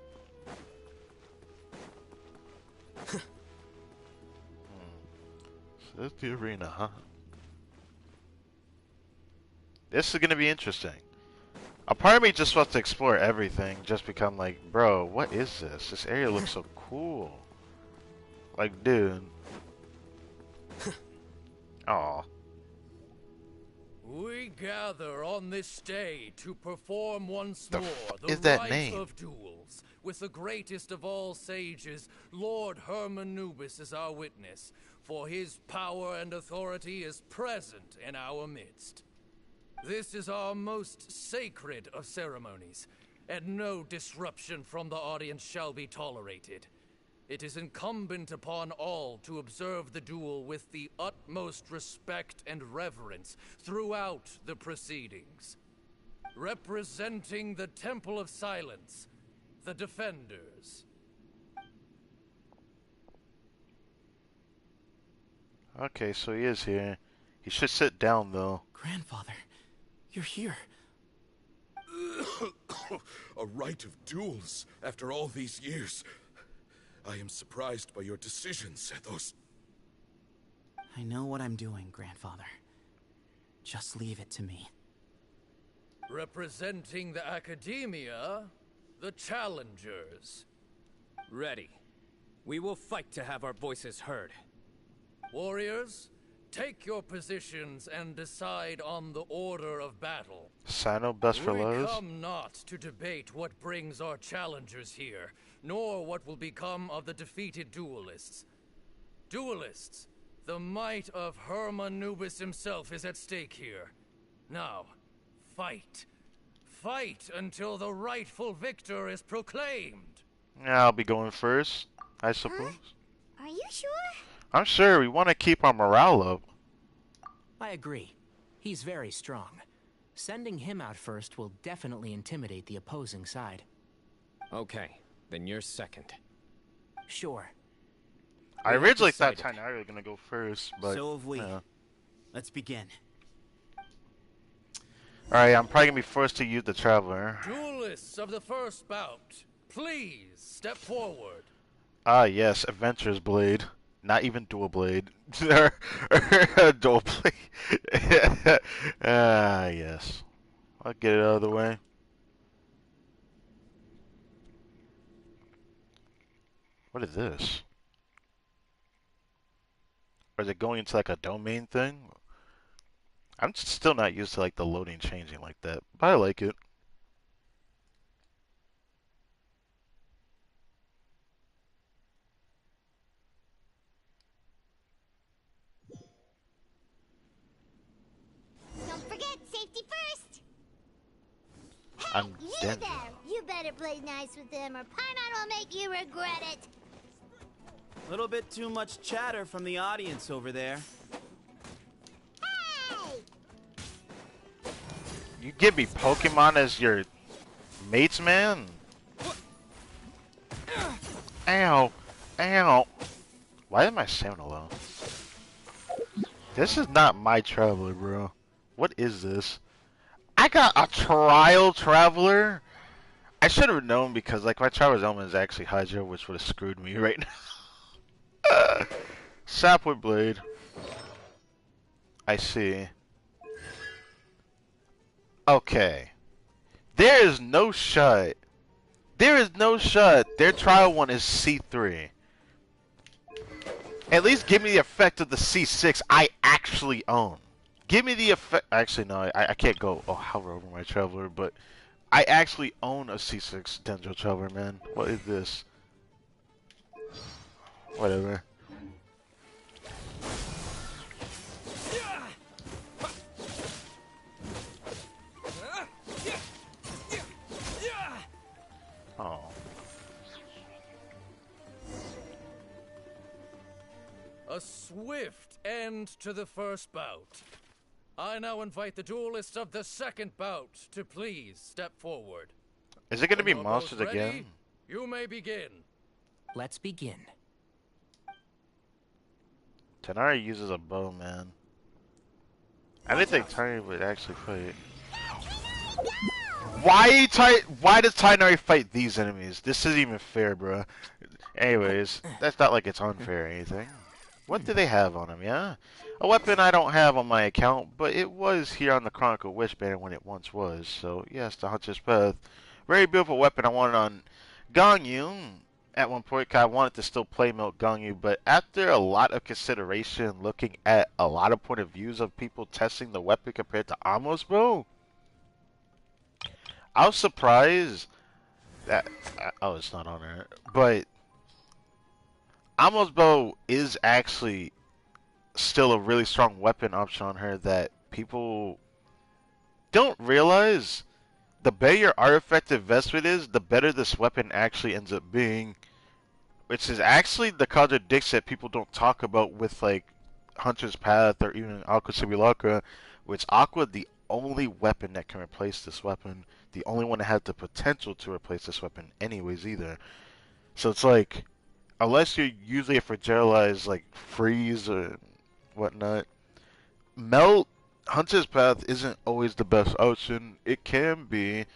Speaker 1: So that's the arena, huh? This is gonna be interesting. A part of me just wants to explore everything, just become like, bro, what is this? This area looks so cool. Like, dude. Aw.
Speaker 19: We gather on this day to perform once more the
Speaker 1: that
Speaker 19: rite
Speaker 1: name?
Speaker 19: of duels, with the greatest of all sages, Lord Hermanubis, as our witness, for his power and authority is present in our midst. This is our most sacred of ceremonies, and no disruption from the audience shall be tolerated. It is incumbent upon all to observe the duel with the utmost respect and reverence throughout the proceedings. Representing the Temple of Silence, the Defenders.
Speaker 1: Okay, so he is here. He should sit down though.
Speaker 15: Grandfather, you're here.
Speaker 18: A rite of duels after all these years. I am surprised by your decision, Sethos.
Speaker 15: I know what I'm doing, Grandfather. Just leave it to me.
Speaker 19: Representing the Academia, the Challengers.
Speaker 5: Ready. We will fight to have our voices heard.
Speaker 19: Warriors, take your positions and decide on the order of battle.
Speaker 1: Cyno, best for
Speaker 19: We
Speaker 1: last.
Speaker 19: come not to debate what brings our challengers here, nor what will become of the defeated duelists. Duelists, the might of Hermanubis himself is at stake here. Now, fight. Fight until the rightful victor is proclaimed.
Speaker 1: Yeah, I'll be going first, I suppose.
Speaker 3: Are you sure?
Speaker 1: I'm sure we want to keep our morale up.
Speaker 8: I agree. He's very strong. Sending him out first will definitely intimidate the opposing side.
Speaker 5: Okay, then you're second.
Speaker 8: Sure.
Speaker 1: I originally thought Tainari was gonna go first, but
Speaker 15: so have we.
Speaker 1: Yeah.
Speaker 15: Let's begin.
Speaker 1: Alright, I'm probably gonna be forced to use the Traveler.
Speaker 19: Duelists of the first bout, please step forward.
Speaker 1: Ah, yes, Adventurer's Blade. Not even Dual Blade. Dual Blade. Ah, yes. I'll get it out of the way. What is this? Or is it going into like a domain thing? I'm still not used to like the loading changing like that, but I like it.
Speaker 3: Don't forget, safety first.
Speaker 1: I'm
Speaker 3: You
Speaker 1: dead.
Speaker 3: there! You better play nice with them or Paimon will make you regret it.
Speaker 15: A little bit too much chatter from the audience over there.
Speaker 3: Hey!
Speaker 1: You give me Pokemon as your mates, man? Ow. Ow. Why am I stamina low? This is not my Traveler, bro. What is this? I got a Trial Traveler? I should have known because, like, my Traveler's element is actually Hydra, which would have screwed me right now. Sapwood Blade. I see. Okay. There is no shot. There is no shot. Their trial one is C3. At least give me the effect of the C6 I actually own. Give me the effect. Actually, no, I can't go. Oh, hover over my Traveler, but I actually own a C6 Dendro Traveler, man. What is this? Whatever. Oh.
Speaker 19: A swift end to the first bout. I now invite the duelists of the second bout to please step forward.
Speaker 1: Is it going to be
Speaker 19: When you're
Speaker 1: monsters
Speaker 19: both ready,
Speaker 1: again?
Speaker 19: You may begin.
Speaker 2: Let's begin.
Speaker 1: Tanari uses a bow, man. I didn't think Tanari would actually fight. Why does Tanari fight these enemies? This isn't even fair, bro. Anyways, that's not like it's unfair or anything. What do they have on him, yeah? A weapon I don't have on my account, but it was here on the Chronicle Wish banner when it once was. So, yes, the Hunter's Path. Very beautiful weapon I wanted on Gangyu at one point, 'cause I wanted to still play Milk Gangyu, but after a lot of consideration, looking at a lot of point of views of people testing the weapon compared to Amos, bro, I was surprised that... Oh, it's not on there. But Amos bow is actually still a really strong weapon option on her that people don't realize. The better your artifact investment is, the better this weapon actually ends up being. Which is actually the contradiction that people don't talk about with like Hunter's Path or even Aqua Simulacra, which Aqua the only weapon that can replace this weapon. The only one that has the potential to replace this weapon anyways either. So it's like, unless you're usually a fragilized like freeze or whatnot, melt Hunter's Path isn't always the best option. It can be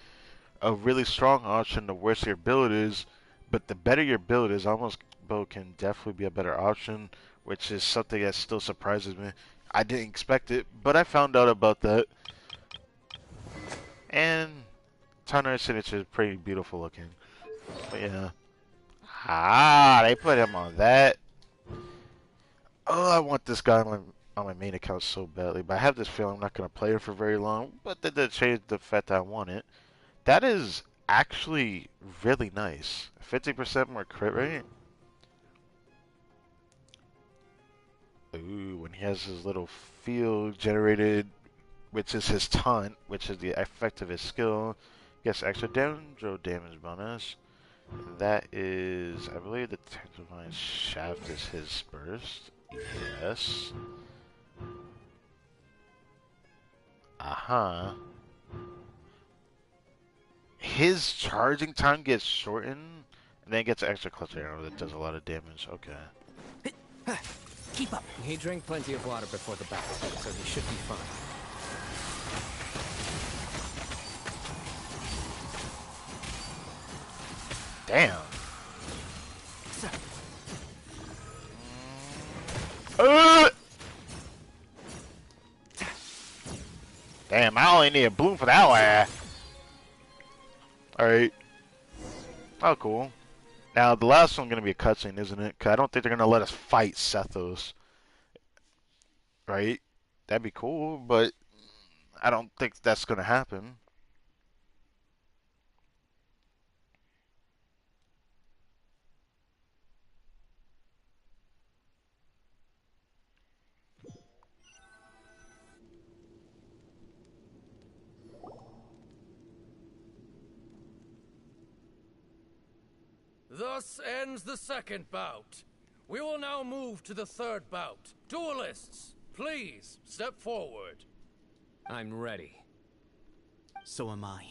Speaker 1: a really strong option the worse your build is, but the better your build is, almost bow can definitely be a better option, which is something that still surprises me. I didn't expect it, but I found out about that. And Tanner's signature is pretty beautiful looking. But yeah. Ah, they put him on that. Oh, I want this guy on my main account so badly, but I have this feeling I'm not going to play it for very long. But that did change the fact that I want it. That is actually really nice. 50% more crit rate. Ooh, when he has his little field generated, which is his taunt, which is the effect of his skill, gets extra Dendro damage bonus. That is, I believe the Tentacline Shaft is his burst. Yes. Uh-huh. His charging time gets shortened, and then gets an extra cluster arrow that does a lot of damage. Okay.
Speaker 2: Keep up.
Speaker 5: He drank plenty of water before the battle, so he should be fine.
Speaker 1: Damn. Damn, I only need a bloom for that one. Alright. Oh, cool. Now, the last one's going to be a cutscene, isn't it? Because I don't think they're going to let us fight Sethos. Right? That'd be cool, but I don't think that's going to happen.
Speaker 19: Thus ends the second bout. We will now move to the third bout. Duelists, please step forward.
Speaker 5: I'm ready.
Speaker 15: So am I.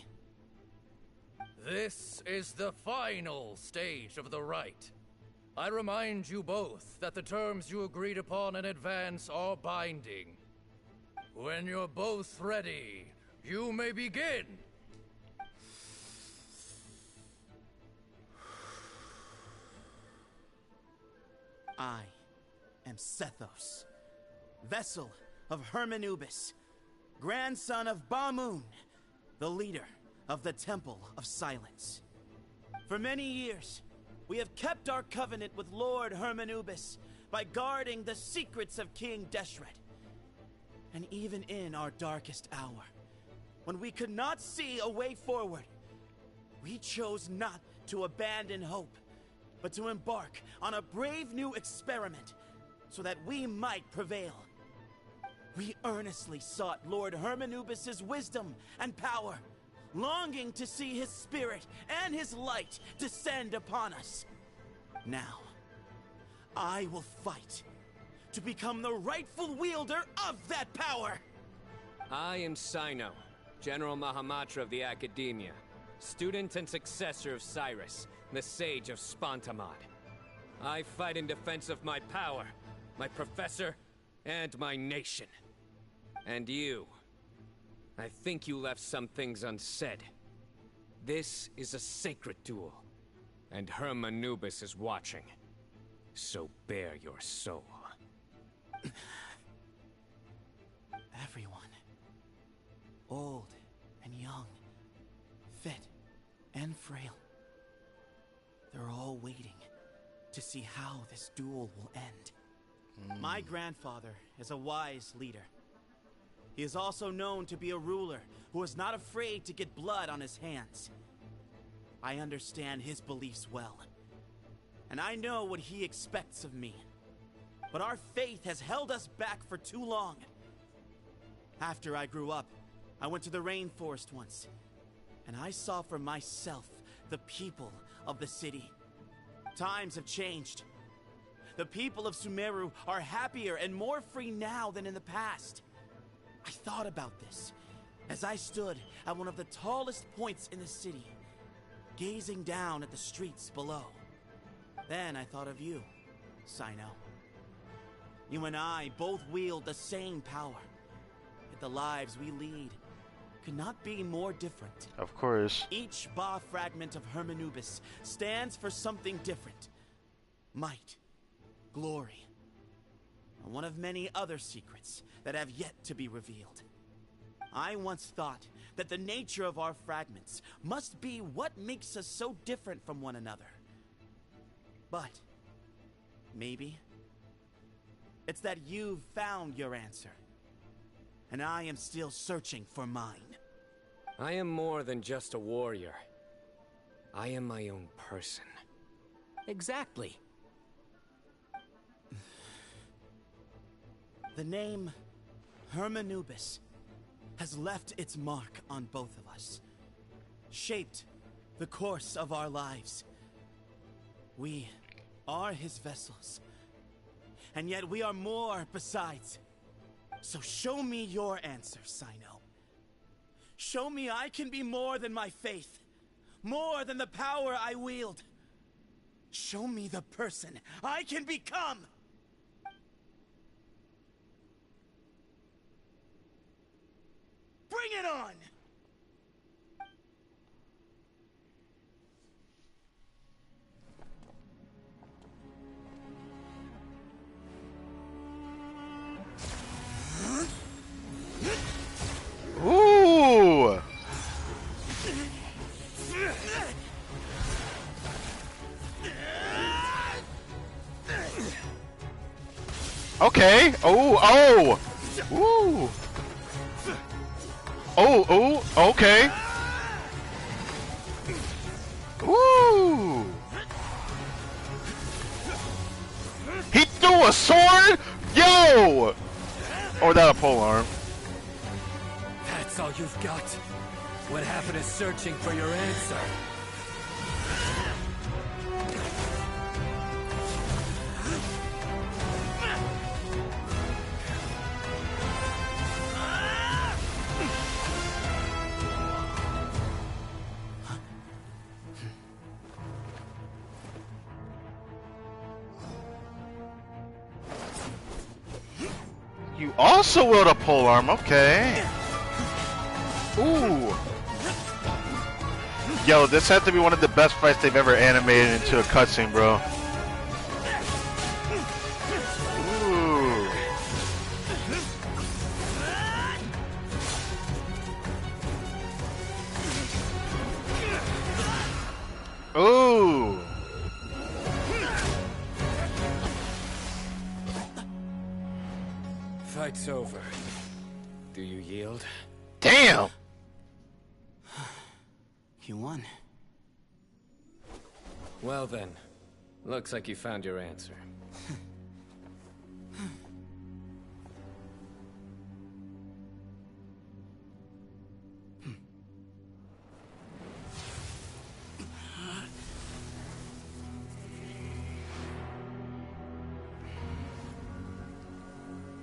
Speaker 19: This is the final stage of the rite. I remind you both that the terms you agreed upon in advance are binding. When you're both ready, you may begin.
Speaker 15: I am Sethos, vessel of Hermanubis, grandson of Bamoon, the leader of the Temple of Silence. For many years, we have kept our covenant with Lord Hermanubis by guarding the secrets of King Deshret. And even in our darkest hour, when we could not see a way forward, we chose not to abandon hope, but to embark on a brave new experiment so that we might prevail. We earnestly sought Lord Hermanubis' wisdom and power, longing to see his spirit and his light descend upon us. Now, I will fight to become the rightful wielder of that power!
Speaker 5: I am Cyno, General Mahamatra of the Academia, student and successor of Cyrus, the Sage of Spantamad. I fight in defense of my power, my professor, and my nation. And you, I think you left some things unsaid. This is a sacred duel, and Hermanubis is watching. So bare your soul.
Speaker 15: Everyone, old and young, fit and frail, they're all waiting to see how this duel will end. My grandfather is a wise leader. He is also known to be a ruler who is not afraid to get blood on his hands. I understand his beliefs well, and I know what he expects of me. But our faith has held us back for too long. After I grew up, I went to the rainforest once, and I saw for myself the people of the city. Times have changed. The people of Sumeru are happier and more free now than in the past. I thought about this as I stood at one of the tallest points in the city, gazing down at the streets below. Then I thought of you, Cyno. You and I both wield the same power, yet the lives we lead could not be more different.
Speaker 1: Of course.
Speaker 15: Each Ba fragment of Hermanubis stands for something different. Might, glory, and one of many other secrets that have yet to be revealed. I once thought that the nature of our fragments must be what makes us so different from one another. But maybe it's that you've found your answer, and I am still searching for mine.
Speaker 5: I am more than just a warrior. I am my own person.
Speaker 8: Exactly.
Speaker 15: The name Hermanubis has left its mark on both of us, shaped the course of our lives. We are his vessels, and yet we are more besides. So show me your answer, Cyno. Show me I can be more than my faith, more than the power I wield. Show me the person I can become! Bring it on!
Speaker 1: Ooh! Okay. Oh, oh! Ooh! Oh, oh, okay. Ooh! He threw a sword? Yo! Or that a polearm.
Speaker 5: That's all you've got? What happened to searching for your answer?
Speaker 1: You also wield a polearm, okay. Ooh. Yo, this had to be one of the best fights they've ever animated into a cutscene, bro. Ooh. Ooh.
Speaker 5: fight's over. Do you yield?
Speaker 1: Damn!
Speaker 15: You won.
Speaker 5: Well then, looks like you found your answer.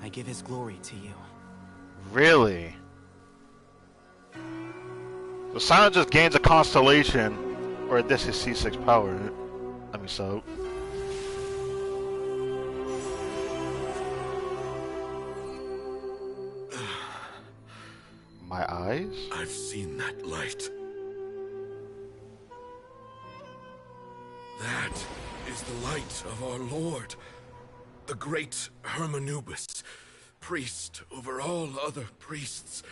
Speaker 15: I give his glory to you.
Speaker 1: Really? So Cyno just gains a constellation, or this is C6 power. I mean, so. My eyes?
Speaker 18: I've seen that light. That is the light of our Lord, the great Hermanubis, priest over all other priests.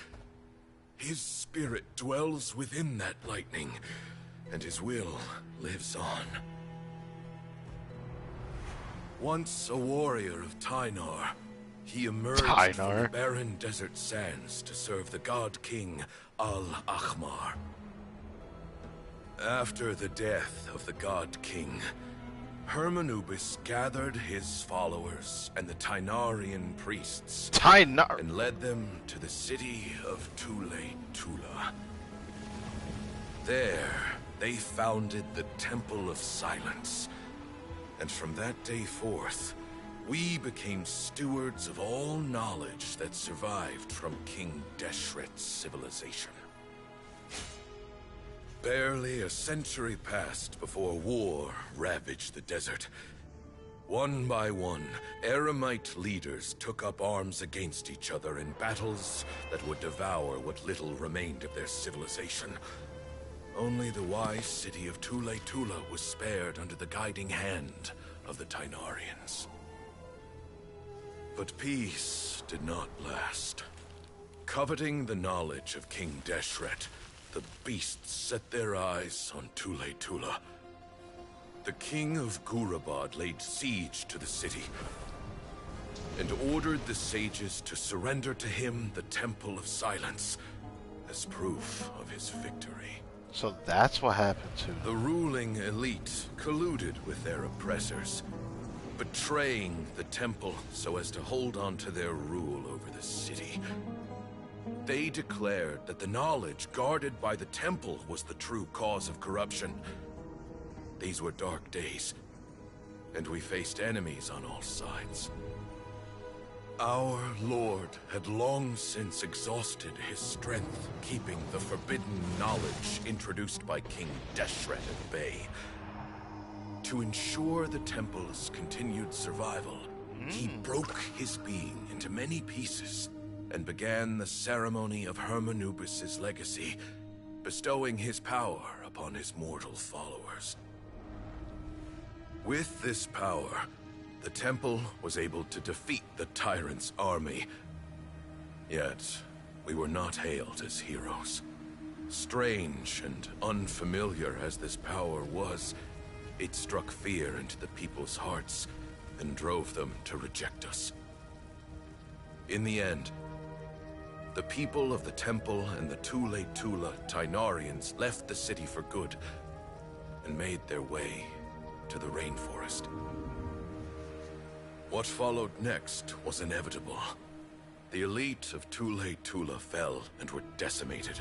Speaker 18: His spirit dwells within that lightning, and his will lives on. Once a warrior of Tynar, he emerged from the barren desert sands to serve the god king Al-Ahmar. After the death of the god king, Hermanubis gathered his followers and the Tynarian priests and led them to the city of Tule-Tula. There, they founded the Temple of Silence, and from that day forth, we became stewards of all knowledge that survived from King Deshret's civilization. Barely a century passed before war ravaged the desert. One by one, Eremite leaders took up arms against each other in battles that would devour what little remained of their civilization. Only the wise city of Tule-Tula was spared under the guiding hand of the Tynarians. But peace did not last. Coveting the knowledge of King Deshret, the beasts set their eyes on Tule-Tula. The king of Gurabad laid siege to the city and ordered the sages to surrender to him the Temple of Silence as proof of his victory.
Speaker 1: So that's what happened to
Speaker 18: the ruling elite colluded with their oppressors, betraying the temple so as to hold on to their rule over the city. They declared that the knowledge guarded by the temple was the true cause of corruption. These were dark days, and we faced enemies on all sides. Our Lord had long since exhausted his strength, keeping the forbidden knowledge introduced by King Deshret at bay. To ensure the temple's continued survival, he broke his being into many pieces and began the ceremony of Hermanubis' legacy, bestowing his power upon his mortal followers. With this power, the temple was able to defeat the tyrant's army. Yet, we were not hailed as heroes. Strange and unfamiliar as this power was, it struck fear into the people's hearts and drove them to reject us. In the end, the people of the temple and the Tule-Tula Tynarians left the city for good and made their way to the rainforest. What followed next was inevitable. The elite of Tule-Tula fell and were decimated.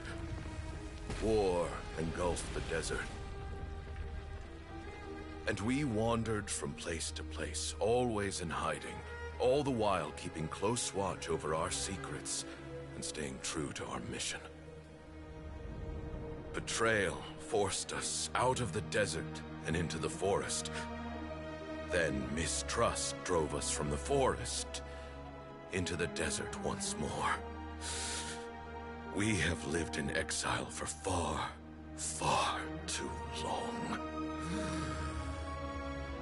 Speaker 18: War engulfed the desert. And we wandered from place to place, always in hiding, all the while keeping close watch over our secrets and staying true to our mission. Betrayal forced us out of the desert and into the forest. Then mistrust drove us from the forest into the desert once more. We have lived in exile for far, far too long.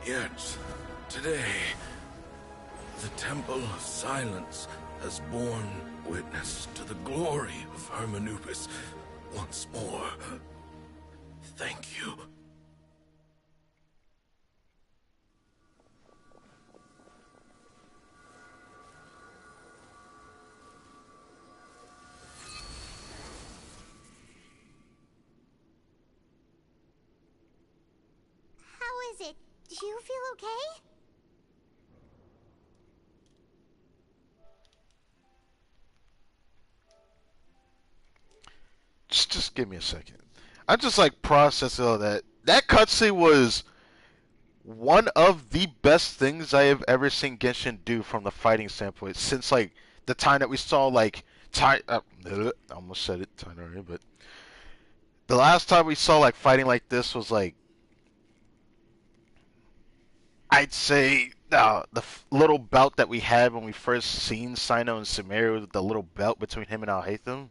Speaker 18: Yet, today, the Temple of Silence has borne witness to the glory of Hermanubis once more. Thank you.
Speaker 3: you feel okay?
Speaker 1: Just give me a second. I'm just like processing all that. That cutscene was one of the best things I have ever seen Genshin do from the fighting standpoint since like the time that we saw like I almost said it time already, but the last time we saw like fighting like this was like I'd say little belt that we had when we first seen Cyno and Sumeru, the little belt between him and Alhaitham.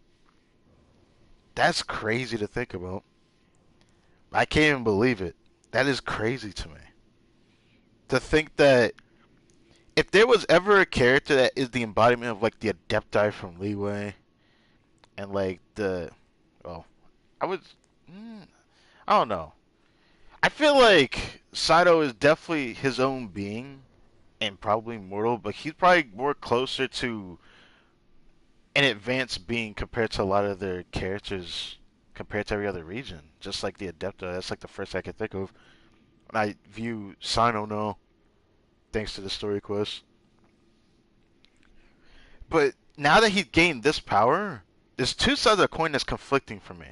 Speaker 1: That's crazy to think about. I can't even believe it. That is crazy to me. To think that if there was ever a character that is the embodiment of like the Adepti from Leeway and like well, I was, I don't know. I feel like Cyno is definitely his own being and probably mortal, but he's probably more closer to an advanced being compared to a lot of their characters compared to every other region. Just like the Adepta, that's like the first I could think of. And I view Cyno now, thanks to the story quest. But now that he's gained this power, there's two sides of the coin that's conflicting for me.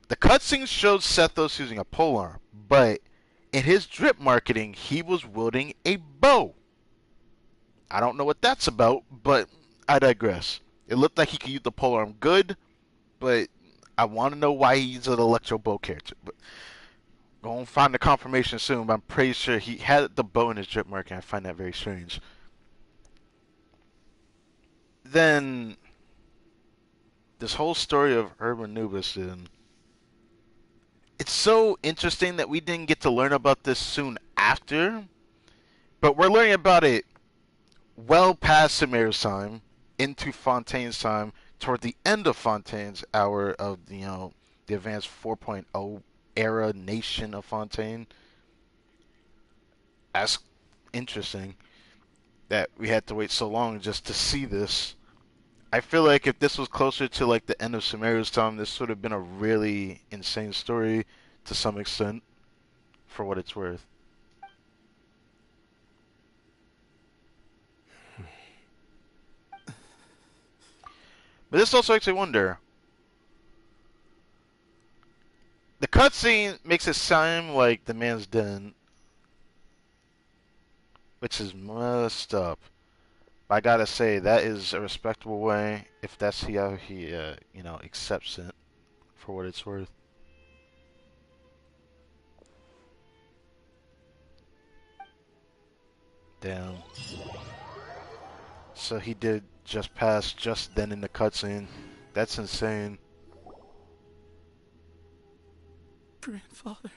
Speaker 1: The cutscene showed Sethos using a polearm, but in his drip marketing, he was wielding a bow. I don't know what that's about, but I digress. It looked like he could use the polearm good, but I want to know why he's an electro bow character. But gonna find the confirmation soon, but I'm pretty sure he had the bow in his drip marking. I find that very strange. Then this whole story of Urban Nubis, and it's so interesting that we didn't get to learn about this soon after, but we're learning about it well past Sumeru's time, into Fontaine's time, toward the end of Fontaine's hour of the advanced 4.0 era nation of Fontaine. That's interesting that we had to wait so long just to see this. I feel like if this was closer to like the end of Sumeru's time, this would have been a really insane story to some extent, for what it's worth. But this also makes me wonder. The cutscene makes it sound like the man's dead, which is messed up. But I gotta say, that is a respectable way if that's how he, accepts it for what it's worth. Damn. So he did just pass just then in the cutscene. That's insane.
Speaker 15: Grandfather.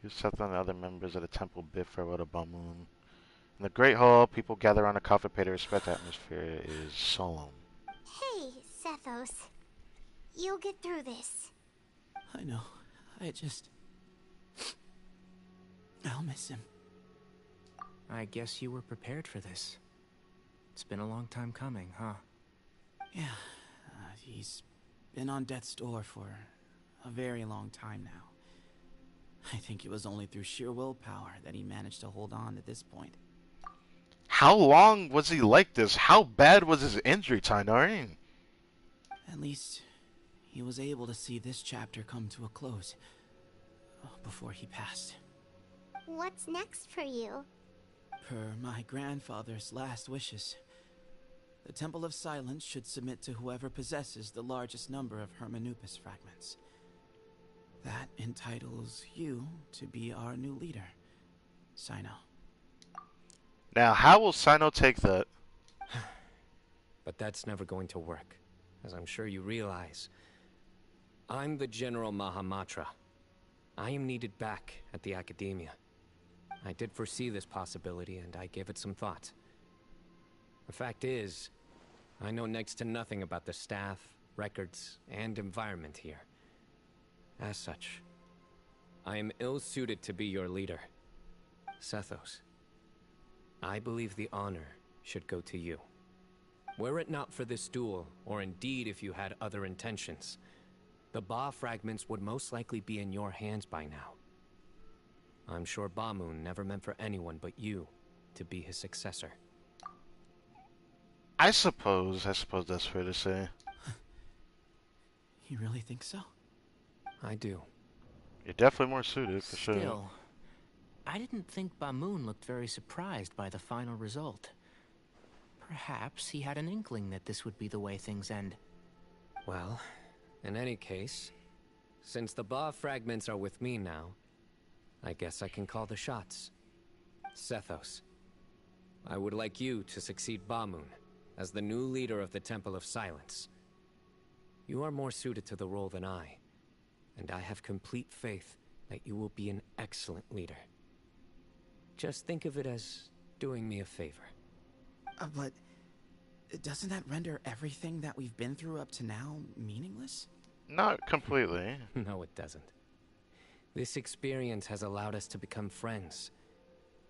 Speaker 1: You Seth and the other members of the temple bid farewell to Bamun. In the Great Hall, people gather around a coffin pay to respect. The atmosphere is solemn.
Speaker 3: Hey, Sethos. You'll get through this.
Speaker 15: I know. I'll miss him.
Speaker 8: I guess you were prepared for this. It's been a long time coming, huh?
Speaker 15: Yeah. He's been on death's door for a very long time now. I think it was only through sheer willpower that he managed to hold on to this point.
Speaker 1: How long was he like this? How bad was his injury, Tainari?
Speaker 15: At least he was able to see this chapter come to a close before he passed.
Speaker 3: What's next for you?
Speaker 15: Per my grandfather's last wishes, the Temple of Silence should submit to whoever possesses the largest number of Hermanupis fragments. That entitles you to be our new leader, Cyno.
Speaker 1: Now, how will Cyno take that?
Speaker 5: But that's never going to work, as I'm sure you realize. I'm the General Mahamatra. I am needed back at the Academia. I did foresee this possibility, and I gave it some thought. The fact is, I know next to nothing about the staff, records, and environment here. As such, I am ill-suited to be your leader. Sethos, I believe the honor should go to you. Were it not for this duel, or indeed if you had other intentions, the Ba fragments would most likely be in your hands by now. I'm sure Bamoon never meant for anyone but you to be his successor.
Speaker 1: I suppose that's fair to say.
Speaker 15: You really think so?
Speaker 5: I do.
Speaker 1: You're definitely more suited, for sure.
Speaker 8: Still, I didn't think Bamoon looked very surprised by the final result. Perhaps he had an inkling that this would be the way things end.
Speaker 5: Well, in any case, since the Ba fragments are with me now, I guess I can call the shots. Sethos, I would like you to succeed Bamoon as the new leader of the Temple of Silence. You are more suited to the role than I, and I have complete faith that you will be an excellent leader. Just think of it as doing me a favor.
Speaker 15: But doesn't that render everything that we've been through up to now meaningless?
Speaker 1: Not completely.
Speaker 5: No, it doesn't. This experience has allowed us to become friends,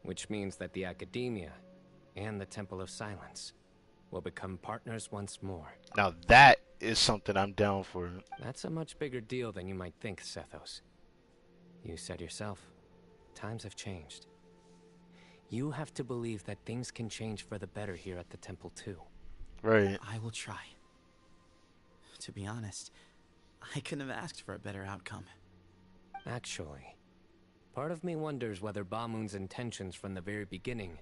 Speaker 5: which means that the Academia and the Temple of Silence will become partners once more.
Speaker 1: Now that is something I'm down for.
Speaker 5: That's a much bigger deal than you might think, Sethos. You said yourself, times have changed. You have to believe that things can change for the better here at the temple too.
Speaker 1: Right.
Speaker 15: I will try. To be honest, I couldn't have asked for a better outcome.
Speaker 5: Actually, part of me wonders whether Bamoon's intentions from the very beginning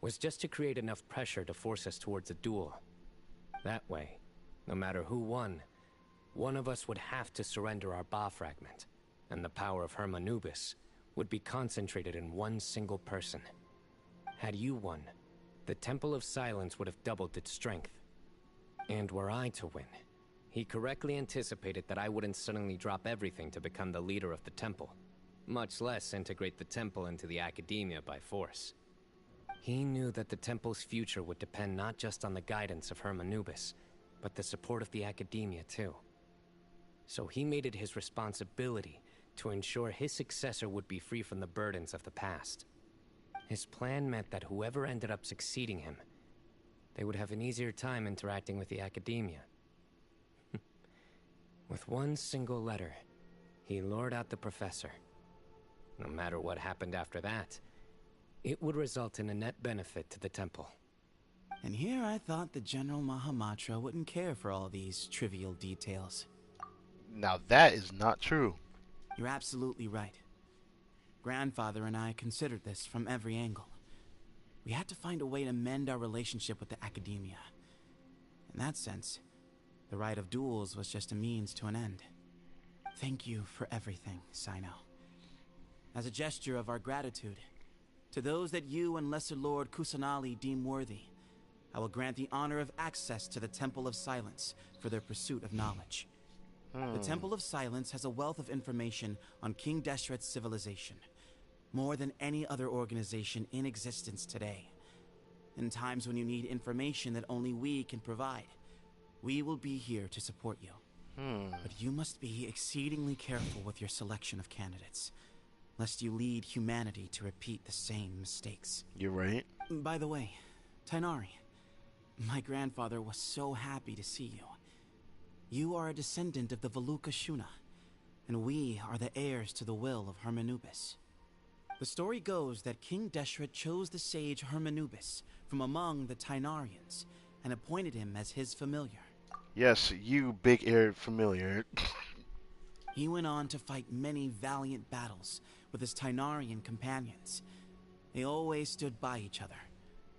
Speaker 5: was just to create enough pressure to force us towards a duel. That way, no matter who won, one of us would have to surrender our Ba fragment, and the power of Hermanubis would be concentrated in one single person. Had you won, the Temple of Silence would have doubled its strength. And were I to win, he correctly anticipated that I wouldn't suddenly drop everything to become the leader of the temple, much less integrate the temple into the Academia by force. He knew that the temple's future would depend not just on the guidance of Hermanubis, but the support of the Academia too. So he made it his responsibility to ensure his successor would be free from the burdens of the past. His plan meant that whoever ended up succeeding him, they would have an easier time interacting with the Academia. With one single letter, he lured out the professor. No matter what happened after that, it would result in a net benefit to the temple.
Speaker 15: And here I thought the General Mahamatra wouldn't care for all these trivial details.
Speaker 1: Now that is not true.
Speaker 15: You're absolutely right. Grandfather and I considered this from every angle. We had to find a way to mend our relationship with the Academia. In that sense, the right of duels was just a means to an end. Thank you for everything, Cyno. As a gesture of our gratitude, to those that you and Lesser Lord Kusanali deem worthy, I will grant the honor of access to the Temple of Silence for their pursuit of knowledge. The Temple of Silence has a wealth of information on King Deshret's civilization, more than any other organization in existence today. In times when you need information that only we can provide, we will be here to support you. But you must be exceedingly careful with your selection of candidates, lest you lead humanity to repeat the same mistakes.
Speaker 1: You're right.
Speaker 15: By the way, Tainari, my grandfather was so happy to see you. You are a descendant of the Veluka Shuna, and we are the heirs to the will of Hermanubis. The story goes that King Deshret chose the sage Hermanubis from among the Tainarians and appointed him as his familiar.
Speaker 1: Yes, you big-eared familiar.
Speaker 15: He went on to fight many valiant battles with his Tainarian companions. They always stood by each other,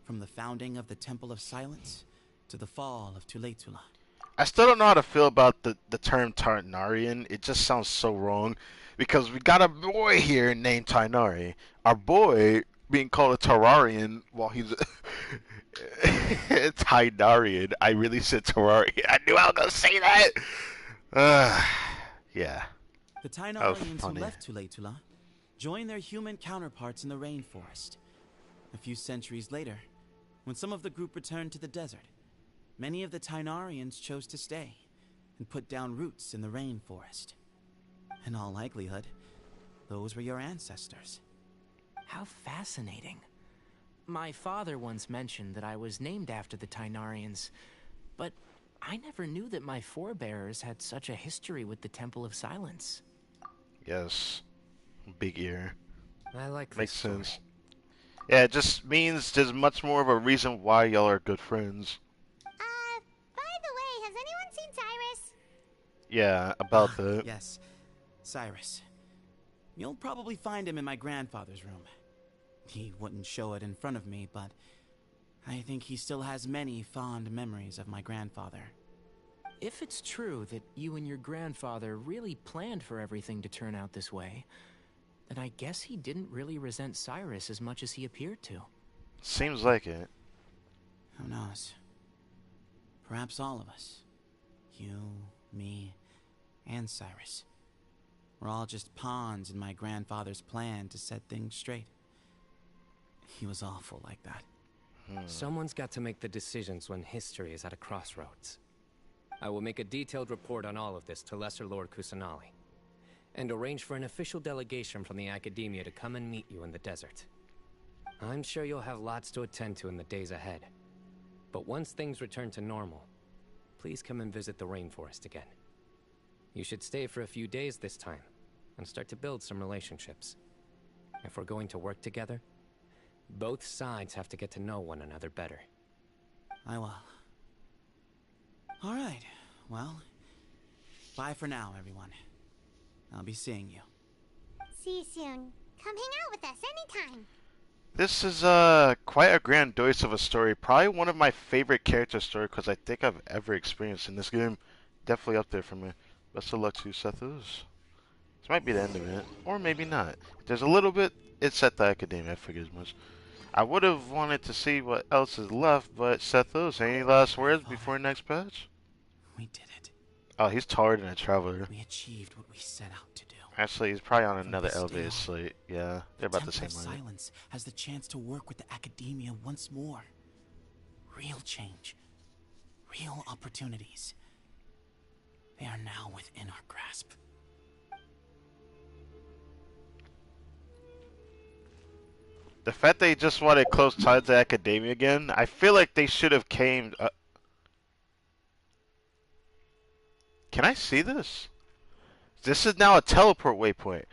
Speaker 15: from the founding of the Temple of Silence to the fall of Tuletula.
Speaker 1: I still don't know how to feel about the term Tainarian. It just sounds so wrong. Because we got a boy here named Tainari. Our boy being called a Terrarian while he's Tainarian. I really said Terrarian. I knew I was going to say that. Yeah.
Speaker 15: The Tainarians who left Tuletula joined their human counterparts in the rainforest. A few centuries later, when some of the group returned to the desert, many of the Tainarians chose to stay and put down roots in the rainforest. In all likelihood, those were your ancestors.
Speaker 8: How fascinating. My father once mentioned that I was named after the Tainarians, but I never knew that my forebears had such a history with the Temple of Silence.
Speaker 1: Yes. Big ear.
Speaker 5: I like
Speaker 1: Makes
Speaker 5: this story.
Speaker 1: sense. Yeah, it just means there's much more of a reason why y'all are good friends.
Speaker 3: By the way, has anyone seen Cyrus?
Speaker 1: Yeah, about that.
Speaker 15: Yes, Cyrus. You'll probably find him in my grandfather's room. He wouldn't show it in front of me, but I think he still has many fond memories of my grandfather.
Speaker 8: If it's true that you and your grandfather really planned for everything to turn out this way, then I guess he didn't really resent Cyrus as much as he appeared to.
Speaker 1: Seems like it.
Speaker 15: Who knows? Perhaps all of us. You, me, and Cyrus. We're all just pawns in my grandfather's plan to set things straight. He was awful like that.
Speaker 5: Someone's got to make the decisions when history is at a crossroads. I will make a detailed report on all of this to Lesser Lord Kusanali, and arrange for an official delegation from the Academia to come and meet you in the desert. I'm sure you'll have lots to attend to in the days ahead. But once things return to normal, please come and visit the rainforest again. You should stay for a few days this time, and start to build some relationships. If we're going to work together, both sides have to get to know one another better.
Speaker 15: I will. Alright, well, bye for now, everyone. I'll be seeing you.
Speaker 3: See you soon. Come hang out with us anytime.
Speaker 1: This is quite a grand dose of a story. Probably one of my favorite character stories because I think I've ever experienced in this game. Definitely up there for me. Best of luck to you, Sethos. This might be the end of it, or maybe not. If there's a little bit, it's at the Academia. I figured as much. I would have wanted to see what else is left, but Sethos, any last words before next patch?
Speaker 15: We did it.
Speaker 1: Oh, he's taller than a traveler.
Speaker 15: We achieved what we set out to do.
Speaker 1: Actually, he's probably on another elevated slate. Yeah, they're about the same
Speaker 15: Temple of
Speaker 1: height.
Speaker 15: Silence has the chance to work with the Academia once more. Real change. Real opportunities. They are now within our grasp.
Speaker 1: The fact they just wanted close ties to Academia again, I feel like they should have came... Can I see this? This is now a teleport waypoint.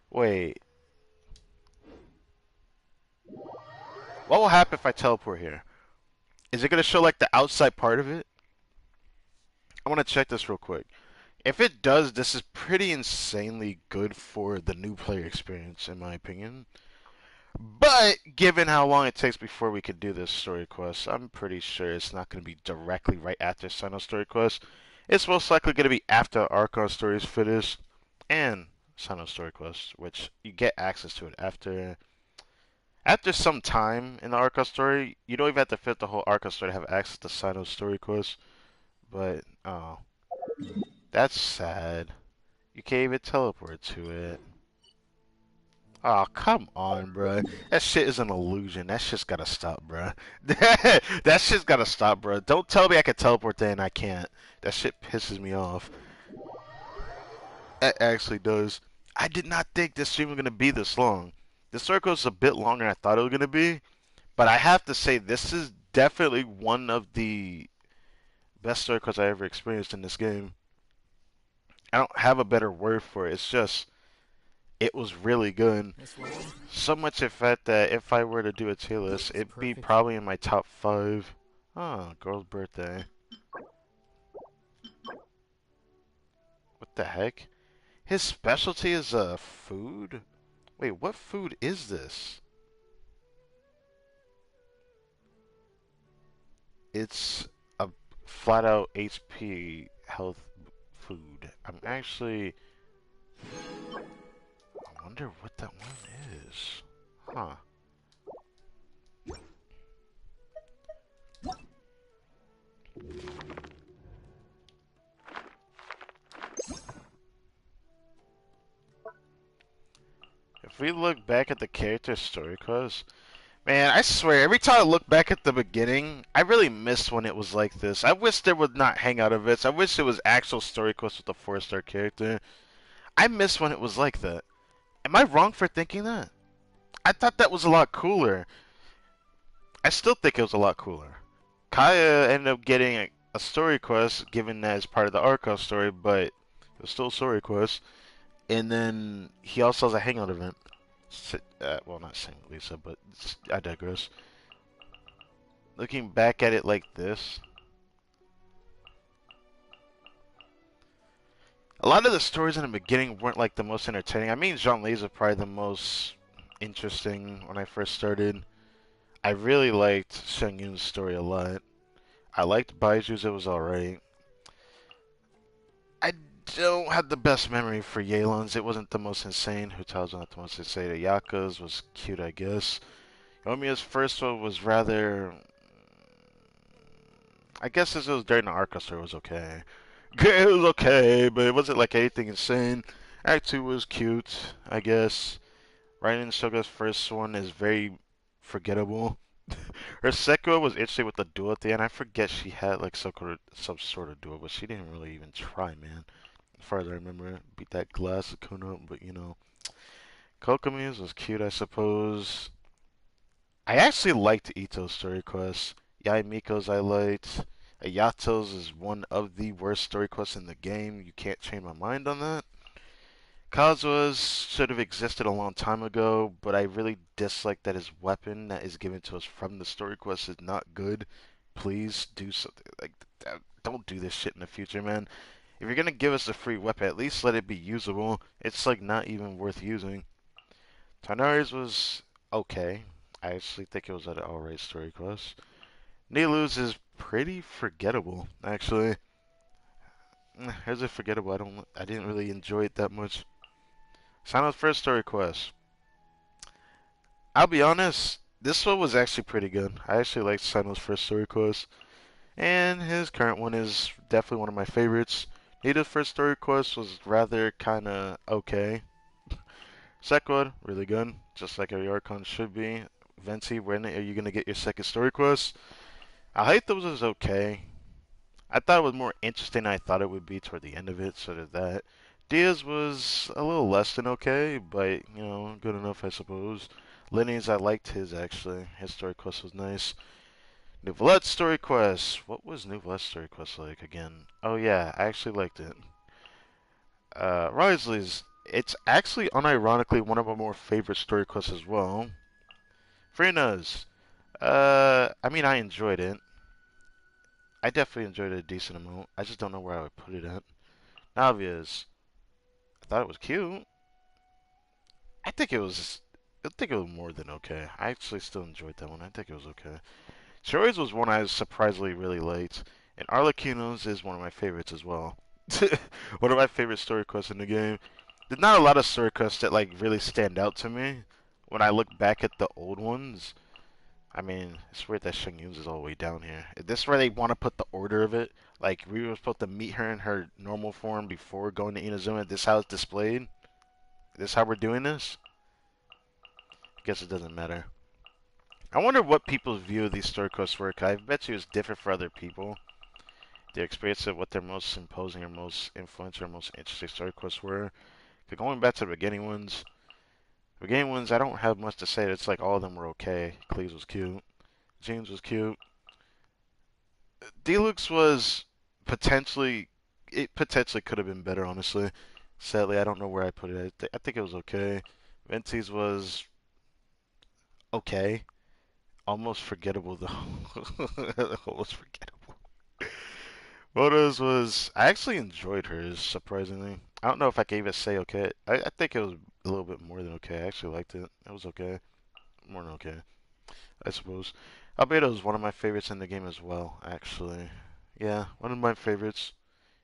Speaker 1: Wait. What will happen if I teleport here? Is it going to show like the outside part of it? I want to check this real quick. If it does, this is pretty insanely good for the new player experience, in my opinion. But, given how long it takes before we could do this story quest, I'm pretty sure it's not going to be directly right after Cyno story quest. It's most likely going to be after Archon stories finished and Cyno story quest, which you get access to it after some time in the Archon story. You don't even have to fit the whole Archon story to have access to Cyno story quest. But, oh, that's sad. You can't even teleport to it. Oh, come on, bruh. That shit is an illusion. That shit's gotta stop, bruh. That shit's gotta stop, bruh. Don't tell me I can teleport there and I can't. That shit pisses me off. It actually does. I did not think this stream was gonna be this long. The circle is a bit longer than I thought it was gonna be. But I have to say, this is definitely one of the best circles I ever experienced in this game. I don't have a better word for it. It's just... it was really good. So much in fact that if I were to do a tier list, it'd be probably in my top 5. Oh, girl's birthday. What the heck? His specialty is food? Wait, what food is this? It's a flat out HP health food. I'm actually... I wonder what that one is. Huh. If we look back at the character story quest, man, I swear, every time I look back at the beginning, I really miss when it was like this. I wish there would not hangout events. I wish it was actual story quest with a 4-star character. I miss when it was like that. Am I wrong for thinking that? I thought that was a lot cooler. I still think it was a lot cooler. Kaya ended up getting a story quest given as part of the Arca story, but it was still a story quest. And then he also has a hangout event. Well, not same with Lisa, but I digress. Looking back at it like this, a lot of the stories in the beginning weren't like the most entertaining. I mean, Jean Lay's are probably the most interesting when I first started. I really liked Sheng Yun's story a lot. I liked Baiju's, it was alright. I don't have the best memory for Yelan's. It wasn't the most insane. Hutao's not the most insane. Ayaka's was cute, I guess. Yomiya's first one was rather... I guess this was during the Arca story, it was okay. It was okay, but it wasn't like anything insane. Act 2 was cute, I guess. Rainen Shoga's first one is very forgettable. Her second one was interesting with the duel at the end. I forget she had like some sort of duel, but she didn't really even try, man. As far as I remember, beat that glass Akuna, but you know. Kokomi's was cute, I suppose. I actually liked Ito's story quest. Yai Miko's I liked. Ayato's is one of the worst story quests in the game. You can't change my mind on that. Kazua's should have existed a long time ago, but I really dislike that his weapon that is given to us from the story quest is not good. Please do something like that. Don't do this shit in the future, man. If you're gonna give us a free weapon, at least let it be usable. It's like not even worth using. Tanari's was okay. I actually think it was an alright story quest. Nilu's is pretty forgettable, actually. How's it forgettable? I didn't really enjoy it that much. Cyno's first story quest. I'll be honest, this one was actually pretty good. I actually liked Cyno's first story quest. And his current one is definitely one of my favorites. Nita's first story quest was rather kinda okay. Second one, really good. Just like every Archon should be. Venti, when are you gonna get your second story quest? Alhaith's was okay. I thought it was more interesting than I thought it would be toward the end of it, so did that. Diaz was a little less than okay, but, you know, good enough, I suppose. Lenny's, I liked his, actually. His story quest was nice. Nouvelette's story quest. What was Nouvelette's story quest like, again? Oh, yeah, I actually liked it. Risley's, it's actually, unironically, one of my more favorite story quests as well. Freena's, I mean, I enjoyed it. I definitely enjoyed it a decent amount. I just don't know where I would put it at. Navia's, I thought it was cute. I think it was more than okay. I actually still enjoyed that one. I think it was okay. Shori's was one I surprisingly really liked. And Arlecchino's is one of my favorites as well. One of my favorite story quests in the game. There's not a lot of story quests that like really stand out to me when I look back at the old ones. I mean, it's weird that Sheng Yun's is all the way down here. Is this where they want to put the order of it? Like, we were supposed to meet her in her normal form before going to Inazuma. This how it's displayed? Is this how we're doing this? I guess it doesn't matter. I wonder what people's view of these story quests were. I bet you it's different for other people. Their experience of what their most imposing or most influential or most interesting story quests were. But going back to the beginning ones, I don't have much to say. It's like all of them were okay. Cleves was cute. James was cute. Deluxe was potentially, it potentially could have been better, honestly. Sadly, I don't know where I put it. I think it was okay. Venti's was okay. Almost forgettable, though. Almost forgettable. Moto's was, I actually enjoyed hers, surprisingly. I don't know if I gave it say okay. I think it was a little bit more than okay. I actually liked it. It was okay. More than okay, I suppose. Albedo is one of my favorites in the game as well, actually. Yeah, one of my favorites.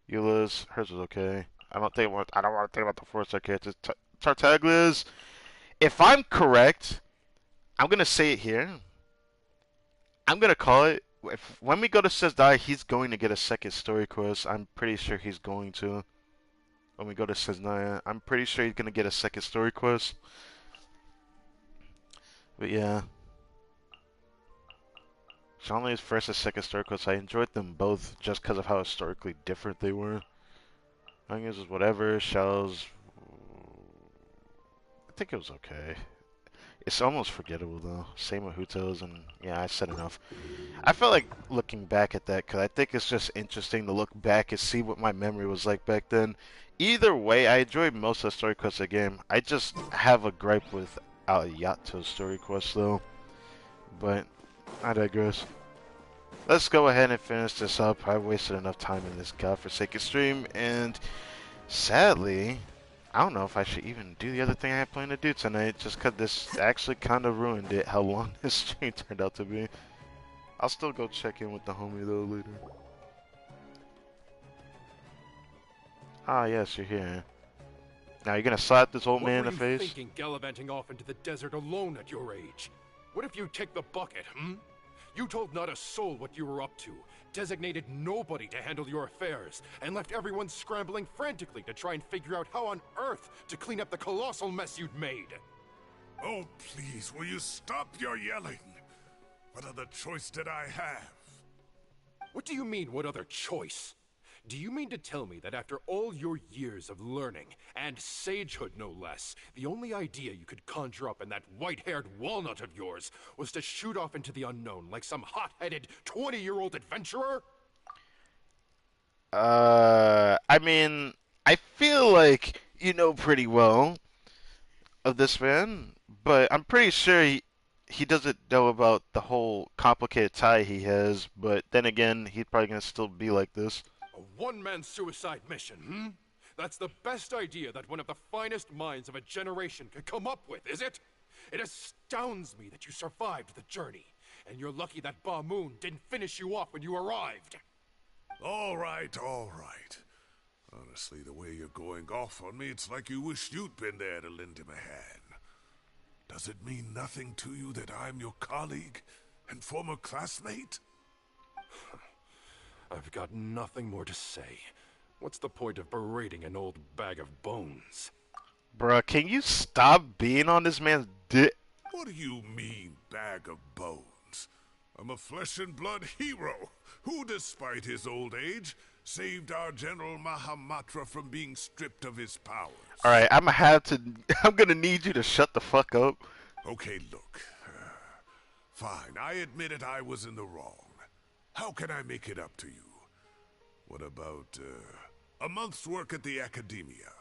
Speaker 1: Eula's, hers was okay. I don't want to think about the four-star characters. Tartaglia's, if I'm correct, I'm gonna say it here. I'm gonna call it. When we go to Sezdai, he's going to get a second story quest. I'm pretty sure he's going to. When we go to Seznaya, I'm pretty sure he's gonna get a second story quest. But yeah. Shanley's first and second story quests, I enjoyed them both just because of how historically different they were. Youngins was whatever. Shells, I think it was okay. It's almost forgettable though. Same with Hutos, and yeah, I said enough. I felt like looking back at that because I think it's just interesting to look back and see what my memory was like back then. Either way, I enjoyed most of the story quests of the game. I just have a gripe with Yato's story quest though. But I digress. Let's go ahead and finish this up. I wasted enough time in this godforsaken stream, and sadly, I don't know if I should even do the other thing I had planned to do tonight, just because this actually kind of ruined it, how long this stream turned out to be. I'll still go check in with the homie though later. Ah, yes, you're here. Now you're gonna slap this old man in the face?
Speaker 11: What were you thinking, gallivanting off into the desert alone at your age? What if you take the bucket, You told not a soul what you were up to, designated nobody to handle your affairs, and left everyone scrambling frantically to try and figure out how on earth to clean up the colossal mess you'd made.
Speaker 4: Oh, please, will you stop your yelling? What other choice did I have?
Speaker 11: What do you mean, what other choice? Do you mean to tell me that after all your years of learning, and sagehood no less, the only idea you could conjure up in that white-haired walnut of yours was to shoot off into the unknown like some hot-headed 20-year-old adventurer?
Speaker 1: I mean, I feel like you know pretty well of this man, but I'm pretty sure he doesn't know about the whole complicated tie he has, but then again, he's probably gonna still be like this.
Speaker 11: A one-man suicide mission, That's the best idea that one of the finest minds of a generation could come up with, is it? It astounds me that you survived the journey, and you're lucky that Ba Moon didn't finish you off when you arrived.
Speaker 4: All right, all right. Honestly, the way you're going off on me, it's like you wish you'd been there to lend him a hand. Does it mean nothing to you that I'm your colleague and former classmate?
Speaker 11: I've got nothing more to say. What's the point of berating an old bag of bones?
Speaker 1: Bruh, can you stop being on this man's dick?
Speaker 4: What do you mean, bag of bones? I'm a flesh and blood hero who, despite his old age, saved our General Mahamatra from being stripped of his powers.
Speaker 1: Alright, I'm gonna need you to shut the fuck up.
Speaker 4: Okay, look. Fine, I admit it, I was in the wrong. How can I make it up to you? What about, a month's work at the Academia?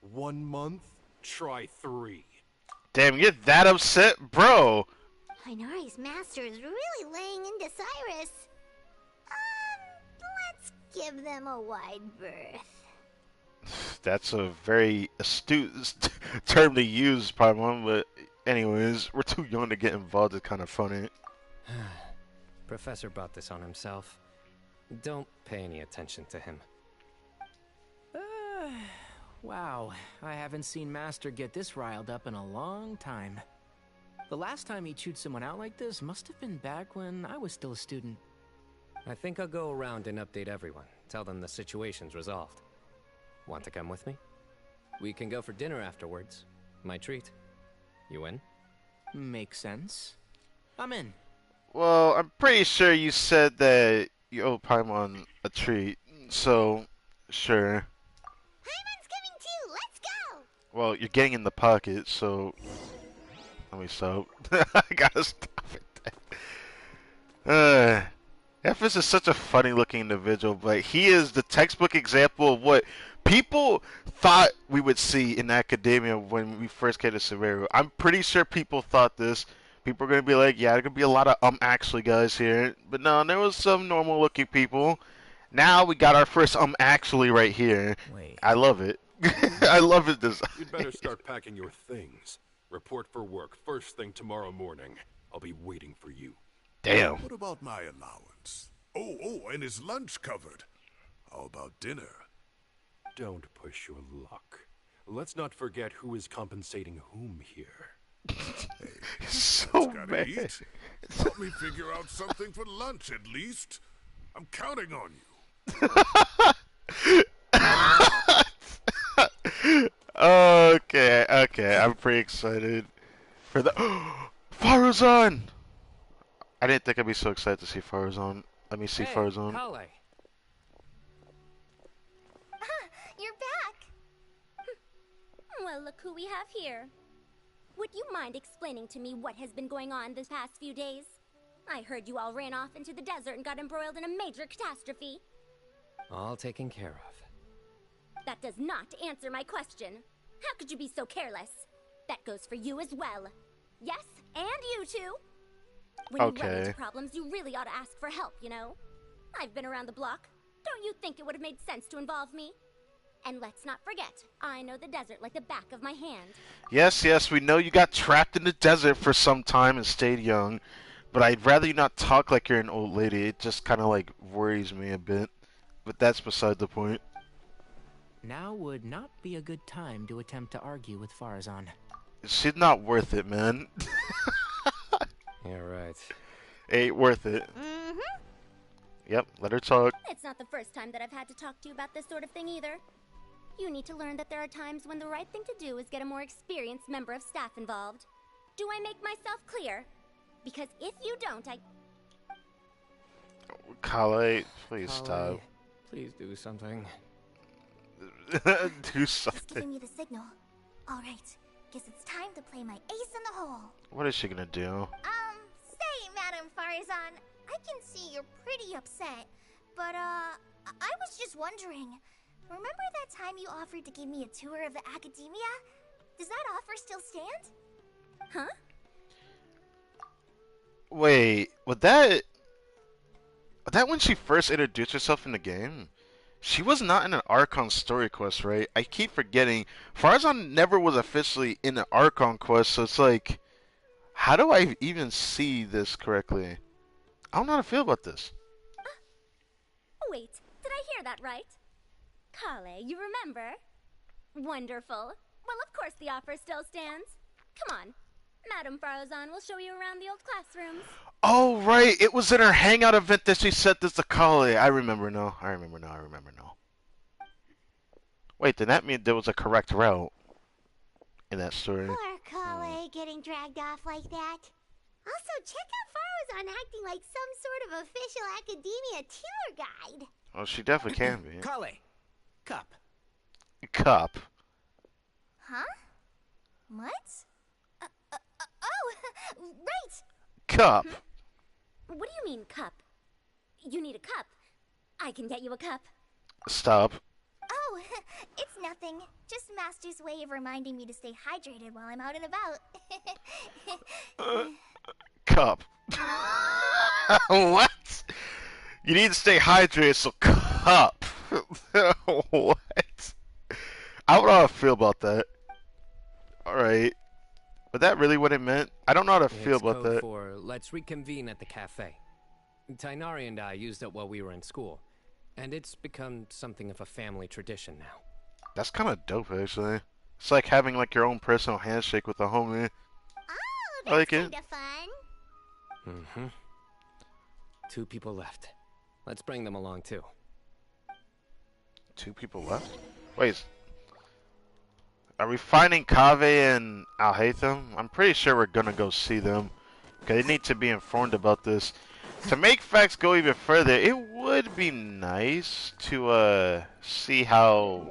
Speaker 11: 1 month? Try 3.
Speaker 1: Damn, you're that upset? Bro!
Speaker 3: Inari's master is really laying into Cyrus. Let's give them a wide berth.
Speaker 1: That's a very astute term to use, Paimon, but anyways, we're too young to get involved. It's kind of funny.
Speaker 5: Professor brought this on himself. Don't pay any attention to him.
Speaker 8: Wow, I haven't seen Master get this riled up in a long time. The last time he chewed someone out like this must have been back when I was still a student.
Speaker 5: I think I'll go around and update everyone. Tell them the situation's resolved. Want to come with me? We can go for dinner afterwards. My treat. You in?
Speaker 8: Makes sense. I'm in.
Speaker 1: Well, I'm pretty sure you said that you owe Paimon a treat, so sure.
Speaker 3: Paimon's coming too. Let's go.
Speaker 1: Well, you're getting in the pocket, so let me stop. I gotta stop it. Ephes is such a funny-looking individual, but he is the textbook example of what people thought we would see in academia when we first came to Severu. I'm pretty sure people thought this. People are going to be like, yeah, there's going to be a lot of actually guys here. But no, there was some normal-looking people. Now we got our first actually right here.
Speaker 2: Wait.
Speaker 1: I love it. I love it.
Speaker 11: You'd better start packing your things. Report for work first thing tomorrow morning. I'll be waiting for you.
Speaker 1: Damn.
Speaker 4: What about my allowance? Oh, and is lunch covered? How about dinner?
Speaker 11: Don't push your luck. Let's not forget who is compensating whom here.
Speaker 4: Hey,
Speaker 1: so
Speaker 4: gotta eat. Help me figure out something for lunch at least. I'm counting on you.
Speaker 1: Okay, I'm pretty excited for the Faruzan. I didn't think I'd be so excited to see Faruzan. Let me see Faruzan.
Speaker 5: Kale.
Speaker 9: You're back. Well, look who we have here.
Speaker 20: would you mind explaining to me what has been going on this past few days? I heard you all ran off into the desert and got embroiled in a major catastrophe.
Speaker 5: All taken care of.
Speaker 20: That does not answer my question. How could you be so careless? That goes for you as well. Yes, and you too. When you run into problems, you really ought to ask for help, you know? I've been around the block. Don't you think it would have made sense to involve me? And let's not forget, I know the desert like the back of my hand.
Speaker 1: Yes, yes, we know you got trapped in the desert for some time and stayed young. But I'd rather you not talk like you're an old lady. It just kind of like worries me a bit. But that's beside the point.
Speaker 8: Now would not be a good time to attempt to argue with Farazan.
Speaker 1: She's not worth it, man.
Speaker 5: Yeah, right.
Speaker 1: Ain't worth it. Yep, let her talk.
Speaker 20: It's not the first time that I've had to talk to you about this sort of thing either. You need to learn that there are times when the right thing to do is get a more experienced member of staff involved. Do I make myself clear? Because if you don't,
Speaker 1: Kale, please stop.
Speaker 5: Please do something.
Speaker 1: Do
Speaker 9: Just
Speaker 1: something.
Speaker 9: giving me the signal. Alright, guess it's time to play my ace in the hole.
Speaker 1: What is she gonna do?
Speaker 9: Say, Madam Farazan, I can see you're pretty upset, but, I was just wondering, remember that time you offered to give me a tour of the academia? Does that offer still stand?
Speaker 20: Huh?
Speaker 1: Wait, was that when she first introduced herself in the game? She was not in an Archon story quest, right? I keep forgetting. Farazan never was officially in an Archon quest, so it's like, how do I even see this correctly? I don't know how to feel about this.
Speaker 20: Wait, did I hear that right? Kale, you remember? Wonderful. Well, of course the offer still stands. Come on. Madam Farazan will show you around the old classrooms.
Speaker 1: Oh, right. It was in her hangout event that she said this to Kale. I remember now. I remember now. Wait, then that means there was a correct route in that story.
Speaker 3: Poor Kale getting dragged off like that. Also, check out Farazan acting like some sort of official academia tour guide.
Speaker 1: Oh, she definitely can be.
Speaker 2: Kale, cup.
Speaker 1: Cup.
Speaker 9: Huh? What? Oh, right!
Speaker 1: Cup.
Speaker 20: What do you mean, cup? You need a cup. I can get you a cup.
Speaker 1: Stop.
Speaker 9: Oh, it's nothing. Just Master's way of reminding me to stay hydrated while I'm out and about.
Speaker 1: Cup. What? You need to stay hydrated, so cup. What? I don't know how to feel about that. Alright. But that really what it meant? I don't know how to feel
Speaker 5: It's
Speaker 1: about
Speaker 5: code
Speaker 1: that.
Speaker 5: for let's reconvene at the cafe. Tainari and I used it while we were in school, and it's become something of a family tradition now.
Speaker 1: That's kind of dope, actually. It's like having like your own personal handshake with a homie.
Speaker 3: Oh,
Speaker 1: I like
Speaker 3: that's
Speaker 1: it.
Speaker 3: kinda fun.
Speaker 5: Mm-hmm. 2 people left. Let's bring them along, too.
Speaker 1: 2 people left? Wait. Are we finding Kave and Alhaitham? I'm pretty sure we're gonna go see them. Okay, they need to be informed about this. To make facts go even further, it would be nice to see how...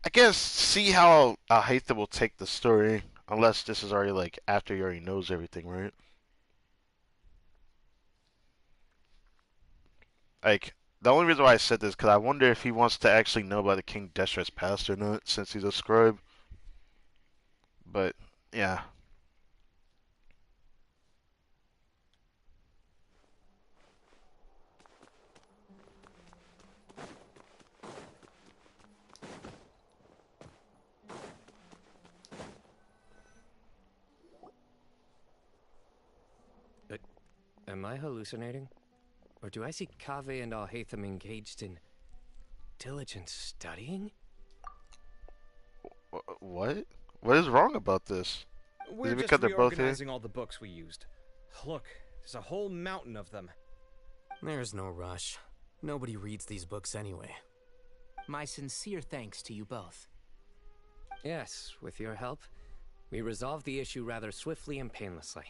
Speaker 1: I guess see how Alhaitham will take the story. Unless this is already like after he already knows everything, right? Like, the only reason why I said this is because I wonder if he wants to actually know about the King Deshret's past or not, since he's a scribe. But, yeah.
Speaker 5: Am I hallucinating? Or do I see Kaveh and Alhaitham engaged in diligent studying?
Speaker 1: What? What is wrong about this?
Speaker 6: We're
Speaker 1: is it
Speaker 6: just
Speaker 1: because they're both here?
Speaker 6: reorganizing all the books we used. Look, there's a whole mountain of them.
Speaker 2: There's no rush. Nobody reads these books anyway.
Speaker 8: My sincere thanks to you both.
Speaker 5: Yes, with your help, we resolved the issue rather swiftly and painlessly.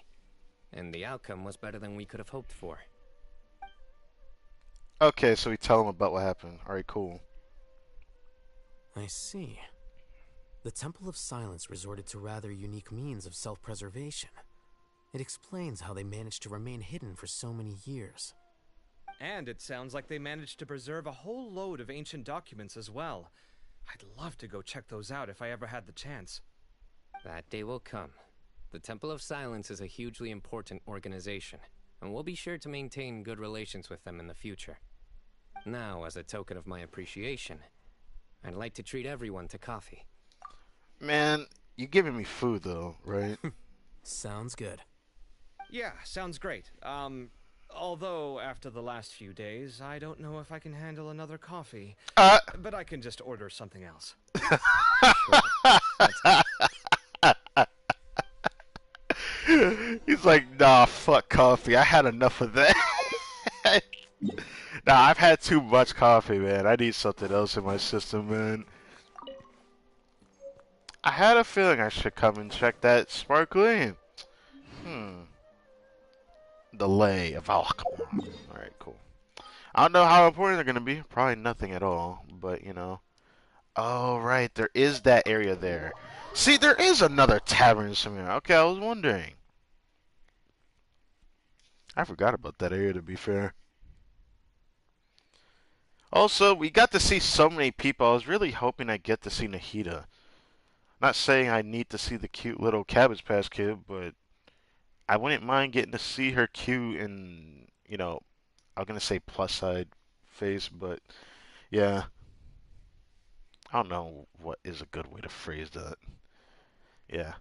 Speaker 5: And the outcome was better than we could have hoped for.
Speaker 1: Okay, so we tell him about what happened. Alright, cool.
Speaker 2: I see. The Temple of Silence resorted to rather unique means of self-preservation. It explains how they managed to remain hidden for so many years.
Speaker 6: And it sounds like they managed to preserve a whole load of ancient documents as well. I'd love to go check those out if I ever had the chance.
Speaker 5: That day will come. The Temple of Silence is a hugely important organization, and we'll be sure to maintain good relations with them in the future. Now, as a token of my appreciation, I'd like to treat everyone to coffee.
Speaker 1: Man, you're giving me food though, right?
Speaker 2: Sounds good.
Speaker 6: Yeah, sounds great. Although after the last few days, I don't know if I can handle another coffee. But I can just order something else.
Speaker 1: He's like, nah, fuck coffee. I had enough of that. Nah, I've had too much coffee, man. I need something else in my system, man. I had a feeling I should come and check that sparkling. Delay of alcohol. Alright, cool. I don't know how important they're going to be. Probably nothing at all, but you know. Oh, right. There is that area there. See, there is another tavern somewhere. Okay, I was wondering. I forgot about that area, to be fair. Also, we got to see so many people. I was really hoping I get to see Nahida. Not saying I need to see the cute little Cabbage Patch Kid, but I wouldn't mind getting to see her cute and, you know, I'm going to say plus side face, but yeah. I don't know what is a good way to phrase that. Yeah.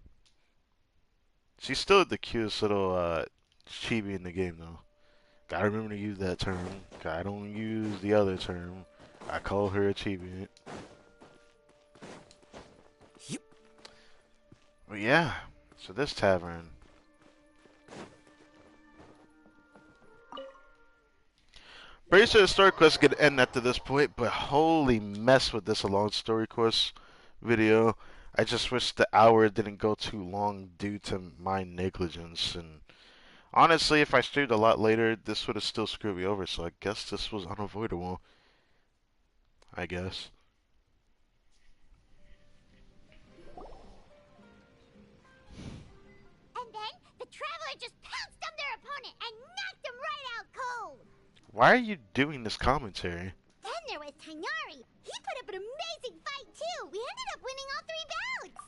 Speaker 1: She's still the cutest little chibi in the game, though. Gotta remember to use that term. I don't use the other term. I call her a chibi.
Speaker 2: Yep.
Speaker 1: But yeah, so this tavern. Pretty sure the story quest could end after this point, but holy mess with this a long story quest video. I just wish the hour didn't go too long due to my negligence. And honestly, if I streamed a lot later, this would have still screwed me over. So I guess this was unavoidable. I guess.
Speaker 3: And then the Traveler just pounced on their opponent and knocked him right out cold.
Speaker 1: Why are you doing this commentary?
Speaker 3: Then there was Tainari. He put up an amazing fight too. We ended up winning all 3 bouts.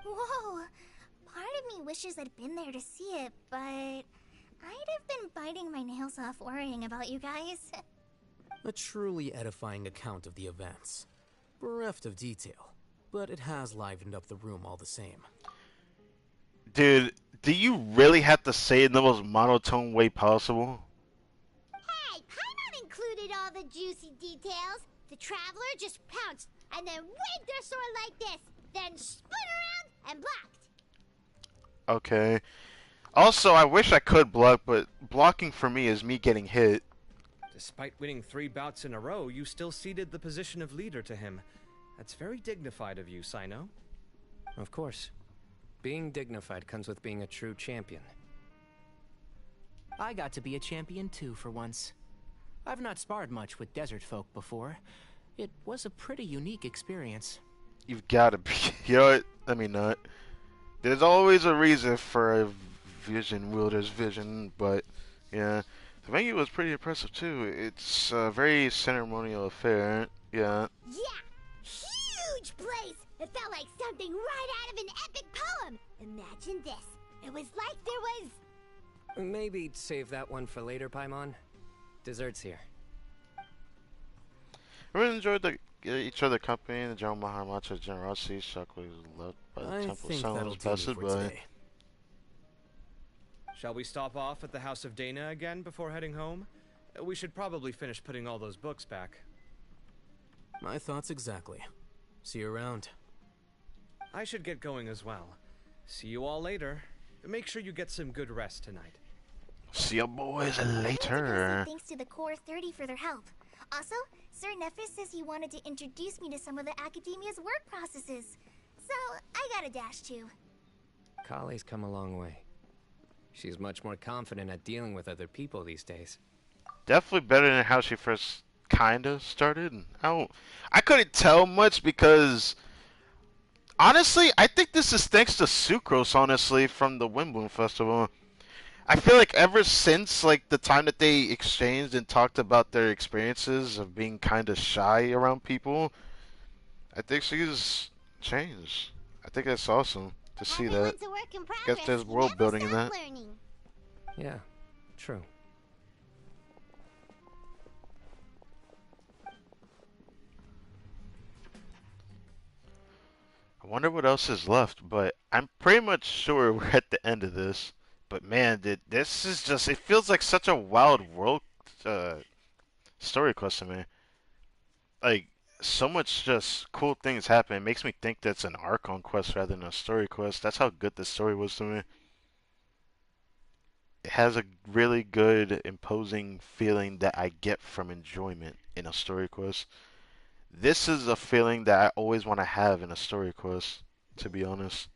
Speaker 9: Whoa! Part of me wishes I'd been there to see it, but I'd have been biting my nails off worrying about you guys.
Speaker 2: A truly edifying account of the events. Bereft of detail, but it has livened up the room all the same.
Speaker 1: Dude, do you really have to say it in the most monotone way possible?
Speaker 3: Hey, Paimon included all the juicy details. The Traveler just pounced and then waved their sword like this, then spun around and blocked.
Speaker 1: Okay. Also, I wish I could block, but blocking for me is me getting hit.
Speaker 6: Despite winning 3 bouts in a row, you still ceded the position of leader to him. That's very dignified of you, Cyno.
Speaker 5: Of course. Being dignified comes with being a true champion.
Speaker 8: I got to be a champion too for once. I've not sparred much with desert folk before. It was a pretty unique experience.
Speaker 1: You've got to be. You know what? Let me not. There's always a reason for a vision wielder's vision, but yeah. The venue was pretty impressive too. It's a very ceremonial affair. Yeah.
Speaker 3: Yeah! Huge place! It felt like something right out of an epic poem! Imagine this. It was like there was...
Speaker 5: Maybe save that one for later, Paimon. Dessert's here.
Speaker 1: I really enjoyed each other company, the General Mahamatra's generosity. Shockwave was loved by the Temple of Silence passers-by.
Speaker 6: Shall we stop off at the House of Dana again before heading home? We should probably finish putting all those books back.
Speaker 2: My thoughts exactly. See you around.
Speaker 6: I should get going as well. See you all later. Make sure you get some good rest tonight.
Speaker 1: See you boys later.
Speaker 9: Thanks to the Core 30 for their help. Also, Sir Nephis says he wanted to introduce me to some of the Academia's work processes. So, I got a dash too.
Speaker 5: Kale's come a long way. She's much more confident at dealing with other people these days.
Speaker 1: Definitely better than how she first kinda started. I couldn't tell much because honestly, I think this is thanks to Sucrose, honestly, from the Windbloom Festival. I feel like ever since like the time that they exchanged and talked about their experiences of being kind of shy around people, I think she's changed. I think that's awesome to see that.
Speaker 3: Everyone's a work in
Speaker 1: Guess
Speaker 3: progress.
Speaker 1: there's world
Speaker 3: Never
Speaker 1: building in
Speaker 3: stop
Speaker 1: that.
Speaker 3: learning.
Speaker 5: Yeah, true.
Speaker 1: I wonder what else is left, but I'm pretty much sure we're at the end of this. But man, this is just, it feels like such a wild world uh, story quest to me. Like, so much just cool things happen. It makes me think that's an Archon quest rather than a story quest. That's how good the story was to me. It has a really good, imposing feeling that I get from enjoyment in a story quest. This is a feeling that I always want to have in a story quest, to be honest.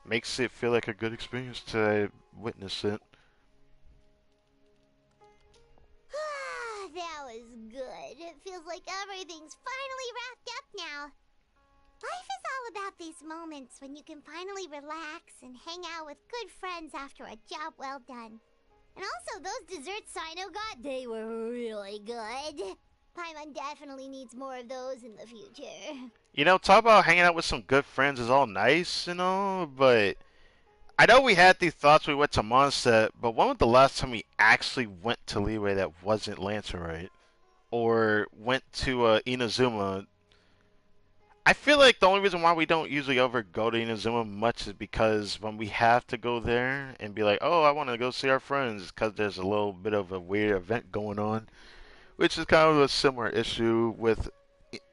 Speaker 1: Makes it feel like a good experience to witness it.
Speaker 3: That was good. It feels like everything's finally wrapped up now. Life is all about these moments when you can finally relax and hang out with good friends after a job well done. And also, those desserts Cyno got, they were really good. Paimon definitely needs more of those in the future.
Speaker 1: You know, talk about hanging out with some good friends is all nice, you know, but I know we had these thoughts when we went to Mondstadt, but when was the last time we actually went to Leeway that wasn't Lancerite? Or went to Inazuma? I feel like the only reason why we don't usually ever go to Inazuma much is because when we have to go there and be like, oh, I want to go see our friends, because there's a little bit of a weird event going on, which is kind of a similar issue with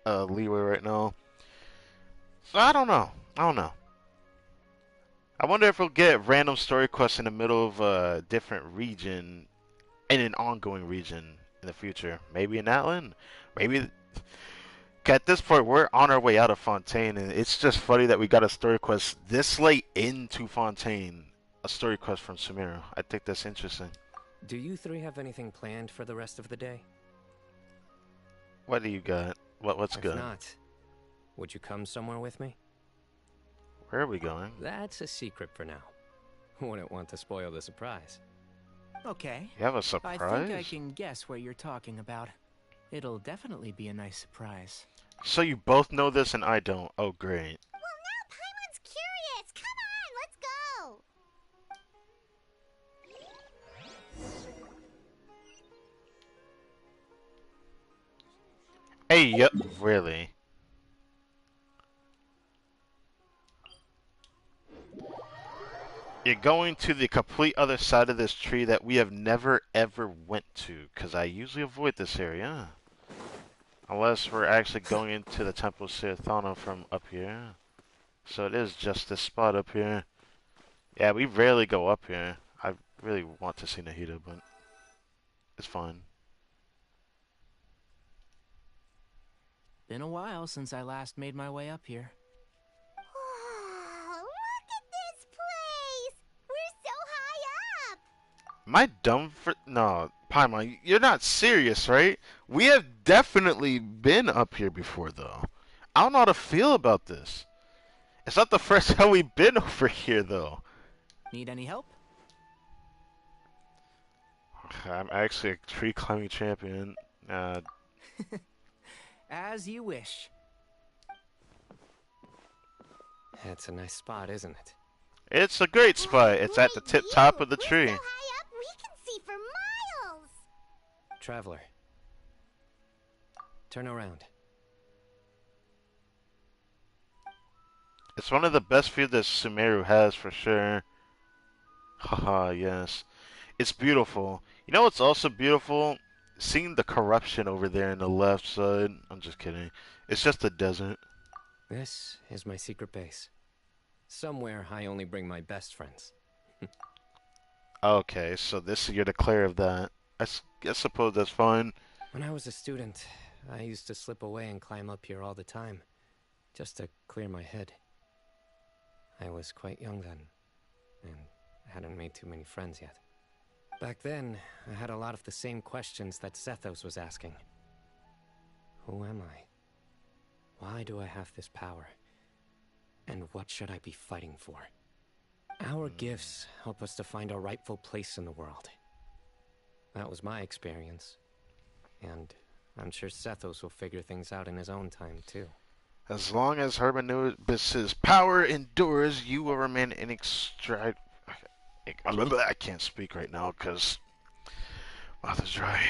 Speaker 1: Leeway right now. So I don't know. I wonder if we'll get random story quests in the middle of a different region, in an ongoing region in the future. Maybe in Atlan. Maybe. At this point, we're on our way out of Fontaine, and it's just funny that we got a story quest this late into Fontaine. A story quest from Sumeru. I think that's interesting.
Speaker 5: Do you three have anything planned for the rest of the day?
Speaker 1: What do you got? What's good?
Speaker 5: If not, would you come somewhere with me?
Speaker 1: Where are we going?
Speaker 5: That's a secret for now. Wouldn't want to spoil the surprise.
Speaker 8: Okay.
Speaker 1: You have a surprise?
Speaker 8: I think I can guess what you're talking about. It'll definitely be a nice surprise.
Speaker 1: So you both know this and I don't. Oh, great.
Speaker 3: Well, now Paimon's curious. Come on, let's go.
Speaker 1: Hey, yep, really. You're going to the complete other side of this tree that we have never ever went to, because I usually avoid this area. Unless we're actually going into the Temple of Sirathana from up here. So it is just this spot up here. Yeah, we rarely go up here. I really want to see Nahida, but it's fine.
Speaker 8: Been a while since I last made my way up here.
Speaker 3: Wow, look at this place! We're so high up!
Speaker 1: Am I dumb for... No, Paimon, you're not serious, right? We have definitely been up here before, though. I don't know how to feel about this. It's not the first time we've been over here, though.
Speaker 8: Need any help?
Speaker 1: I'm actually a tree climbing champion.
Speaker 8: As you wish.
Speaker 5: It's a nice spot, isn't it?
Speaker 1: It's a great spot. It's at the tip top of the tree.
Speaker 3: We're so high up, we can see for miles!
Speaker 5: Traveler. Turn around.
Speaker 1: It's one of the best views that Sumeru has for sure. Haha, yes. It's beautiful. You know what's also beautiful? Seeing the corruption over there in the left side. I'm just kidding. It's just a desert.
Speaker 5: This is my secret base. Somewhere I only bring my best friends.
Speaker 1: Okay, so you're the clear of that. I suppose that's fine.
Speaker 5: When I was a student, I used to slip away and climb up here all the time, just to clear my head. I was quite young then, and I hadn't made too many friends yet. Back then, I had a lot of the same questions that Zethos was asking. Who am I? Why do I have this power? And what should I be fighting for? Our gifts help us to find our rightful place in the world. That was my experience. And I'm sure Zethos will figure things out in his own time, too.
Speaker 1: As long as Hermanubis' power endures, you will remain I can't speak right now because mouth is dry.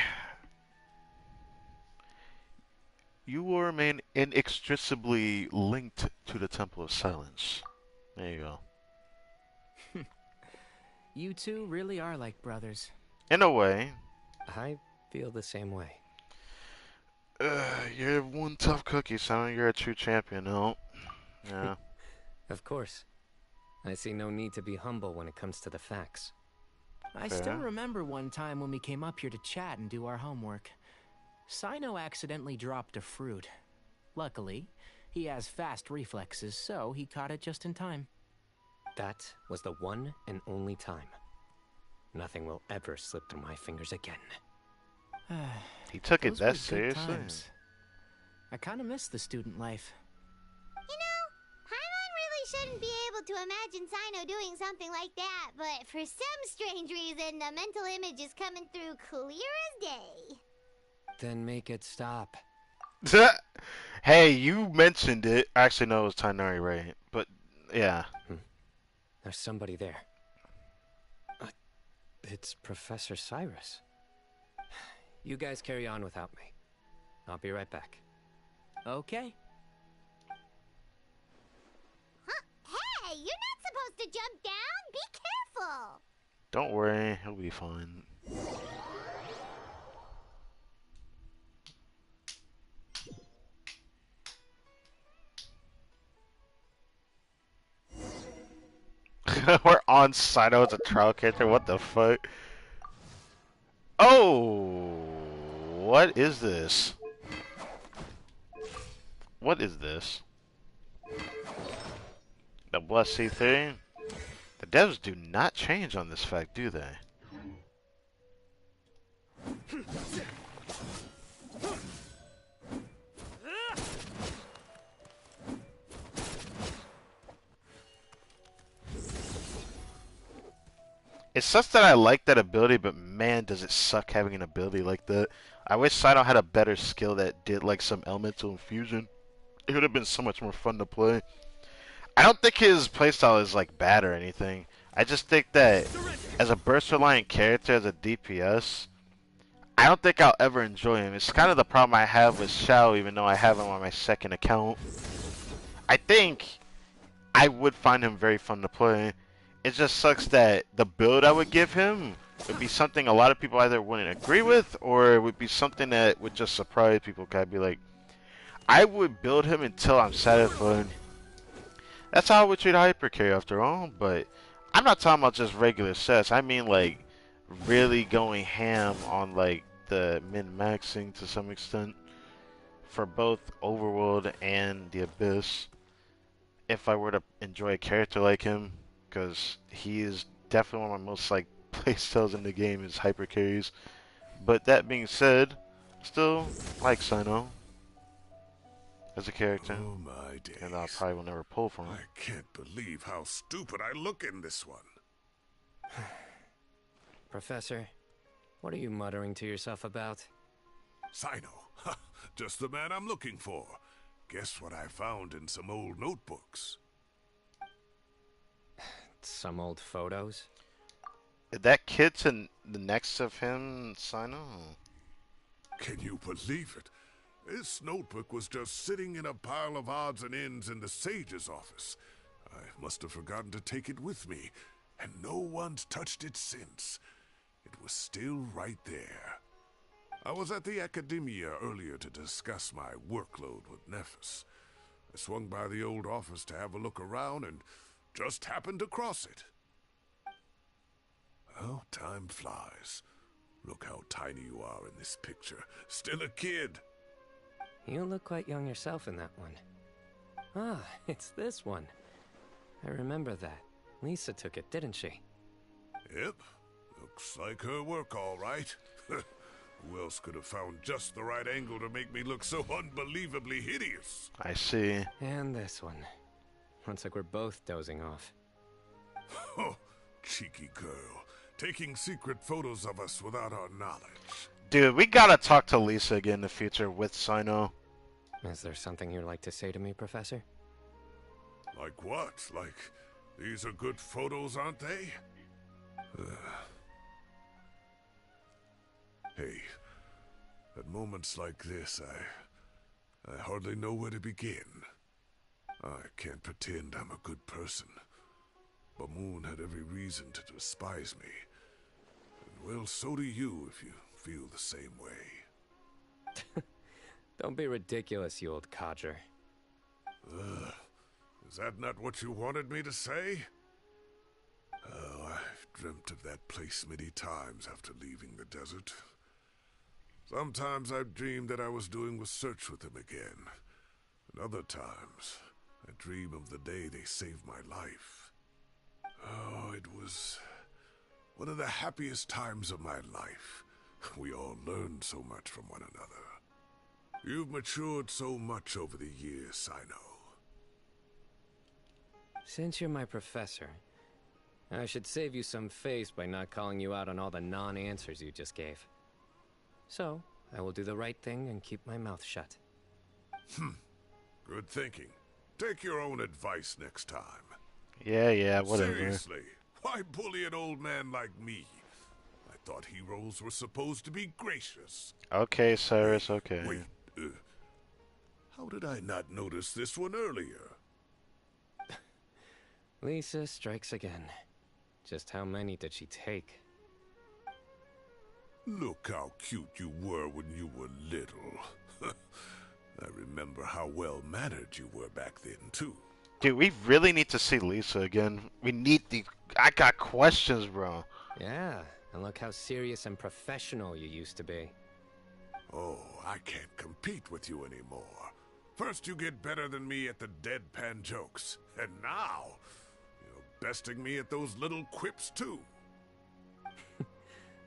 Speaker 1: You will remain inextricably linked to the Temple of Silence. There you go.
Speaker 8: You two really are like brothers.
Speaker 1: In a way.
Speaker 5: I feel the same way.
Speaker 1: You're one tough cookie, son. You're a true champion, no? Yeah.
Speaker 5: Of course. I see no need to be humble when it comes to the facts.
Speaker 8: I still remember one time when we came up here to chat and do our homework. Cyno accidentally dropped a fruit. Luckily, he has fast reflexes, so he caught it just in time.
Speaker 5: That was the one and only time. Nothing will ever slip through my fingers again.
Speaker 1: He took it
Speaker 8: Those
Speaker 1: that
Speaker 8: were good
Speaker 1: seriously?
Speaker 8: times. I kind of miss the student life.
Speaker 3: You know, Paimon really shouldn't be able to imagine Cyno doing something like that, but for some strange reason, the mental image is coming through clear as day.
Speaker 5: Then make it stop.
Speaker 1: Hey, you mentioned it. Actually, no, it was Tainari, right? But, yeah.
Speaker 5: There's somebody there. It's Professor Cyrus. You guys carry on without me. I'll be right back.
Speaker 8: Okay.
Speaker 3: Huh? Hey, you're not supposed to jump down. Be careful.
Speaker 1: Don't worry, he'll be fine. We're on Cyno as a trial character. What the fuck? Oh, what is this? What is this? The Blessed C3? The devs do not change on this fact, do they? It sucks that I like that ability, but man, does it suck having an ability like that. I wish Cyno had a better skill that did like some elemental infusion. It would have been so much more fun to play. I don't think his playstyle is like bad or anything. I just think that as a burst reliant character, as a DPS, I don't think I'll ever enjoy him. It's kind of the problem I have with Shao, even though I have him on my second account. I think I would find him very fun to play. It just sucks that the build I would give him would be something a lot of people either wouldn't agree with, or it would be something that would just surprise people. I'd be like, I would build him until I'm satisfied. That's how I would treat Hypercarry after all, but I'm not talking about just regular sets. I mean like really going ham on like the min-maxing to some extent for both Overworld and the Abyss. If I were to enjoy a character like him, because he is definitely one of my most like playstyles in the game is Hypercarries. But that being said, still like Cyno as a character.
Speaker 4: Oh my days.
Speaker 1: And I probably will never pull from him.
Speaker 4: I can't believe how stupid I look in this one.
Speaker 5: Professor, what are you muttering to yourself about?
Speaker 4: Cyno, just the man I'm looking for. Guess what I found in some old notebooks?
Speaker 5: Some old photos?
Speaker 1: That kid to the next of him, Cyno?
Speaker 4: Can you believe it? This notebook was just sitting in a pile of odds and ends in the Sage's office. I must have forgotten to take it with me, and no one's touched it since. It was still right there. I was at the Academia earlier to discuss my workload with Nephis. I swung by the old office to have a look around and just happened to cross it. Oh, time flies. Look how tiny you are in this picture. Still a kid.
Speaker 5: You look quite young yourself in that one. Ah, it's this one. I remember that. Lisa took it, didn't she?
Speaker 4: Yep. Looks like her work all right. Who else could have found just the right angle to make me look so unbelievably hideous?
Speaker 1: I see.
Speaker 5: And this one. Looks like we're both dozing off.
Speaker 4: Oh, cheeky girl. Taking secret photos of us without our knowledge.
Speaker 1: Dude, we gotta talk to Lisa again in the future with Cyno.
Speaker 5: Is there something you'd like to say to me, Professor?
Speaker 4: Like what? Like, these are good photos, aren't they? Hey, at moments like this, I hardly know where to begin. I can't pretend I'm a good person. Bamoon had every reason to despise me. And well, so do you if you feel the same way.
Speaker 5: Don't be ridiculous, you old codger.
Speaker 4: Is that not what you wanted me to say? Oh, I've dreamt of that place many times after leaving the desert. Sometimes I've dreamed that I was doing research with them again. And other times, I dream of the day they saved my life. Oh, it was one of the happiest times of my life. We all learned so much from one another. You've matured so much over the years, Cyno.
Speaker 5: Since you're my professor, I should save you some face by not calling you out on all the non-answers you just gave. So, I will do the right thing and keep my mouth shut.
Speaker 4: Good thinking. Take your own advice next time.
Speaker 1: Yeah, whatever.
Speaker 4: Seriously, why bully an old man like me? I thought heroes were supposed to be gracious.
Speaker 1: Okay, Cyrus, okay.
Speaker 4: Wait, how did I not notice this one earlier?
Speaker 5: Lisa strikes again. Just how many did she take?
Speaker 4: Look how cute you were when you were little. I remember how well-mannered you were back then, too.
Speaker 1: Dude, we really need to see Lisa again. We need the... I got questions, bro.
Speaker 5: Yeah, and look how serious and professional you used to be.
Speaker 4: Oh, I can't compete with you anymore. First you get better than me at the deadpan jokes, and now you're besting me at those little quips, too.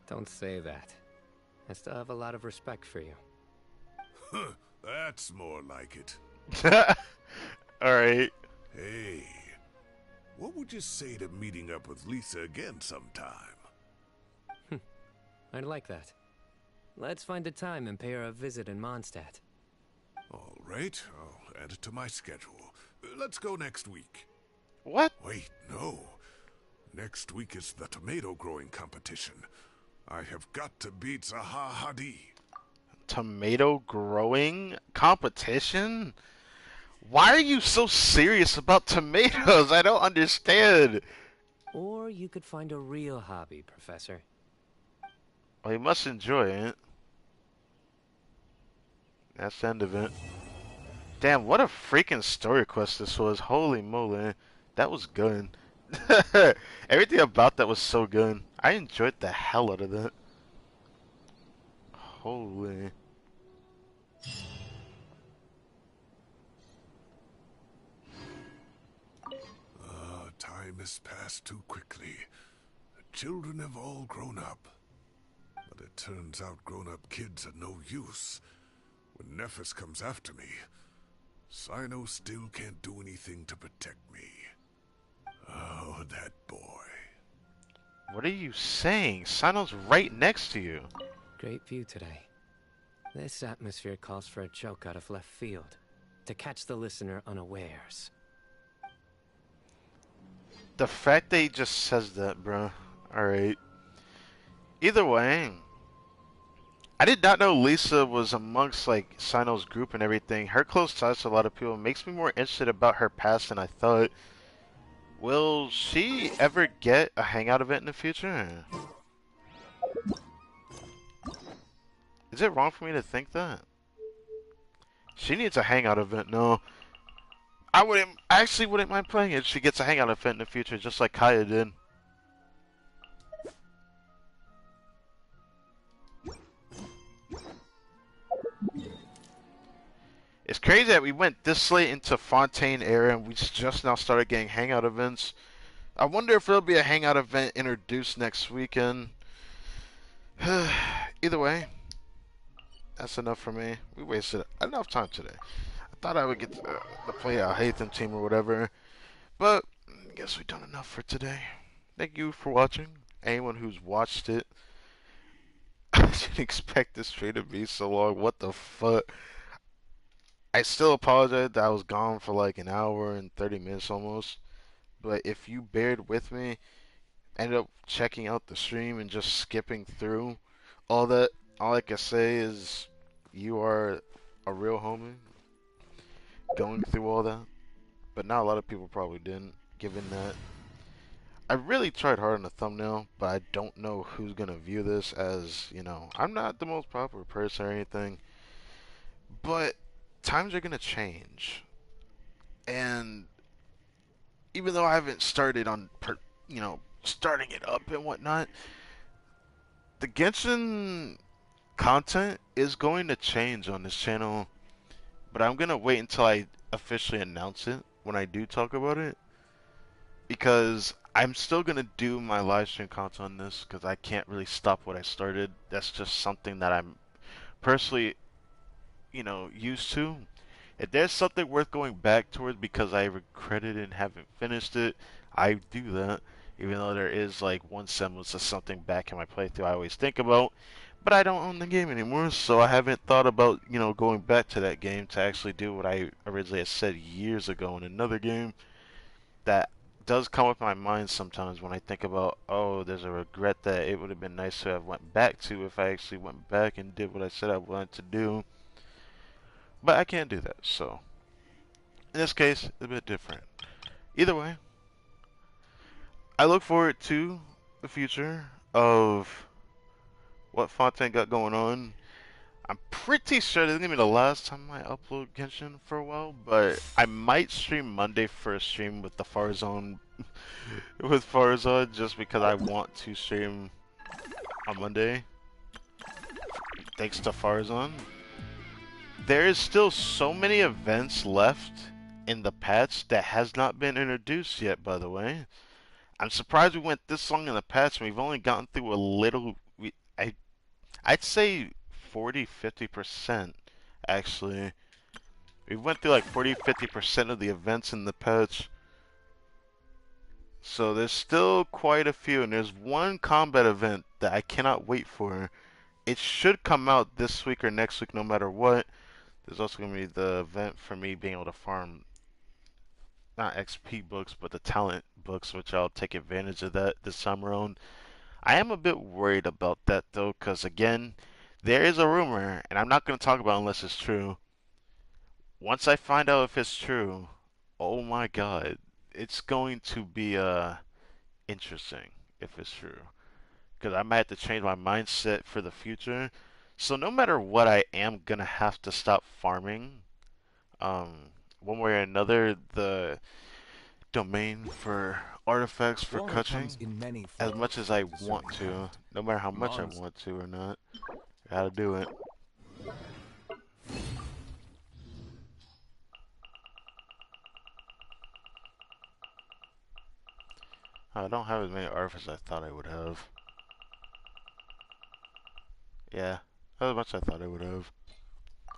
Speaker 5: Don't say that. I still have a lot of respect for you.
Speaker 4: That's more like it.
Speaker 1: Alright.
Speaker 4: Hey, what would you say to meeting up with Lisa again sometime?
Speaker 5: I'd like that. Let's find a time and pay her a visit in Mondstadt.
Speaker 4: All right, I'll add it to my schedule. Let's go next week.
Speaker 1: What?
Speaker 4: Wait, no. Next week is the tomato growing competition. I have got to beat Zaha Hadid.
Speaker 1: Tomato growing competition? Why are you so serious about tomatoes? I don't understand.
Speaker 5: Or you could find a real hobby, Professor.
Speaker 1: Well, you must enjoy it. That's the end of it. Damn, what a freaking story quest this was. Holy moly. That was good. Everything about that was so good. I enjoyed the hell out of that. Holy.
Speaker 4: Time has passed too quickly. The children have all grown up. But it turns out grown-up kids are no use. When Nephis comes after me, Cyno still can't do anything to protect me. Oh, that boy.
Speaker 1: What are you saying? Cyno's right next to you.
Speaker 5: Great view today. This atmosphere calls for a joke out of left field, to catch the listener unawares.
Speaker 1: The fact that he just says that, bro. Alright. Either way, I did not know Lisa was amongst, like, Cyno's group and everything. Her close ties to a lot of people makes me more interested about her past than I thought. Will she ever get a hangout event in the future? Is it wrong for me to think that? She needs a hangout event. No. I actually wouldn't mind playing it if she gets a hangout event in the future, just like Kaya did. It's crazy that we went this late into Fontaine era and we just now started getting hangout events. I wonder if there'll be a hangout event introduced next weekend. Either way, that's enough for me. We wasted enough time today. I thought I would get to play a Hatham team or whatever, but I guess we've done enough for today. Thank you for watching. Anyone who's watched it, I didn't expect this stream to be so long. What the fuck? I still apologize that I was gone for like an hour and 30 minutes almost. But if you bared with me, ended up checking out the stream and just skipping through all that, all I can say is you are a real homie going through all that. But not a lot of people probably didn't, given that I really tried hard on the thumbnail, but I don't know who's gonna view this, as, you know, I'm not the most popular person or anything. But times are gonna change. And even though I haven't started on, starting it up and whatnot, the Genshin content is going to change on this channel. But I'm gonna wait until I officially announce it when I do talk about it, because I'm still gonna do my live stream content on this, because I can't really stop what I started. That's just something that I'm personally, used to. If there's something worth going back towards because I regret it and haven't finished it, I do that. Even though there is like one semblance of something back in my playthrough I always think about. But I don't own the game anymore, so I haven't thought about, going back to that game to actually do what I originally had said years ago in another game. That does come up in my mind sometimes when I think about, oh, there's a regret that it would have been nice to have went back to if I actually went back and did what I said I wanted to do. But I can't do that, so in this case, it's a bit different. Either way, I look forward to the future of what Fontaine got going on. I'm pretty sure this is going to be the last time I upload Genshin for a while, but I might stream Monday for a stream with the Farzone, just because I want to stream on Monday, thanks to Farzone. There is still so many events left in the patch that has not been introduced yet, by the way. I'm surprised we went this long in the patch and we've only gotten through a little. I'd say 40-50% actually. We went through like 40-50% of the events in the patch. So there's still quite a few, and there's one combat event that I cannot wait for. It should come out this week or next week no matter what. There's also going to be the event for me being able to farm, not XP books, but the talent books, which I'll take advantage of that this time around. I am a bit worried about that, though, because, again, there is a rumor, and I'm not going to talk about it unless it's true. Once I find out if it's true, oh my god, it's going to be interesting if it's true. Because I might have to change my mindset for the future. So no matter what, I am going to have to stop farming. One way or another, the domain for artifacts for catching, as much as I want to, no matter how much I want to or not, I gotta do it. I don't have as many artifacts as I thought I would have. Yeah, as much as I thought I would have.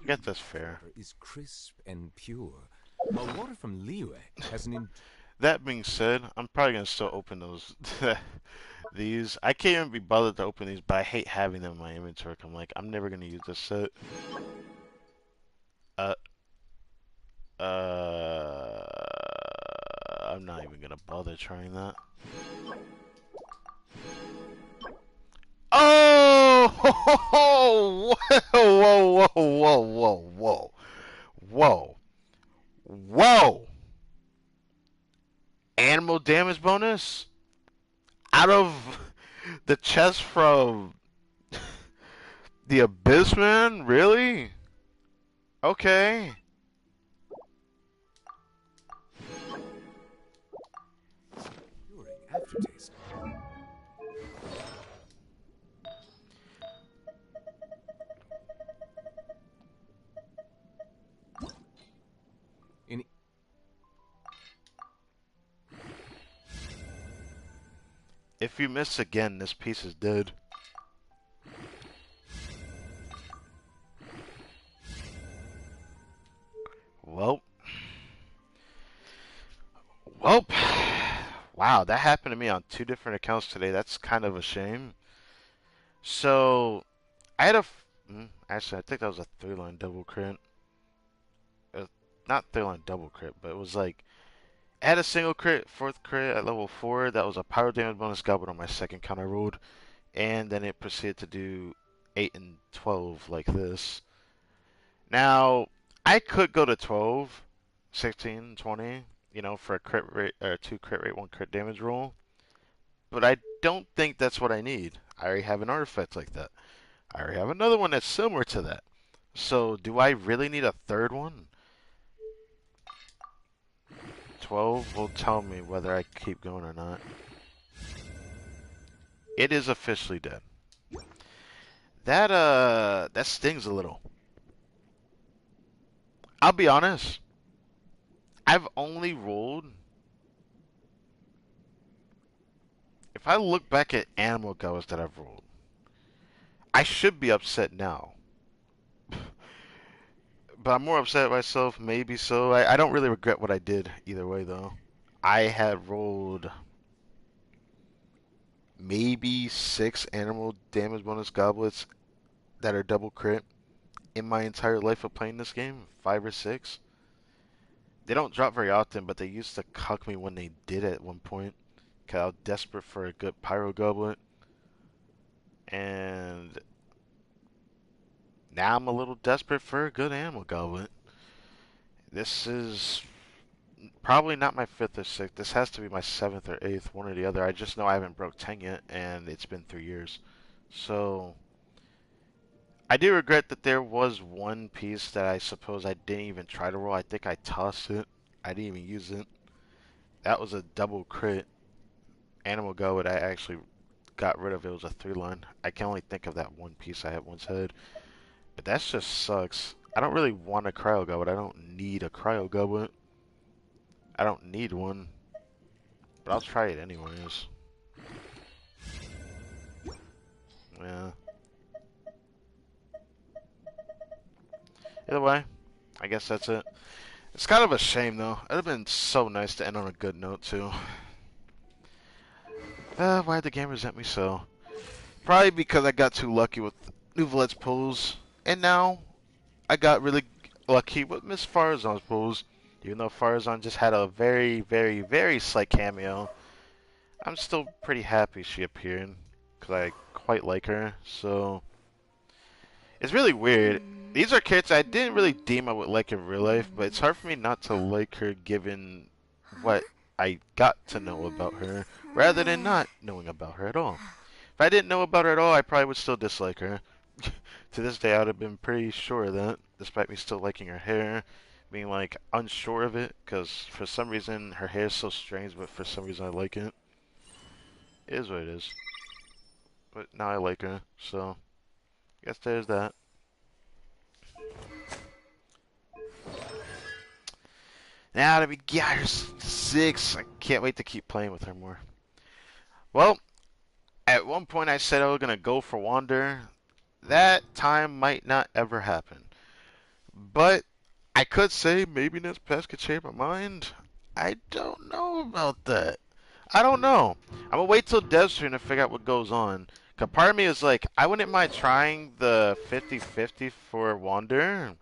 Speaker 1: I guess that's fair.
Speaker 21: Is crisp and pure. While water from Liyue has an
Speaker 1: That being said, I'm probably gonna still open those these. I can't even be bothered to open these, but I hate having them in my inventory. I'm like, I'm never gonna use this set. I'm not even gonna bother trying that. Oh! Whoa! Whoa! Whoa! Animal damage bonus? Out of the chest from the Abyss, man? Really? Okay.
Speaker 21: aftertaste.
Speaker 1: If you miss again, this piece is dead. Well. Well. Wow, that happened to me on 2 different accounts today. That's kind of a shame. So, I had a... Actually, I think that was a 3-line double crit. Not 3-line double crit, but it was like... I had a single crit, 4th crit at level 4. That was a pyro damage bonus goblin on my second count I rolled. And then it proceeded to do 8 and 12 like this. Now, I could go to 12, 16, 20, you know, for a crit rate, or 2 crit rate, 1 crit damage roll. But I don't think that's what I need. I already have an artifact like that. I already have another one that's similar to that. So, do I really need a 3rd one? 12 will tell me whether I keep going or not. It is officially dead. That stings a little. I'll be honest. I've only rolled... If I look back at animal goes that I've rolled, I should be upset now. But I'm more upset at myself, maybe so. I don't really regret what I did either way, though. I had rolled maybe 6 animal damage bonus goblets that are double crit in my entire life of playing this game. 5 or 6. They don't drop very often, but they used to cuck me when they did at one point. Because I was desperate for a good pyro goblet. And now I'm a little desperate for a good animal goblet. This is probably not my 5th or 6th. This has to be my 7th or 8th, one or the other. I just know I haven't broke 10 yet, and it's been 3 years. So, I do regret that there was one piece that I suppose I didn't even try to roll. I think I tossed it. I didn't even use it. That was a double crit. Animal goblet I actually got rid of. It was a 3-line. I can only think of that one piece I had once had. But that just sucks. I don't really want a cryo goblet. I don't need a cryo goblet. I don't need one. But I'll try it anyways. Yeah. Either way, I guess that's it. It's kind of a shame though. It'd have been so nice to end on a good note too. Why'd the game resent me so? Probably because I got too lucky with Nouvelette's pulls. And now, I got really lucky with Miss Farazan's pulls. Even though Farazan just had a very, very, very slight cameo. I'm still pretty happy she appeared. Because I quite like her. So, it's really weird. These are characters I didn't really deem I would like in real life. But it's hard for me not to like her given what I got to know about her. Rather than not knowing about her at all. If I didn't know about her at all, I probably would still dislike her. To this day, I would have been pretty sure of that, despite me still liking her hair, being like unsure of it, because for some reason her hair is so strange, but for some reason I like it. It is what it is. But now I like her, so I guess there's that. Now to be Gear 6, I can't wait to keep playing with her more. Well, at one point I said I was gonna go for Wander. That time might not ever happen. But I could say maybe next patch could change my mind. I don't know about that. I don't know. I'm gonna wait till Dev's turn to figure out what goes on. Cause part of me is like, I wouldn't mind trying the 50-50 for Wander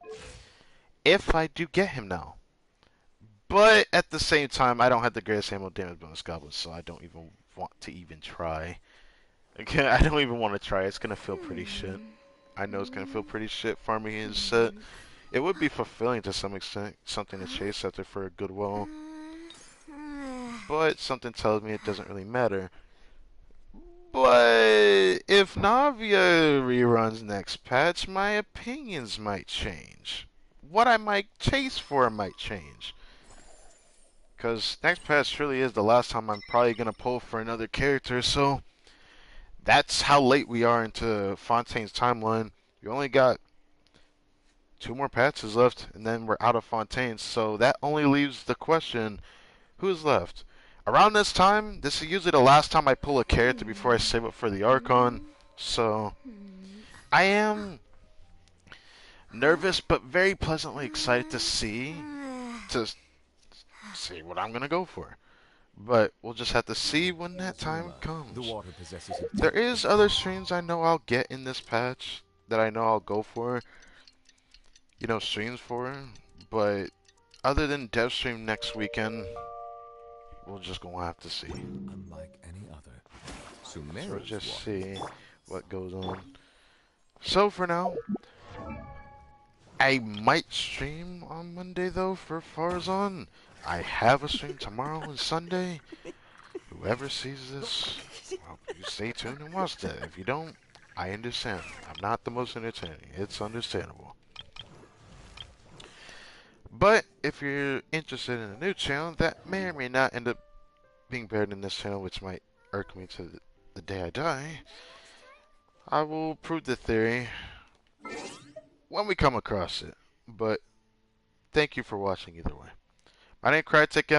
Speaker 1: if I do get him now. But at the same time, I don't have the greatest ammo damage bonus goblin, so I don't even want to even try. Okay, I don't even want to try. It's gonna feel pretty shit. I know it's gonna feel pretty shit farming his set. It would be fulfilling to some extent, something to chase after for a good while. But something tells me it doesn't really matter. But if Navia reruns next patch, my opinions might change. What I might chase for might change. Because next patch truly is the last time I'm probably gonna pull for another character, so that's how late we are into Fontaine's timeline. We only got 2 more patches left, and then we're out of Fontaine. So that only leaves the question, who's left? around this time, this is usually the last time I pull a character before I save up for the Archon. So, I am nervous but very pleasantly excited to see what I'm gonna go for. But we'll just have to see when that time comes.
Speaker 21: The water possesses a
Speaker 1: There is other streams I know I'll get in this patch that I know I'll go for, you know, streams for. But other than dev stream next weekend, we're just gonna have to see.
Speaker 21: Unlike any other.
Speaker 1: So we'll just see what goes on. So for now, I might stream on Monday though for Farzan. I have a stream tomorrow and Sunday. Whoever sees this, well, you stay tuned and watch that. If you don't, I understand. I'm not the most entertaining. It's understandable. But if you're interested in a new channel that may or may not end up being better than this channel, which might irk me to the day I die, I will prove the theory when we come across it. But thank you for watching either way. My name is Crytek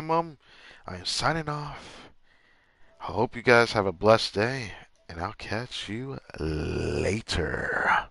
Speaker 1: I am signing off. I hope you guys have a blessed day, and I'll catch you later.